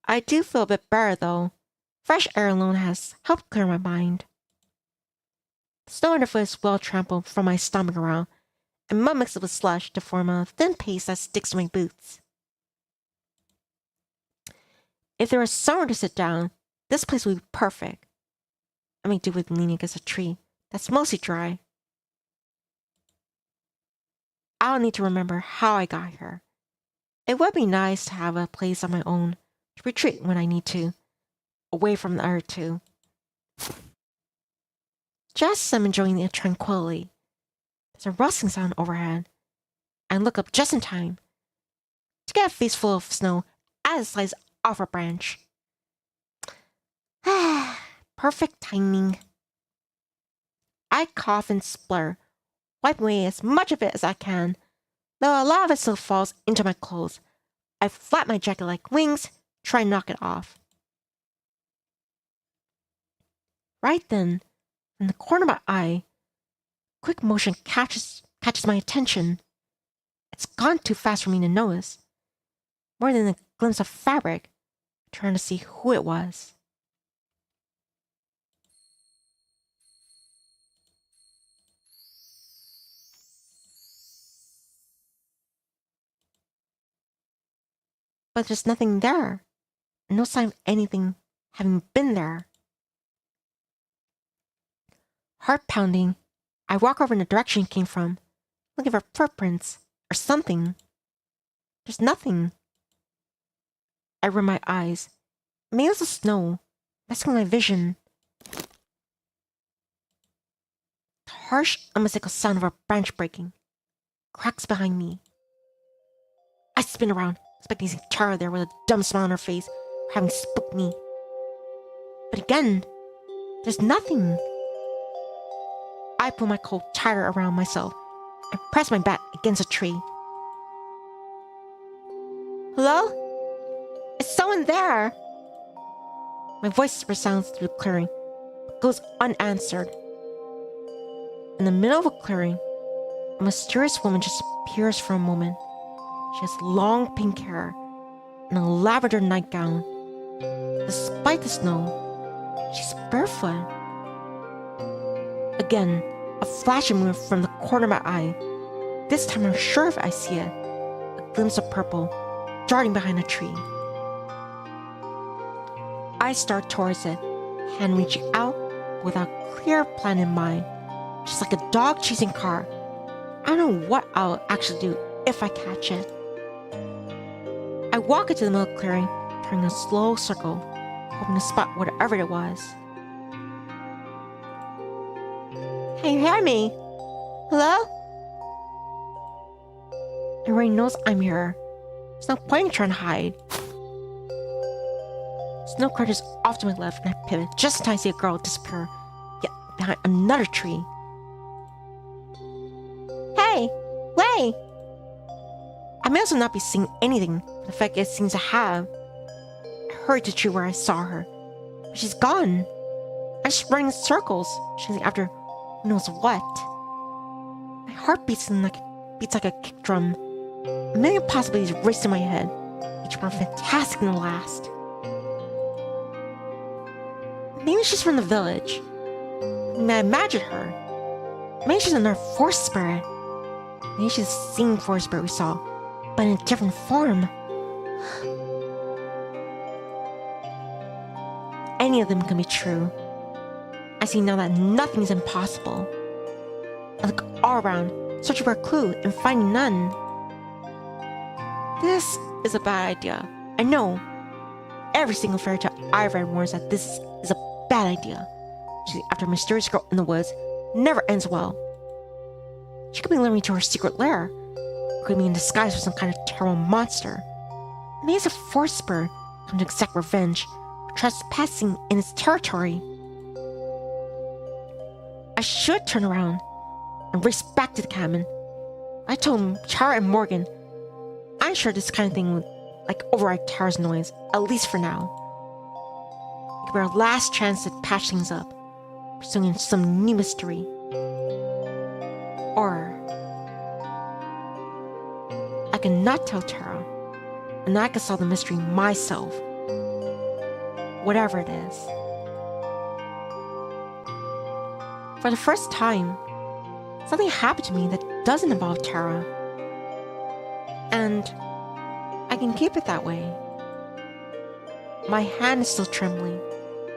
I do feel a bit better though. Fresh air alone has helped clear my mind. The snow underfoot is well trampled from my stomping around, and mud mixed with slush to form a thin paste that sticks to my boots. If there was somewhere to sit down, this place would be perfect. I may do with leaning against a tree that's mostly dry. I'll need to remember how I got here. It would be nice to have a place of my own to retreat when I need to, away from the other two. Just as I'm enjoying the tranquility, there's a rustling sound overhead. I look up just in time to get a face full of snow as it slides off a branch. Perfect timing. I cough and splur, wipe away as much of it as I can, though a lot of it still falls into my clothes. I flap my jacket like wings, try and knock it off. Right then, in the corner of my eye, a quick motion catches my attention. It's gone too fast for me to notice. More than a glimpse of fabric, trying to see who it was. But there's nothing there. No sign of anything having been there. Heart pounding, I walk over in the direction it came from, looking for footprints or something. There's nothing. I rub my eyes. Maybe it's the snow, masking my vision. The harsh, unmistakable sound of a branch breaking. Cracks behind me. I spin around, expecting to see Tara there with a dumb smile on her face for having spooked me. But again, there's nothing. I pull my coat tighter around myself and press my back against a tree. Hello? Is someone there? My voice resounds through the clearing, but goes unanswered. In the middle of a clearing, a mysterious woman just appears for a moment. She has long pink hair and a lavender nightgown. Despite the snow, she's barefoot. Again, a flash of movement from the corner of my eye. This time I'm sure if I see it. A glimpse of purple, darting behind a tree. I start towards it, hand reaching out without clear plan in mind. Just like a dog chasing a car. I don't know what I'll actually do if I catch it. I walk into the middle of the clearing, turning a slow circle, hoping to spot whatever it was. Can you hear me? Hello? Everybody knows I'm here. There's no point in trying to hide. Snow craters off to my left, and I pivot just in time to see a girl disappear, yet behind another tree. Hey, wait! I may also not be seeing anything, but the fact it seems to have. I hurried to the tree where I saw her, but she's gone. I'm just running in circles, chasing after who knows what. My heart beats like a kick drum. A million possibilities race in my head, each more fantastic than the last. Maybe she's from the village. I imagine her. Maybe she's another forest spirit. Maybe she's the same forest spirit we saw, but in a different form. Any of them can be true. I see now that nothing is impossible. I look all around, searching for a clue and finding none. This is a bad idea. I know. Every single fairy tale I've read warns that this is a bad idea. Chasing after a mysterious girl in the woods never ends well. She could be luring me to her secret lair, or could be in disguise for some kind of terrible monster. Maybe it's a forest spirit come to exact revenge for trespassing in its territory. I should turn around and race back to the cabin. I told Tara and Morgan I'm sure this kind of thing would override Tara's noise, at least for now. It could be our last chance to patch things up, pursuing some new mystery. Or I can not tell Tara, and I can solve the mystery myself. Whatever it is. For the first time, something happened to me that doesn't involve Tara. And I can keep it that way. My hand is still trembling.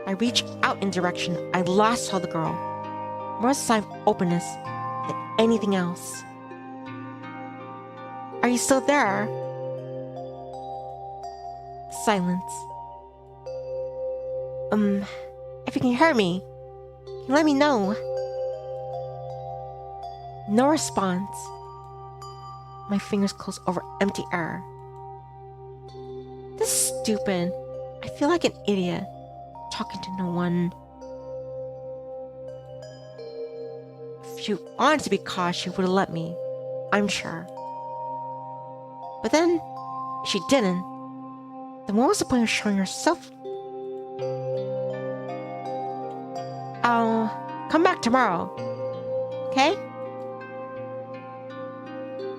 I reach out in the direction I last saw the girl. More a sign of openness than anything else. Are you still there? Silence. If you can hear me, can you let me know? No response. My fingers close over empty air. This is stupid. I feel like an idiot, talking to no one. If she wanted to be caught, she would have let me, I'm sure. But then, if she didn't, then what was the point of showing herself? I'll come back tomorrow, okay?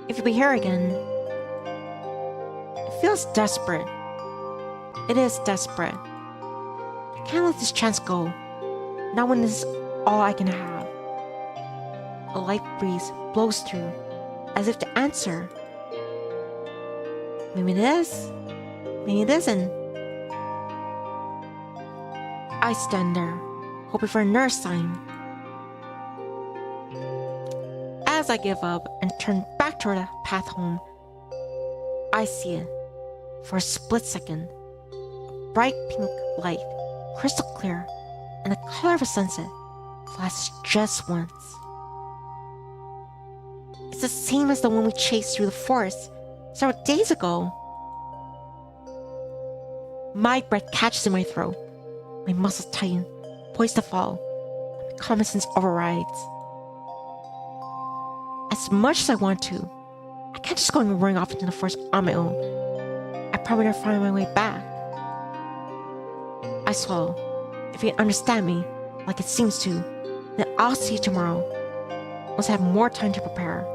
If you'll be here again. It feels desperate. It is desperate. I can't let this chance go. Not when this is all I can have. A light breeze blows through, as if to answer. Maybe it is. Maybe it isn't. I stand there, hoping for another sign. As I give up and turn back toward the path home, I see it. For a split second, a bright pink light, crystal clear, and the color of a sunset, flashes just once. It's the same as the one we chased through the forest several days ago. My breath catches in my throat. My muscles tighten, poised to fall. My common sense overrides. As much as I want to, I can't just go and run off into the forest on my own. I probably never find my way back. I swallow. If you can understand me, like it seems to, then I'll see you tomorrow, once I have more time to prepare.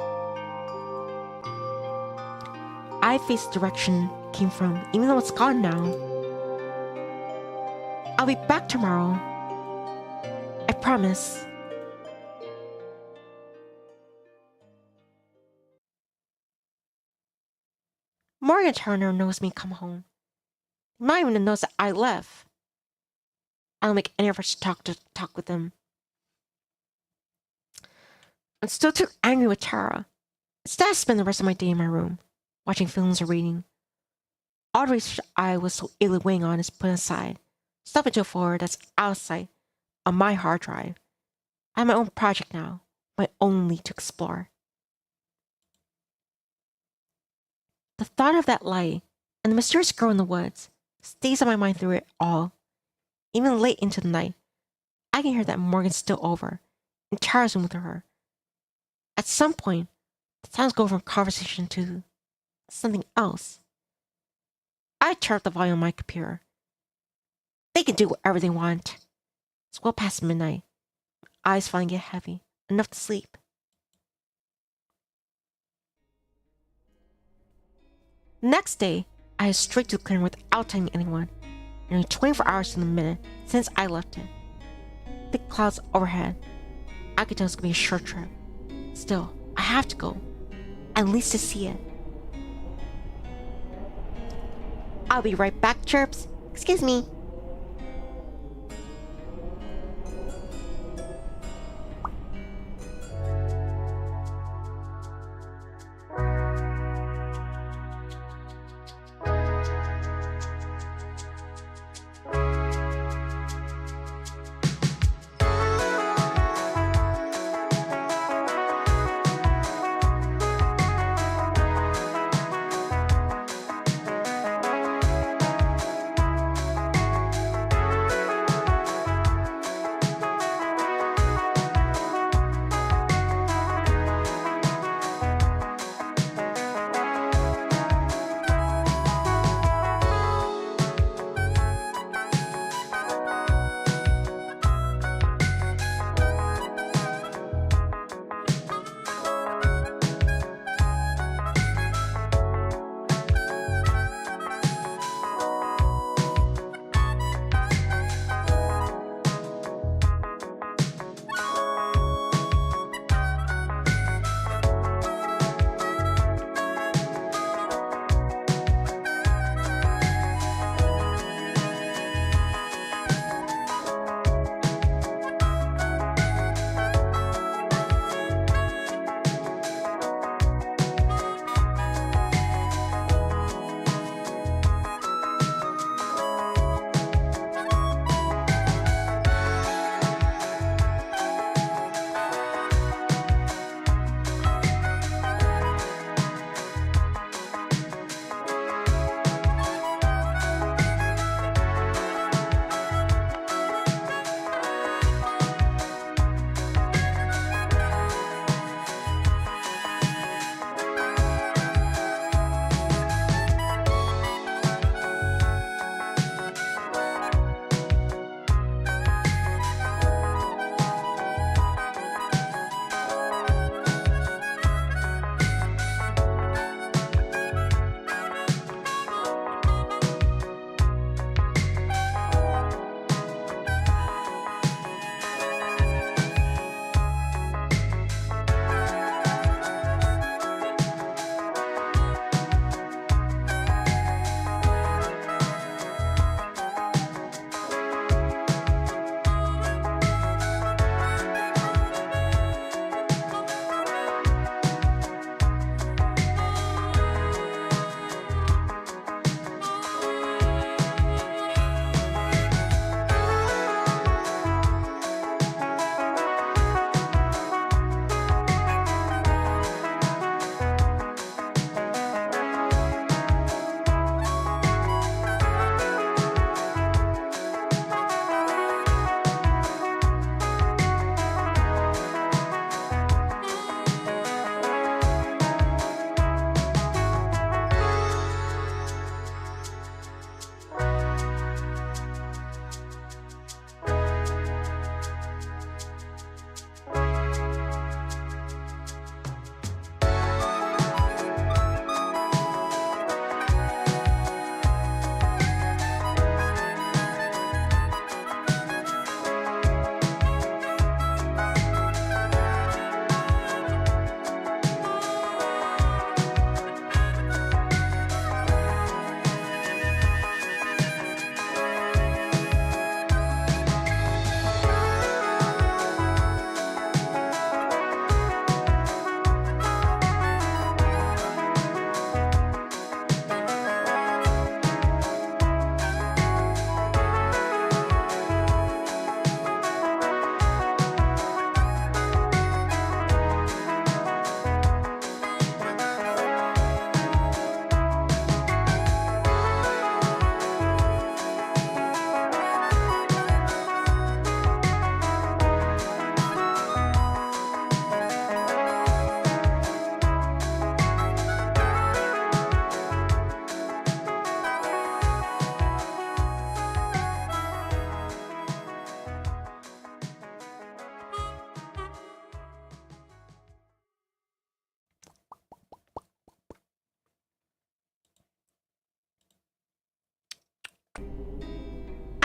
I face the direction it came from, even though it's gone now. I'll be back tomorrow. I promise. Morgan Turner knows me come home. He might even knows that I left. I don't make any effort to talk with them. I'm still too angry with Tara. Instead, I spend the rest of my day in my room, watching films or reading. All the research I was so illy weighing on is put aside, stuff into a folder that's outside on my hard drive. I have my own project now, my own lead to explore. The thought of that light and the mysterious girl in the woods stays on my mind through it all. Even late into the night, I can hear that Morgan's still over, and Tara's in with her. At some point, the sounds go from conversation to something else. I turn up the volume on my computer. They can do whatever they want. It's well past midnight. My eyes finally get heavy, enough to sleep. Next day, I head straight to the clearing without telling anyone. Nearly 24 hours to the minute since I left it. Thick clouds overhead. I could tell it's gonna be a short trip. Still, I have to go. At least to see it. I'll be right back, Chirps. Excuse me.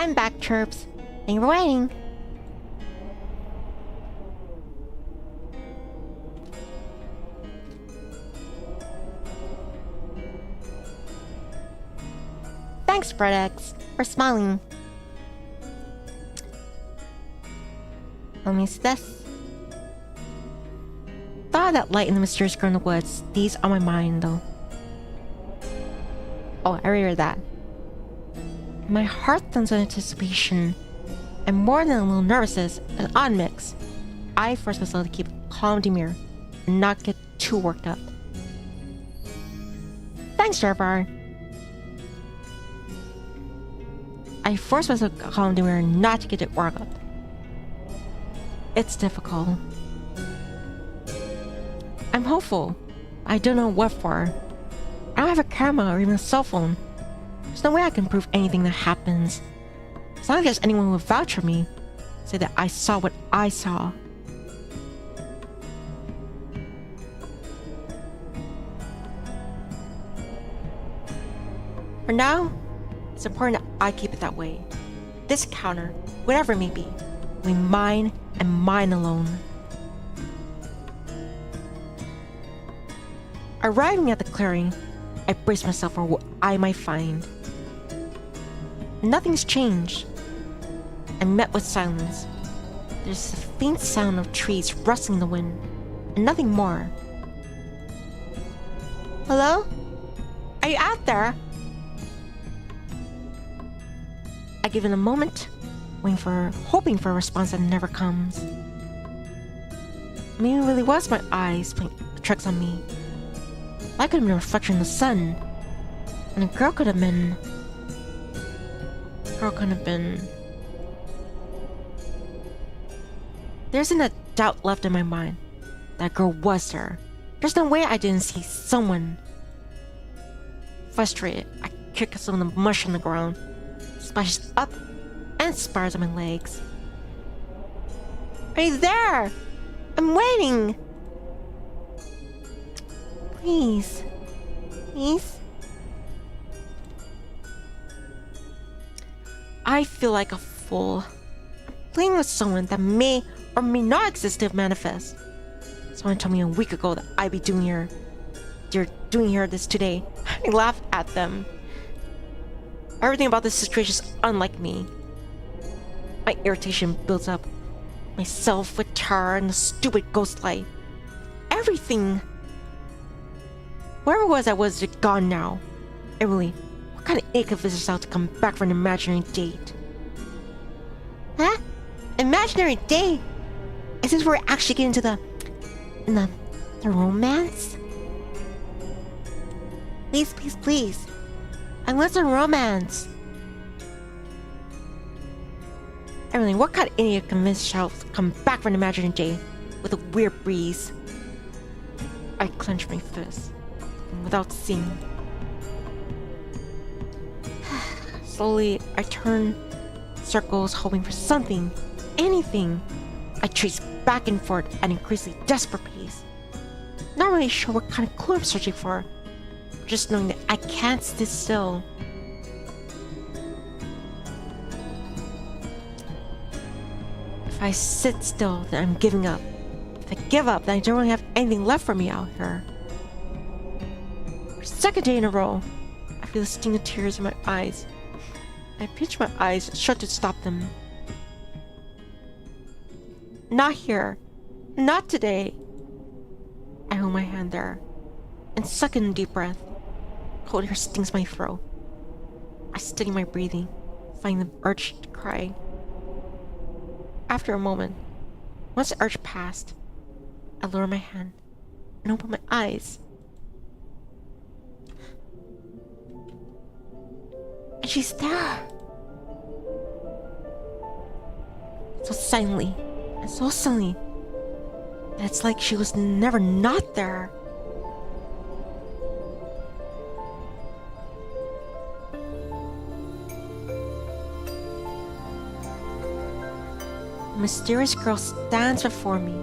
I'm back, Chirps. Thank you for waiting. Thanks, Bredex, for smiling. Let me see this. Thought of that light in the mysterious girl in the woods. These on my mind, though. Oh, I already read that. My heart thumps with anticipation, and more than a little nervousness, an odd mix. I force myself to keep a calm demeanor and not get too worked up. Thanks, Trevor. I force myself to calm demeanor not to get it worked up. It's difficult. I'm hopeful. I don't know what for. I don't have a camera or even a cell phone. There's no way I can prove anything that happens. It's not like there's anyone who will vouch for me, say that I saw what I saw. For now, it's important that I keep it that way. This encounter, whatever it may be, will be mine and mine alone. Arriving at the clearing, I brace myself for what I might find. Nothing's changed. I'm met with silence. There's a faint sound of trees rustling in the wind, and nothing more. Hello? Are you out there? I give it a moment, hoping for a response that never comes. Maybe it really was my eyes playing tricks on me. I could have been a reflection in the sun, and a girl could have been. There isn't a doubt left in my mind. That girl was there. There's no way I didn't see someone. Frustrated, I kick some of the mush on the ground, splashes up and spars on my legs. Are you there? I'm waiting. Please. Please. I feel like a fool. I'm playing with someone that may or may not exist if manifest. Someone told me a week ago that I'd be doing here. They're doing here this today. I laughed at them. Everything about this situation is unlike me. My irritation builds up. Myself with terror and the stupid ghost light. Everything. Wherever it was gone now. Emily, what kind of idiot could visit us out to come back for an imaginary date? Huh? Imaginary date? Is this where we actually get into the romance? Please, please, please. I want some romance. Emily, what kind of idiot convinced Charles to come back for an imaginary date with a weird breeze? I clench my fist. Without seeing. Slowly, I turn circles, hoping for something, anything. I trace back and forth at an increasingly desperate pace. Not really sure what kind of clue I'm searching for, just knowing that I can't sit still. If I sit still, then I'm giving up. If I give up, then I don't really have anything left for me out here. For the second day in a row, I feel the sting of tears in my eyes. I pinch my eyes shut to stop them. Not here. Not today. I hold my hand there and suck in a deep breath. Cold air stings my throat. I steady my breathing, finding the urge to cry. After a moment, once the urge passed, I lower my hand and open my eyes. And she's there. So silently and so suddenly that it's like she was never not there. The mysterious girl stands before me,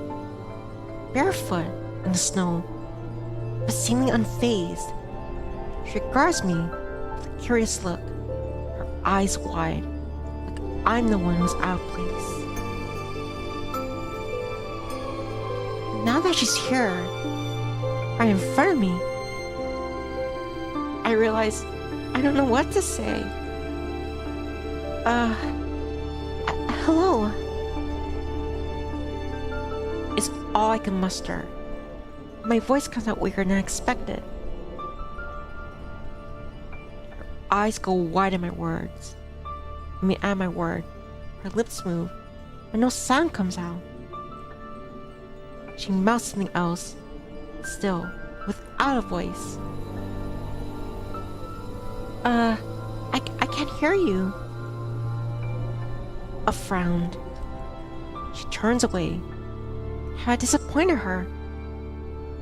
barefoot in the snow, but seemingly unfazed. She regards me with a curious look, her eyes wide, like I'm the one who's out of place. Now that she's here, right in front of me, I realize I don't know what to say. Hello. It's all I can muster. My voice comes out weaker than I expected. Her eyes go wide at my words. At my word. Her lips move, but no sound comes out. She mouths something else, still, without a voice. I can't hear you. A frown. She turns away. Have I disappointed her?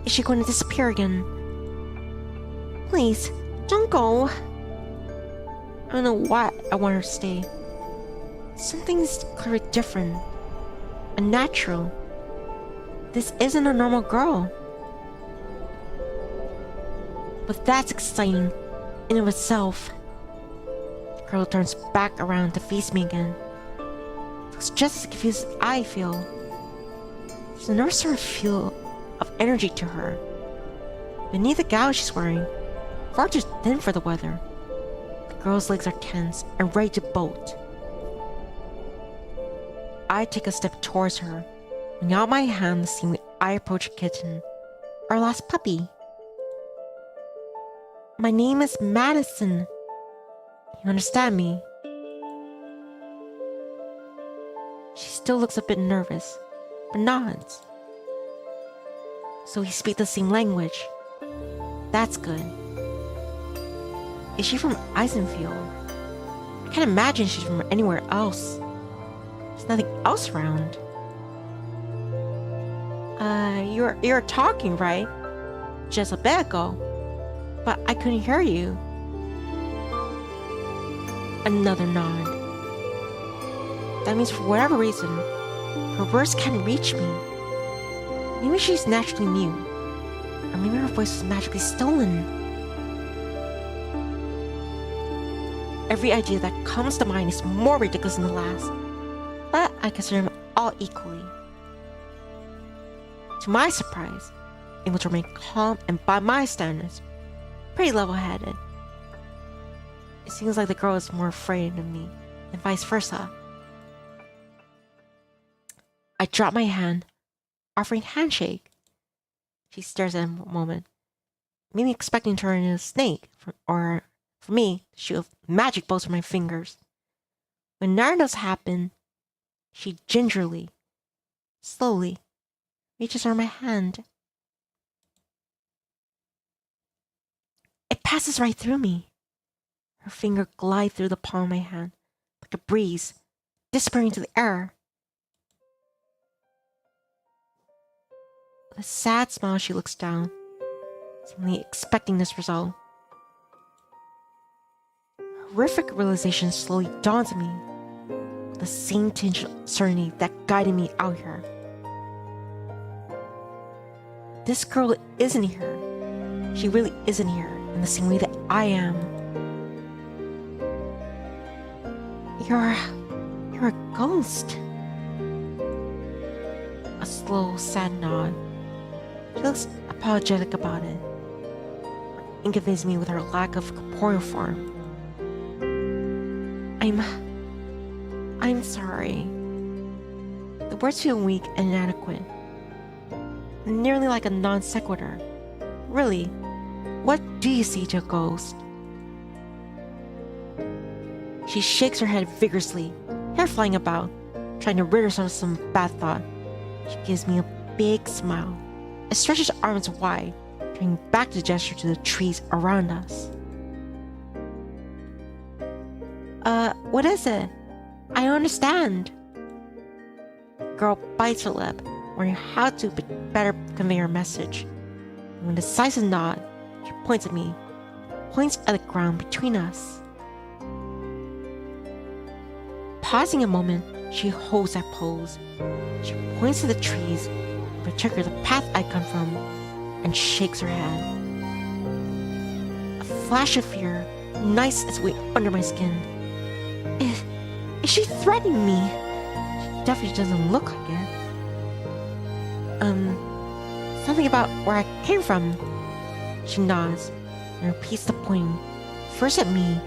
Is she going to disappear again? Please, don't go. I don't know why I want her to stay. Something's clearly different. Unnatural. This isn't a normal girl. But that's exciting in of itself. The girl turns back around to face me again. Looks just as confused as I feel. There's another sort of feel of energy to her. Beneath the gown she's wearing, far too thin for the weather, the girl's legs are tense and ready to bolt. I take a step towards her, bring out my hand the same way I approach a kitten, our last puppy. My name is Madison. You understand me? She still looks a bit nervous, but nods. So we speak the same language. That's good. Is she from Eisenfield? I can't imagine she's from anywhere else. There's nothing else around. You're talking, right? Just a bit ago. But I couldn't hear you. Another nod. That means for whatever reason, her words can't reach me. Maybe she's naturally mute. Or maybe her voice is magically stolen. Every idea that comes to mind is more ridiculous than the last. But I consider them all equally. To my surprise, able to remain calm and by my standards, pretty level-headed. It seems like the girl is more afraid of me, and vice versa. I drop my hand, offering handshake. She stares at him a moment, maybe expecting to turn into a snake, or for me, to shoot a magic bolt from my fingers. When none does happen, she gingerly, slowly, reaches for my hand. It passes right through me. Her finger glides through the palm of my hand, like a breeze, disappearing into the air. With a sad smile, she looks down, seemingly expecting this result. A horrific realization slowly dawns on me, with the same tinge of certainty that guided me out here. This girl isn't here. She really isn't here in the same way that I am. You're a ghost. A slow, sad nod. She looks apologetic about it, inconveniencing me with her lack of corporeal form. I'm sorry. The words feel weak and inadequate, nearly like a non sequitur. Really, what do you see to a ghost? She shakes her head vigorously, hair flying about, trying to rid herself of some bad thought. She gives me a big smile and stretches her arms wide, turning back the gesture to the trees around us. What is it? I don't understand. The girl bites her lip, wondering how to better convey her message. And with a decisive nod, she points at me, points at the ground between us. Pausing a moment, she holds that pose. She points to the trees, in particular the path I come from, and shakes her head. A flash of fear ignites its way under my skin. Is she threatening me? She definitely doesn't look like it. Something about where I came from. She nods and repeats the point, first at me,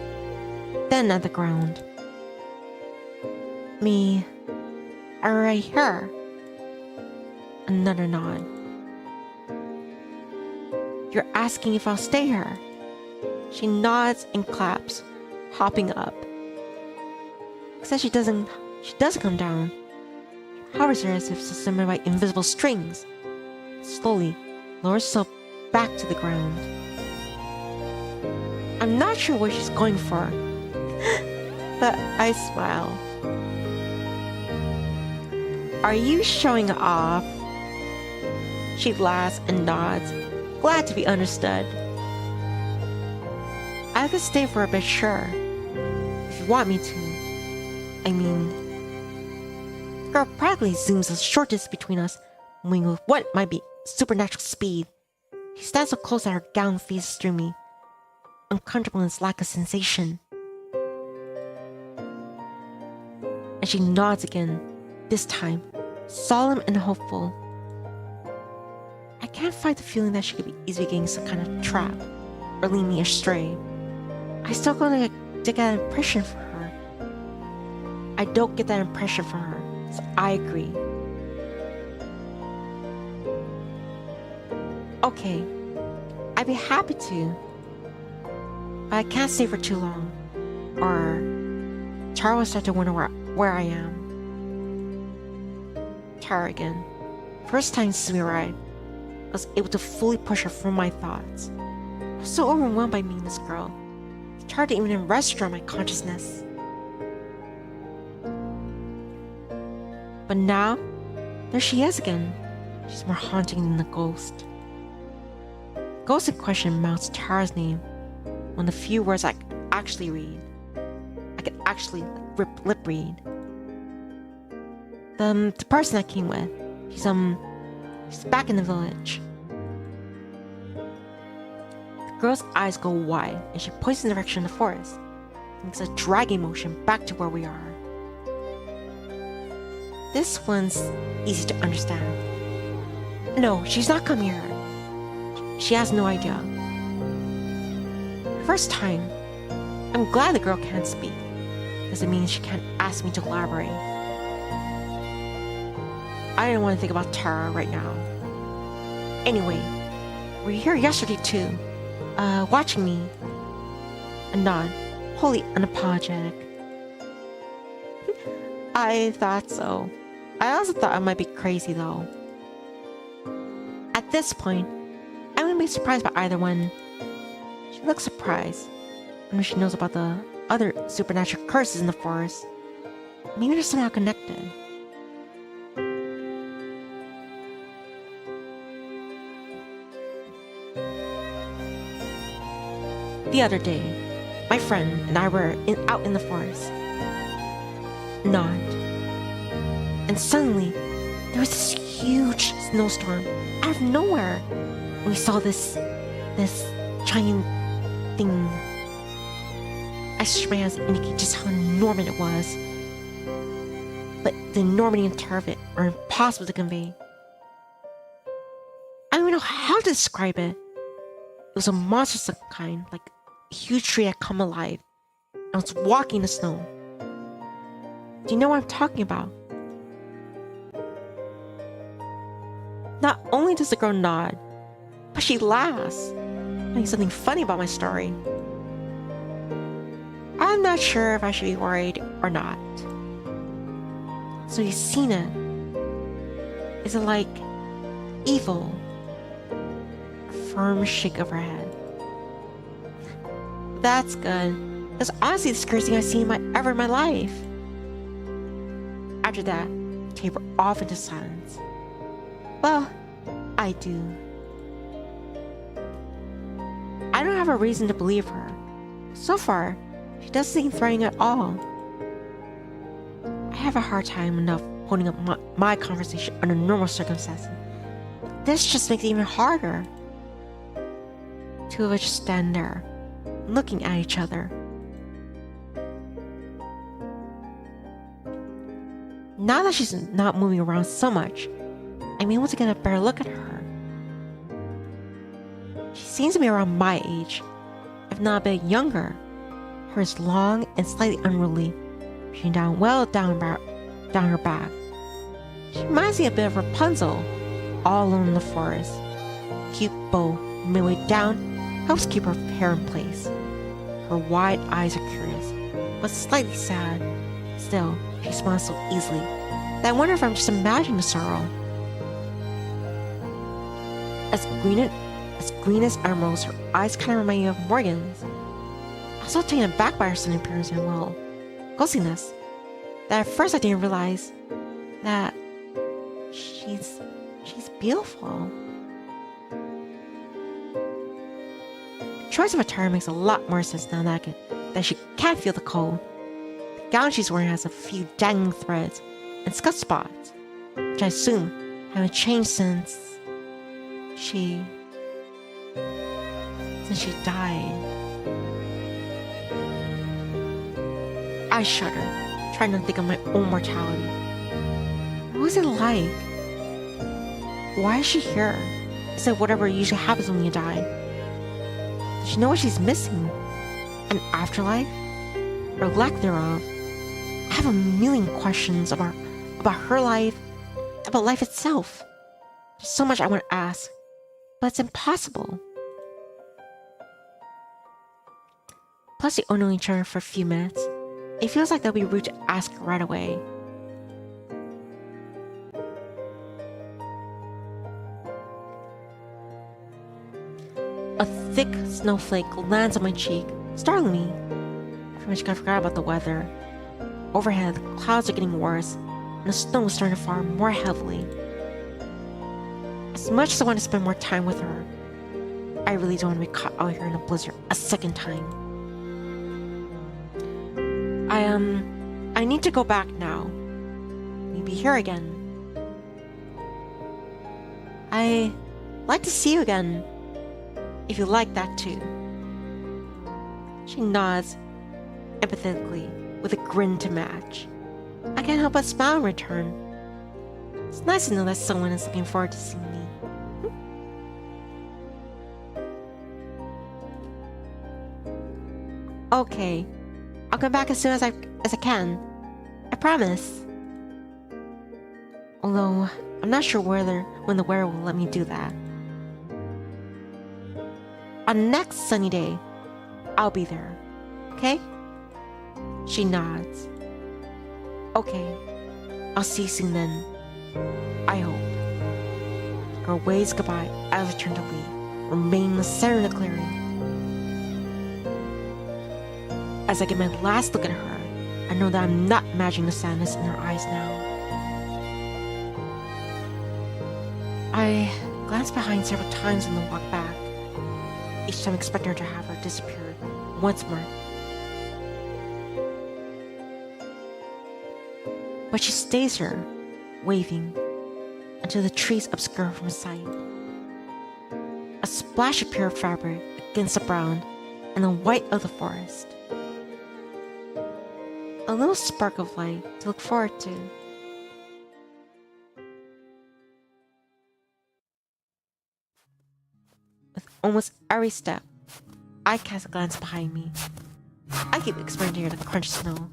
then at the ground. Me, right here. Another nod. You're asking if I'll stay here. She nods and claps, hopping up. Except she doesn't come down. She hovers her as if suspended by invisible strings. Slowly lowers herself back to the ground. I'm not sure what she's going for, but I smile. Are you showing off? She laughs and nods, glad to be understood. I could stay for a bit, sure, if you want me to. I mean, the girl practically zooms the short distance between us, moving with what might be supernatural speed. She stands so close that her gown phases through me, uncomfortable in its lack of sensation. And she nods again, this time, solemn and hopeful. I can't fight the feeling that she could be easily getting some kind of trap, or leading me astray. I still don't get that impression from her. I don't get that impression from her, so I agree. Okay, I'd be happy to, but I can't stay for too long, or Tara will start to wonder where I am. Tara again. First time since we arrived, I was able to fully push her from my thoughts. I was so overwhelmed by meeting this girl. It's hard to even register my consciousness. But now, there she is again. She's more haunting than the ghost. The ghost in question mouths Tara's name, one of the few words I could actually read. I could actually lip read. The person I came with, she's back in the village. The girl's eyes go wide and she points in the direction of the forest. Makes a dragging motion back to where we are. This one's easy to understand. No, she's not come here. She has no idea. First time, I'm glad the girl can't speak, because it means she can't ask me to elaborate. I didn't want to think about Tara right now. Anyway, were you here yesterday too? Watching me? A nod, wholly unapologetic. I thought so. I also thought I might be crazy though. At this point, I wouldn't be surprised by either one. She looks surprised. I wonder if she knows about the other supernatural curses in the forest. Maybe they're somehow connected. The other day, my friend and I were out in the forest. Nod. And suddenly, there was this huge snowstorm out of nowhere. And we saw this giant thing. I stretched my hands to indicate just how enormous it was. But the enormity and terror of it are impossible to convey. I don't even know how to describe it. It was a monstrous of kind, like a huge tree had come alive and was walking in the snow. Do you know what I'm talking about? Not only does the girl nod, but she laughs, finding something funny about my story. I'm not sure if I should be worried or not. So you've seen it. Is it like evil? A firm shake of her head. That's good. That's honestly the scariest thing I've seen ever in my life. After that, we taper off into silence. Well, I do. I don't have a reason to believe her. So far, she doesn't seem threatening at all. I have a hard time enough holding up my conversation under normal circumstances. But this just makes it even harder. Two of us just stand there, looking at each other. Now that she's not moving around so much, I'm able to get a better look at her. She seems to be around my age, if not a bit younger. Hair is long and slightly unruly, reaching down well down her back. She reminds me a bit of Rapunzel, all alone in the forest. Cute bow midway down helps keep her hair in place. Her wide eyes are curious, but slightly sad. Still, she smiles so easily that I wonder if I'm just imagining the sorrow. As green as emeralds, her eyes kind of remind me of Morgan's. I was so taken aback by her sudden appearance and, well, ghostiness, that at first I didn't realize that she's beautiful. The choice of attire makes a lot more sense now that she can't feel the cold. The gown she's wearing has a few dangling threads and scut spots, which I assume haven't changed since she died. I shudder, trying to think of my own mortality. What was it like? Why is she here? Is it whatever usually happens when you die? Does she know what she's missing? An afterlife? Or lack thereof? I have a million questions about her life, about life itself. There's so much I want to ask, but it's impossible. Plus, we only each other for a few minutes. It feels like they'll be rude to ask right away. A thick snowflake lands on my cheek, startling me. I pretty much forgot about the weather. Overhead, the clouds are getting worse, and the snow is starting to fall more heavily. As much as I want to spend more time with her, I really don't want to be caught out here in a blizzard a second time. I need to go back now. Maybe here again. I'd like to see you again, if you like that too. She nods empathetically with a grin to match. I can't help but smile in return. It's nice to know that someone is looking forward to seeing me. Okay, I'll come back as soon as I can. I promise. Although, I'm not sure when the weather will let me do that. On next sunny day, I'll be there. Okay? She nods. Okay, I'll see you soon then. I hope. Her waves goodbye as I turn to leave, remaining in the center of the clearing. As I get my last look at her, I know that I'm not imagining the sadness in her eyes now. I glance behind several times on the walk back, each time expecting her to have her disappear once more. But she stays there, waving, until the trees obscure her from sight. A splash of pure fabric against the brown and the white of the forest. A little spark of light to look forward to. With almost every step, I cast a glance behind me. I keep expecting to hear the crunch of snow,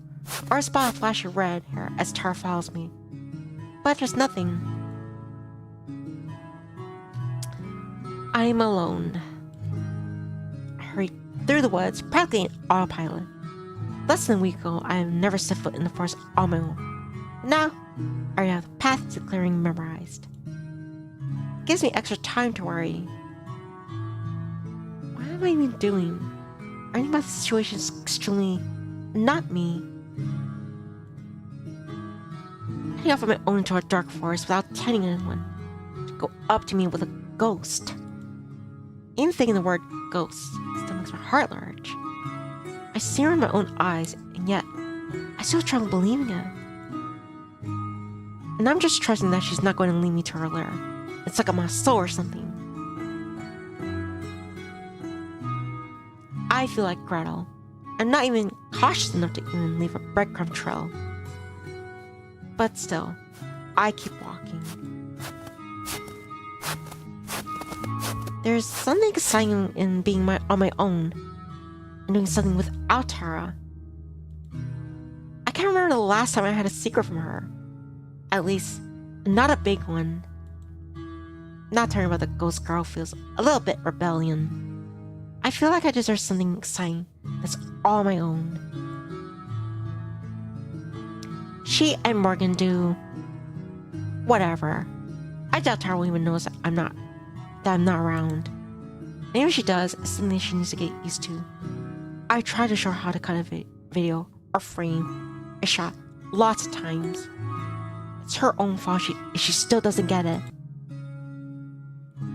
or spot a flash of red hair as Tara follows me. But there's nothing. I am alone. I hurry through the woods, practically in autopilot. Less than a week ago, I have never set foot in the forest on my own. Now, I have the path to the clearing memorized. It gives me extra time to worry. What am I even doing? Anything about the situation is extremely not me. Heading off on my own into a dark forest without telling anyone to go up to me with a ghost. Even thinking the word ghost still makes my heart lurch. I see her in my own eyes, and yet I still have trouble believing it. And I'm just trusting that she's not going to lead me to her lair. It's like I'm a soul or something. I feel like Gretel. I'm not even cautious enough to even leave a breadcrumb trail. But still, I keep walking. There's something exciting in being on my own and doing something without Tara. I can't remember the last time I had a secret from her. At least, not a big one. Not talking about the ghost girl feels a little bit rebellion. I feel like I deserve something exciting that's all my own. She and Morgan do whatever. I doubt Tara even knows that I'm not around. And if she does, it's something she needs to get used to. I tried to show her how to cut a video or frame a shot lots of times. It's her own fault if she still doesn't get it.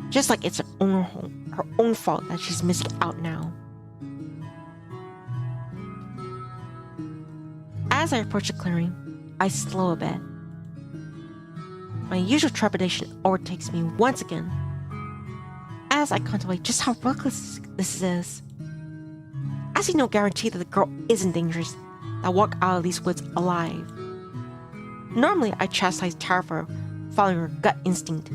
Just like it's her own fault that she's missing out now. As I approach the clearing, I slow a bit. My usual trepidation overtakes me once again as I contemplate just how reckless this is. I see no guarantee that the girl isn't dangerous that walk out of these woods alive. Normally, I chastise Tara for following her gut instinct,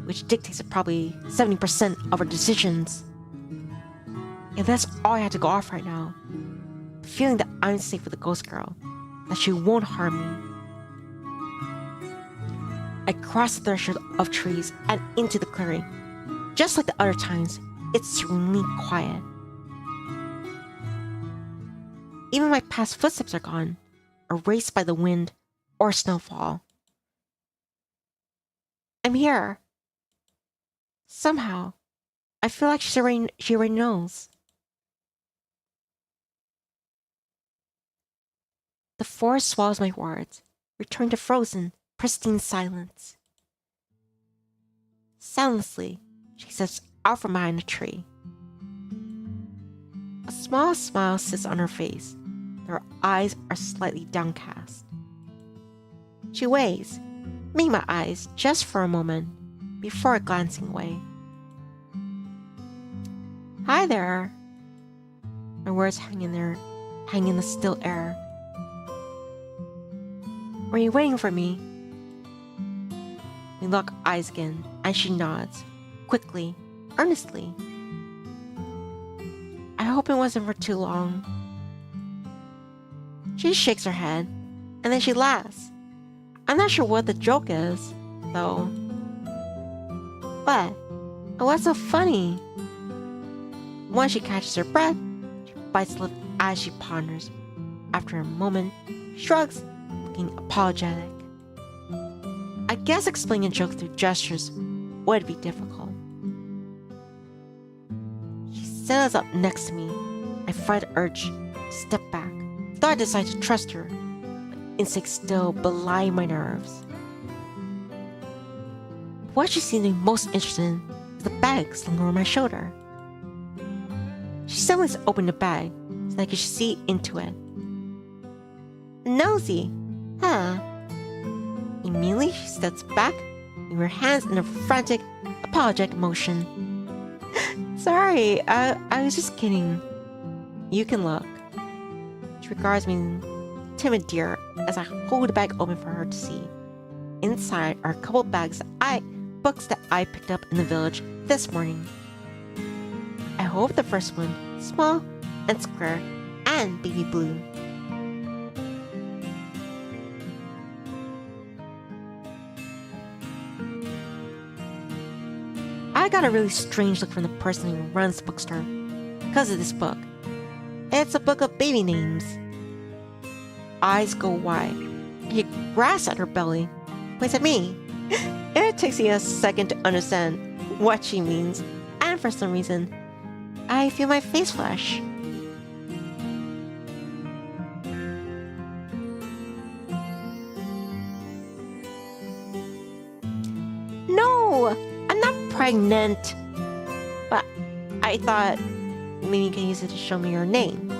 which dictates probably 70% of her decisions. And that's all I had to go off right now. The feeling that I'm safe with the ghost girl, that she won't harm me. I cross the threshold of trees and into the clearing. Just like the other times, it's serenely quiet. Even my past footsteps are gone, erased by the wind or snowfall. I'm here. Somehow, I feel like she already knows. The forest swallows my words, returning to frozen, pristine silence. Soundlessly, she steps out from behind a tree. A small smile sits on her face. Her eyes are slightly downcast. She waves, meeting my eyes just for a moment before glancing away. Hi there. My words hang in the still air. Were you waiting for me? We lock eyes again, and she nods, quickly, earnestly. I hope it wasn't for too long. She shakes her head, and then she laughs. I'm not sure what the joke is, though. But what's so funny? Once she catches her breath, she bites lip as she ponders. After a moment, shrugs, looking apologetic. I guess explaining a joke through gestures would be difficult. She settles up next to me. I fight the urge to step back, though I decide to trust her. My instincts still belie my nerves. What she seems to be most interested in is the bag slung over my shoulder. She suddenly opened the bag so I could see into it. Nosy, huh? Immediately, she steps back, with her hands in a frantic, apologetic motion. Sorry, I was just kidding. You can look. She regards me timid deer as I hold the bag open for her to see. Inside are a couple books that I picked up in the village this morning. I hope the first one, small and square and baby blue. I got a really strange look from the person who runs the bookstore because of this book. It's a book of baby names. Eyes go wide. He grasps at her belly, points at me. It takes me a second to understand what she means, and for some reason, I feel my face flush. No, I'm not pregnant. But I thought maybe you can use it to show me your name.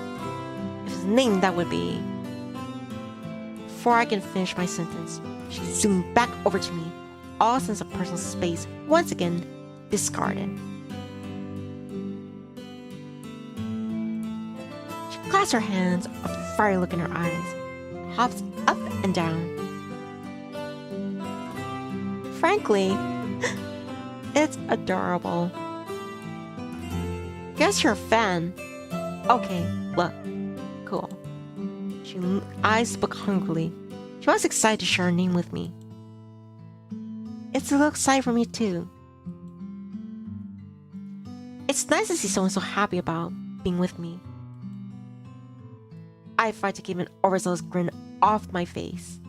If it's a name, that would be... Before I can finish my sentence, she zoomed back over to me, all sense of personal space once again discarded. She clasps her hands, a fiery look in her eyes, hops up and down. Frankly, it's adorable. Guess you're a fan. Okay, look. Cool. She eyes the book hungrily. She was excited to share her name with me. It's a little exciting for me too. It's nice to see someone so happy about being with me. I fight to keep an overzealous grin off my face.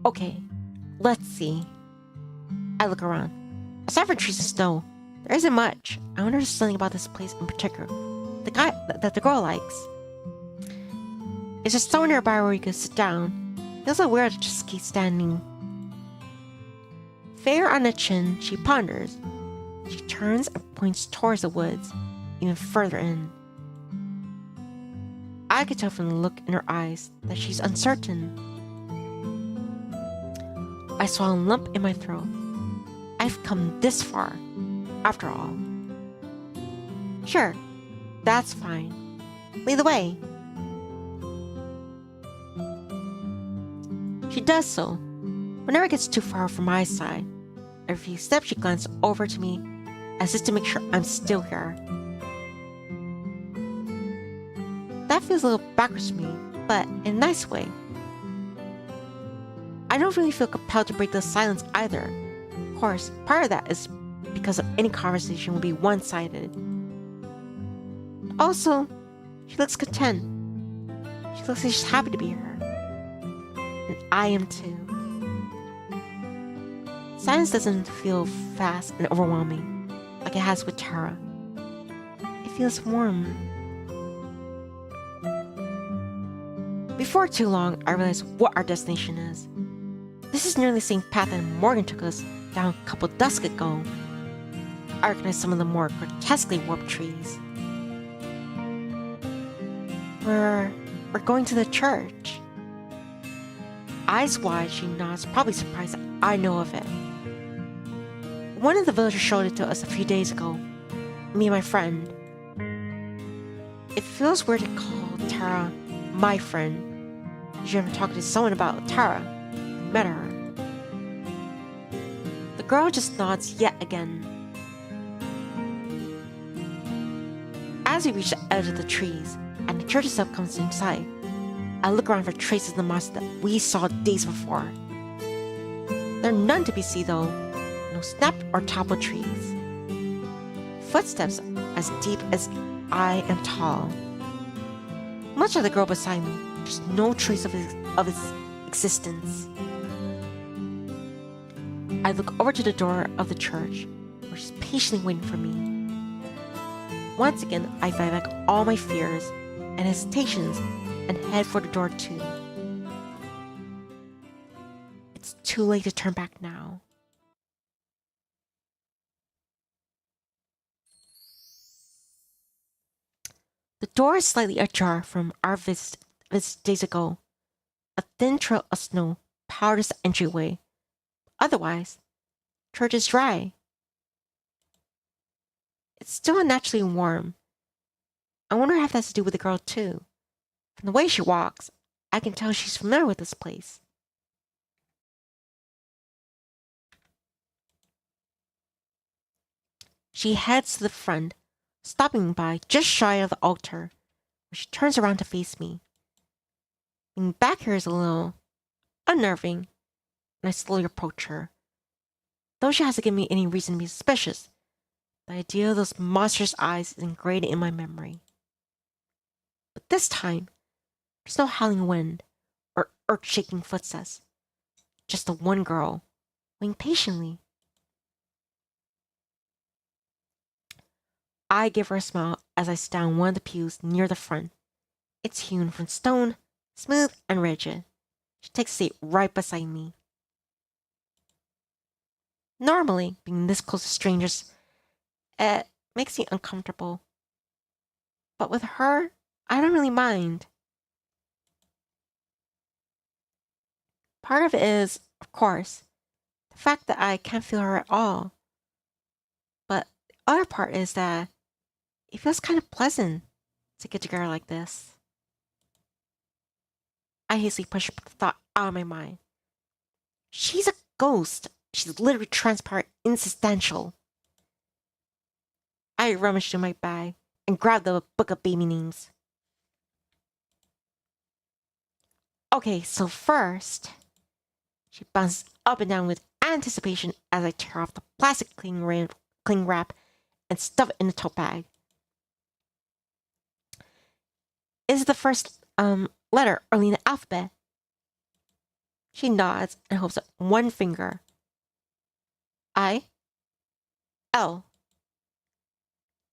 Okay, let's see. I look around. Aside from trees and snow, there isn't much. I wonder if there's something about this place in particular. The guy that the girl likes. Is there somewhere nearby where we could sit down? Feels so weird to just keep standing. Fair on the chin, she ponders. She turns and points towards the woods, even further in. I could tell from the look in her eyes that she's uncertain. I swallow a lump in my throat. I've come this far, after all. Sure, that's fine. Lead the way. She does so. Whenever it gets too far from my side, every few steps she glances over to me as if to make sure I'm still here. That feels a little backwards to me, but in a nice way. I don't really feel compelled to break the silence either. Of course, part of that is because of any conversation will be one-sided. Also, she looks content. She looks like she's happy to be here. And I am too. Silence doesn't feel fast and overwhelming like it has with Tara. It feels warm. Before too long, I realized what our destination is. This is nearly the same path that Morgan took us down a couple dusk ago. I recognize some of the more grotesquely warped trees. We're going to the church. Eyes wide, she nods, probably surprised that I know of it. One of the villagers showed it to us a few days ago. Me and my friend. It feels weird to call Tara my friend. You ever talked to someone about Tara? Met her. The girl just nods yet again. As we reach the edge of the trees, and the church itself comes in sight, I look around for traces of the monster that we saw days before. There are none to be seen though, no snapped or toppled trees. Footsteps as deep as I am tall. Much like the girl beside me, there's no trace of its existence. I look over to the door of the church, where she's patiently waiting for me. Once again, I fight back all my fears and hesitations and head for the door too. It's too late to turn back now. The door is slightly ajar from our visit days ago. A thin trail of snow powders the entryway. Otherwise, church is dry. It's still unnaturally warm. I wonder if that has to do with the girl too. From the way she walks, I can tell she's familiar with this place. She heads to the front, stopping by just shy of the altar, where she turns around to face me. Being back here is a little unnerving, and I slowly approach her. Though she hasn't given me any reason to be suspicious, the idea of those monstrous eyes is ingrained in my memory. But this time, there's no howling wind or earth-shaking footsteps. Just the one girl, waiting patiently. I give her a smile as I sit down one of the pews near the front. It's hewn from stone, smooth and rigid. She takes a seat right beside me. Normally, being this close to strangers, it makes me uncomfortable. But with her, I don't really mind. Part of it is, of course, the fact that I can't feel her at all. But the other part is that it feels kind of pleasant to get together like this. I hastily push the thought out of my mind. She's a ghost, She's literally transparent, insubstantial. I rummaged in my bag and grabbed the book of baby names. Okay, so first, she bounces up and down with anticipation as I tear off the plastic cling wrap and stuff it in the tote bag. Is it the first letter early in the alphabet? She nods and holds up one finger. I. L.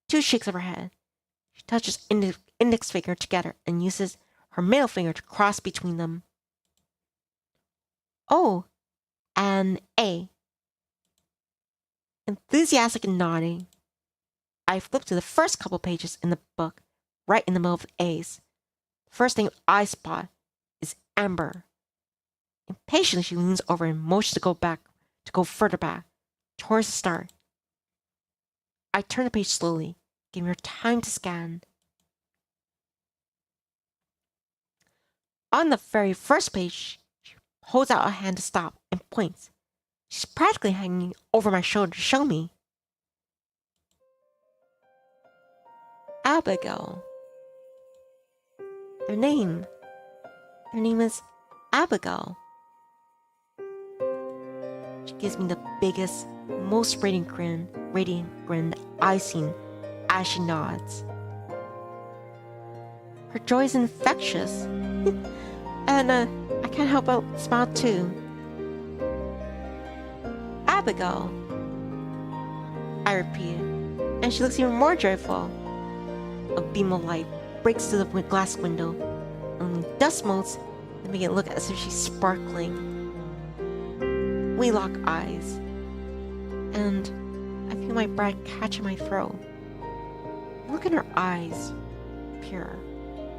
2 shakes of her head. She touches index finger together and uses her middle finger to cross between them. O. And A. Enthusiastic and nodding. I flip to the first couple pages in the book, right in the middle of the A's. The first thing I spot is Amber. Impatiently, she leans over and motions to go further back, towards the start. I turn the page slowly, giving her time to scan. On the very first page, she holds out a hand to stop and points. She's practically hanging over my shoulder to show me. Abigail. Their name is Abigail. She gives me the biggest, most radiant grin I've seen as she nods. Her joy is infectious. And I can't help but smile too. Abigail, I repeated, and she looks even more joyful. A beam of light breaks through the glass window, only dust motes that make it look as if she's sparkling. We lock eyes, and I feel my breath catch in my throat. Look in her eyes, pure,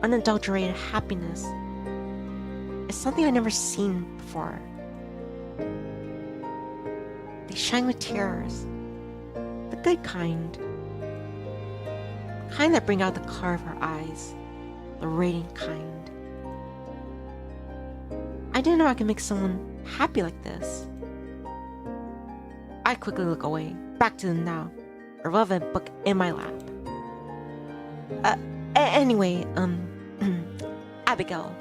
unadulterated happiness. It's something I've never seen before. They shine with tears, the good kind. The kind that bring out the color of her eyes, the radiant kind. I didn't know I could make someone happy like this. I quickly look away, back to the now, a relevant book in my lap. Anyway, Abigail.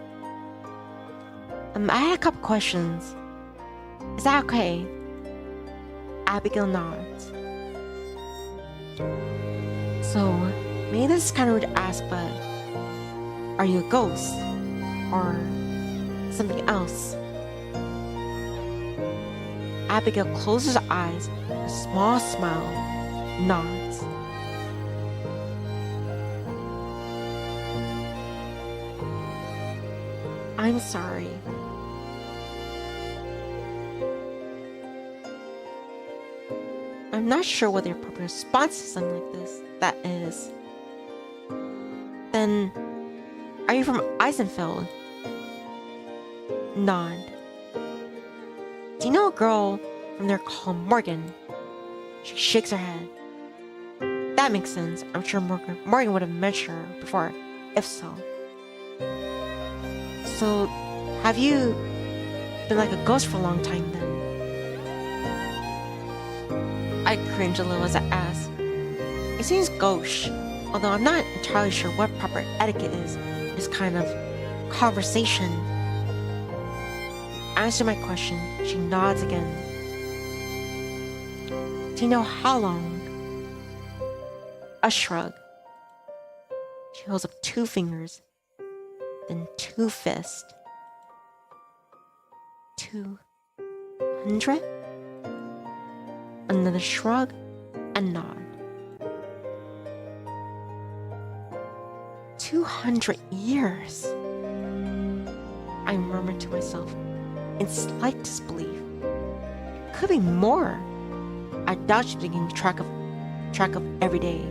I had a couple questions. Is that okay? Abigail nods. So, maybe this is kind of rude to ask, but are you a ghost? Or something else? Abigail closes her eyes, a small smile, nods. I'm sorry. I'm not sure what the appropriate response to something like this that is. Then, are you from Eisenfeld? Nod. Do you know a girl from there called Morgan? She shakes her head. That makes sense. I'm sure Morgan would have mentioned her before, if so. So, have you been like a ghost for a long time then? I cringe a little as I ask. It seems gauche, although I'm not entirely sure what proper etiquette is in this kind of conversation. Answer my question, she nods again. Do you know how long? A shrug. She holds up 2 fingers, then 2 fists. 200? Another shrug and nod. 200 years. I murmured to myself in slight disbelief. It could be more. I doubt she's keeping track of every day.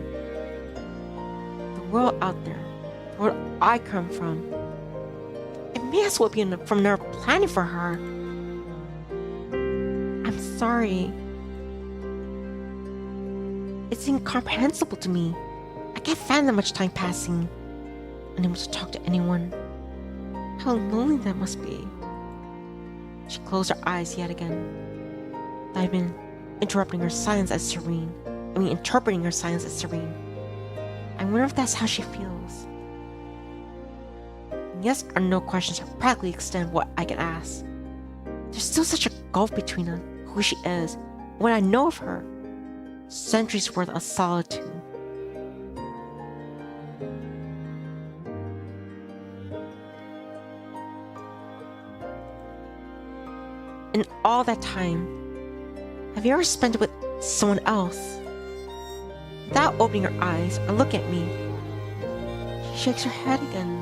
The world out there, the world I come from. It may as well be from another planet for her. I'm sorry. It's incomprehensible to me. I can't fathom that much time passing, unable to talk to anyone. How lonely that must be. She closed her eyes yet again. I've been interrupting her silence as serene. Interpreting her silence as serene. I wonder if that's how she feels. And yes or no questions practically extend what I can ask. There's still such a gulf between us, who she is, and what I know of her. Centuries worth of solitude. In all that time, have you ever spent it with someone else? Without opening her eyes or look at me, she shakes her head again.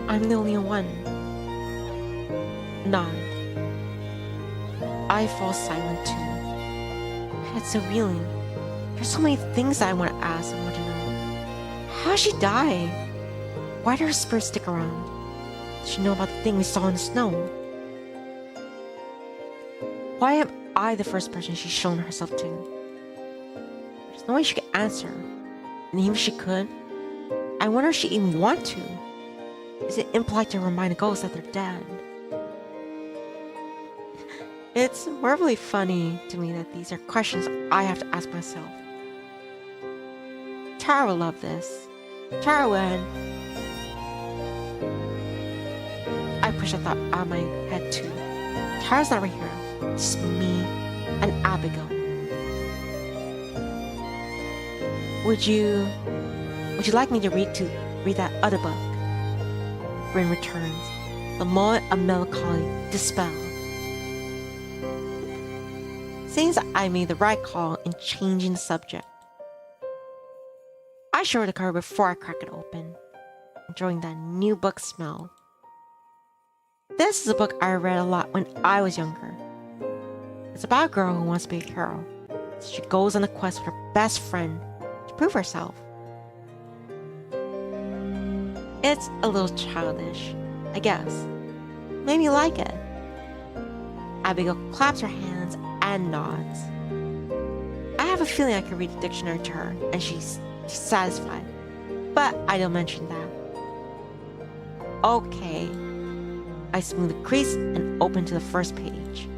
I'm the only one. Nod. I fall silent too. My head's so reeling. There's so many things that I want to ask and want to know. How did she die? Why did her spirit stick around? Did she know about the thing we saw in the snow? Why am I the first person she's shown herself to? There's no way she could answer. And even if she could, I wonder if she even want to. Is it impolite to remind a ghost that they're dead? It's horribly funny to me that these are questions I have to ask myself. Tara will love this. Tara would. I push a thought out of my head too. Tara's not right here. It's just me and Abigail. Would you like me to read that other book? Bryn returns, the moment of melancholy dispelled. Seems I made the right call in changing the subject. I show her the cover before I crack it open, enjoying that new book smell. This is a book I read a lot when I was younger. It's about a girl who wants to be a hero, so she goes on a quest with her best friend to prove herself. It's a little childish, I guess. Made me like it. Abigail claps her hands and nods. I have a feeling I could read the dictionary to her, and she's satisfied. But I don't mention that. Okay. I smooth the crease and open to the first page.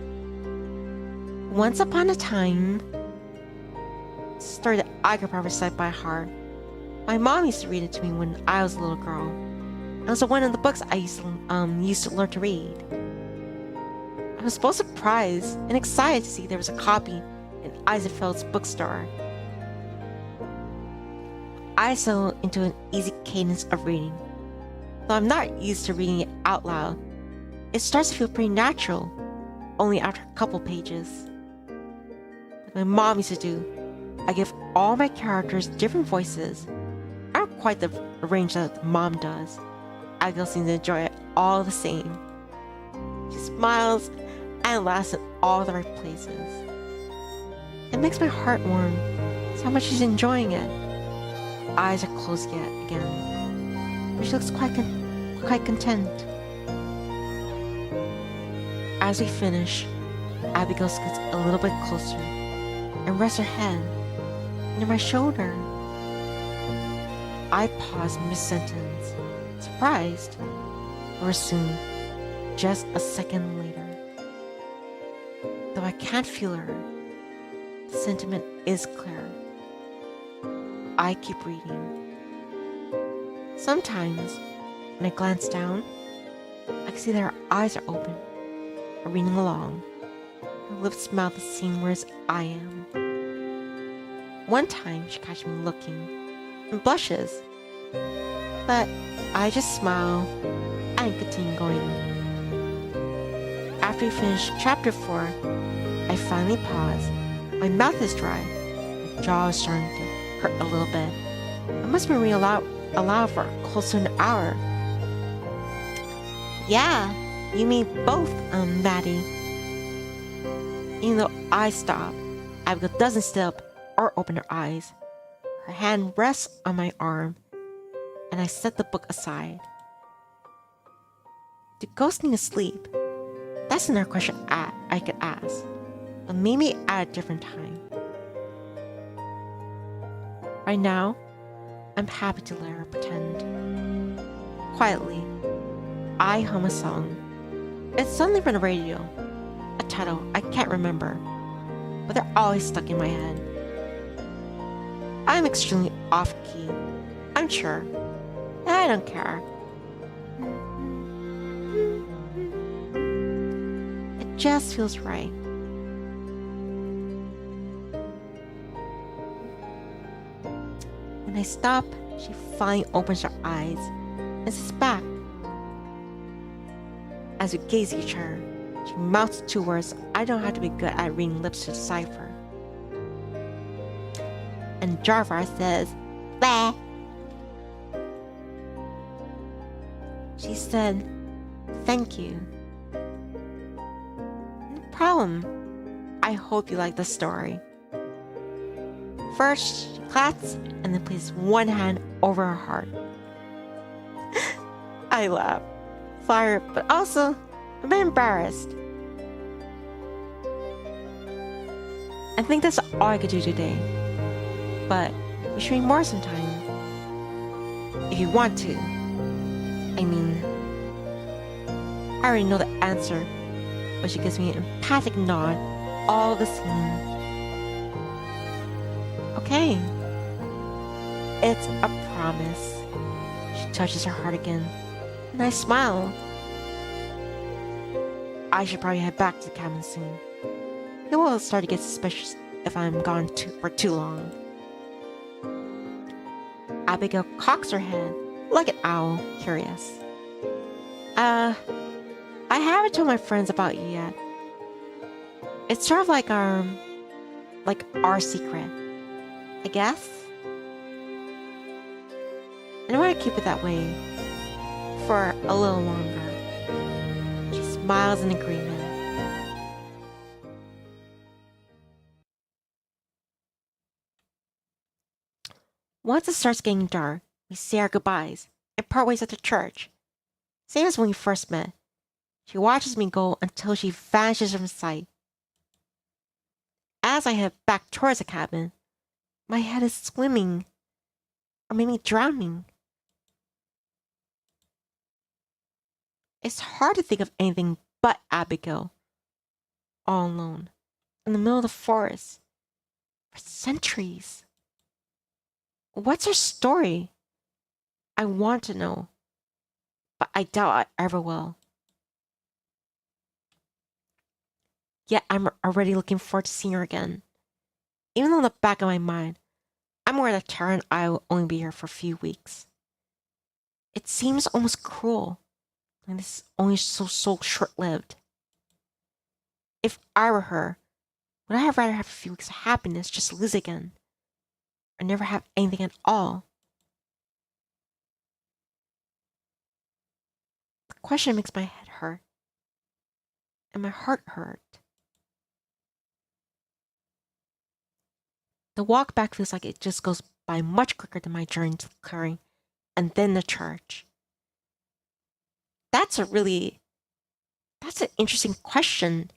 Once upon a time, it's a story that I could probably recite by heart. My mom used to read it to me when I was a little girl. It was one of the books I used to learn to read. I was both surprised and excited to see there was a copy in Eisenfeld's bookstore. I settled into an easy cadence of reading. Though I'm not used to reading it out loud, it starts to feel pretty natural, only after a couple pages. Like my mom used to do, I give all my characters different voices. I don't quite the range that mom does. Abigail seems to enjoy it all the same. She smiles and laughs in all the right places. It makes my heart warm. It's how much she's enjoying it. Her eyes are closed yet again, but she looks quite content. As we finish, Abigail scoots a little bit closer and rests her head near my shoulder. I pause mid-sentence, surprised, or soon, just a second later. Though I can't feel her, the sentiment is clear. I keep reading. Sometimes, when I glance down, I can see that her eyes are open, are reading along. Her lips mouth the same words I am. One time, she catches me looking and blushes, but I just smile and continue going. After we finish chapter 4, I finally pause. My mouth is dry, my jaw is starting to hurt a little bit. I must be reading aloud for close to an hour. Yeah, you mean both, Maddie. Even though I stop, Abigail doesn't sit up or open her eyes. Her hand rests on my arm, and I set the book aside. Do ghosts need to sleep? That's another question I could ask, but maybe at a different time. Right now, I'm happy to let her pretend. Quietly, I hum a song, It's something from the radio. A title I can't remember, but they're always stuck in my head. I'm extremely off-key, I'm sure. I don't care. It just feels right. When I stop, she finally opens her eyes and sits back. As we gaze at each other, she mouths two words I don't have to be good at reading lips to decipher. And Jarvar says, "Bah." She said, "Thank you." No problem. I hope you like the story. First, she claps and then places one hand over her heart. I laugh, flattered, but also a bit embarrassed. I think that's all I could do today. But we should meet more sometime. If you want to. I mean, I already know the answer, but she gives me an emphatic nod all the same. Okay. It's a promise. She touches her heart again, and I smile. I should probably head back to the cabin soon. He will start to get suspicious if I'm gone for too long. Abigail cocks her head like an owl, curious. I haven't told my friends about you yet. It's sort of like our secret, I guess. And I want to keep it that way for a little longer. She smiles in agreement. Once it starts getting dark, we say our goodbyes and part ways at the church. Same as when we first met. She watches me go until she vanishes from sight. As I head back towards the cabin, my head is swimming, or maybe drowning. It's hard to think of anything but Abigail, all alone, in the middle of the forest, for centuries. What's her story? I want to know, but I doubt I ever will. Yet I'm already looking forward to seeing her again. Even though in the back of my mind, I'm aware that Tara and I will only be here for a few weeks. It seems almost cruel, and this is only so short-lived. If I were her, would I have rather have a few weeks of happiness just to lose again? Or never have anything at all? The question makes my head hurt. And my heart hurt. The walk back feels like it just goes by much quicker than my journey to the clearing and then the church. That's an interesting question.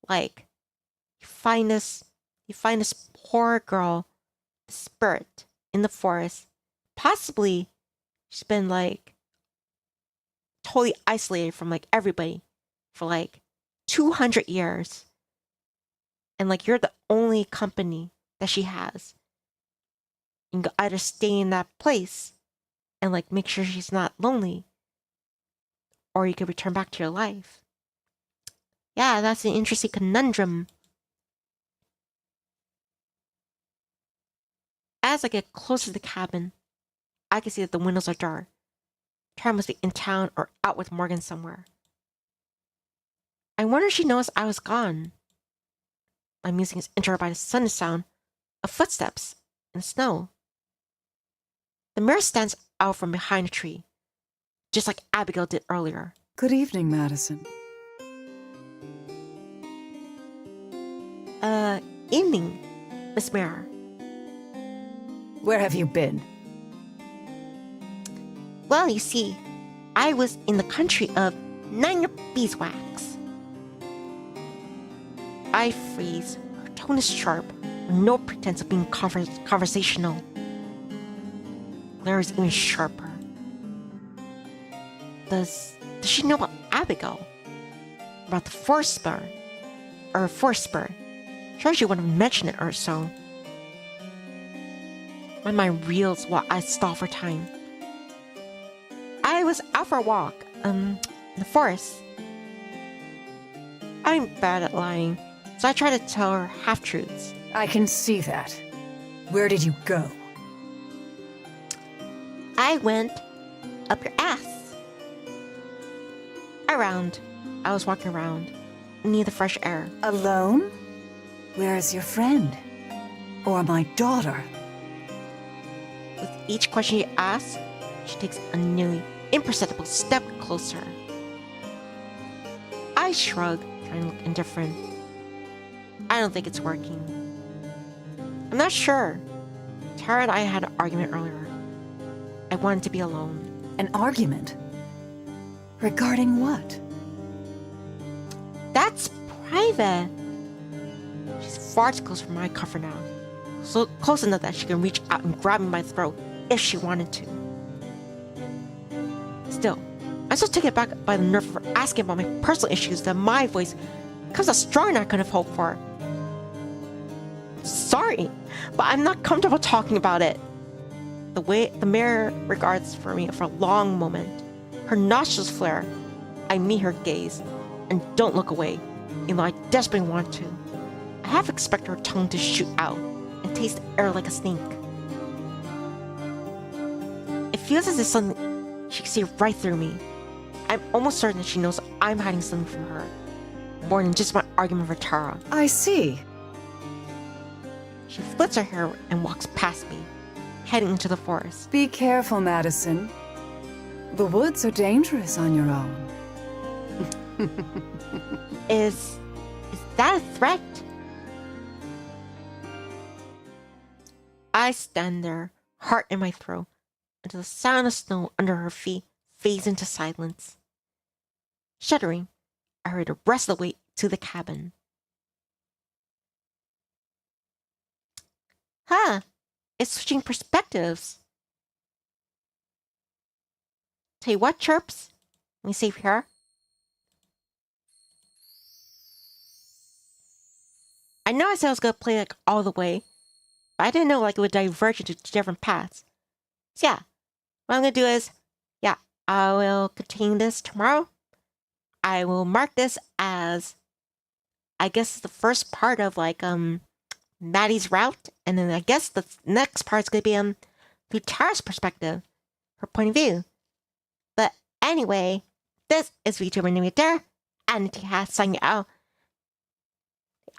Like, you find this poor girl, the spirit, in the forest. Possibly she's been like totally isolated from like everybody for like 200 years. And like you're the only company that she has. You can either stay in that place and like make sure she's not lonely, or you could return back to your life. Yeah, that's an interesting conundrum. As I get closer to the cabin, I can see that the windows are dark. Tara must be in town or out with Morgan somewhere. I wonder if she knows I was gone. My musing is interrupted by the sudden sound of footsteps in the snow. The mirror stands out from behind a tree, just like Abigail did earlier. Good evening, Madison. Evening, Miss Mirror. Where have you been? Well, you see, I was in the country of Nine Beeswax. I freeze. Her tone is sharp, with no pretense of being conversational. Larry's even sharper. Does she know about Abigail? about the force spur. Or force spur. Sure she wouldn't have mentioned it or so. My mind reels while I stall for time. I was out for a walk, in the forest. I'm bad at lying, so I try to tell her half-truths. I can see that. Where did you go? I went up your ass. Around. I was walking around. Near the fresh air. Alone? Where is your friend? Or my daughter? With each question you ask, she takes a nearly imperceptible step closer. I shrug, trying to look indifferent. I don't think it's working. I'm not sure. Tara and I had an argument earlier. I wanted to be alone. An argument? Regarding what? That's private. She's far too close for my comfort now. So close enough that she can reach out and grab me by the throat if she wanted to. Still, I'm so taken aback by the nerve of her asking about my personal issues that my voice comes out stronger than I could have hoped for. Sorry, but I'm not comfortable talking about it. The way the mayor regards for me for a long moment. Her nostrils flare. I meet her gaze and don't look away, even though I desperately want to. I half expect her tongue to shoot out and taste the air like a snake. It feels as if something she can see right through me. I'm almost certain that she knows I'm hiding something from her, more than just my argument with Tara. I see. She flips her hair and walks past me, heading into the forest. Be careful, Madison. The woods are dangerous on your own. Is that a threat? I stand there, heart in my throat, until the sound of snow under her feet fades into silence. Shuddering, I hurry the rest of the way to the cabin. Huh, it's switching perspectives. Tell you what, Chirps, let me save here. I know I said I was gonna play like all the way, but I didn't know like it would diverge into different paths. So yeah, what I'm gonna do is, yeah, I will continue this tomorrow. I will mark this as, I guess, the first part of like Maddie's route, and then I guess the next part is gonna be through Tara's perspective, her point of view. But anyway, this is Vtuber Nivni Adair, and Tia signing out.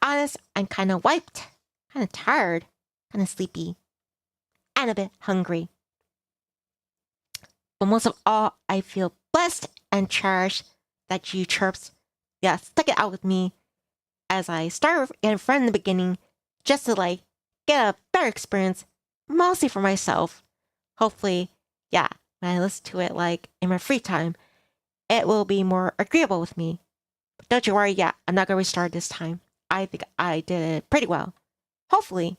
Honest, I'm kind of wiped, kind of tired, kind of sleepy, and a bit hungry. But most of all, I feel blessed and cherished that you Chirps, yeah, stuck it out with me as I started getting friend in the beginning, just to like get a better experience, mostly for myself. Hopefully, yeah, when I listen to it like in my free time, it will be more agreeable with me. But don't you worry, yeah, I'm not gonna restart this time. I think I did it pretty well. Hopefully.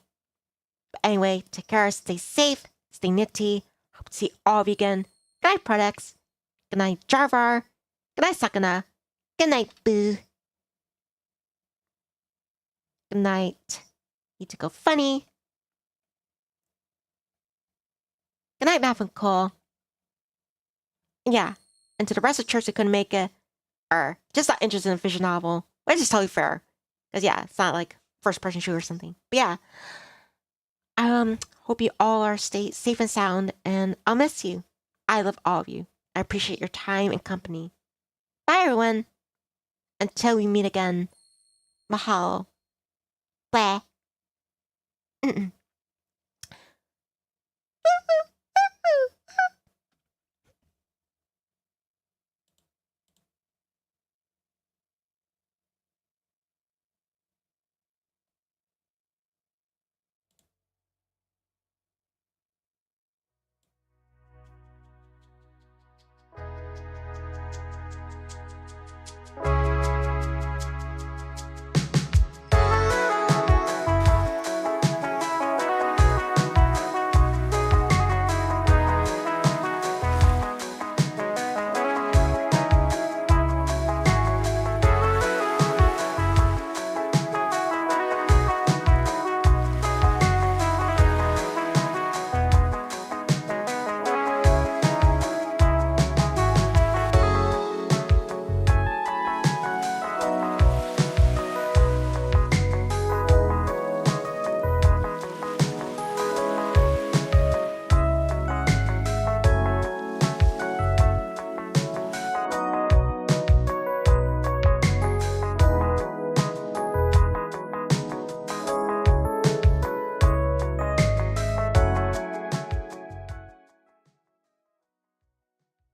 But anyway, take care, stay safe, stay nitty. Hope to see all of you again. Good night, products. Good night, Jarvar. Good night, Sakana. Good night, Boo. Good night, You to go funny. Good night, Math and Cole. Yeah, and to the rest of the church that couldn't make it, or just not interested in a fiction novel, which is totally fair. Because yeah, it's not like first person shooter or something. But yeah. Hope you all are stay safe and sound, and I'll miss you. I love all of you. I appreciate your time and company. Bye everyone. Until we meet again. Mahalo. Blah.